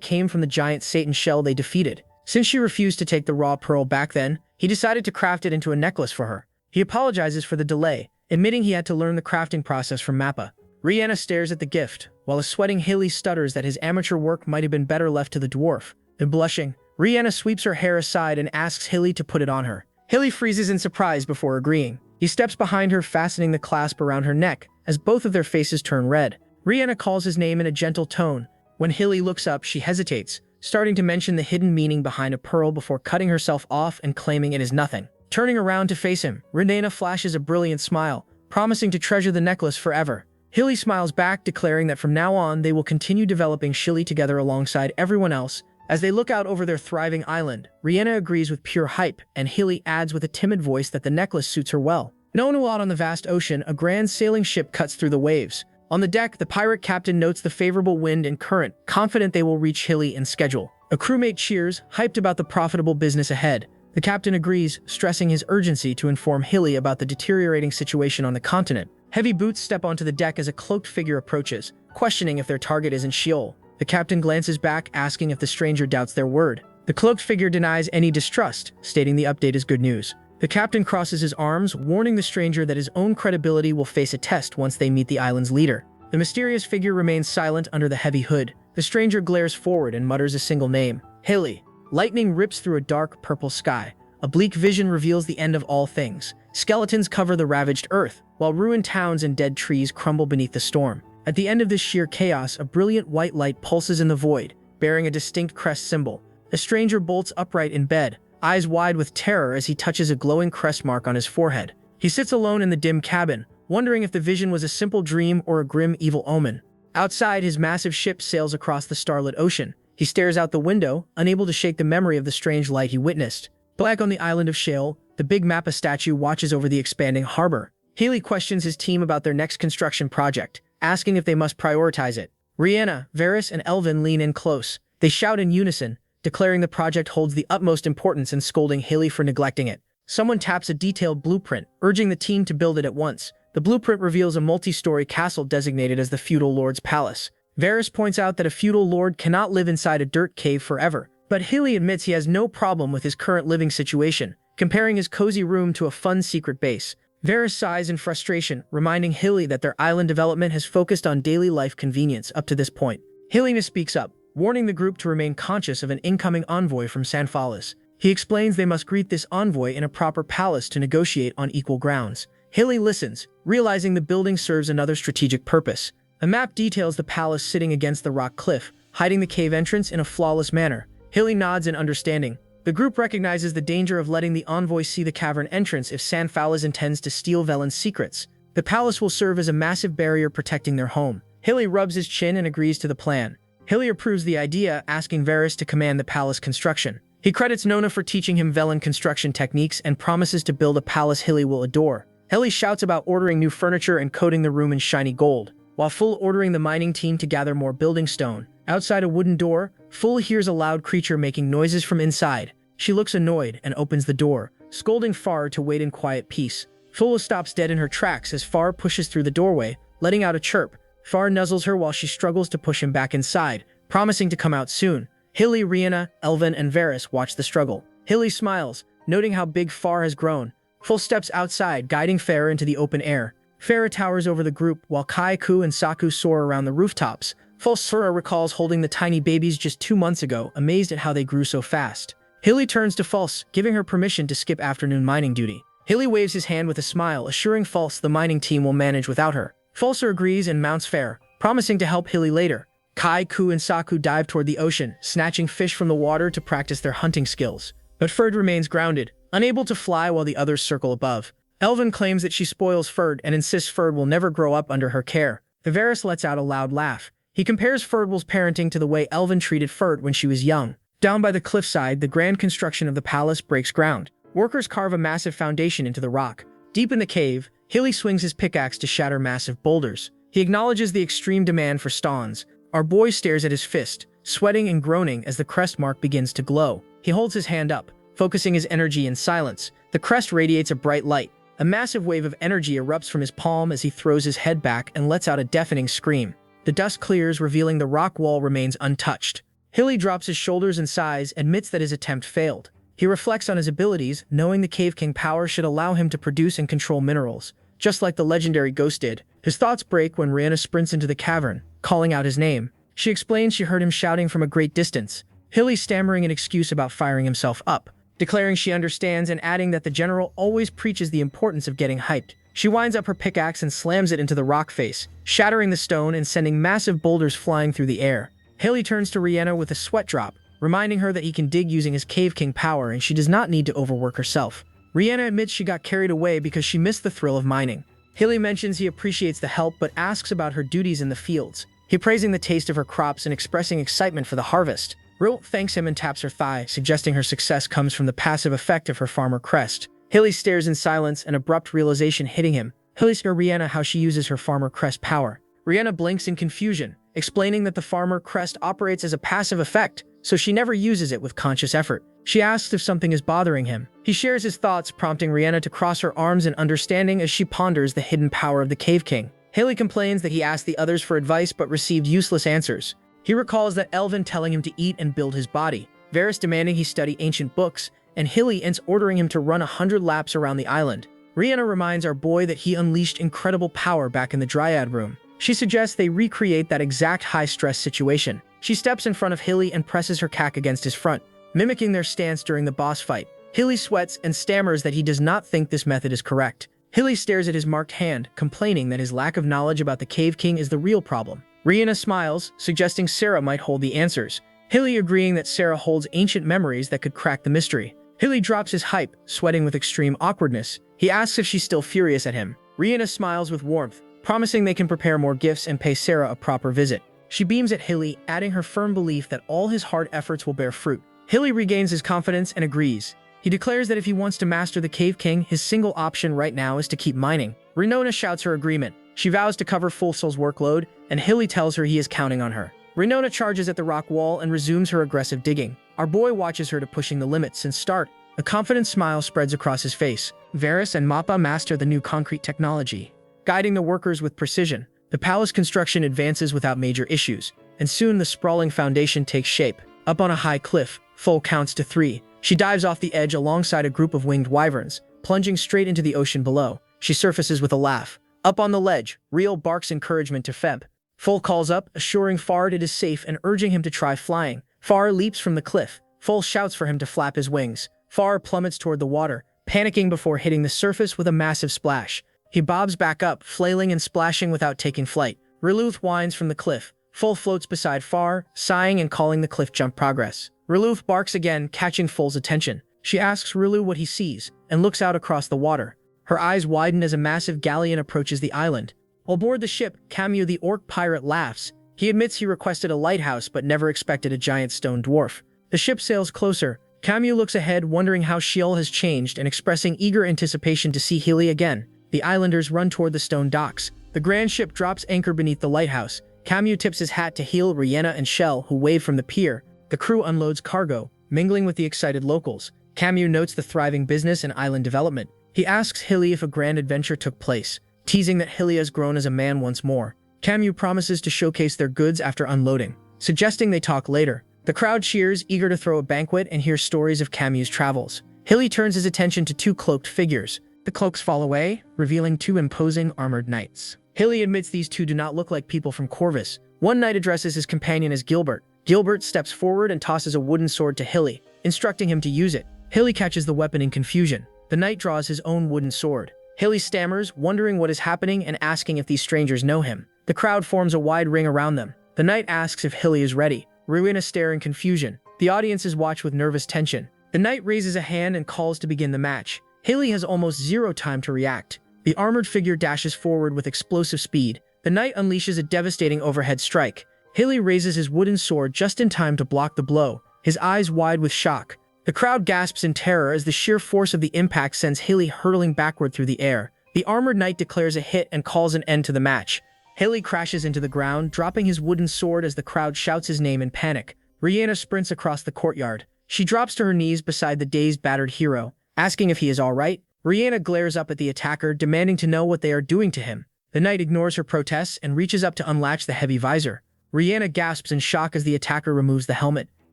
came from the giant Satan shell they defeated. Since she refused to take the raw pearl back then, he decided to craft it into a necklace for her. He apologizes for the delay, admitting he had to learn the crafting process from Mappa. Rihanna stares at the gift, while a sweating Haley stutters that his amateur work might have been better left to the dwarf. Then blushing, Rihanna sweeps her hair aside and asks Haley to put it on her. Haley freezes in surprise before agreeing. He steps behind her, fastening the clasp around her neck, as both of their faces turn red. Rihanna calls his name in a gentle tone. When Haley looks up, she hesitates, starting to mention the hidden meaning behind a pearl before cutting herself off and claiming it is nothing. Turning around to face him, Rihanna flashes a brilliant smile, promising to treasure the necklace forever. Haley smiles back, declaring that from now on they will continue developing Shilly together alongside everyone else. As they look out over their thriving island, Rihanna agrees with pure hype, and Haley adds with a timid voice that the necklace suits her well. Known out on the vast ocean, a grand sailing ship cuts through the waves. On the deck, the pirate captain notes the favorable wind and current, confident they will reach Hilly in schedule. A crewmate cheers, hyped about the profitable business ahead. The captain agrees, stressing his urgency to inform Hilly about the deteriorating situation on the continent. Heavy boots step onto the deck as a cloaked figure approaches, questioning if their target is in Sheol. The captain glances back, asking if the stranger doubts their word. The cloaked figure denies any distrust, stating the update is good news. The captain crosses his arms, warning the stranger that his own credibility will face a test once they meet the island's leader. The mysterious figure remains silent under the heavy hood. The stranger glares forward and mutters a single name, Haley. Lightning rips through a dark purple sky. A bleak vision reveals the end of all things. Skeletons cover the ravaged earth, while ruined towns and dead trees crumble beneath the storm. At the end of this sheer chaos, a brilliant white light pulses in the void, bearing a distinct crest symbol. The stranger bolts upright in bed, eyes wide with terror as he touches a glowing crest mark on his forehead. He sits alone in the dim cabin, wondering if the vision was a simple dream or a grim evil omen. Outside, his massive ship sails across the starlit ocean. He stares out the window, unable to shake the memory of the strange light he witnessed. Back on the island of Sheol, the big Mappa statue watches over the expanding harbor. Haley questions his team about their next construction project, asking if they must prioritize it. Rihanna, Varys, and Elvin lean in close. They shout in unison, declaring the project holds the utmost importance and scolding Haley for neglecting it. Someone taps a detailed blueprint, urging the team to build it at once. The blueprint reveals a multi-story castle designated as the feudal lord's palace. Varys points out that a feudal lord cannot live inside a dirt cave forever, but Haley admits he has no problem with his current living situation, comparing his cozy room to a fun secret base. Varys sighs in frustration, reminding Hilly that their island development has focused on daily life convenience up to this point. Hilly speaks up, warning the group to remain conscious of an incoming envoy from Sanfalis. He explains they must greet this envoy in a proper palace to negotiate on equal grounds. Hilly listens, realizing the building serves another strategic purpose. A map details the palace sitting against the rock cliff, hiding the cave entrance in a flawless manner. Hilly nods in understanding. The group recognizes the danger of letting the envoy see the cavern entrance if Sanfalis intends to steal Velen's secrets. The palace will serve as a massive barrier protecting their home. Hilly rubs his chin and agrees to the plan. Hilly approves the idea, asking Varys to command the palace construction. He credits Nona for teaching him Velen construction techniques and promises to build a palace Hilly will adore. Hilly shouts about ordering new furniture and coating the room in shiny gold, while Full ordering the mining team to gather more building stone. Outside a wooden door, Full hears a loud creature making noises from inside. She looks annoyed and opens the door, scolding Far to wait in quiet peace. Full stops dead in her tracks as Far pushes through the doorway, letting out a chirp. Far nuzzles her while she struggles to push him back inside, promising to come out soon. Hilly, Rihanna, Elvin, and Varys watch the struggle. Hilly smiles, noting how big Far has grown. Full steps outside, guiding Farah into the open air. Farah towers over the group, while Kai, Ku, and Saku soar around the rooftops. Full Sura recalls holding the tiny babies just 2 months ago, amazed at how they grew so fast. Hilly turns to False, giving her permission to skip afternoon mining duty. Hilly waves his hand with a smile, assuring False the mining team will manage without her. False agrees and mounts Farah, promising to help Hilly later. Kai, Ku, and Saku dive toward the ocean, snatching fish from the water to practice their hunting skills. But Ferd remains grounded, unable to fly while the others circle above. Elvin claims that she spoils Ferd and insists Ferd will never grow up under her care. Varys lets out a loud laugh. He compares Ferdwell's parenting to the way Elvin treated Ferd when she was young. Down by the cliffside, the grand construction of the palace breaks ground. Workers carve a massive foundation into the rock. Deep in the cave, Hilly swings his pickaxe to shatter massive boulders. He acknowledges the extreme demand for stones. Our boy stares at his fist, sweating and groaning as the crest mark begins to glow. He holds his hand up, focusing his energy in silence. The crest radiates a bright light. A massive wave of energy erupts from his palm as he throws his head back and lets out a deafening scream. The dust clears, revealing the rock wall remains untouched. Hilly drops his shoulders and sighs, admits that his attempt failed. He reflects on his abilities, knowing the Cave King power should allow him to produce and control minerals, just like the legendary ghost did. His thoughts break when Rhianna sprints into the cavern, calling out his name. She explains she heard him shouting from a great distance. Hilly stammering an excuse about firing himself up, declaring she understands and adding that the general always preaches the importance of getting hyped. She winds up her pickaxe and slams it into the rock face, shattering the stone and sending massive boulders flying through the air. Hilly turns to Rhianna with a sweat drop, reminding her that he can dig using his Cave King power and she does not need to overwork herself. Rhianna admits she got carried away because she missed the thrill of mining. Hilly mentions he appreciates the help but asks about her duties in the fields. He praising the taste of her crops and expressing excitement for the harvest. Rill thanks him and taps her thigh, suggesting her success comes from the passive effect of her farmer crest. Hilly stares in silence, an abrupt realization hitting him. Hilly asks Rhianna how she uses her farmer crest power. Rhianna blinks in confusion, explaining that the farmer crest operates as a passive effect, so she never uses it with conscious effort. She asks if something is bothering him. He shares his thoughts, prompting Rhianna to cross her arms in understanding as she ponders the hidden power of the Cave King. Hilly complains that he asked the others for advice but received useless answers. He recalls that Elvin telling him to eat and build his body, Varys demanding he study ancient books, and Hilly ends ordering him to run 100 laps around the island. Rhianna reminds our boy that he unleashed incredible power back in the Dryad room. She suggests they recreate that exact high-stress situation. She steps in front of Hilly and presses her cack against his front, mimicking their stance during the boss fight. Hilly sweats and stammers that he does not think this method is correct. Hilly stares at his marked hand, complaining that his lack of knowledge about the Cave King is the real problem. Rhianna smiles, suggesting Sarah might hold the answers. Hilly agreeing that Sarah holds ancient memories that could crack the mystery. Hilly drops his hype, sweating with extreme awkwardness. He asks if she's still furious at him. Rhianna smiles with warmth, promising they can prepare more gifts and pay Sarah a proper visit. She beams at Hilly, adding her firm belief that all his hard efforts will bear fruit. Hilly regains his confidence and agrees. He declares that if he wants to master the Cave King, his single option right now is to keep mining. Renona shouts her agreement. She vows to cover Full Soul's workload, and Hilly tells her he is counting on her. Renona charges at the rock wall and resumes her aggressive digging. Our boy watches her to pushing the limits since start. A confident smile spreads across his face. Varys and Mappa master the new concrete technology, guiding the workers with precision. The palace construction advances without major issues, and soon the sprawling foundation takes shape. Up on a high cliff, Full counts to 3. She dives off the edge alongside a group of winged wyverns, plunging straight into the ocean below. She surfaces with a laugh. Up on the ledge, Rio barks encouragement to Feb. Full calls up, assuring Fard it is safe and urging him to try flying. Far leaps from the cliff. Full shouts for him to flap his wings. Far plummets toward the water, panicking before hitting the surface with a massive splash. He bobs back up, flailing and splashing without taking flight. Riluth whines from the cliff. Full floats beside Far, sighing and calling the cliff jump progress. Riluth barks again, catching Full's attention. She asks Rilu what he sees, and looks out across the water. Her eyes widen as a massive galleon approaches the island. Aboard the ship, Camus the orc pirate laughs. He admits he requested a lighthouse but never expected a giant stone dwarf. The ship sails closer. Camus looks ahead, wondering how Sheol has changed and expressing eager anticipation to see Healy again. The islanders run toward the stone docks. The grand ship drops anchor beneath the lighthouse. Camus tips his hat to Heel, Rhianna, and Shell, who wave from the pier. The crew unloads cargo, mingling with the excited locals. Camus notes the thriving business and island development. He asks Hilly if a grand adventure took place, teasing that Hilly has grown as a man once more. Camus promises to showcase their goods after unloading, suggesting they talk later. The crowd cheers, eager to throw a banquet and hear stories of Camus' travels. Hilly turns his attention to 2 cloaked figures. The cloaks fall away, revealing 2 imposing armored knights. Hilly admits these 2 do not look like people from Corvus. One knight addresses his companion as Gilbert. Gilbert steps forward and tosses a wooden sword to Hilly, instructing him to use it. Hilly catches the weapon in confusion. The knight draws his own wooden sword. Hilly stammers, wondering what is happening and asking if these strangers know him. The crowd forms a wide ring around them. The knight asks if Hilly is ready. Rowena stare in confusion. The audiences watch with nervous tension. The knight raises a hand and calls to begin the match. Hilly has almost 0 time to react. The armored figure dashes forward with explosive speed, The knight unleashes a devastating overhead strike. Hilly raises his wooden sword just in time to block the blow, his eyes wide with shock. The crowd gasps in terror as the sheer force of the impact sends Hilly hurtling backward through the air. The armored knight declares a hit and calls an end to the match. Hilly crashes into the ground, dropping his wooden sword as the crowd shouts his name in panic. Rihanna sprints across the courtyard. She drops to her knees beside the dazed, battered hero, asking if he is all right. Rihanna glares up at the attacker, demanding to know what they are doing to him. The knight ignores her protests and reaches up to unlatch the heavy visor. Rihanna gasps in shock as the attacker removes the helmet.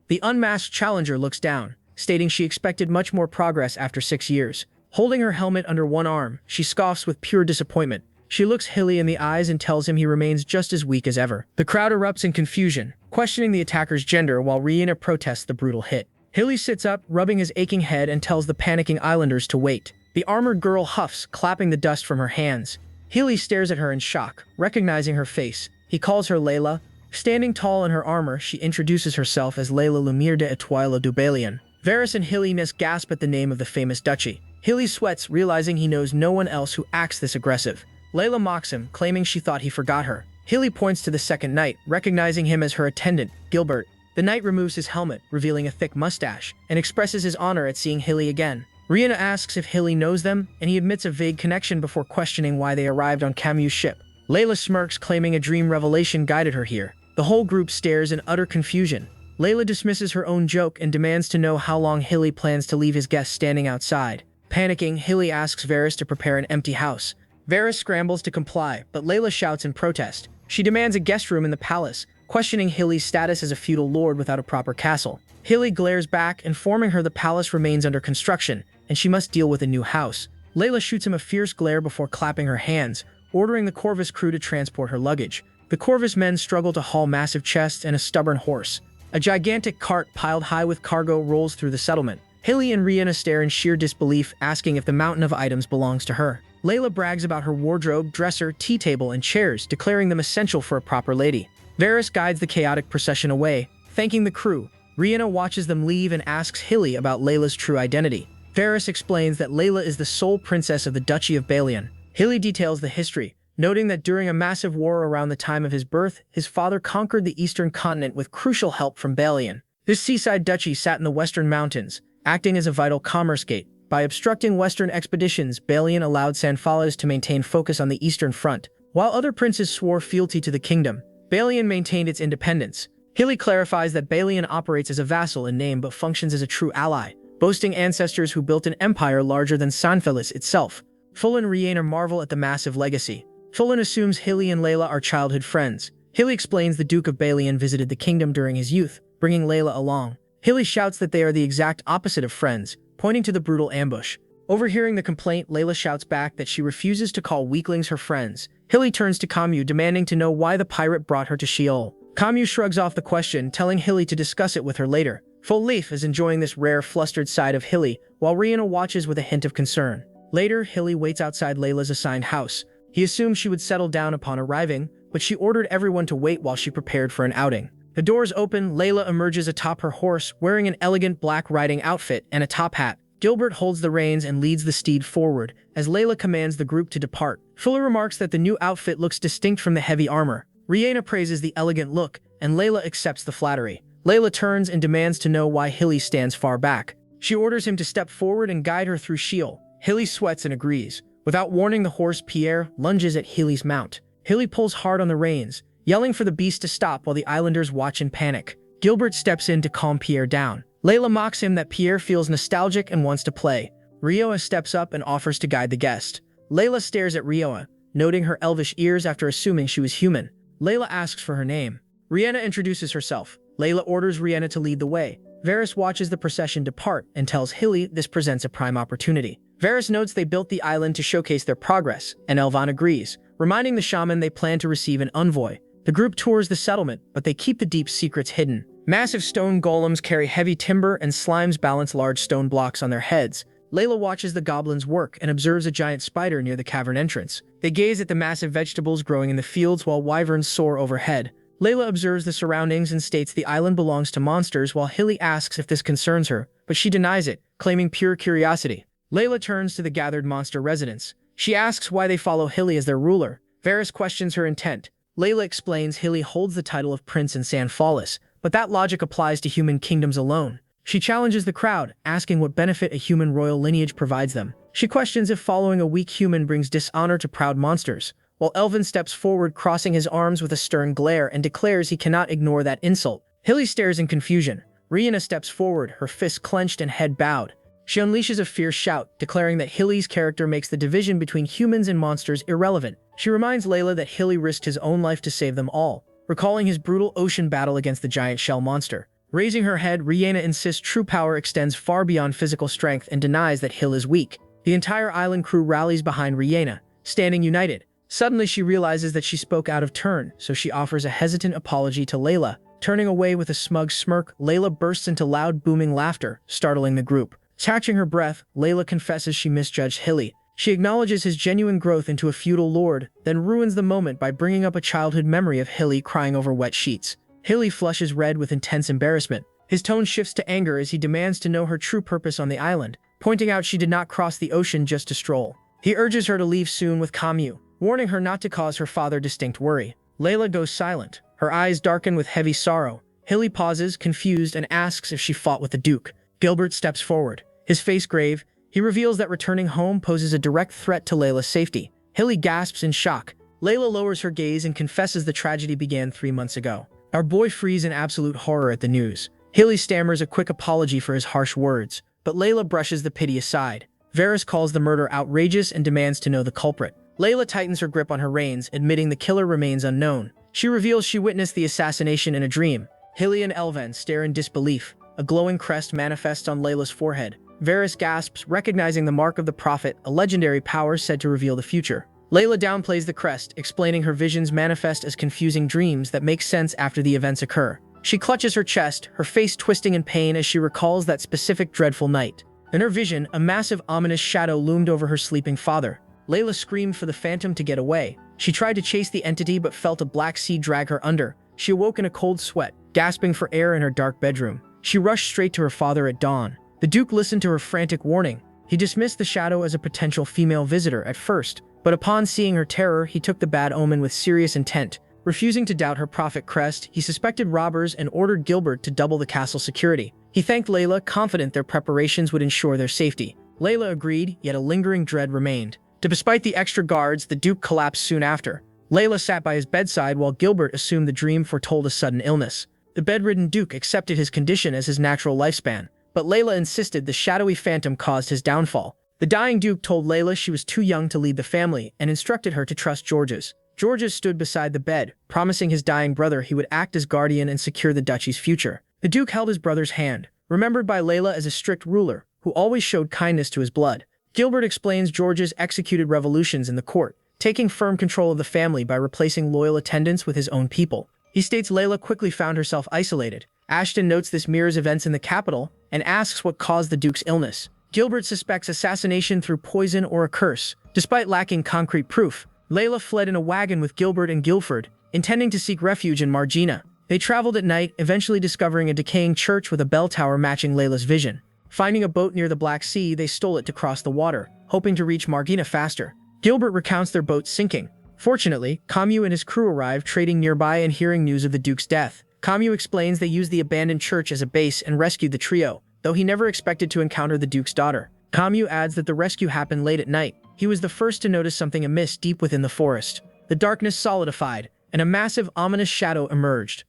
The unmasked challenger looks down, stating she expected much more progress after 6 years. Holding her helmet under one arm, she scoffs with pure disappointment. She looks Hilly in the eyes and tells him he remains just as weak as ever. The crowd erupts in confusion, questioning the attacker's gender while Rihanna protests the brutal hit. Hilly sits up, rubbing his aching head, and tells the panicking islanders to wait. The armored girl huffs, clapping the dust from her hands. Hilly stares at her in shock, recognizing her face. He calls her Layla. Standing tall in her armor, she introduces herself as Layla Lumiere de Etoile du Balian. Varys and Hilliness gasp at the name of the famous duchy. Hilly sweats, realizing he knows no one else who acts this aggressive. Layla mocks him, claiming she thought he forgot her. Hilly points to the second knight, recognizing him as her attendant, Gilbert. The knight removes his helmet, revealing a thick mustache, and expresses his honor at seeing Hilly again. Rihanna asks if Hilly knows them, and he admits a vague connection before questioning why they arrived on Camus' ship. Layla smirks, claiming a dream revelation guided her here. The whole group stares in utter confusion. Layla dismisses her own joke and demands to know how long Hilly plans to leave his guests standing outside. Panicking, Hilly asks Varys to prepare an empty house. Varys scrambles to comply, but Layla shouts in protest. She demands a guest room in the palace, questioning Hilly's status as a feudal lord without a proper castle. Hilly glares back, informing her the palace remains under construction, and she must deal with a new house. Layla shoots him a fierce glare before clapping her hands, ordering the Corvus crew to transport her luggage. The Corvus men struggle to haul massive chests and a stubborn horse. A gigantic cart piled high with cargo rolls through the settlement. Hilly and Rihanna stare in sheer disbelief, asking if the mountain of items belongs to her. Layla brags about her wardrobe, dresser, tea table, and chairs, declaring them essential for a proper lady. Varys guides the chaotic procession away, thanking the crew. Rihanna watches them leave and asks Hilly about Layla's true identity. Varys explains that Layla is the sole princess of the Duchy of Balian. Hilly details the history, noting that during a massive war around the time of his birth, his father conquered the eastern continent with crucial help from Balian. This seaside duchy sat in the western mountains, acting as a vital commerce gate. By obstructing western expeditions, Balian allowed Sanfalas to maintain focus on the eastern front. While other princes swore fealty to the kingdom, Balian maintained its independence. Hilly clarifies that Balian operates as a vassal in name but functions as a true ally, boasting ancestors who built an empire larger than Sanfalis itself. Full and Rihanna marvel at the massive legacy. Fulton assumes Hilly and Layla are childhood friends. Hilly explains the Duke of Balian visited the kingdom during his youth, bringing Layla along. Hilly shouts that they are the exact opposite of friends, pointing to the brutal ambush. Overhearing the complaint, Layla shouts back that she refuses to call weaklings her friends. Hilly turns to Camus, demanding to know why the pirate brought her to Sheol. Camus shrugs off the question, telling Hilly to discuss it with her later. Full Leaf is enjoying this rare, flustered side of Hilly, while Rihanna watches with a hint of concern. Later, Hilly waits outside Layla's assigned house. He assumed she would settle down upon arriving, but she ordered everyone to wait while she prepared for an outing. The doors open, Layla emerges atop her horse, wearing an elegant black riding outfit and a top hat. Gilbert holds the reins and leads the steed forward, as Layla commands the group to depart. Fuller remarks that the new outfit looks distinct from the heavy armor. Rihanna praises the elegant look, and Layla accepts the flattery. Layla turns and demands to know why Hilly stands far back. She orders him to step forward and guide her through Sheol. Hilly sweats and agrees. Without warning, the horse Pierre lunges at Hilly's mount. Hilly pulls hard on the reins, yelling for the beast to stop while the islanders watch in panic. Gilbert steps in to calm Pierre down. Layla mocks him that Pierre feels nostalgic and wants to play. Rioa steps up and offers to guide the guest. Layla stares at Rioa, noting her elvish ears after assuming she was human. Layla asks for her name. Rihanna introduces herself. Layla orders Rihanna to lead the way. Varys watches the procession depart and tells Hilly this presents a prime opportunity. Varys notes they built the island to showcase their progress, and Elvan agrees, reminding the shaman they plan to receive an envoy. The group tours the settlement, but they keep the deep secrets hidden. Massive stone golems carry heavy timber and slimes balance large stone blocks on their heads. Layla watches the goblins work and observes a giant spider near the cavern entrance. They gaze at the massive vegetables growing in the fields while wyverns soar overhead. Layla observes the surroundings and states the island belongs to monsters while Hilly asks if this concerns her, but she denies it, claiming pure curiosity. Layla turns to the gathered monster residents. She asks why they follow Hilly as their ruler. Varys questions her intent. Layla explains Hilly holds the title of Prince in San Fallis, but that logic applies to human kingdoms alone. She challenges the crowd, asking what benefit a human royal lineage provides them. She questions if following a weak human brings dishonor to proud monsters, while Elvin steps forward, crossing his arms with a stern glare, and declares he cannot ignore that insult. Hilly stares in confusion. Rhianna steps forward, her fists clenched and head bowed. She unleashes a fierce shout, declaring that Hilly's character makes the division between humans and monsters irrelevant. She reminds Layla that Hilly risked his own life to save them all, recalling his brutal ocean battle against the giant shell monster. Raising her head, Rhianna insists true power extends far beyond physical strength and denies that Hill is weak. The entire island crew rallies behind Rhianna, standing united. Suddenly she realizes that she spoke out of turn, so she offers a hesitant apology to Layla. Turning away with a smug smirk, Layla bursts into loud booming laughter, startling the group. Catching her breath, Layla confesses she misjudged Hilly. She acknowledges his genuine growth into a feudal lord, then ruins the moment by bringing up a childhood memory of Hilly crying over wet sheets. Hilly flushes red with intense embarrassment. His tone shifts to anger as he demands to know her true purpose on the island, pointing out she did not cross the ocean just to stroll. He urges her to leave soon with Camus, warning her not to cause her father distinct worry. Layla goes silent. Her eyes darken with heavy sorrow. Hilly pauses, confused, and asks if she fought with the Duke. Gilbert steps forward. His face grave, he reveals that returning home poses a direct threat to Layla's safety. Hilly gasps in shock. Layla lowers her gaze and confesses the tragedy began 3 months ago. Our boy frees in absolute horror at the news. Hilly stammers a quick apology for his harsh words, but Layla brushes the pity aside. Varys calls the murder outrageous and demands to know the culprit. Layla tightens her grip on her reins, admitting the killer remains unknown. She reveals she witnessed the assassination in a dream. Hilly and Elven stare in disbelief. A glowing crest manifests on Layla's forehead. Varys gasps, recognizing the mark of the prophet, a legendary power said to reveal the future. Layla downplays the crest, explaining her visions manifest as confusing dreams that make sense after the events occur. She clutches her chest, her face twisting in pain as she recalls that specific dreadful night. In her vision, a massive ominous shadow loomed over her sleeping father. Layla screamed for the phantom to get away. She tried to chase the entity but felt a black sea drag her under. She awoke in a cold sweat, gasping for air in her dark bedroom. She rushed straight to her father at dawn. The Duke listened to her frantic warning. He dismissed the shadow as a potential female visitor at first, but upon seeing her terror, he took the bad omen with serious intent. Refusing to doubt her prophet crest, he suspected robbers and ordered Gilbert to double the castle security. He thanked Layla, confident their preparations would ensure their safety. Layla agreed, yet a lingering dread remained. Despite the extra guards, the Duke collapsed soon after. Layla sat by his bedside while Gilbert assumed the dream foretold a sudden illness. The bedridden Duke accepted his condition as his natural lifespan, but Layla insisted the shadowy phantom caused his downfall. The dying Duke told Layla she was too young to lead the family and instructed her to trust Georges. Georges stood beside the bed, promising his dying brother he would act as guardian and secure the duchy's future. The Duke held his brother's hand, remembered by Layla as a strict ruler who always showed kindness to his blood. Gilbert explains Georges executed revolutions in the court, taking firm control of the family by replacing loyal attendants with his own people. He states Layla quickly found herself isolated. Ashton notes this mirrors events in the capital and asks what caused the Duke's illness. Gilbert suspects assassination through poison or a curse. Despite lacking concrete proof, Layla fled in a wagon with Gilbert and Guilford, intending to seek refuge in Margina. They traveled at night, eventually discovering a decaying church with a bell tower matching Layla's vision. Finding a boat near the Black Sea, they stole it to cross the water, hoping to reach Margina faster. Gilbert recounts their boat sinking. Fortunately, Camus and his crew arrived, trading nearby and hearing news of the Duke's death. Camus explains they used the abandoned church as a base and rescued the trio, though he never expected to encounter the Duke's daughter. Camus adds that the rescue happened late at night. He was the first to notice something amiss deep within the forest. The darkness solidified, and a massive, ominous shadow emerged.